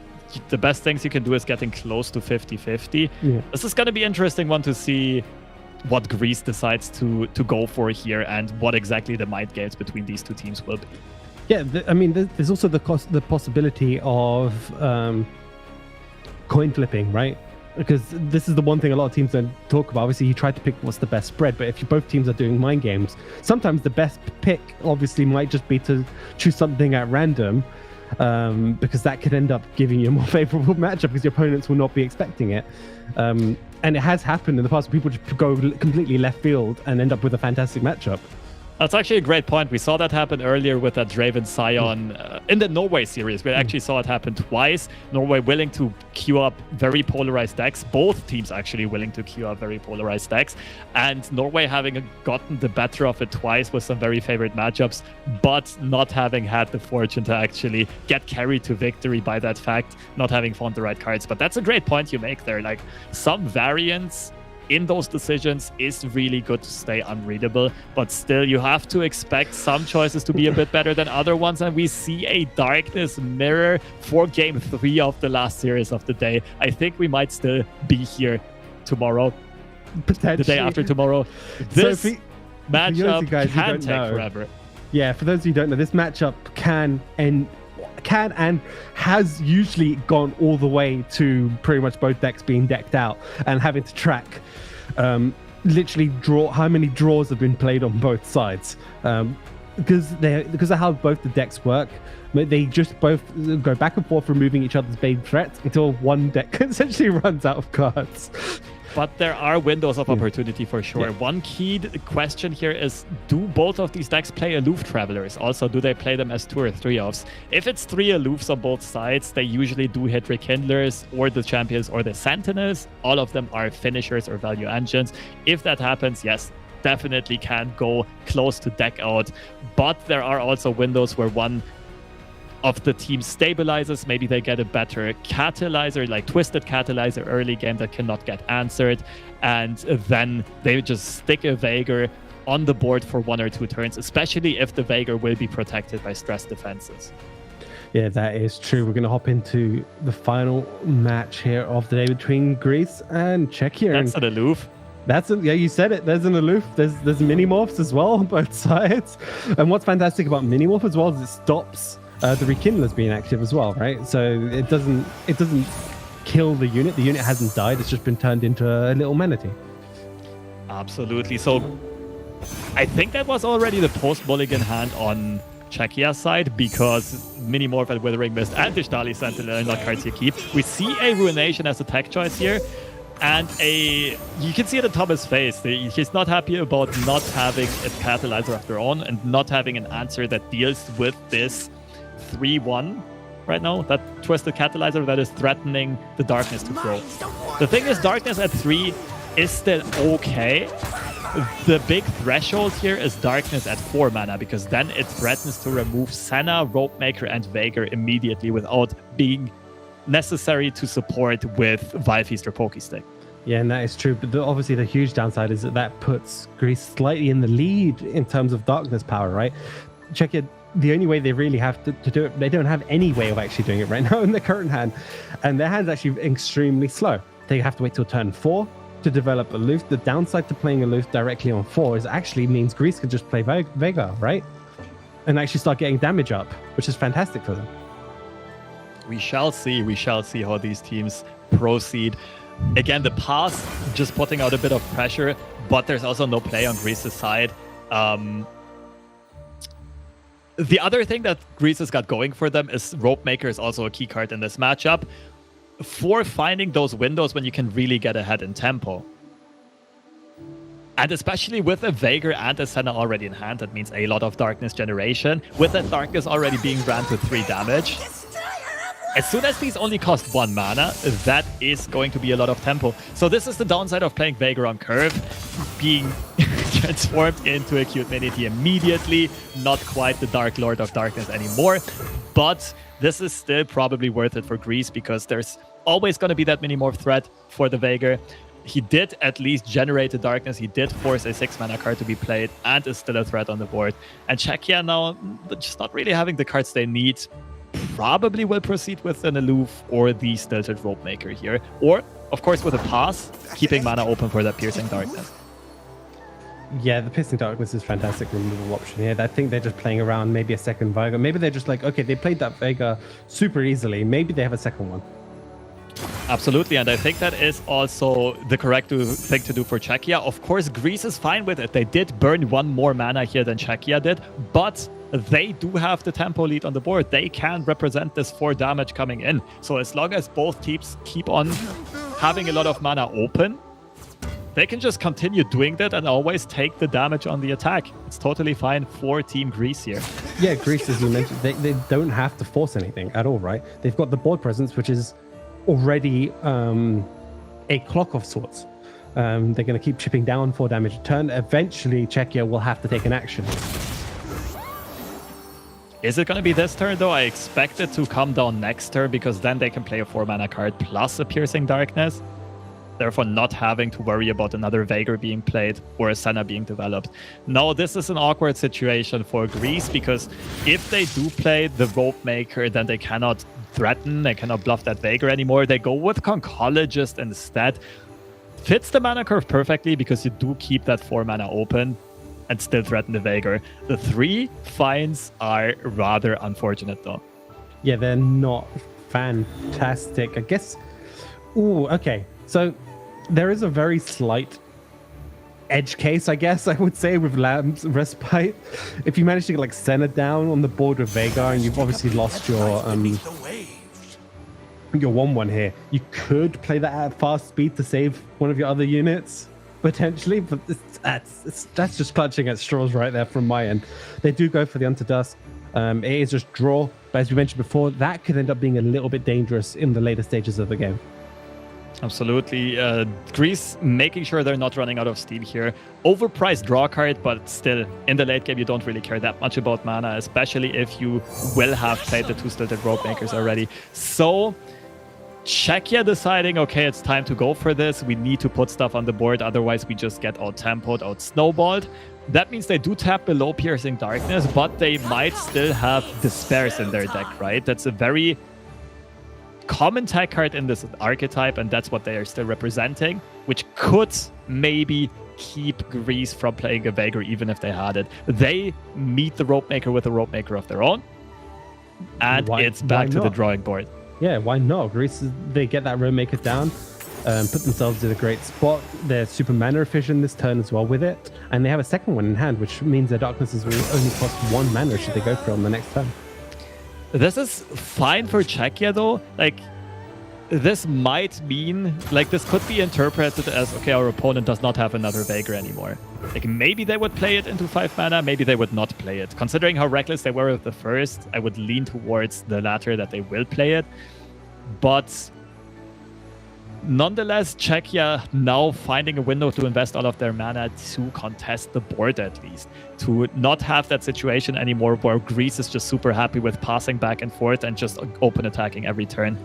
The best things you can do is getting close to 50-50. Yeah. This is going to be interesting one to see what Greece decides to go for here and what exactly the mind games between these two teams will be. Yeah, I mean, there's also the possibility of coin flipping, right? Because this is the one thing a lot of teams don't talk about. Obviously, you try to pick what's the best spread, but if both teams are doing mind games, sometimes the best pick obviously might just be to choose something at random, because that could end up giving you a more favorable matchup because your opponents will not be expecting it. And it has happened in the past. People just go completely left field and end up with a fantastic matchup. That's actually a great point. We saw that happen earlier with that Draven Scion in the Norway series. We actually saw it happen twice. Norway willing to queue up very polarized decks. Both teams actually willing to queue up very polarized decks. And Norway having gotten the better of it twice with some very favorite matchups, but not having had the fortune to actually get carried to victory by that fact, not having found the right cards. But that's a great point you make there. Like, some variance in those decisions is really good to stay unreadable, but still you have to expect some choices to be a bit better than other ones, and we see a Darkness Mirror for game 3 of the last series of the day. I think we might still be here tomorrow, the day after tomorrow. This matchup can take forever. Yeah, for those of you who don't know, this matchup can and has usually gone all the way to pretty much both decks being decked out and having to track literally how many draws have been played on both sides, because of how both the decks work. They just both go back and forth removing each other's main threats until one deck essentially runs out of cards. But there are windows of opportunity for sure. Yeah. One key question here is, do both of these decks play Aloof Travelers? Also, do they play them as 2 or 3-offs? If it's 3 Aloofs on both sides, they usually do hit Rekindlers or the Champions or the Sentinels. All of them are finishers or value engines. If that happens, yes, definitely can go close to deck out. But there are also windows where one of the team stabilizes. Maybe they get a better catalyzer, like twisted catalyzer early game that cannot get answered. And then they just stick a Veigar on the board for 1 or 2 turns, especially if the Veigar will be protected by stress defenses. Yeah, that is true. We're going to hop into the final match here of the day between Greece and Czechia. That's an aloof. Yeah, you said it. There's an aloof. There's mini morphs as well on both sides. And what's fantastic about mini morph as well is it stops the rekindlers being active as well, right? So it doesn't kill the unit. The unit hasn't died. It's just been turned into a little manatee. Absolutely. So I think that was already the post-mulligan hand on Czechia's side, because Minimorph and Withering Mist and Tishtali Sentinel are not cards you keep. We see a Ruination as a tech choice here, and you can see it in Thomas' face. He's not happy about not having a catalyzer of their own and not having an answer that deals with this 3-1 right now, that twisted catalyzer that is threatening the darkness to grow. The thing is, darkness at 3 is still okay. The big threshold here is darkness at 4 mana, because then it threatens to remove Senna, Ropemaker, and Veigar immediately without being necessary to support with Vilefeast or Pokestick. Yeah, and that is true. But obviously the huge downside is that puts Greece slightly in the lead in terms of darkness power, right? Czechia, the only way they really have to do it, they don't have any way of actually doing it right now in their current hand. And their hand's actually extremely slow. They have to wait till turn 4 to develop aloof. The downside to playing aloof directly on 4 is actually means Greece can just play Veigar, right? And actually start getting damage up, which is fantastic for them. We shall see how these teams proceed. Again, the pass just putting out a bit of pressure, but there's also no play on Greece's side. The other thing that Greece has got going for them is Ropemaker is also a key card in this matchup for finding those windows when you can really get ahead in tempo. And especially with a Veigar and a Senna already in hand, that means a lot of darkness generation. With that darkness already being granted 3 damage. As soon as these only cost 1 mana, that is going to be a lot of tempo. So this is the downside of playing Veigar on curve, being transformed into a cute manatee immediately. Not quite the Dark Lord of Darkness anymore, but this is still probably worth it for Greece, because there's always going to be that Minimorph threat for the Veigar. He did at least generate the darkness. He did force a 6-mana card to be played and is still a threat on the board. And Czechia now, just not really having the cards they need, probably will proceed with an aloof or the stilted Ropemaker here. Or, of course, with a pass, keeping mana open for that Piercing Darkness. Yeah, the Piercing Darkness is a fantastic removal option here. I think they're just playing around maybe a second Veigar. Maybe they're just like, okay, they played that Veigar super easily. Maybe they have a second one. Absolutely, and I think that is also the correct thing to do for Czechia. Of course, Greece is fine with it. They did burn 1 more mana here than Czechia did, but they do have the tempo lead on the board. They can represent this 4 damage coming in. So as long as both teams keep on having a lot of mana open, they can just continue doing that and always take the damage on the attack. It's totally fine for Team Greece here. Yeah, Greece, as you mentioned, they don't have to force anything at all, right? They've got the board presence, which is already a clock of sorts. They're going to keep chipping down 4 damage a turn. Eventually, Czechia will have to take an action. Is it going to be this turn, though? I expect it to come down next turn, because then they can play a 4-mana card plus a Piercing Darkness. Therefore, not having to worry about another Veigar being played or a Senna being developed. Now, this is an awkward situation for Greece, because if they do play the Ropemaker, then they cannot threaten, they cannot bluff that Veigar anymore. They go with Conchologist instead. Fits the mana curve perfectly, because you do keep that 4 mana open and still threaten the Veigar. The 3 finds are rather unfortunate, though. Yeah, they're not fantastic. I guess... Ooh, okay. So there is a very slight edge case, I guess, I would say, with Lamb's Respite. If you manage to get like Senna down on the board with Veigar, and you've obviously lost your 1/1 here, you could play that at fast speed to save one of your other units, potentially, but that's just clutching at straws right there from my end. They do go for the Unto Dusk. It is just draw, but as we mentioned before, that could end up being a little bit dangerous in the later stages of the game. Absolutely. Greece making sure they're not running out of steam here. Overpriced draw card, but still, in the late game, you don't really care that much about mana, especially if you will have played the 2-stilted rope makers already. So, Czechia deciding, okay, it's time to go for this. We need to put stuff on the board, otherwise we just get out-tempoed, out-snowballed. That means they do tap below Piercing Darkness, but they might still have Despairs in their deck, right? That's a very common tag card in this archetype, and that's what they are still representing, which could maybe keep Greece from playing a Veigar even if they had it. They meet the Rope Maker with a Rope Maker of their own, and it's back to the drawing board. Yeah, why not? Greece, they get that Rope Maker down, put themselves in a great spot. They're super mana efficient this turn as well with it, and they have a second one in hand, which means their Darknesses will only cost 1 mana should they go for it on the next turn. This is fine for Czechia though. Like, this might mean, like, this could be interpreted as, okay, our opponent does not have another Veigar anymore. Like, maybe they would play it into 5 mana, maybe they would not play it. Considering how reckless they were with the first, I would lean towards the latter, that they will play it. But nonetheless, Czechia now finding a window to invest all of their mana to contest the board at least. To not have that situation anymore where Greece is just super happy with passing back and forth and just open attacking every turn.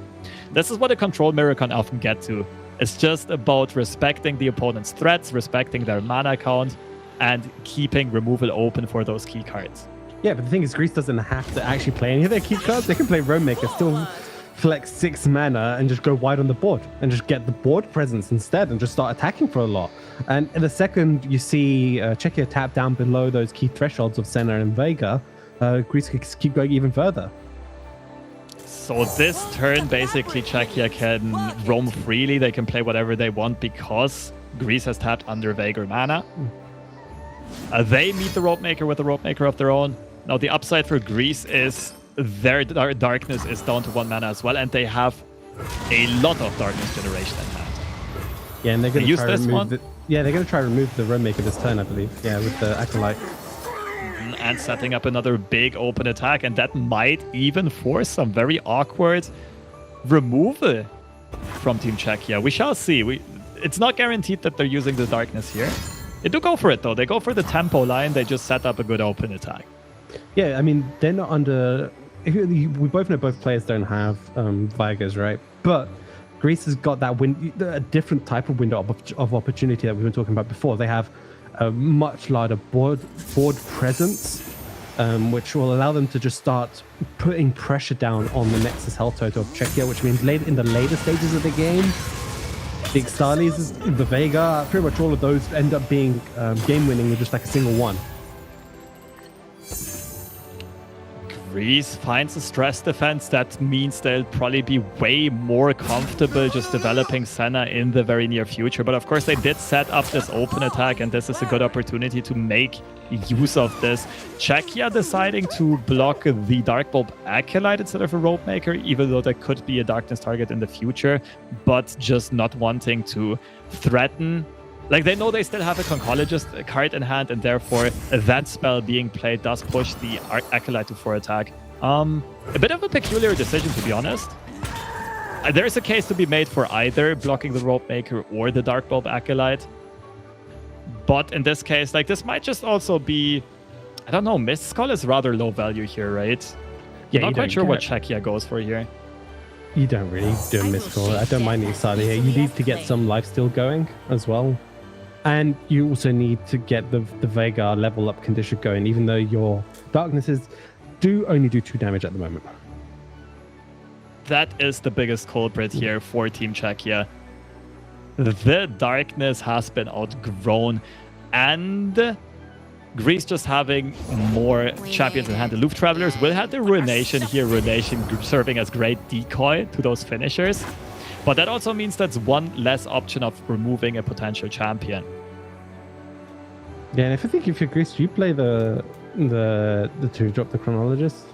This is what a control mirror can often get to. It's just about respecting the opponent's threats, respecting their mana count, and keeping removal open for those key cards. Yeah, but the thing is, Greece doesn't have to actually play any of their key cards. They can play Rope Maker, still flex 6 mana and just go wide on the board and just get the board presence instead and just start attacking for a lot. And in the second you see Czechia tap down below those key thresholds of Senna and Veigar, Greece can keep going even further. So this turn, basically, Czechia can roam freely. They can play whatever they want because Greece has tapped under Veigar mana. They meet the Rope Maker with a Rope Maker of their own. Now, the upside for Greece is their darkness is down to 1 mana as well, and they have a lot of darkness generation in hand. Yeah, and they're going to use this one. They're going to try to remove the Rope Maker this turn, I believe. Yeah, with the Acolyte. And setting up another big open attack, and that might even force some very awkward removal from Team Czechia. We shall see. It's not guaranteed that they're using the darkness here. They do go for it though. They go for the tempo line. They just set up a good open attack. Yeah, I mean, they're not under... We both know both players don't have Veigars, right? But Greece has got that a different type of window of opportunity that we were talking about before. They have a much larger board presence, which will allow them to just start putting pressure down on the Nexus health total of Czechia, which means in the later stages of the game, the Ixtalis, the Veigar, pretty much all of those end up being game-winning with just like a single one. Greece finds a stress defense. That means they'll probably be way more comfortable just developing Senna in the very near future. But of course, they did set up this open attack, and this is a good opportunity to make use of this. Czechia deciding to block the Dark Bulb Acolyte instead of a Rope Maker, even though there could be a Darkness target in the future, but just not wanting to threaten. Like, they know they still have a Conchologist card in hand, and therefore that spell being played does push the Acolyte to 4 attack. A bit of a peculiar decision, to be honest. There's a case to be made for either blocking the Rope Maker or the Dark Bulb Acolyte. But in this case, like, this might just also be... I don't know, Mist Skull is rather low value here, right? Yeah, I'm not quite sure what Czechia goes for here. You don't really do a Mist Skull. I don't mind the Ixtali here. You need to get some lifesteal going as well. And you also need to get the Veigar level up condition going, even though your Darknesses do only do 2 damage at the moment. That is the biggest culprit here for Team Czechia. The Darkness has been outgrown, and Greece just having more champions in hand. The Loop Travelers will have the Ruination here, Ruination serving as great decoy to those finishers. But that also means that's one less option of removing a potential champion. Yeah, and if you're Greece, do you play the 2-drop, the Chronologist?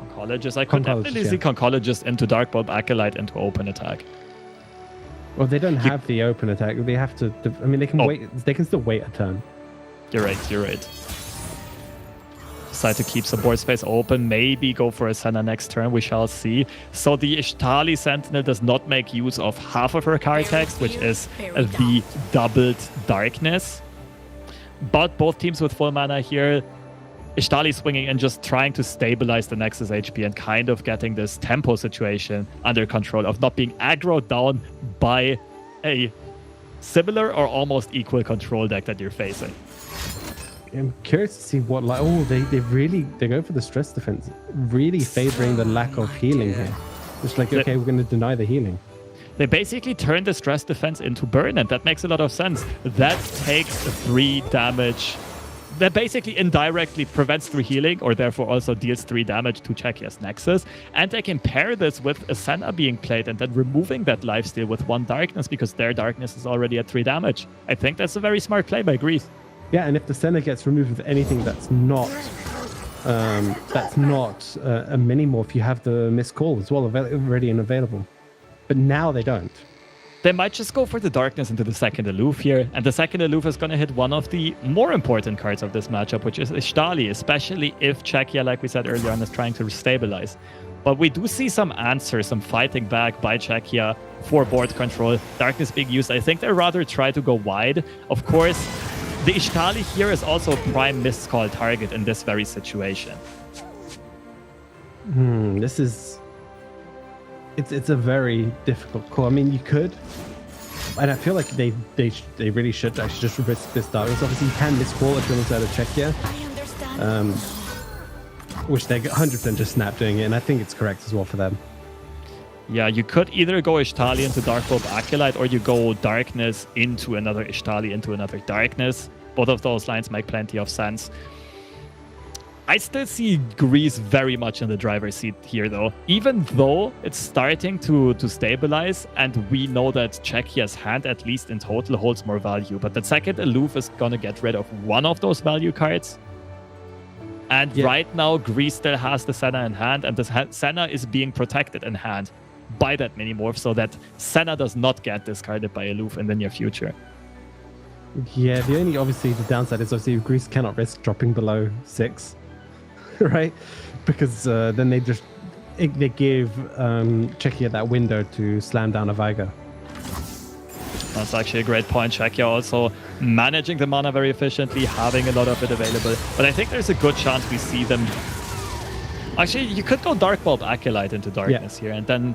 Conchologist. I could definitely see Conchologist into Dark Bulb Acolyte into open attack. Well, they don't have the open attack. They have to... I mean, they can wait. They can still wait a turn. You're right. decide to keep some board space open, maybe go for a Senna next turn, we shall see. So the Ishtali Sentinel does not make use of half of her card text, which is the doubled darkness. But both teams with full mana here, Ishtali swinging and just trying to stabilize the Nexus HP and kind of getting this tempo situation under control of not being aggroed down by a similar or almost equal control deck that you're facing. I'm curious to see what, like, they go for the stress defense, really favoring the lack of healing here. It's like, okay, we're going to deny the healing. They basically turn the stress defense into burn, and that makes a lot of sense. That takes 3 damage. That basically indirectly prevents 3 healing, or therefore also deals 3 damage to Czechia's Nexus. And they can pair this with a Senna being played and then removing that lifesteal with 1 darkness because their darkness is already at 3 damage. I think that's a very smart play by Greece. Yeah, and if the Senna gets removed with anything that's not a mini-morph, you have the missed call as well already and available. But now they don't. They might just go for the darkness into the second aloof here, and the second aloof is going to hit one of the more important cards of this matchup, which is Ishtali, especially if Czechia, like we said earlier on, is trying to stabilize. But we do see some answers, some fighting back by Czechia for board control. Darkness being used. I think they rather try to go wide. Of course, the Ishtali here is also a prime missed call target in this very situation. This is... It's a very difficult call. I mean, you could, and I feel like they really should actually just risk this darkness. Obviously, you can miscall if you're outside of Czechia, which they 100% just snap doing it, and I think it's correct as well for them. Yeah, you could either go Ishtali into Dark Bulb Acolyte, or you go Darkness into another Ishtali into another Darkness. Both of those lines make plenty of sense. I still see Greece very much in the driver's seat here, though. Even though it's starting to stabilize, and we know that Czechia's hand, at least in total, holds more value. But the second aloof is going to get rid of one of those value cards. And right now, Greece still has the Senna in hand, and the Senna is being protected in hand by that mini-morph, so that Senna does not get discarded by aloof in the near future. Yeah, the downside is obviously Greece cannot risk dropping below 6. Right, because then they give Czechia that window to slam down a Veigar. That's actually a great point. Czechia also managing the mana very efficiently, having a lot of it available. But I think there's a good chance we see them. Actually, you could go Dark Bulb Acolyte into darkness here, and then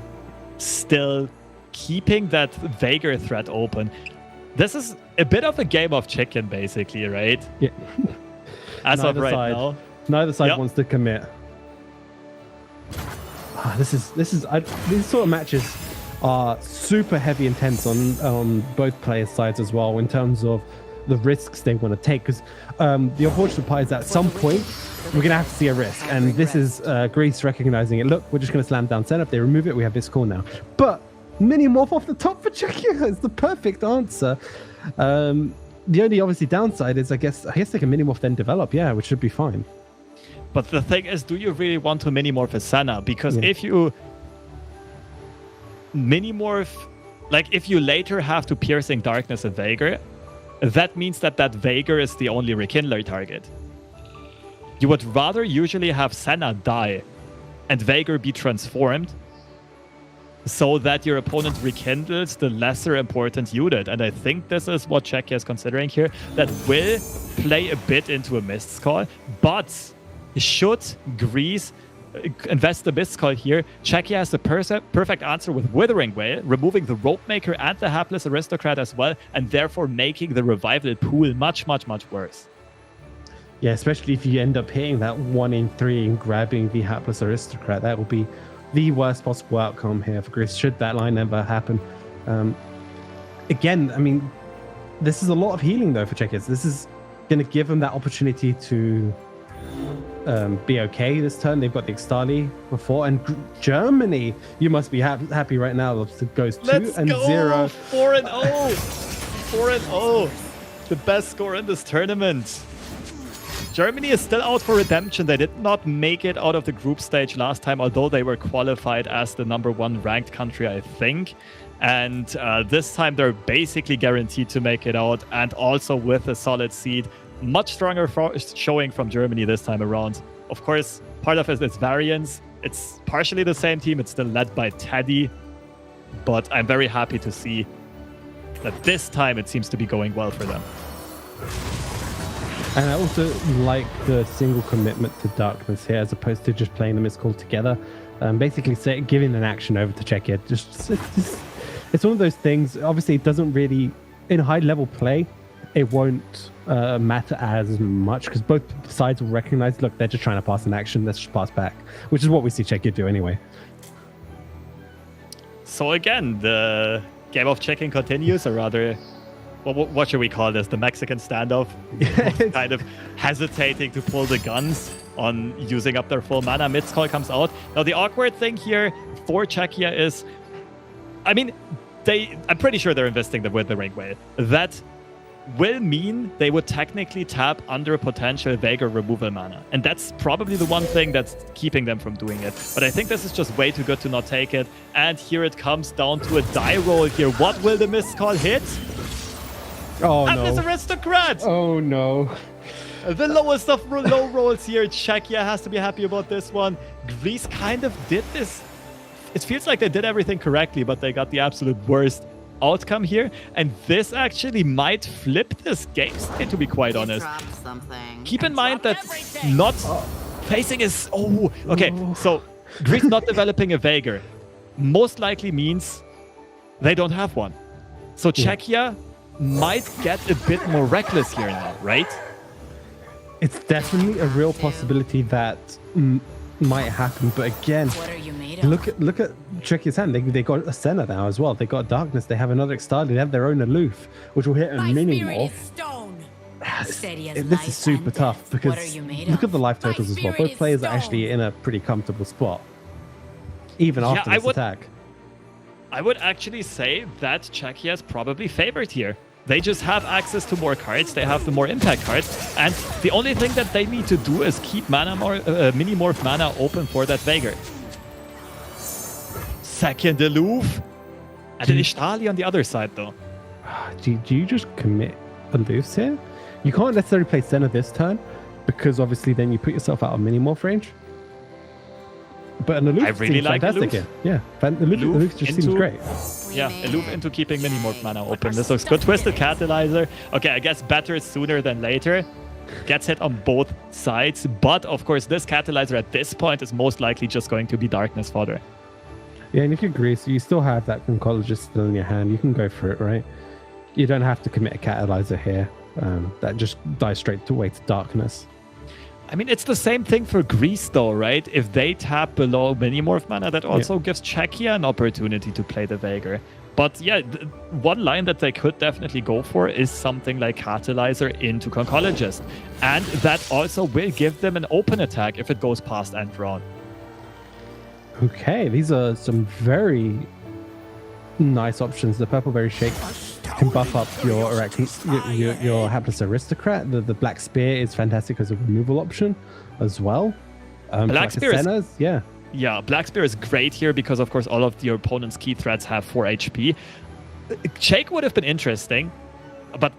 still keeping that Veigar threat open. This is a bit of a game of chicken, basically, right? Yeah. As of right now. Neither side wants to commit. These sort of matches are super heavy intense on both players' sides as well in terms of the risks they want to take. Because the unfortunate part is that at some point we're going to have to see a risk, and this is Greece recognizing it. Look, we're just going to slam down Senna. If they remove it, we have this call now. But mini morph off the top for Czechia is the perfect answer. The only obviously downside is I guess they can mini morph then develop, which should be fine. But the thing is, do you really want to mini-morph a Senna? Because if you mini-morph, like if you later have to Piercing Darkness a Veigar, that means that Veigar is the only Rekindler target. You would rather usually have Senna die and Veigar be transformed so that your opponent rekindles the lesser important unit. And I think this is what Czechia is considering here. That will play a bit into a Mist's Call, but should Greece invest the Mist's Call here, Czechia has the perfect answer with Withering Wail, removing the Rope Maker and the Hapless Aristocrat as well, and therefore making the revival pool much, much, much worse. Yeah, especially if you end up hitting that 1 in 3 and grabbing the Hapless Aristocrat. That will be the worst possible outcome here for Greece, should that line ever happen. Again, I mean, this is a lot of healing, though, for Czechia. This is going to give them that opportunity to be okay this turn. They've got the Ixtali before, and Germany, you must be happy right now. It goes 2-0. 4-0. 4-0. The best score in this tournament. Germany is still out for redemption. They did not make it out of the group stage last time, although they were qualified as the #1 ranked country, I think. And this time they're basically guaranteed to make it out, and also with a solid seed. Much stronger showing from Germany this time around. Of course, part of it is variance. It's partially the same team. It's still led by Teddy. But I'm very happy to see that this time it seems to be going well for them. And I also like the single commitment to darkness here, as opposed to just playing them as called together. Basically, giving an action over to Czechia. It's one of those things. Obviously, it doesn't really, in high level play, it won't matter as much because both sides will recognize, look, they're just trying to pass an action. Let's just pass back, which is what we see Czechia do anyway. So again, the game of checking continues, or rather, what should we call this? The Mexican standoff. Kind of hesitating to pull the guns on using up their full mana. Mid's call comes out. Now, the awkward thing here for Czechia is, I mean, I'm pretty sure they're investing with the Ring Whale. That will mean they would technically tap under a potential Veigar removal mana. And that's probably the one thing that's keeping them from doing it. But I think this is just way too good to not take it. And here it comes down to a die roll here. What will the Mist Call hit? Oh, Atlas no. Aristocrat! Oh, no. The lowest of low rolls here. Czechia has to be happy about this one. Greece kind of did this. It feels like they did everything correctly, but they got the absolute worst outcome here. And this actually might flip this game state, to be quite honest. Keep in mind that not facing is... Oh, okay. So Greece not developing a Veigar most likely means they don't have one. So Czechia might get a bit more reckless here now, right? It's definitely a real possibility that might happen, but again, look at Czechia's hand. They got a Senna now as well. They got Darkness. They have another Extali. They have their own Aloof, which will hit a mini morph. This is super tough because look at the life totals as well. Both players are actually in a pretty comfortable spot, even after this attack. I would actually say that Czechia is probably favored here. They just have access to more cards. They have the more impact cards. And the only thing that they need to do is keep mini morph mana open for that Veigar. Second Aloof. And then Ishtali on the other side, though. Do you just commit Aloofs here? You can't necessarily play Senna this turn, because obviously then you put yourself out of mini morph range. But an Aloof I really seems like fantastic Aloof. here. Yeah, Aloof just seems great. Yeah, Aloof into keeping mini morph mana open. This looks good. Twisted Catalyzer. Okay, I guess better sooner than later. Gets hit on both sides. But, of course, this Catalyzer at this point is most likely just going to be Darkness fodder. Yeah, and if you agree, so you still have that Oncologist still in your hand. You can go for it, right? You don't have to commit a Catalyzer here. That just dies straight away to Darkness. I mean, it's the same thing for Greece, though, right? If they tap below Minimorph mana, that also gives Czechia an opportunity to play the Veigar. But yeah, one line that they could definitely go for is something like Catalyzer into Conchologist. And that also will give them an open attack if it goes past end round. Okay, these are some very nice options. The Purple Berry Shake can buff up your Hapless Aristocrat. The Black Spear is fantastic as a removal option as well. Black Spear is... Yeah. Yeah, Black Spear is great here because, of course, all of your opponent's key threats have 4 HP. Shake would have been interesting, but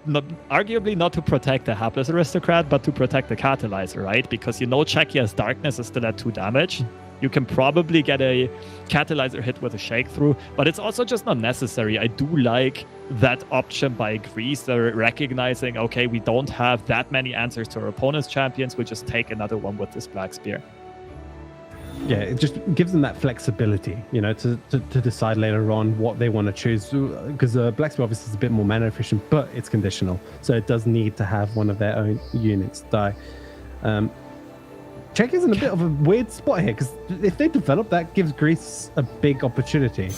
arguably not to protect the Hapless Aristocrat, but to protect the Catalyzer, right? Because you know Czechia's Darkness is still at 2 damage. You can probably get a Catalyzer hit with a Shake through, but it's also just not necessary. I do like that option by Greece. They're recognizing, okay, we don't have that many answers to our opponent's champions. We'll just take another one with this Black Spear. Yeah, it just gives them that flexibility, you know, to decide later on what they want to choose. Because Black Spear obviously is a bit more mana efficient, but it's conditional. So it does need to have one of their own units die. Czechia's in a bit of a weird spot here, because if they develop, that gives Greece a big opportunity.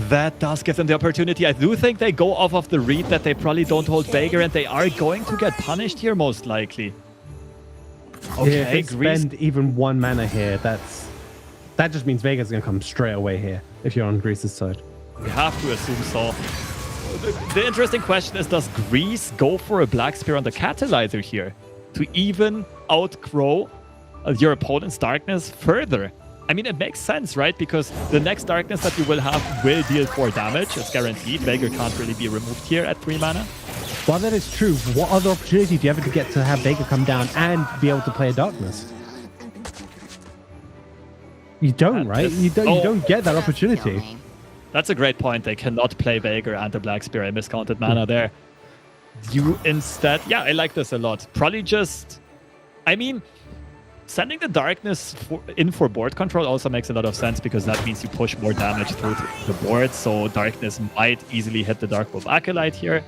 That does give them the opportunity. I do think they go off of the read that they probably don't hold Veigar, and they are going to get punished here most likely. Okay, yeah, if they spend even 1 mana here, that just means Veigar's going to come straight away here if you're on Greece's side. We have to assume so. The interesting question is, does Greece go for a Black Spear on the Catalyzer here to even outgrow your opponent's Darkness further? I mean, it makes sense, right? Because the next Darkness that you will have will deal 4 damage. It's guaranteed. Veigar can't really be removed here at 3 mana. While that is true, what other opportunity do you ever get to have Vega come down and be able to play a Darkness? You don't, right? You don't get that opportunity. That's a great point. They cannot play Vega and the Black Spear. I miscounted mana there. You instead... Yeah, I like this a lot. Probably just... I mean, sending the Darkness in for board control also makes a lot of sense because that means you push more damage through the board. So Darkness might easily hit the Dark Wolf Acolyte here.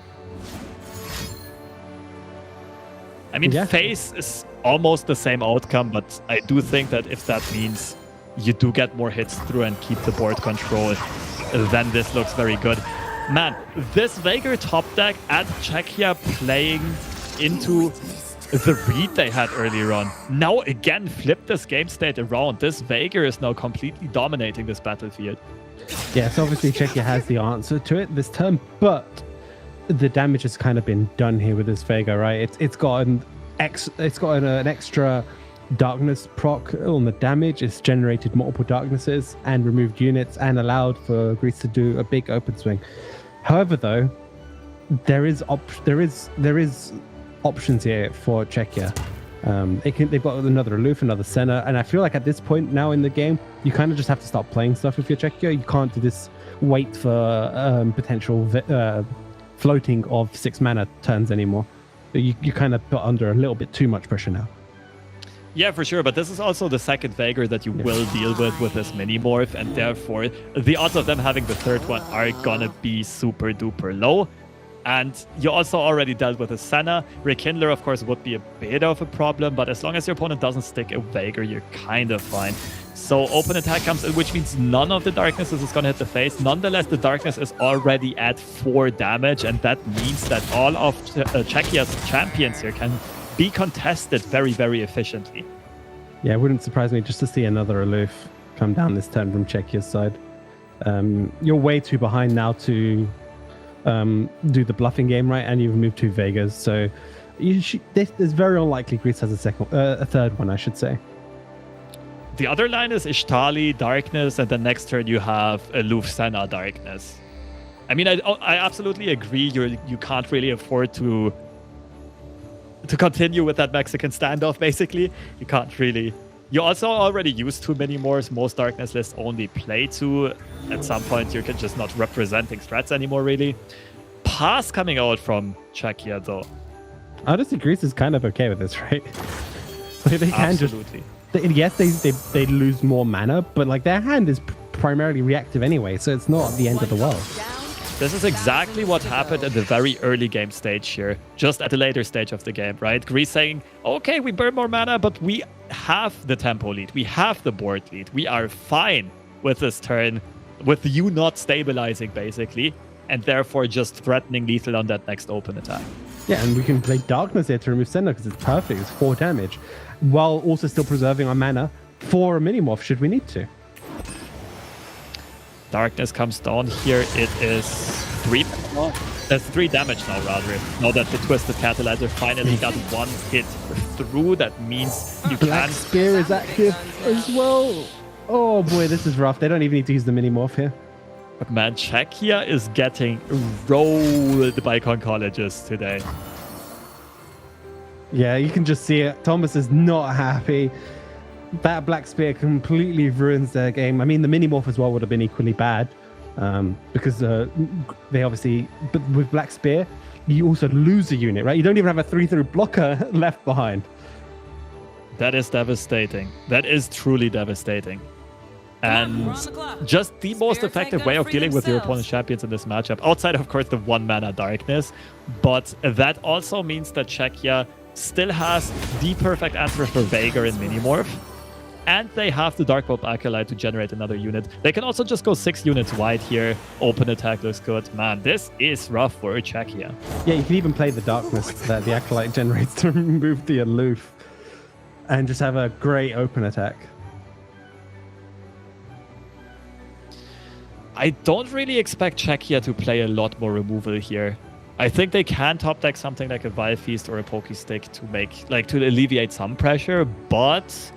I mean, Face is almost the same outcome, but I do think that if that means you do get more hits through and keep the board control, then this looks very good. Man, this Veigar top deck and Czechia playing into the read they had earlier on. Now again, flip this game state around. This Veigar is now completely dominating this battlefield. Yes, obviously Czechia has the answer to it this turn, but the damage has kind of been done here with this Veigar, right? It's got an extra darkness proc on the damage. It's generated multiple darknesses and removed units and allowed for Greece to do a big open swing. However, though, there is options here for Czechia. They've got another aloof, another center, and I feel like at this point now in the game, you kind of just have to start playing stuff with your Czechia. You can't do this wait for potential floating of 6 mana turns anymore. You kind of put under a little bit too much pressure now. Yeah, for sure, but this is also the second Veigar that you will deal with this mini-morph, and therefore the odds of them having the third one are gonna be super duper low. And you also already dealt with a Senna. Rekindler, of course, would be a bit of a problem, but as long as your opponent doesn't stick a Veigar, you're kind of fine. So open attack comes in, which means none of the darknesses is gonna hit the face. Nonetheless, the darkness is already at 4 damage, and that means that all of Czechia's champions here can be contested very, very efficiently. Yeah, it wouldn't surprise me just to see another aloof come down this turn from Czechia's side. You're way too behind now to do the bluffing game, right? And you've moved 2 Vegas, so it's very unlikely Greece has a third one, I should say. The other line is Ishtali, Darkness, and the next turn you have Aloof Senna, Darkness. I mean, I absolutely agree. You can't really afford to continue with that Mexican standoff, basically. You can't really... You also already used too many more. Most Darkness lists only play 2. At some point, you're just not representing strats anymore, really. Pass coming out from Czechia, though. Honestly, Greece is kind of okay with this, right? They can Absolutely. Yes, they lose more mana, but like their hand is primarily reactive anyway, so it's not the end of the world. This is exactly what happened at the very early game stage here, just at the later stage of the game, right? Greece saying, okay, we burn more mana, but we have the tempo lead, we have the board lead, we are fine with this turn, with you not stabilizing, basically, and therefore just threatening lethal on that next open attack. Yeah, and we can play Darkness here to remove Senna because it's perfect, it's 4 damage, while also still preserving our mana for a mini-morph should we need to. Darkness comes down here. It is 3 damage now, rather. Now that the Twisted Catalyzer finally got 1 hit through, that means you Black Spear is active as well. Oh boy, this is rough. They don't even need to use the mini-morph here. But man, Czechia is getting rolled by Concologists today. Yeah, you can just see it. Thomas is not happy. That Black Spear completely ruins their game. I mean, the mini-morph as well would have been equally bad because they obviously... But with Black Spear, you also lose a unit, right? You don't even have a 3/3 blocker left behind. That is devastating. That is truly devastating. And just the most effective way of dealing with your opponent's champions in this matchup, outside, of course, the 1 mana Darkness. But that also means that Czechia still has the perfect answer for Veigar in Minimorph. And they have the Dark Wolf Acolyte to generate another unit. They can also just go 6 units wide here. Open attack looks good. Man, this is rough for Czechia. Yeah, you can even play the Darkness that the Acolyte generates to remove the Aloof. And just have a great open attack. I don't really expect Czechia to play a lot more removal here. I think they can top deck something like a Vile Feast or a Pokey Stick to alleviate some pressure, but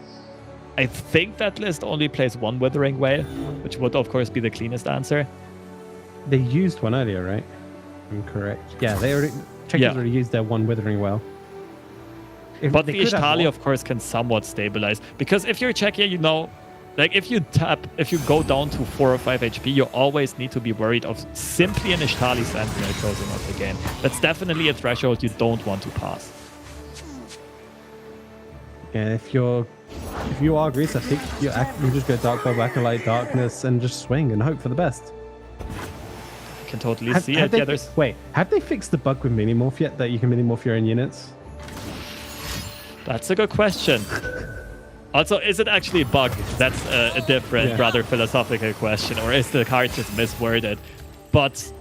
I think that list only plays 1 Withering Wail, which would of course be the cleanest answer. They used one earlier, right? I'm correct. Yeah, they already... Czechia's already used their one Withering Well. But the Ishtali, of course, can somewhat stabilize. Because if you're Czechia, you know, like if you go down to 4 or 5 HP, you always need to be worried of simply an Ishtali Sentinel closing out the game. That's definitely a threshold you don't want to pass. Yeah, if you are Greece, I think you just go Dark Bulb, Acolyte, Darkness, and just swing and hope for the best. You can totally see it. Wait, have they fixed the bug with Minimorph yet that you can Minimorph your own units? That's a good question. Also, is it actually a bug? That's a different, rather philosophical question. Or is the card just misworded? But,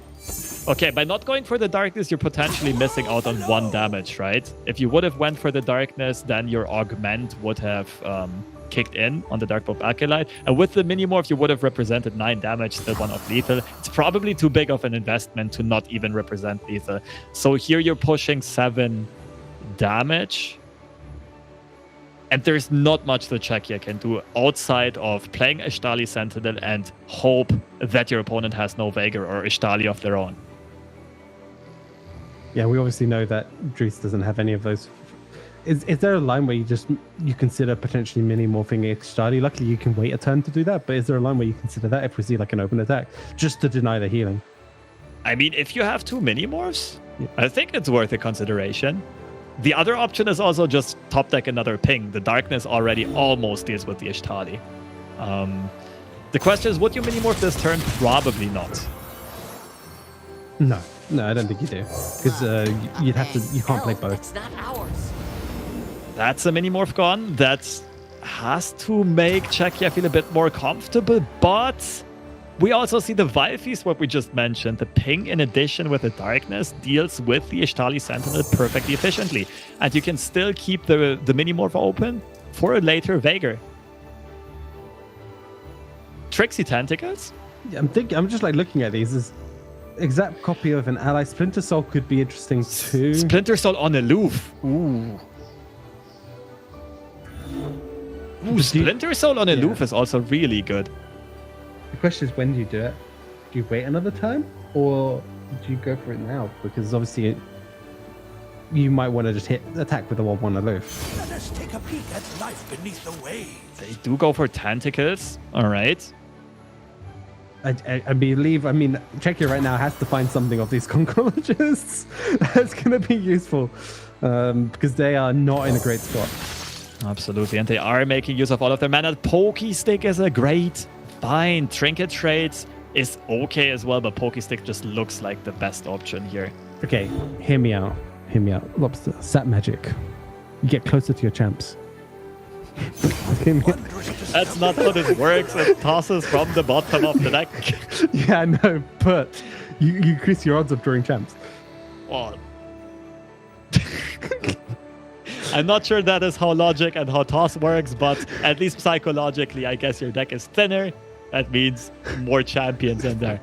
okay, by not going for the Darkness, you're potentially missing out on 1 damage, right? If you would have went for the Darkness, then your Augment would have kicked in on the Dark Bulb Acolyte. And with the Minimorph, you would have represented 9 damage, still 1 off lethal. It's probably too big of an investment to not even represent lethal. So here you're pushing 7 damage. And there's not much that Czechia can do outside of playing Ishtali Sentinel and hope that your opponent has no Veigar or Ishtali of their own. Yeah, we obviously know that Drees doesn't have any of those. Is there a line where you consider potentially mini-morphing Ishtali? Luckily, you can wait a turn to do that, but is there a line where you consider that if we see like an open attack, just to deny the healing? I mean, if you have 2 mini-morphs, I think it's worth a consideration. The other option is also just top deck another ping. The Darkness already almost deals with the Ishtali. The question is, would you minimorph this turn? Probably not. No, I don't think you do. Because you can't play both. It's not ours. That's a minimorph gone. That has to make Czechia feel a bit more comfortable, but we also see the Vile Feast, what we just mentioned. The ping, in addition with the Darkness, deals with the Ishtali Sentinel perfectly efficiently. And you can still keep the Minimorph open for a later Veigar. Trixie Tentacles? Yeah, I'm just like looking at these. This exact copy of an ally. Splinter Soul could be interesting too. Splinter Soul on Aloof. Ooh. Splinter Soul on Aloof is also really good. The question is, when do you do it? Do you wait another time, or do you go for it now? Because obviously, you might want to just attack with a 1/1 Aloof. Let us take a peek at life beneath the waves. They do go for Tentacles. All right. I believe, Czechia right now has to find something of these Conchologists that's going to be useful, because they are not in a great spot. Absolutely, and they are making use of all of their mana. Pokey Stick is a great fine. Trinket Trades is okay as well, but Pokey Stick just looks like the best option here. Okay, hear me out. Lobster, Sap Magic. You get closer to your champs. That's not how this works. It tosses from the bottom of the deck. Yeah, I know, but you increase your odds of drawing champs. Oh. I'm not sure that is how logic and how toss works, but at least psychologically, I guess your deck is thinner. That means more champions in there.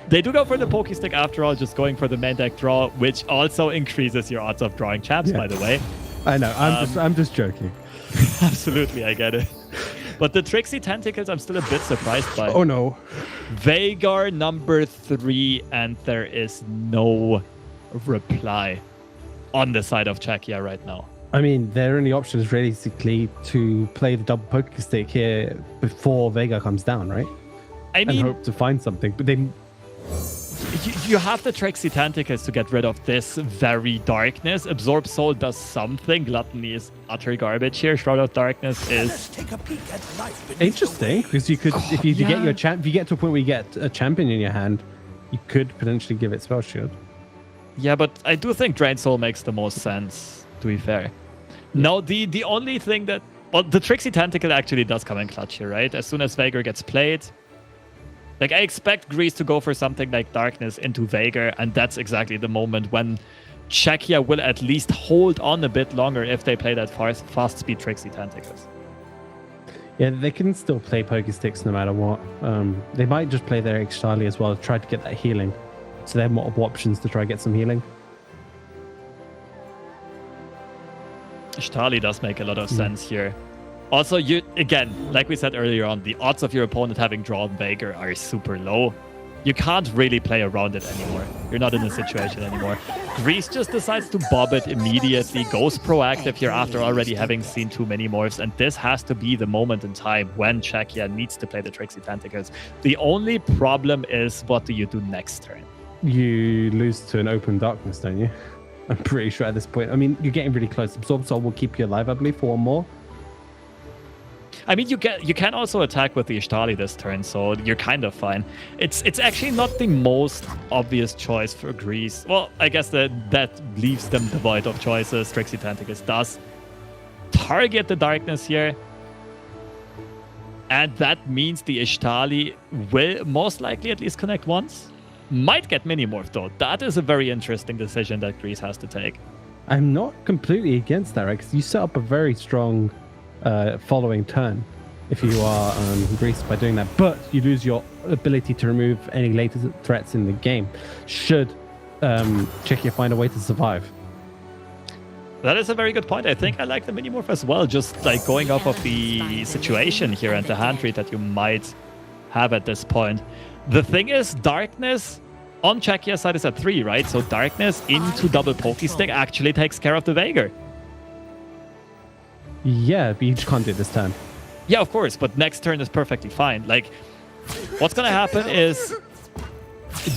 They do go for the Pokey Stick after all, just going for the main deck draw, which also increases your odds of drawing champs, by the way. I know, I'm just joking. Absolutely, I get it. But the Trixie Tentacles, I'm still a bit surprised by. Oh no. Veigar number 3, and there is no reply on the side of Czechia right now. I mean, their only option is basically to play the double Pokey Stick here before Veigar comes down, right? I mean, and hope to find something, but then you have the Trixie Tentacles to get rid of this very Darkness. Absorb Soul does something. Gluttony is utter garbage here. Shroud of Darkness is interesting, because you could, if you get your if you get to a point where you get a champion in your hand, you could potentially give it Spell Shield. Yeah, but I do think Drain Soul makes the most sense, to be fair. Now, the only thing that... Well, the Trixie Tentacle actually does come in clutch here, right? As soon as Veigar gets played, like, I expect Greece to go for something like Darkness into Veigar, and that's exactly the moment when Czechia will at least hold on a bit longer if they play that fast speed Trixie Tentacles. Yeah, they can still play Pokey Sticks no matter what. They might just play their Ixtali as well to try to get that healing. So they have multiple options to try to get some healing. Ishtali does make a lot of sense here. Also, again, like we said earlier on, the odds of your opponent having drawn Veigar are super low. You can't really play around it anymore. You're not in a situation anymore. Greece just decides to bob it immediately, goes proactive here after already having seen too many morphs, and this has to be the moment in time when Czechia needs to play the Trixie Tentacles. The only problem is, what do you do next turn? You lose to an open darkness, don't you? I'm pretty sure at this point. I mean, you're getting really close. Absorb Soul will keep you alive, I believe, for one more. I mean, you can also attack with the Ishtali this turn, so you're kind of fine. It's actually not the most obvious choice for Greece. Well, I guess that leaves them devoid of choices. Trixie Tentacles does target the darkness here. And that means the Ishtali will most likely at least connect once. Might get mini-morph though. That is a very interesting decision that Greece has to take. I'm not completely against that, right? Because you set up a very strong following turn if you are Greece by doing that, but you lose your ability to remove any later threats in the game should Czechia find a way to survive. That is a very good point. I think I like the mini-morph as well, just like going off of the situation here and the hand read that you might have at this point. The thing is, darkness on Czechia's side is at 3, right? So darkness into double Pokestick actually takes care of the Veigar. Yeah, but you just can't do it this turn. Yeah, of course, but next turn is perfectly fine. Like, what's gonna happen is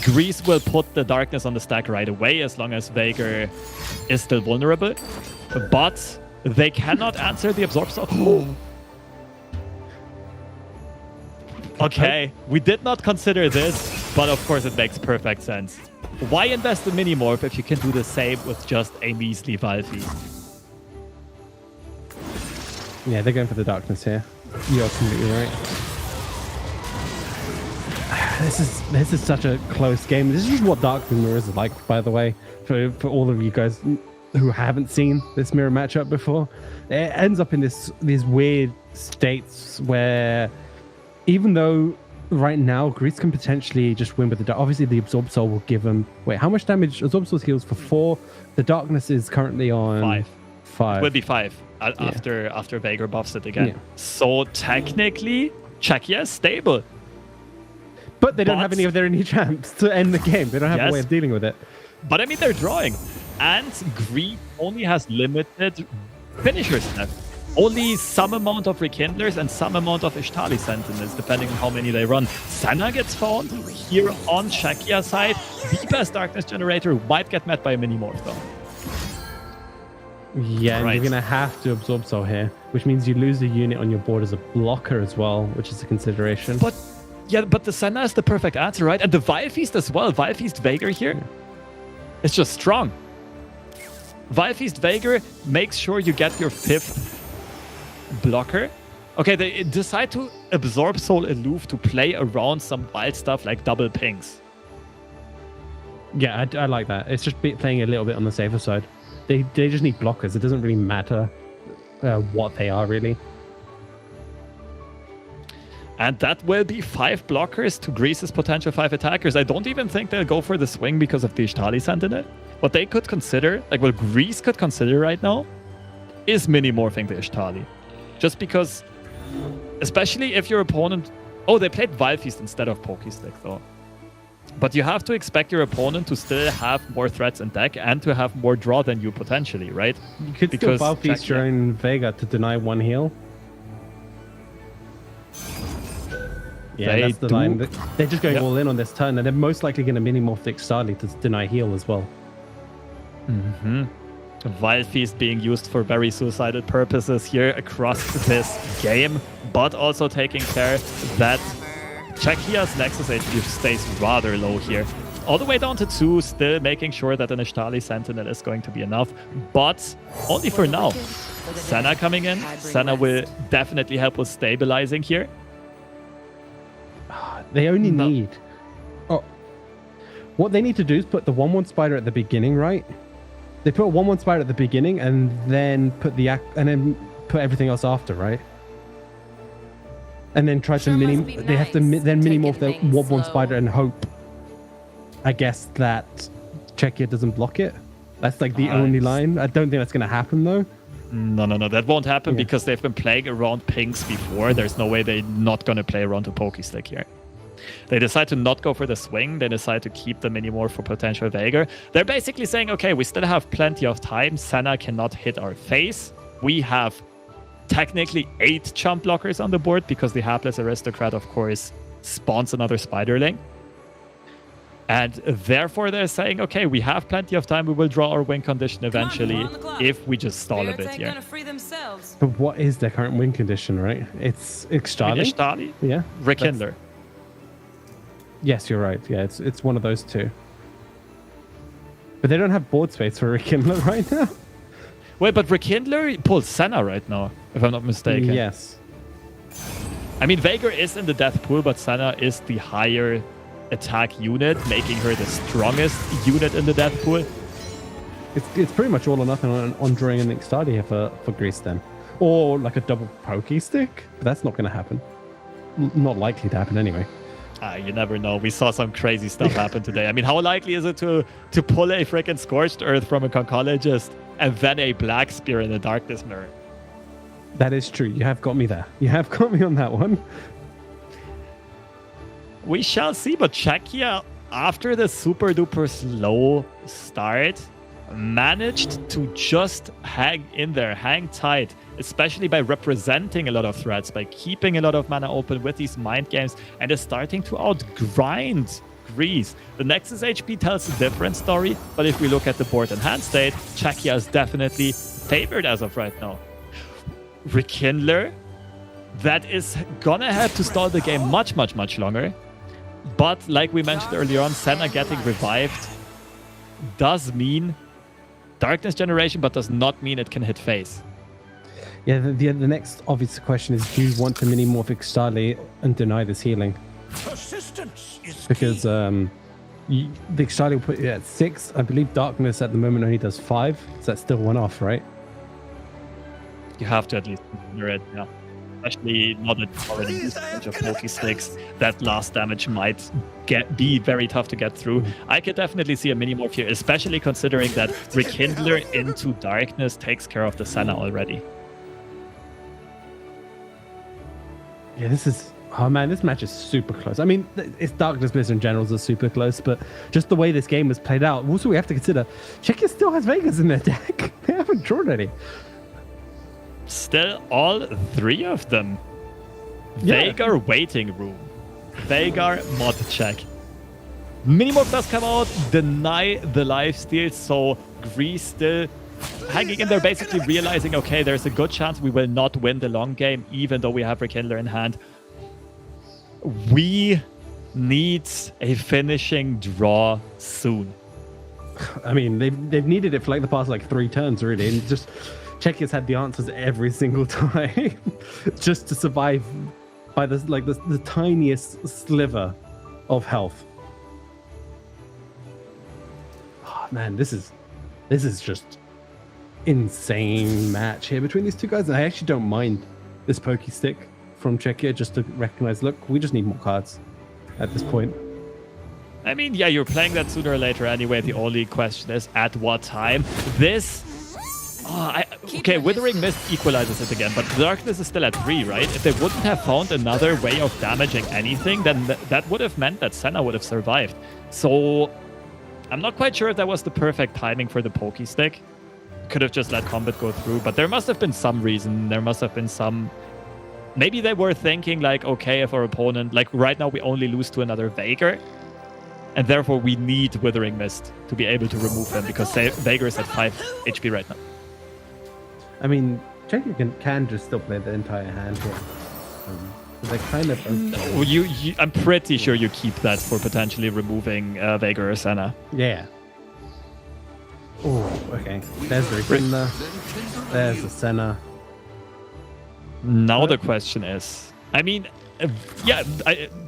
Greece will put the darkness on the stack right away as long as Veigar is still vulnerable, but they cannot answer the Absorb Soul. Okay, we did not consider this, but of course it makes perfect sense. Why invest in Mini-Morph if you can do the same with just a measly Valfi? Yeah, they're going for the darkness here. You're completely right. This is such a close game. This is what Dark Mirror is like, by the way, for all of you guys who haven't seen this mirror matchup before. It ends up in these weird states where, even though right now Greece can potentially just win with the dark, obviously the Absorb Soul will give them. Wait, how much damage? Absorb Soul heals for 4. The darkness is currently on 5. It will be 5 after Veigar buffs it again. Yeah. So technically, Czechia is stable. But they don't have any of their any champs to end the game. They don't have a way of dealing with it. But I mean, they're drawing. And Greece only has limited finishers left. Only some amount of Rekindlers and some amount of Ishtali Sentinels, depending on how many they run. Senna gets found here on Czechia's side. The best Darkness Generator might get met by a Mini-Morph though. Yeah, and you're going to have to Absorb Soul here, which means you lose a unit on your board as a blocker as well, which is a consideration. But the Senna is the perfect answer, right? And the Vilefeast as well. Vilefeast Veigar here. It's just strong. Vilefeast Veigar makes sure you get your 5th blocker. Okay, they decide to Absorb Soul Aloof to play around some wild stuff like double pings. Yeah, I like that. It's just playing a little bit on the safer side. They just need blockers. It doesn't really matter what they are, really. And that will be 5 blockers to Greece's potential 5 attackers. I don't even think they'll go for the swing because of the Ishtali Sentinel. What they could consider, like what Greece could consider right now, is mini-morphing the Ishtali. Just because, especially if your opponent... Oh, they played Vilefeast instead of Pokestick, though. But you have to expect your opponent to still have more threats in deck and to have more draw than you potentially, right? You could still Vilefeast your own Veigar to deny 1 heal. Yeah, that's the line. They're just going all in on this turn, and they're most likely going to mini-morph the Ixtali to deny heal as well. Mm-hmm. Vilefeast being used for very suicidal purposes here across this game, but also taking care that Czechia's Nexus HP stays rather low here. All the way down to 2, still making sure that an Ishtali Sentinel is going to be enough, but only for now. Senna coming in. Senna will definitely help with stabilizing here. They only need... Oh, what they need to do is put the 1/1 spider at the beginning, right? They put a 1/1 spider at the beginning and then put put everything else after, right? And then try to they have to then mini-morph their 1/1 spider and hope, I guess, that Czechia doesn't block it. That's like the only line. I don't think that's going to happen though. No, that won't happen because they've been playing around pinks before. There's no way they're not going to play around the Pokestick here. They decide to not go for the swing. They decide to keep the Minimorph for potential Veigar. They're basically saying, okay, we still have plenty of time. Senna cannot hit our face. We have technically 8 chump blockers on the board because the Hapless Aristocrat, of course, spawns another Spiderling. And therefore they're saying, okay, we have plenty of time. We will draw our win condition eventually if we just stall a bit here. But what is their current win condition, right? It's Ixtali? Ixtali? Yeah. Rekindler. Yes, you're right. Yeah, it's one of those two. But they don't have board space for Rekindler right now. Wait, but Rekindler pulls Senna right now, if I'm not mistaken. Yes. I mean, Veigar is in the death pool, but Senna is the higher attack unit, making her the strongest unit in the death pool. It's pretty much all or nothing on drawing an Ixtali here for Greece then. Or like a double pokey stick, but that's not going to happen. Not likely to happen anyway. You never know. We saw some crazy stuff happen today. I mean, how likely is it to pull a freaking Scorched Earth from a Conchologist and then a Black Spear in the Darkness Mirror? That is true. You have got me there. You have got me on that one. We shall see, but Czechia, after the super duper slow start, managed to just hang in there, hang tight, especially by representing a lot of threats, by keeping a lot of mana open with these mind games, and is starting to outgrind Greece. The Nexus HP tells a different story, but if we look at the board and hand state, Czechia is definitely favored as of right now. Rekindler, that is gonna have to stall the game much, much, much longer. But like we mentioned earlier on, Senna getting revived does mean Darkness Generation, but does not mean it can hit face. Yeah, the next obvious question is, do you want to Minimorph Ixtali and deny this healing? Persistence is Because the Ixtali will put you at 6. I believe Darkness at the moment only does 5. So that's still 1 off, right? You have to at least consider it, yeah. Especially now that you already used a bunch of Pokey Sticks, that last damage might be very tough to get through. I could definitely see a Minimorph here, especially considering that Rekindler into Darkness takes care of the Senna already. Yeah, this is... Oh man, this match is super close. I mean, it's Darkness Blizzard in general is super close, but just the way this game was played out. Also, we have to consider, Czechia still has Vegas in their deck. They haven't drawn any. Still, all 3 of them. Yeah. Veigar waiting room. Veigar mod check. Minimorph does come out, deny the lifesteal, so Greece still hanging in there, basically realizing, okay, there's a good chance we will not win the long game, even though we have Rekindler in hand. We need a finishing draw soon. I mean, they've needed it for like the past 3 turns, really, and just... Czechia's had the answers every single time just to survive by the tiniest sliver of health. Oh, man, this is just insane match here between these two guys. And I actually don't mind this Pokey Stick from Czechia, just to recognize, look, we just need more cards at this point. I mean, yeah, you're playing that sooner or later anyway. The only question is at what time. This... okay, Withering Mist equalizes it again, but Darkness is still at 3, right? If they wouldn't have found another way of damaging anything, then that would have meant that Senna would have survived. So, I'm not quite sure if that was the perfect timing for the Pokey Stick. Could have just let combat go through, but there must have been some reason. There must have been some... Maybe they were thinking, okay, if our opponent... right now we only lose to another Veigar, and therefore we need Withering Mist to be able to remove them, because Veigar is at 5 HP right now. I mean, Czechia can just still play the entire hand here. They kind of... I'm pretty sure you keep that for potentially removing Veigar or Senna. Yeah. Oh, okay. There's the Rekindler. There's the Senna. Now the question is... I mean,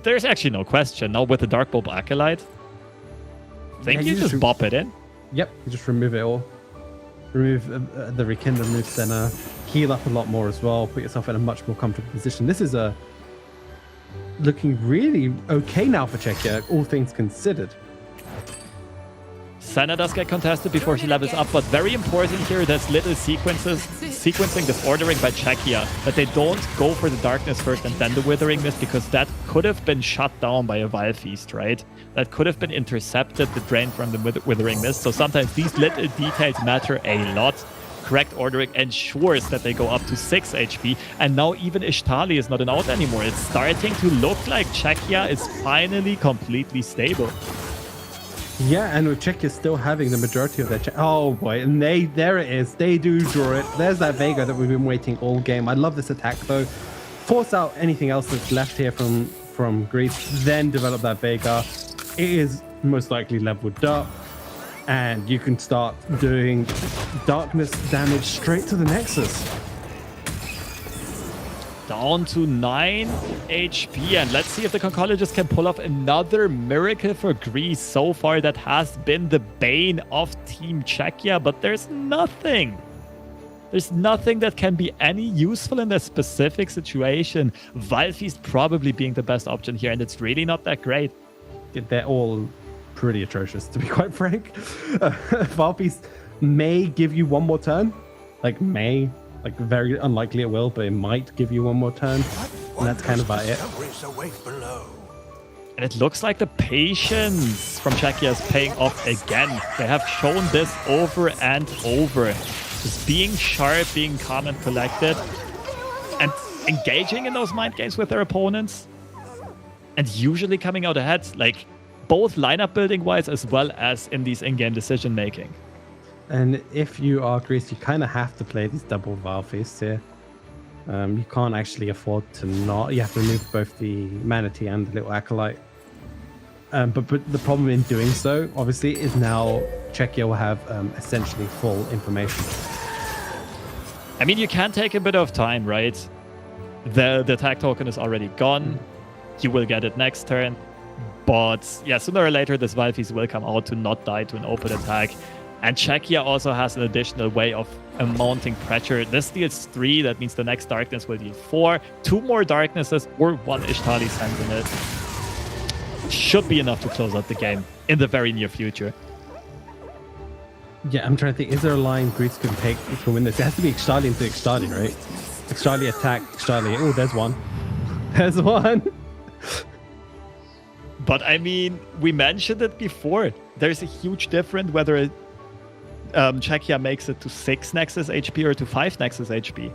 there's actually no question. Now with the Dark Bulb Acolyte, I think you just bop it in. Yep, you just remove it all. Remove the Rekindler, remove Senna, heal up a lot more as well, put yourself in a much more comfortable position. This is looking really okay now for Czechia, all things considered. Senna does get contested before she levels up, but very important here, there's little sequencing this ordering by Czechia, that they don't go for the Darkness first and then the Withering Mist, because that could have been shut down by a Vile Feast, right? That could have been intercepted, the drain from the Withering Mist. So sometimes these little details matter a lot. Correct ordering ensures that they go up to 6 HP, and now even Ishtali is not an out anymore. It's starting to look like Czechia is finally completely stable. Yeah, and with Czechia still having the majority of their... Oh boy, and there it is. They do draw it. There's that Vega that we've been waiting all game. I love this attack though. Force out anything else that's left here from Greece, then develop that Vega. It is most likely leveled up, and you can start doing darkness damage straight to the Nexus. Down to 9 HP, and let's see if the Conchologist can pull off another miracle for Greece. So far, that has been the bane of Team Czechia, but there's nothing. There's nothing that can be any useful in this specific situation. Vile Feast probably being the best option here, and it's really not that great. They're all pretty atrocious, to be quite frank. Vile Feast may give you one more turn. Like, very unlikely it will, but it might give you one more turn. And that's kind of about it. And it looks like the patience from Czechia is paying off again. They have shown this over and over. Just being sharp, being calm and collected, and engaging in those mind games with their opponents. And usually coming out ahead, like both lineup building wise as well as in these in-game decision making. And if you are Greece, you kind of have to play these double Vile Feasts here. You can't actually afford to not. You have to remove both the Manatee and the little Acolyte. But the problem in doing so, obviously, is now Czechia will have essentially full information. I mean, you can take a bit of time, right? The attack token is already gone. You will get it next turn. But yeah, sooner or later, this Vile Feast will come out to not die to an open attack. And Czechia also has an additional way of mounting pressure. This deals 3, that means the next Darkness will deal 4. 2 more Darknesses or 1 Ishtali Sentinel. Should be enough to close out the game in the very near future. Yeah, I'm trying to think, is there a line Greece can take to win this? It has to be Ishtali into Ishtali, right? Ishtali attack, Ishtali. Oh, there's one. There's one. But I mean, we mentioned it before. There's a huge difference whether Czechia makes it to 6 Nexus HP or to 5 Nexus HP.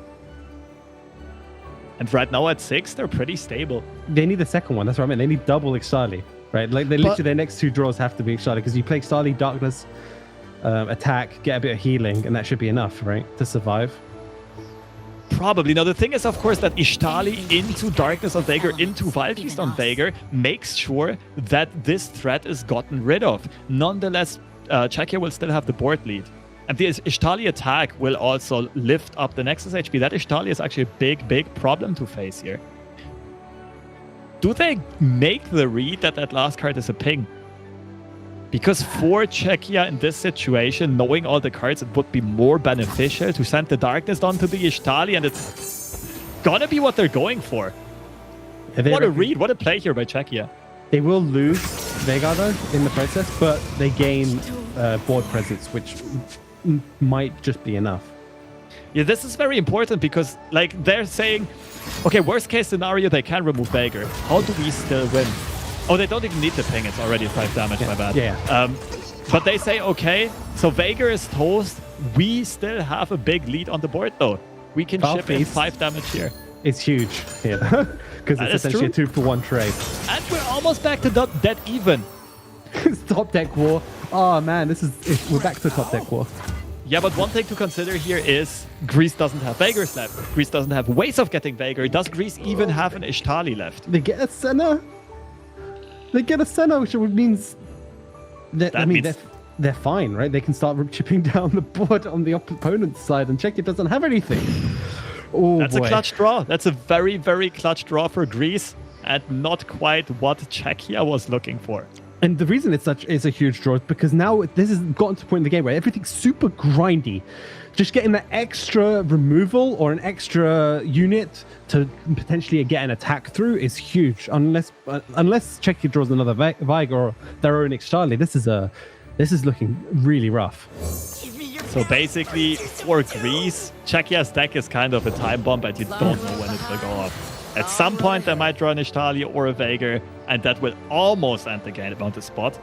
And right now at 6, they're pretty stable. They need the second one, that's what I mean. They need double Ixtali, right? Like, literally their next 2 draws have to be Ixtali, because you play Ixtali, Darkness, attack, get a bit of healing, and that should be enough, right? To survive. Probably. Now, the thing is, of course, that Ishtali into Darkness on Vhagar, into Vile Feast on Vhagar, makes sure that this threat is gotten rid of. Nonetheless, Czechia will still have the board lead. And the Ishtali attack will also lift up the Nexus HP. That Ishtali is actually a big, big problem to face here. Do they make the read that that last card is a ping? Because for Czechia in this situation, knowing all the cards, it would be more beneficial to send the Darkness onto the Ishtali, and it's gonna be what they're going for. Yeah, what a read, what a play here by Czechia. They will lose Vhagar though in the process, but they gain board presence, which might just be enough. Yeah, this is very important because, like, they're saying, okay, worst case scenario, they can remove Vhagar. How do we still win? Oh, they don't even need the ping. It's already 5 damage, my bad. Yeah. But they say, okay, so Vhagar is toast. We still have a big lead on the board, though. We can ship in 5 damage here. It's huge here, because it's essentially a 2-for-1 trade. And we're almost back to dead even. It's top deck war. Oh man, we're back to top deck war. Yeah, but one thing to consider here is Greece doesn't have Vhagars left. Greece doesn't have ways of getting Vhagar. Does Greece even have an Ishtali left? They get a Senna. They get a Senna, which means they're fine, right? They can start chipping down the board on the opponent's side, and Czechia doesn't have anything. Oh, that's a clutch draw. That's a very, very clutch draw for Greece, and not quite what Czechia was looking for. And the reason it's a huge draw is because now this has gotten to a point in the game where everything's super grindy. Just getting that extra removal or an extra unit to potentially get an attack through is huge. Unless Czechia draws another Vhagar or their own Ixtali, this is a This is looking really rough. So basically, for Greece, Czechia's deck is kind of a time bomb, but you don't know when it will go off. At some point, they might draw an Ishtalia or a Veigar, and that will almost end the game on the spot.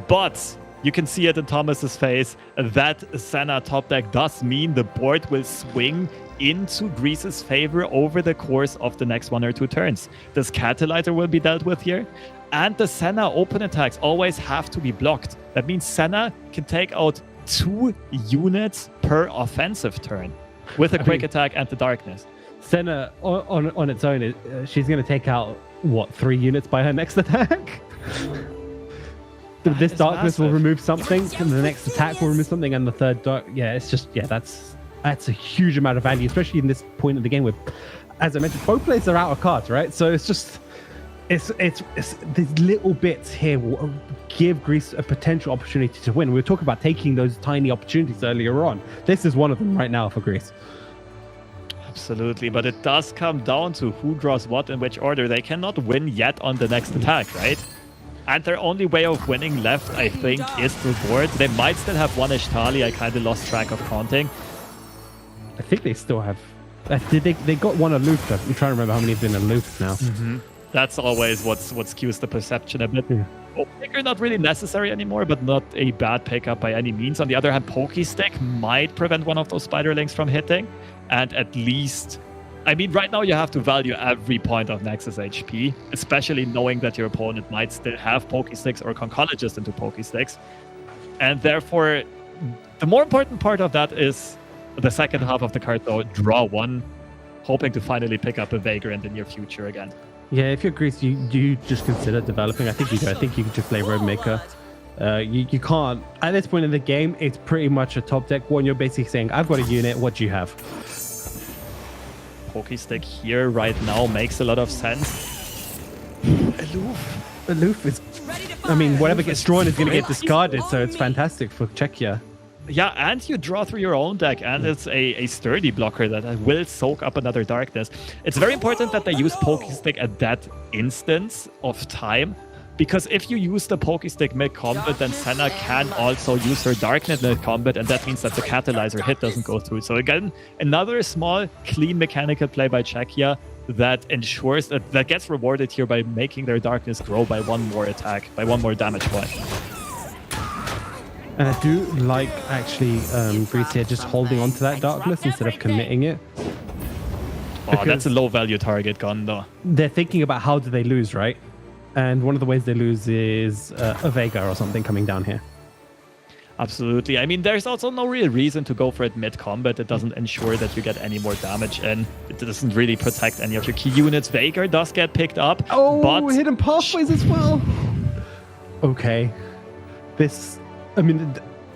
But you can see it in Thomas's face that Senna top deck does mean the board will swing into Greece's favor over the course of the next 1 or 2 turns. This Catalyzer will be dealt with here. And the Senna open attacks always have to be blocked. That means Senna can take out 2 units per offensive turn with a quick attack and the darkness. Senna, on its own, she's going to take out, what, 3 units by her next attack? This darkness will remove something, and the next attack will remove something, and the third dark... Yeah, it's just... Yeah, that's a huge amount of value, especially in this point of the game where, as I mentioned, both players are out of cards, right? So it's just... It's these little bits here will give Greece a potential opportunity to win. We were talking about taking those tiny opportunities earlier on. This is one of them right now for Greece. Absolutely, but it does come down to who draws what in which order. They cannot win yet on the next attack, right? And their only way of winning left, I think, is through board. They might still have one Ishtali. I kind of lost track of counting. I think they still have... They got one aloof. I'm trying to remember how many have been aloof now. Mm-hmm. That's always what skews the perception a bit. Yeah. Picker not really necessary anymore, but not a bad pickup by any means. On the other hand, Pokestick might prevent one of those Spiderlings from hitting. And at least... I mean, right now you have to value every point of Nexus HP, especially knowing that your opponent might still have Pokesticks or Conchologist into Pokesticks. And therefore, the more important part of that is the second half of the card, though. Draw 1, hoping to finally pick up a Veigar in the near future again. Yeah, if you're Greece, you just consider developing. I think you do. I think you can just play Roadmaker. You can't... At this point in the game, it's pretty much a top deck one. You're basically saying, I've got a unit, what do you have? Pokestick here right now makes a lot of sense. Aloof is... I mean, whatever gets drawn is going to get discarded, so it's fantastic for Czechia. Yeah, and you draw through your own deck, and it's a sturdy blocker that will soak up another darkness. It's very important that they use Pokestick at that instance of time, because if you use the Pokestick mid-combat, then Senna can also use her Darknet mid-combat, and that means that the Catalyzer hit doesn't go through. So again, another small, clean mechanical play by Czechia that ensures that gets rewarded here by making their Darkness grow by 1 more attack, by 1 more damage point. And I do like, actually, Greece here just holding on to that Darkness instead of committing it. Oh, that's a low-value target gun, though. They're thinking about how do they lose, right? And one of the ways they lose is a Veigar or something coming down here. Absolutely. I mean, there's also no real reason to go for it mid-combat. It doesn't ensure that you get any more damage in. It doesn't really protect any of your key units. Veigar does get picked up. Oh, but hidden pathways as well. Okay. This... I mean,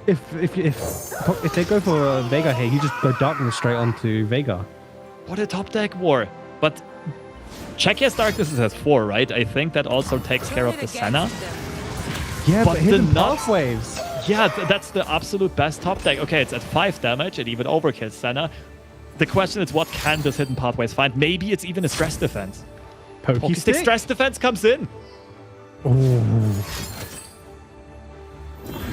if they go for a Veigar here, you just go Darkness straight onto Veigar. What a top deck war. But Czechia's Darkness is at 4, right? I think that also takes care of the Senna. Yeah, but hidden pathways. Yeah, that's the absolute best top deck. Okay, it's at 5 damage. It even overkills Senna. The question is, what can this hidden pathways find? Maybe it's even a stress defense. Pokestick stress defense comes in. Oh.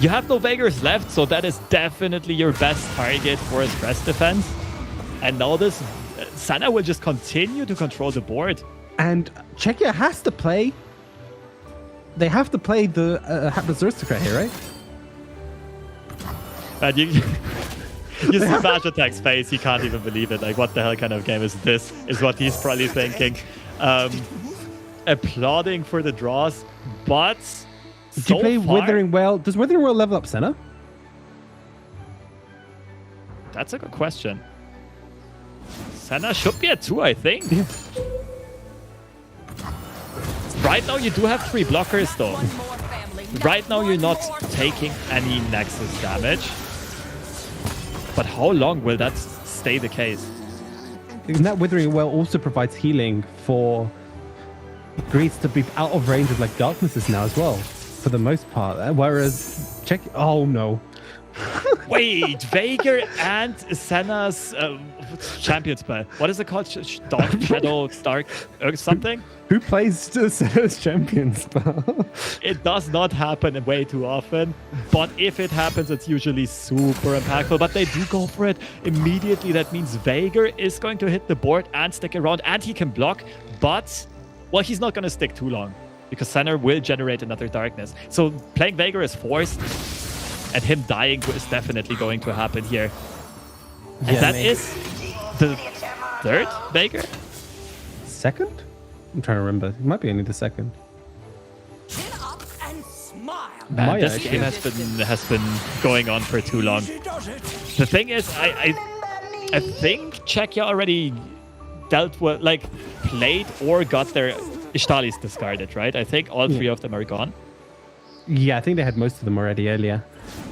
You have no Veigars left, so that is definitely your best target for a stress defense. And now this Senna will just continue to control the board. And Czechia has to play... They have to play the Hapless Aristocrat here, right? And you see Bash Attack's face, he can't even believe it. Like, what the hell kind of game is this? Is what he's probably thinking. Applauding for the draws, but... Do you play Withering Well? Does Withering Well level up Senna? That's a good question. Senna should be at 2, I think. Yeah. Right now you do have 3 blockers though. Right now you're not taking any Nexus damage. But how long will that stay the case? And that Withering Well also provides healing for Greece to be out of range of like Darknesses now as well, for the most part. Whereas oh no. Wait, Veigar and Senna's champion spell. What is it called? Dark Shadow, Dark something? Who plays Senna's champion spell? It does not happen way too often, but if it happens, it's usually super impactful. But they do go for it immediately. That means Veigar is going to hit the board and stick around, and he can block. But, well, he's not going to stick too long because Senna will generate another darkness. So playing Veigar is forced, and him dying is definitely going to happen here. And that is the third Veigar? Second? I'm trying to remember. It might be only the second. Chin up and smile. Man, this game has been going on for too long. The thing is, I think Czechia already dealt with, like, played or got their Ishtalis discarded, right? I think all three of them are gone. Yeah, I think they had most of them already earlier.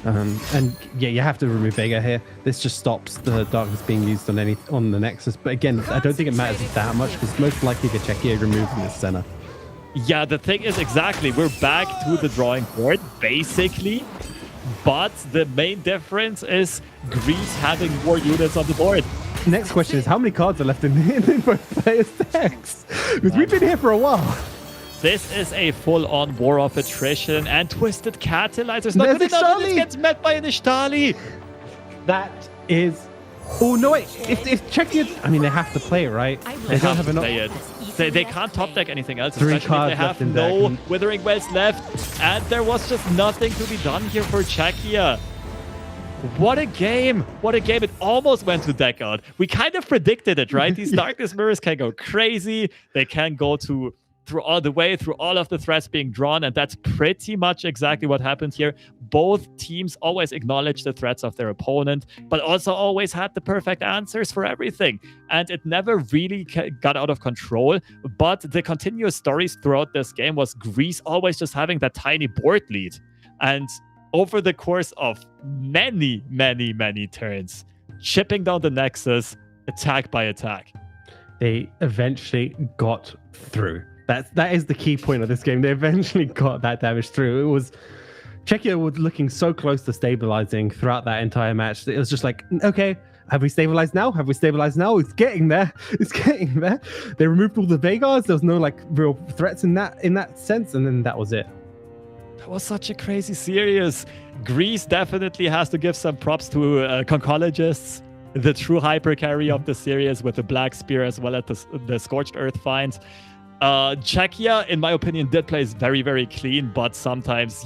And yeah, you have to remove Veigar here. This just stops the darkness being used on the Nexus. But again, I don't think it matters that much because most likely the Czechia removed from this center. Yeah, the thing is exactly, we're back to the drawing board, basically. But the main difference is Greece having more units on the board. Next question is, how many cards are left in both players' decks? Because we've been here for a while. This is a full-on war of attrition and twisted catalyzers. Not good enough. This gets met by an Ishtali. That is... Oh, no, wait. If Czechia... I mean, they have to play it, right? They have to play it. They can't top deck anything else, especially if they have no Withering Wells left. And there was just nothing to be done here for Czechia. What a game. What a game. It almost went to deck out. We kind of predicted it, right? These Darkness Mirrors can go crazy. They can go through all of the threats being drawn, and that's pretty much exactly what happened here. Both teams always acknowledged the threats of their opponent, but also always had the perfect answers for everything. And it never really got out of control, but the continuous stories throughout this game was Greece always just having that tiny board lead. And over the course of many, many, many turns, chipping down the Nexus, attack by attack. They eventually got through. That is the key point of this game. They eventually got that damage through. It was Czechia was looking so close to stabilizing throughout that entire match. It was just like, okay, have we stabilized now? Have we stabilized now? It's getting there. It's getting there. They removed all the Vegas. There was no like real threats in that sense, and then that was it. That was such a crazy series. Greece definitely has to give some props to Conchologists, the true hyper carry of the series with the Black Spear as well as the Scorched Earth finds. Czechia, in my opinion, did play very, very clean, but sometimes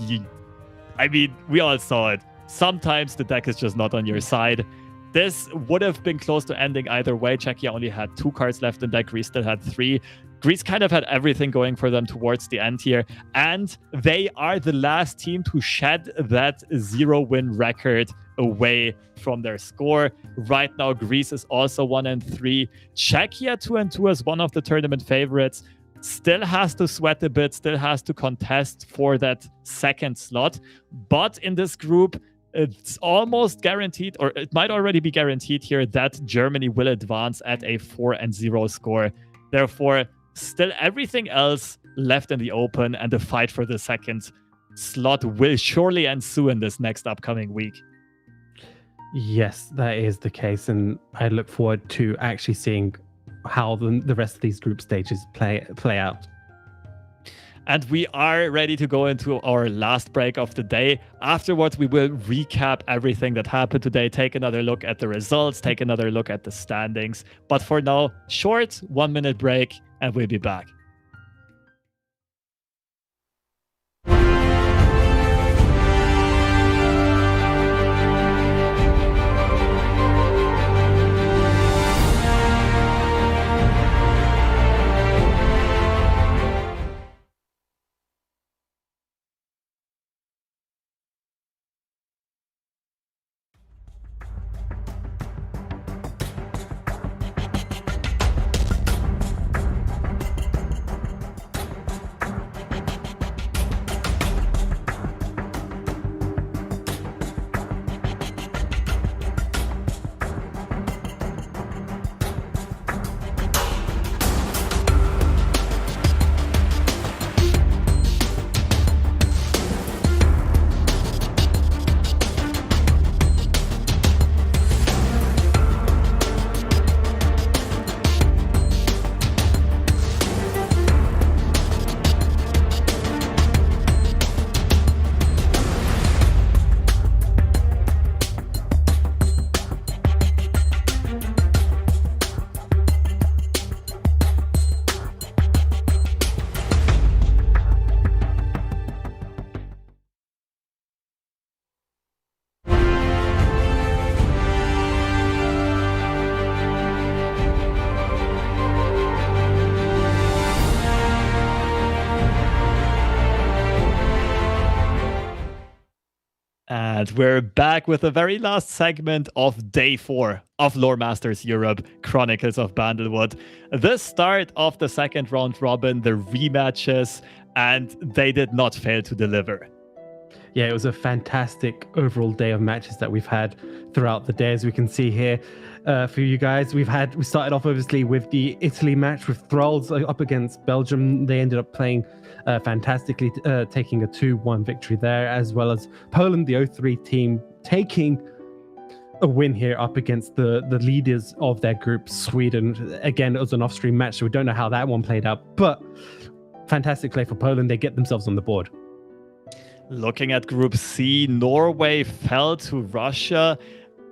we all saw it. Sometimes the deck is just not on your side. This would have been close to ending either way. Czechia only had 2 cards left in deck. Greece still had 3. Greece kind of had everything going for them towards the end here. And they are the last team to shed that 0-win record away from their score. Right now, Greece is also 1-3. Czechia 2-2 is one of the tournament favorites. Still has to sweat a bit, still has to contest for that second slot. But in this group, it's almost guaranteed, or it might already be guaranteed here, that Germany will advance at a 4-0 score. Therefore, still everything else left in the open, and the fight for the second slot will surely ensue in this next upcoming week. Yes, that is the case, and I look forward to actually seeing how the rest of these group stages play out. And we are ready to go into our last break of the day. Afterwards, we will recap everything that happened today, take another look at the results, take another look at the standings. But for now, short 1-minute break, and we'll be back. And we're back with the very last segment of day 4 of LoR Masters Europe, Chronicles of Bandlewood. The start of the second round robin, the rematches, and they did not fail to deliver. Yeah, it was a fantastic overall day of matches that we've had throughout the day. As we can see here for you guys, we started off obviously with the Italy match with Thralls up against Belgium. They ended up playing fantastically, taking a 2-1 victory there, as well as Poland, the 0-3 team, taking a win here up against the leaders of their group, Sweden. Again, it was an off-stream match, so we don't know how that one played out, but fantastic play for Poland. They get themselves on the board. Looking at Group C, Norway fell to Russia.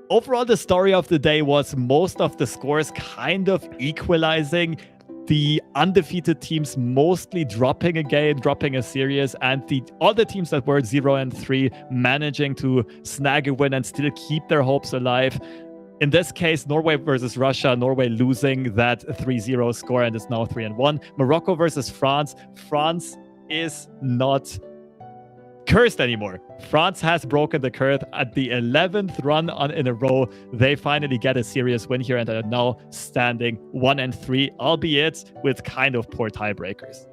Overall, the story of the day was most of the scores kind of equalizing. The undefeated teams mostly dropping a game, dropping a series, and the other teams that were 0-3 managing to snag a win and still keep their hopes alive. In this case, Norway versus Russia, Norway losing that 3-0 score and is now 3-1. Morocco versus France. France is not cursed anymore. France has broken the curse at the 11th run in a row. They finally get a serious win here and are now standing 1-3, albeit with kind of poor tiebreakers.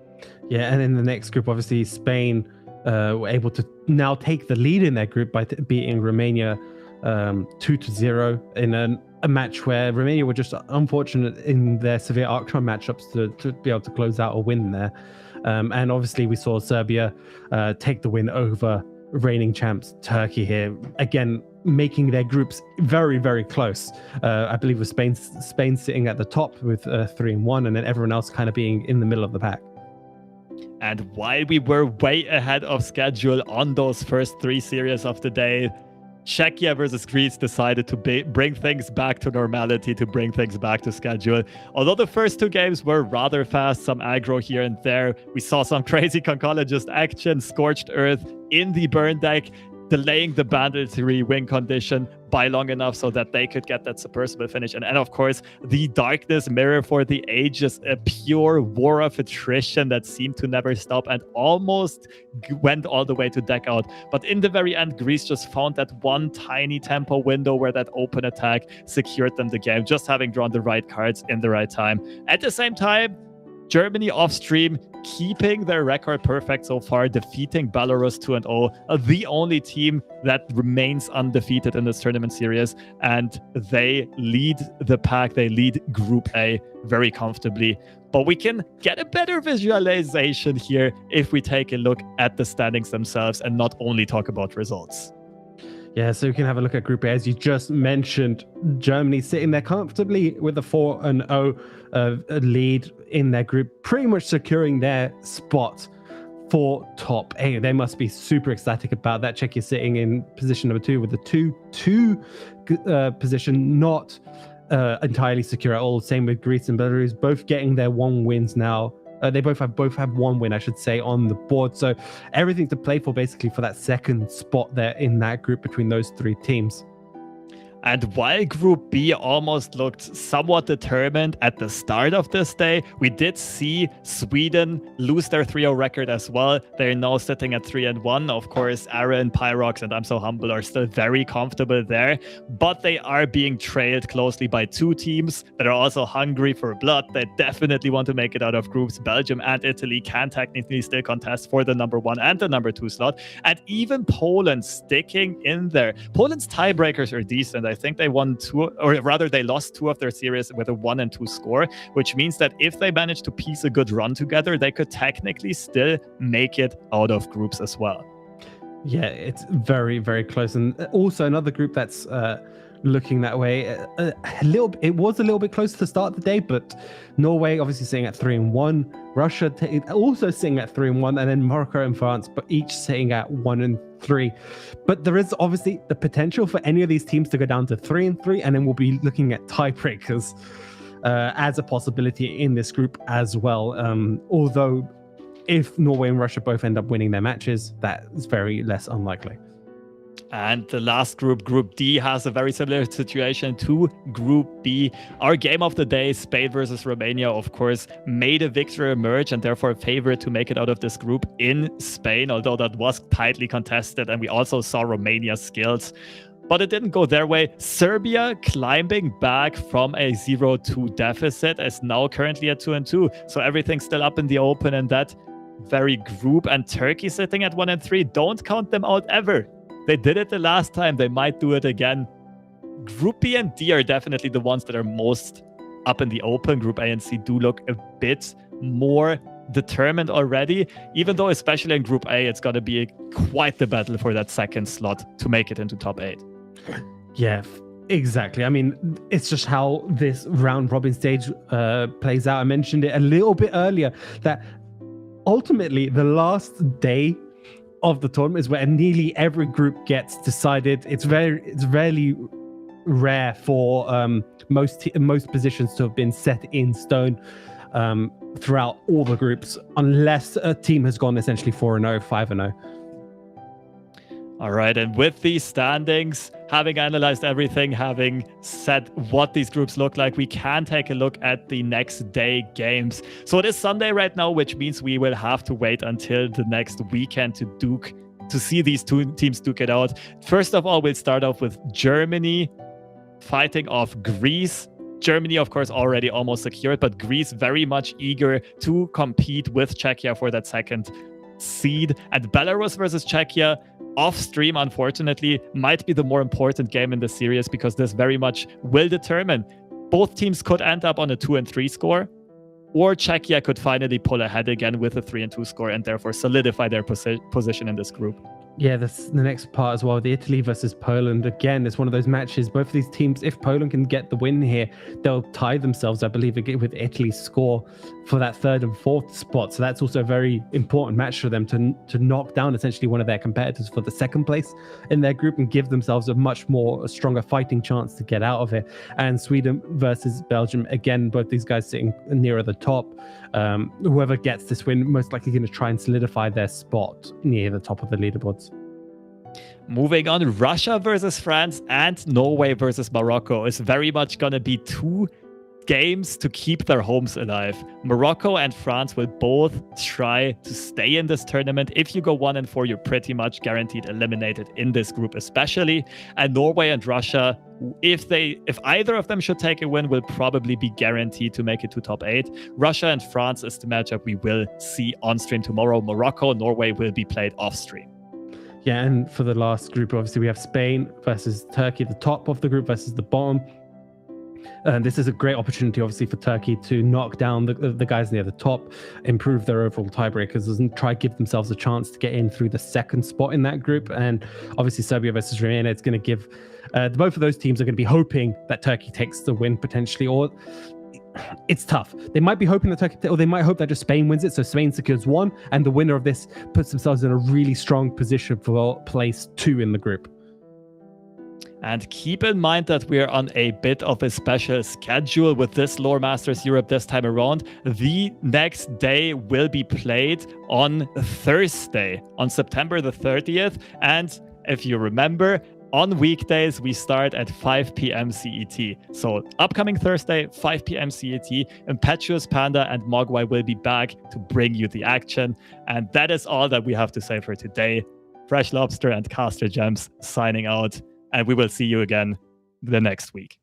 Yeah, and in the next group, obviously, Spain were able to now take the lead in their group by beating Romania 2-0 in a match where Romania were just unfortunate in their severe Arctron matchups to be able to close out a win there. And obviously we saw Serbia take the win over reigning champs Turkey here, again making their groups very, very close. I believe with Spain sitting at the top with 3-1, and then everyone else kind of being in the middle of the pack. And while we were way ahead of schedule on those first 3 series of the day, Czechia versus Greece decided to bring things back to normality, to bring things back to schedule. Although the first 2 games were rather fast, some aggro here and there, we saw some crazy conchologist action, Scorched Earth in the burn deck, delaying the Bandlewood win condition by long enough so that they could get that submersible finish. And of course, the Darkness Mirror for the Ages, a pure war of attrition that seemed to never stop and almost went all the way to deck out. But in the very end, Greece just found that one tiny tempo window where that open attack secured them the game, just having drawn the right cards in the right time. At the same time, Germany off stream, keeping their record perfect so far, defeating Belarus 2-0, the only team that remains undefeated in this tournament series, and they lead the pack, they lead Group A very comfortably. But we can get a better visualization here if we take a look at the standings themselves and not only talk about results. Yeah, so you can have a look at Group A. As you just mentioned, Germany sitting there comfortably with a 4-0 lead in their group, pretty much securing their spot for top A. They must be super ecstatic about that. Czechia sitting in position number 2 with the 2-2 position, not entirely secure at all. Same with Greece and Belarus, both getting their 1 wins now. They both have 1 win, I should say, on the board. So everything to play for basically for that second spot there in that group between those 3 teams. And while Group B almost looked somewhat determined at the start of this day, we did see Sweden lose their 3-0 record as well. They're now sitting at 3-1. Of course, Aaron, Pyrox, and I'm So Humble are still very comfortable there, but they are being trailed closely by 2 teams that are also hungry for blood. They definitely want to make it out of groups. Belgium and Italy can technically still contest for the number 1 and the number 2 slot, and even Poland sticking in there. Poland's tiebreakers are decent. I think they won 2, or rather they lost 2 of their series with a 1-2 score, which means that if they manage to piece a good run together, they could technically still make it out of groups as well. Yeah, it's very, very close. And also another group that's looking that way. It was a little bit close to the start of the day, but Norway obviously sitting at 3-1, Russia also sitting at 3-1, and then Morocco and France, but each sitting at 1-3. But there is obviously the potential for any of these teams to go down to 3-3, and then we'll be looking at tiebreakers as a possibility in this group as well. Although if Norway and Russia both end up winning their matches, that is very less unlikely. And the last group, Group D, has a very similar situation to Group B. Our game of the day, Spain versus Romania, of course, made a victory emerge and therefore a favorite to make it out of this group in Spain, although that was tightly contested. And we also saw Romania's skills, but it didn't go their way. Serbia, climbing back from a 0-2 deficit, is now currently at 2-2. So everything's still up in the open in that very group. And Turkey sitting at 1-3. Don't count them out ever. They did it the last time. They might do it again. Group B and D are definitely the ones that are most up in the open. Group A and C do look a bit more determined already, even though especially in Group A, it's going to be quite the battle for that second slot to make it into top 8. Yeah, exactly. I mean, it's just how this round robin stage plays out. I mentioned it a little bit earlier that ultimately the last day of the tournament is where nearly every group gets decided. It's very rare for most positions to have been set in stone throughout all the groups, unless a team has gone essentially 4-0, 5-0. All right, and with these standings, having analyzed everything, having said what these groups look like, we can take a look at the next day games. So it is Sunday right now, which means we will have to wait until the next weekend to see these two teams duke it out. First of all, we'll start off with Germany fighting off Greece. Germany, of course, already almost secured, but Greece very much eager to compete with Czechia for that second seed. And Belarus versus Czechia, off stream, unfortunately, might be the more important game in the series, because this very much will determine. Both teams could end up on a 2-3 score, or Czechia could finally pull ahead again with a 3-2 score and therefore solidify their position in this group. Yeah, that's the next part as well. The Italy versus Poland. Again, it's one of those matches. Both of these teams, if Poland can get the win here, they'll tie themselves, I believe, with Italy's score for that third and fourth spot. So that's also a very important match for them to knock down essentially one of their competitors for the second place in their group and give themselves a stronger fighting chance to get out of it. And Sweden versus Belgium. Again, both these guys sitting nearer the top. Whoever gets this win, most likely going to try and solidify their spot near the top of the leaderboards. Moving on, Russia versus France and Norway versus Morocco is very much going to be two games to keep their homes alive. Morocco and France will both try to stay in this tournament. If you go 1-4, you're pretty much guaranteed eliminated in this group especially. And Norway and Russia, if either of them should take a win, will probably be guaranteed to make it to top 8. Russia and France is the matchup we will see on stream tomorrow. Morocco, Norway will be played off stream. Yeah, and for the last group, obviously we have Spain versus Turkey, the top of the group versus the bottom. And this is a great opportunity, obviously, for Turkey to knock down the guys near the top, improve their overall tiebreakers, and try to give themselves a chance to get in through the second spot in that group. And obviously, Serbia versus Romania, it's going to give both of those teams are going to be hoping that Turkey takes the win potentially, or it's tough. They might be hoping that Turkey, or they might hope that just Spain wins it, so Spain secures 1, and the winner of this puts themselves in a really strong position for place 2 in the group. And keep in mind that we're on a bit of a special schedule with this LoR Masters Europe this time around. The next day will be played on Thursday, on September the 30th. And if you remember, on weekdays, we start at 5 p.m. CET. So upcoming Thursday, 5 p.m. CET, Impetuous Panda and Mogwai will be back to bring you the action. And that is all that we have to say for today. Fresh Lobster and Caster Gems signing out. And we will see you again the next week.